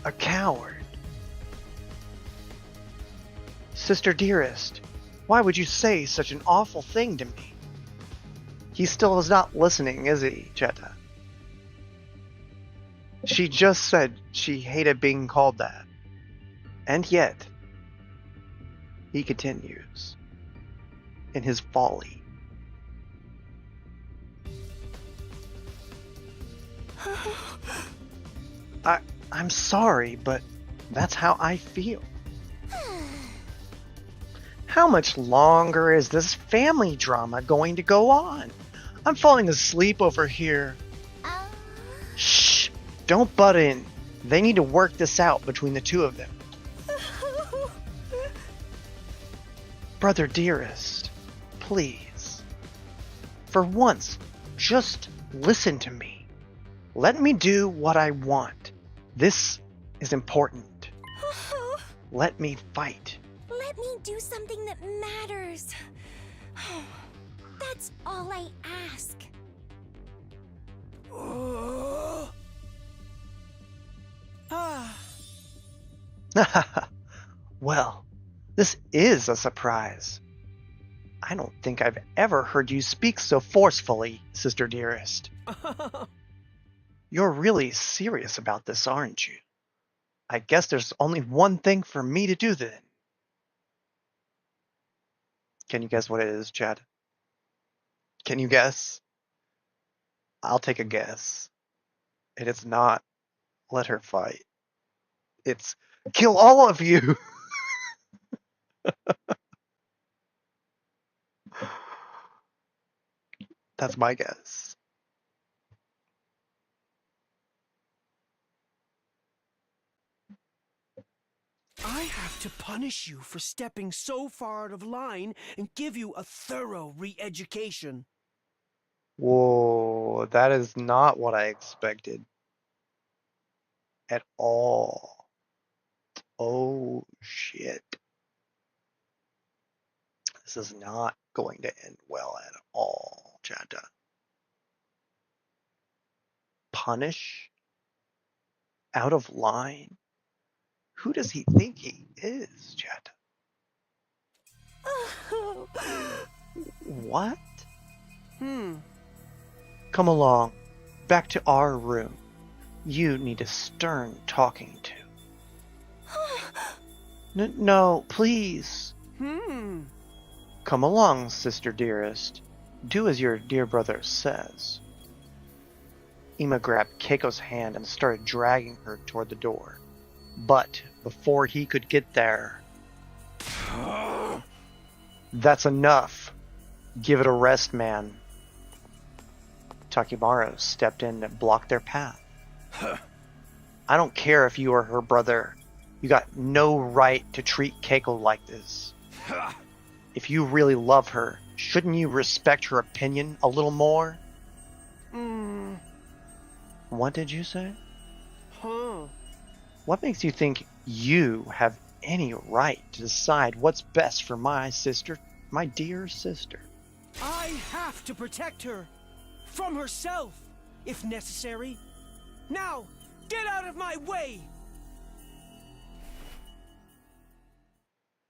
A coward. Sister dearest, why would you say such an awful thing to me? He still is not listening, is he, Jetta? She just said she hated being called that. And yet, he continues in his folly. I'm sorry, but that's how I feel. How much longer is this family drama going to go on? I'm falling asleep over here. Shh! Don't butt in. They need to work this out between the two of them. Brother dearest, please. For once, just listen to me. Let me do what I want. This is important. Let me fight. Let me do something that matters. That's all I ask. Well, this is a surprise. I don't think I've ever heard you speak so forcefully, sister dearest. You're really serious about this, aren't you? I guess there's only one thing for me to do then. Can you guess what it is, Chad? Can you guess? I'll take a guess. It is not let her fight. It's kill all of you. That's my guess. I have to punish you for stepping so far out of line and give you a thorough re-education. Whoa, that is not what I expected. At all. Oh, shit. This is not going to end well at all, Chanta. Punish? Out of line? Who does he think he is, Chanta? What? Come along. Back to our room. You need a stern talking to. No, please. Come along, sister dearest. Do as your dear brother says. Ima grabbed Keiko's hand and started dragging her toward the door. But before he could get there... That's enough. Give it a rest, man. Takimaru stepped in and blocked their path. I don't care if you are her brother. You got no right to treat Keiko like this. If you really love her, shouldn't you respect her opinion a little more? What did you say? What makes you think you have any right to decide what's best for my sister, my dear sister? I have to protect her. From herself, if necessary. Now, get out of my way!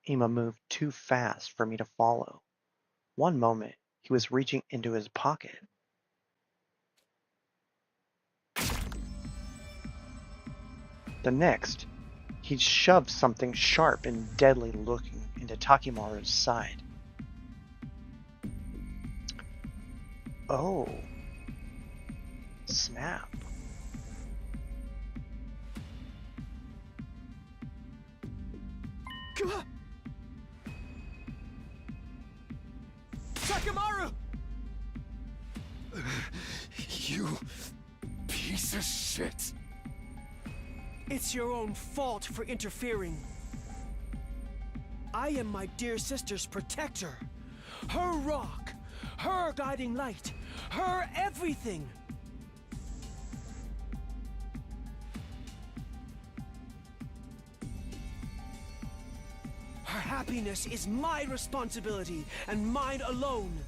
Ima moved too fast for me to follow. One moment, he was reaching into his pocket. The next, he shoved something sharp and deadly looking into Takimaru's side. Oh. Snap. Takimaru! You piece of shit. It's your own fault for interfering. I am my dear sister's protector. Her rock. Her guiding light. Her everything. Her happiness is my responsibility and mine alone.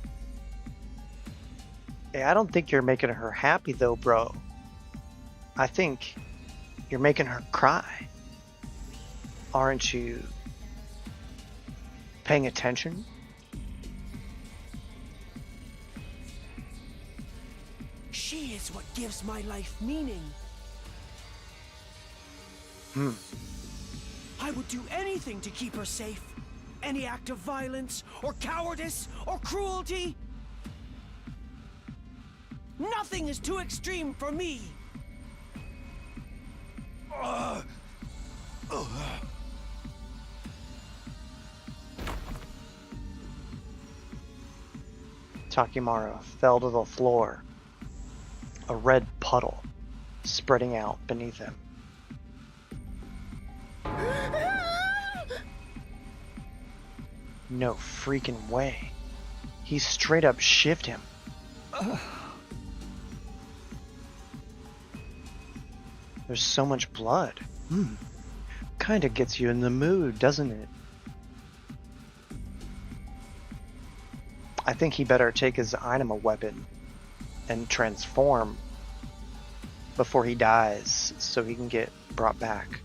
Hey, I don't think you're making her happy though, bro. I think you're making her cry. Aren't you paying attention? She is what gives my life meaning. I would do anything to keep her safe. Any act of violence, or cowardice, or cruelty. Nothing is too extreme for me. Takimaru fell to the floor, a red puddle spreading out beneath him. No freaking way. He straight up shivved him. There's so much blood. Kinda gets you in the mood, doesn't it? I think he better take his anima weapon and transform before he dies so he can get brought back.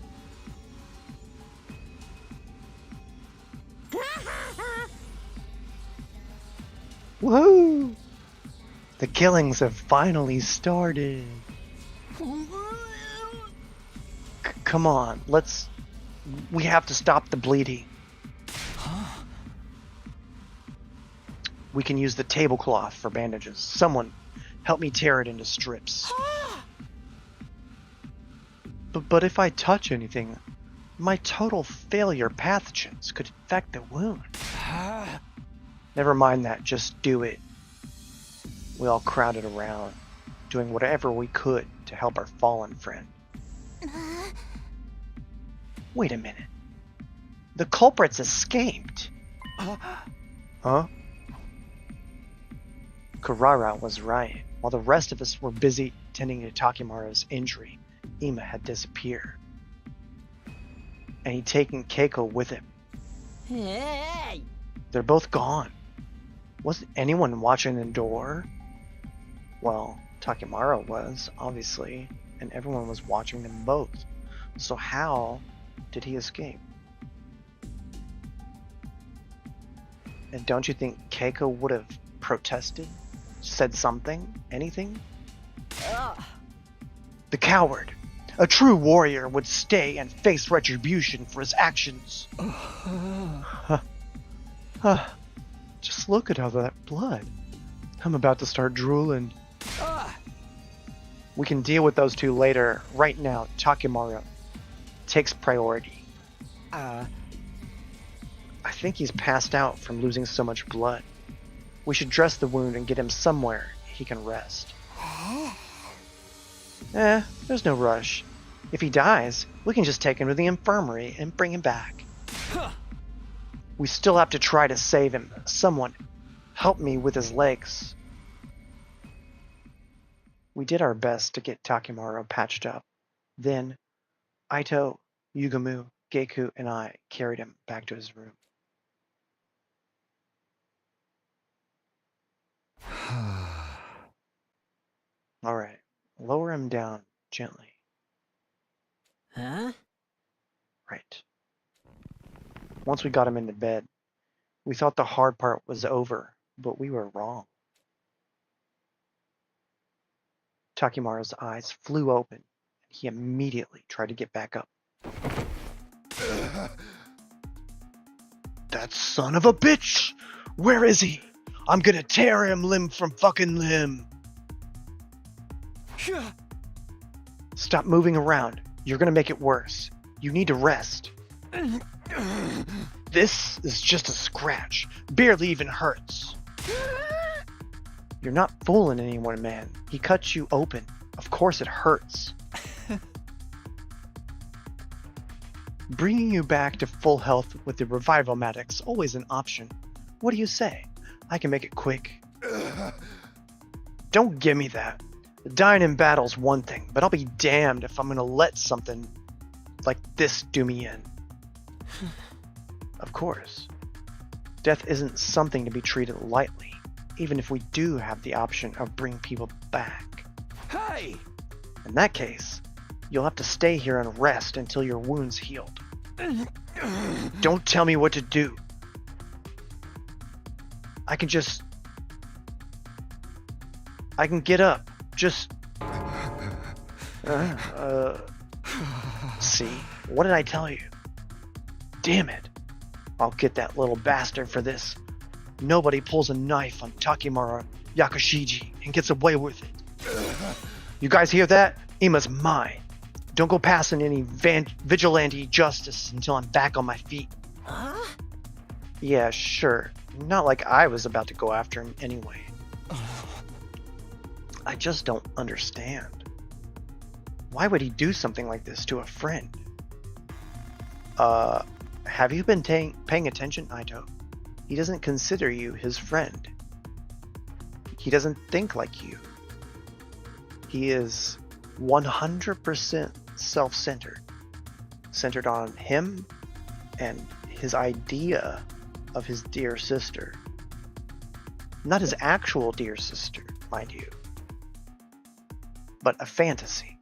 Woohoo! The killings have finally started. Come on, we have to stop the bleeding. We can use the tablecloth for bandages. Someone help me tear it into strips. But if I touch anything, my total failure pathogens could infect the wound. Never mind that, just do it. We all crowded around, doing whatever we could to help our fallen friend. Wait a minute. The culprits escaped. Huh? Karara was right. While the rest of us were busy tending to Takimaru's injury, Ima had disappeared. And he'd taken Keiko with him. Hey! They're both gone. Wasn't anyone watching the door? Well, Takimaru was, obviously, and everyone was watching them both. So how did he escape? And don't you think Keiko would have protested? Said something? Anything? The coward! A true warrior would stay and face retribution for his actions. Just look at all that blood. I'm about to start drooling. We can deal with those two later. Right now, Takimaru takes priority. I think he's passed out from losing so much blood. We should dress the wound and get him somewhere he can rest. There's no rush. If he dies, we can just take him to the infirmary and bring him back. We still have to try to save him. Someone, help me with his legs. We did our best to get Takimaru patched up. Then, Aito, Yugamu, Geku, and I carried him back to his room. Alright, lower him down gently. Huh? Right. Once we got him into bed, we thought the hard part was over, but we were wrong. Takimaru's eyes flew open, and he immediately tried to get back up. That son of a bitch! Where is he? I'm gonna tear him limb from fucking limb! Stop moving around. You're gonna make it worse. You need to rest. This is just a scratch. Barely even hurts. You're not fooling anyone, man. He cut you open. Of course it hurts. Bringing you back to full health with the revival-matic's always an option. What do you say? I can make it quick. Don't give me that. Dying in battle's one thing, but I'll be damned if I'm gonna let something like this do me in. Of course. Death isn't something to be treated lightly, even if we do have the option of bringing people back. Hey! In that case, you'll have to stay here and rest until your wound's healed. Don't tell me what to do. I can get up. Just... See? What did I tell you? Damn it. I'll get that little bastard for this. Nobody pulls a knife on Takimaru Yakushiji and gets away with it. You guys hear that? Ima's mine. Don't go passing any vigilante justice until I'm back on my feet. Huh? Yeah, sure. Not like I was about to go after him anyway. I just don't understand. Why would he do something like this to a friend? Have you been paying attention, Aito? He doesn't consider you his friend. He doesn't think like you. He is 100% self-centered. Centered on him and his idea of his dear sister. Not his actual dear sister, mind you. But a fantasy.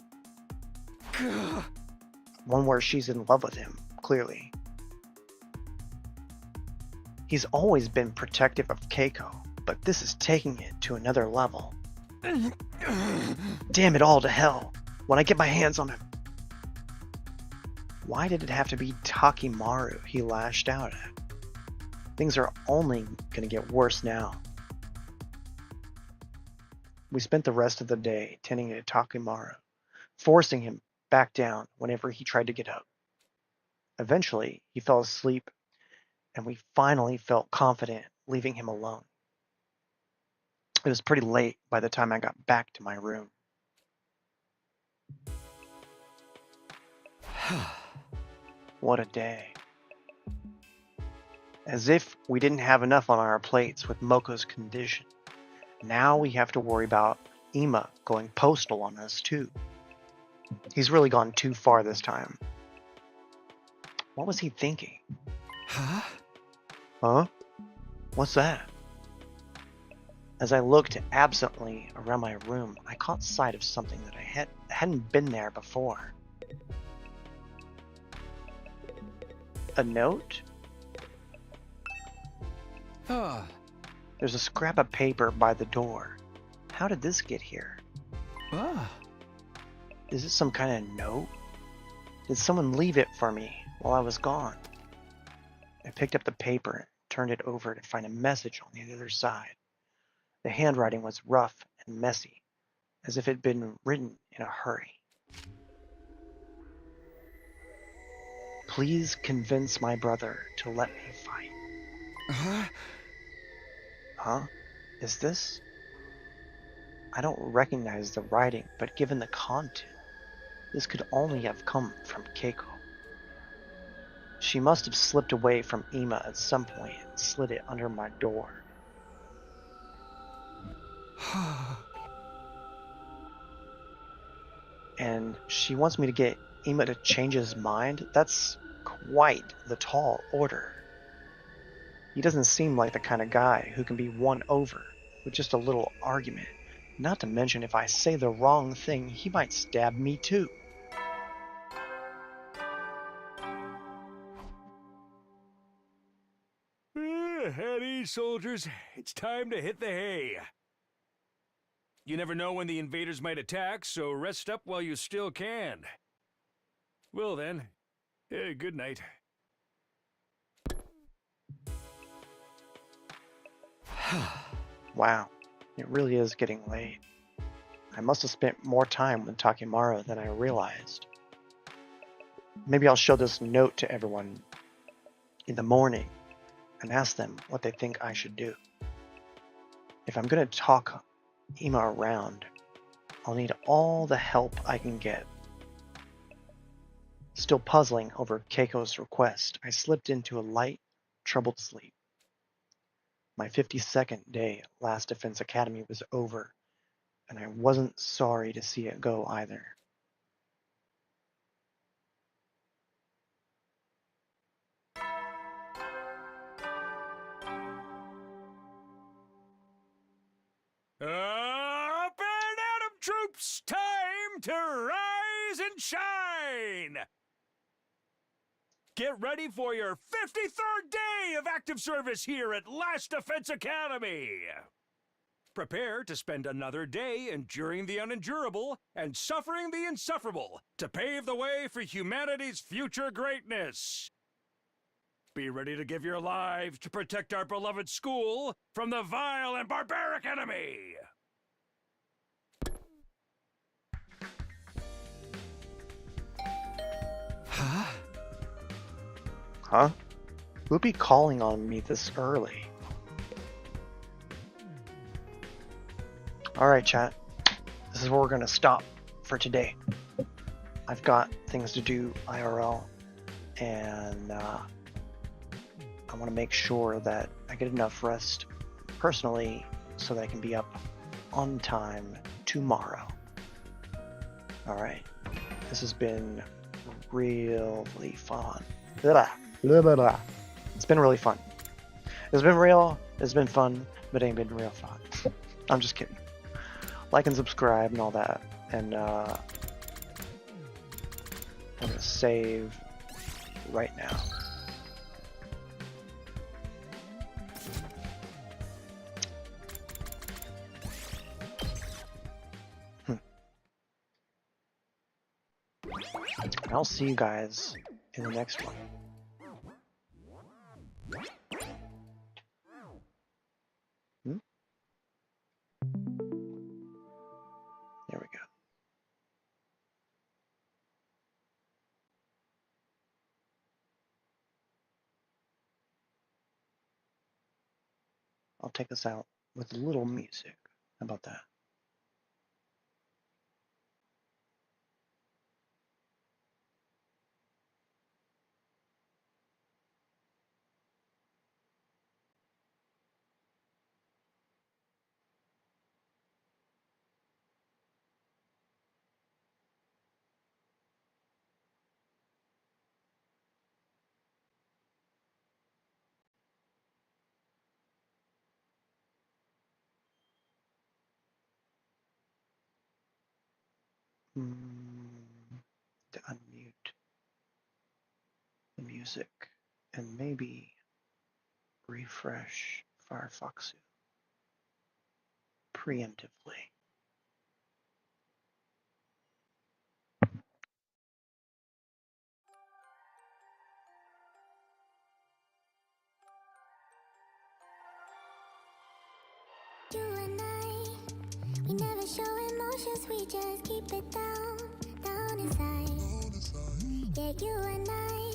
One where she's in love with him, clearly. He's always been protective of Keiko, but this is taking it to another level. Damn it all to hell, when I get my hands on him. Why did it have to be Takimaru he lashed out at? Things are only gonna get worse now. We spent the rest of the day tending to Takimaru, forcing him back down whenever he tried to get up. Eventually, he fell asleep, and we finally felt confident leaving him alone. It was pretty late by the time I got back to my room. What a day. As if we didn't have enough on our plates with Moko's condition. Now we have to worry about Ima going postal on us too. He's really gone too far this time. What was he thinking? Huh? Huh? What's that? As I looked absently around my room, I caught sight of something that I hadn't been there before. A note? There's a scrap of paper by the door. How did this get here? Is this some kind of note? Did someone leave it for me while I was gone? I picked up the paper and turned it over to find a message on the other side. The handwriting was rough and messy, as if it had been written in a hurry. Please convince my brother to let me fight. Huh? Is this? I don't recognize the writing, but given the content, this could only have come from Keiko. She must have slipped away from Ima at some point and slid it under my door. And she wants me to get Ima to change his mind? That's quite the tall order. He doesn't seem like the kind of guy who can be won over with just a little argument. Not to mention, if I say the wrong thing, he might stab me too. At ease, soldiers. It's time to hit the hay. You never know when the invaders might attack, so rest up while you still can. Well then, good night. Wow, it really is getting late. I must have spent more time with Takimaru than I realized. Maybe I'll show this note to everyone in the morning and ask them what they think I should do. If I'm going to talk Ima around, I'll need all the help I can get. Still puzzling over Keiko's request, I slipped into a light, troubled sleep. My 52nd day at Last Defense Academy was over, and I wasn't sorry to see it go either. Up and at 'em, troops! Time to rise and shine! Get ready for your 53rd day of active service here at Last Defense Academy! Prepare to spend another day enduring the unendurable and suffering the insufferable to pave the way for humanity's future greatness. Be ready to give your lives to protect our beloved school from the vile and barbaric enemy! Huh? Who'd be calling on me this early? Alright, chat. This is where we're going to stop for today. I've got things to do IRL, and I want to make sure that I get enough rest personally so that I can be up on time tomorrow. Alright. This has been really fun. Blah, blah, blah, blah. It's been really fun. It's been real, it's been fun, but it ain't been real fun. I'm just kidding. Like and subscribe and all that. And I'm gonna save right now. And I'll see you guys in the next one. There we go. I'll take us out with a little music. How about that? To unmute the music and maybe refresh Firefox preemptively. You and issues, we just keep it down, down inside. Yeah, you and I,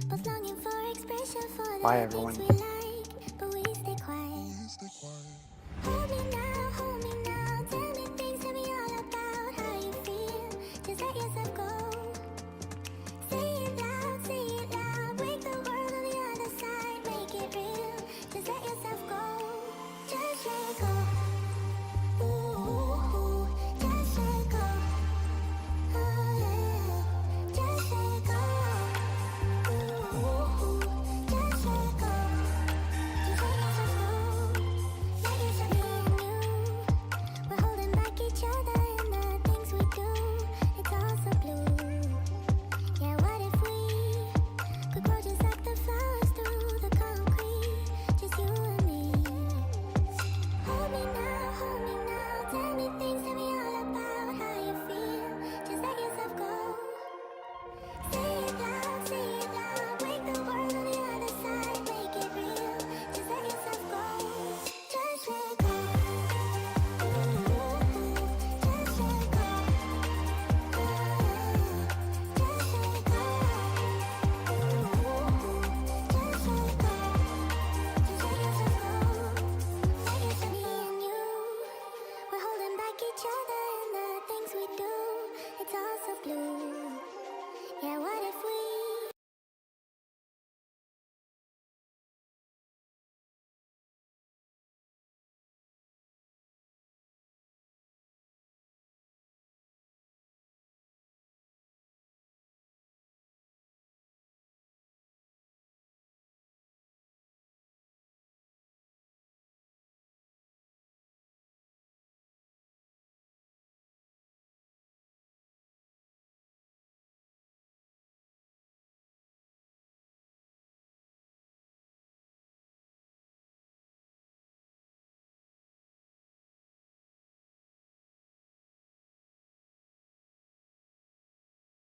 both longing for expression for the Bye, things everyone. we like, but we stay quiet.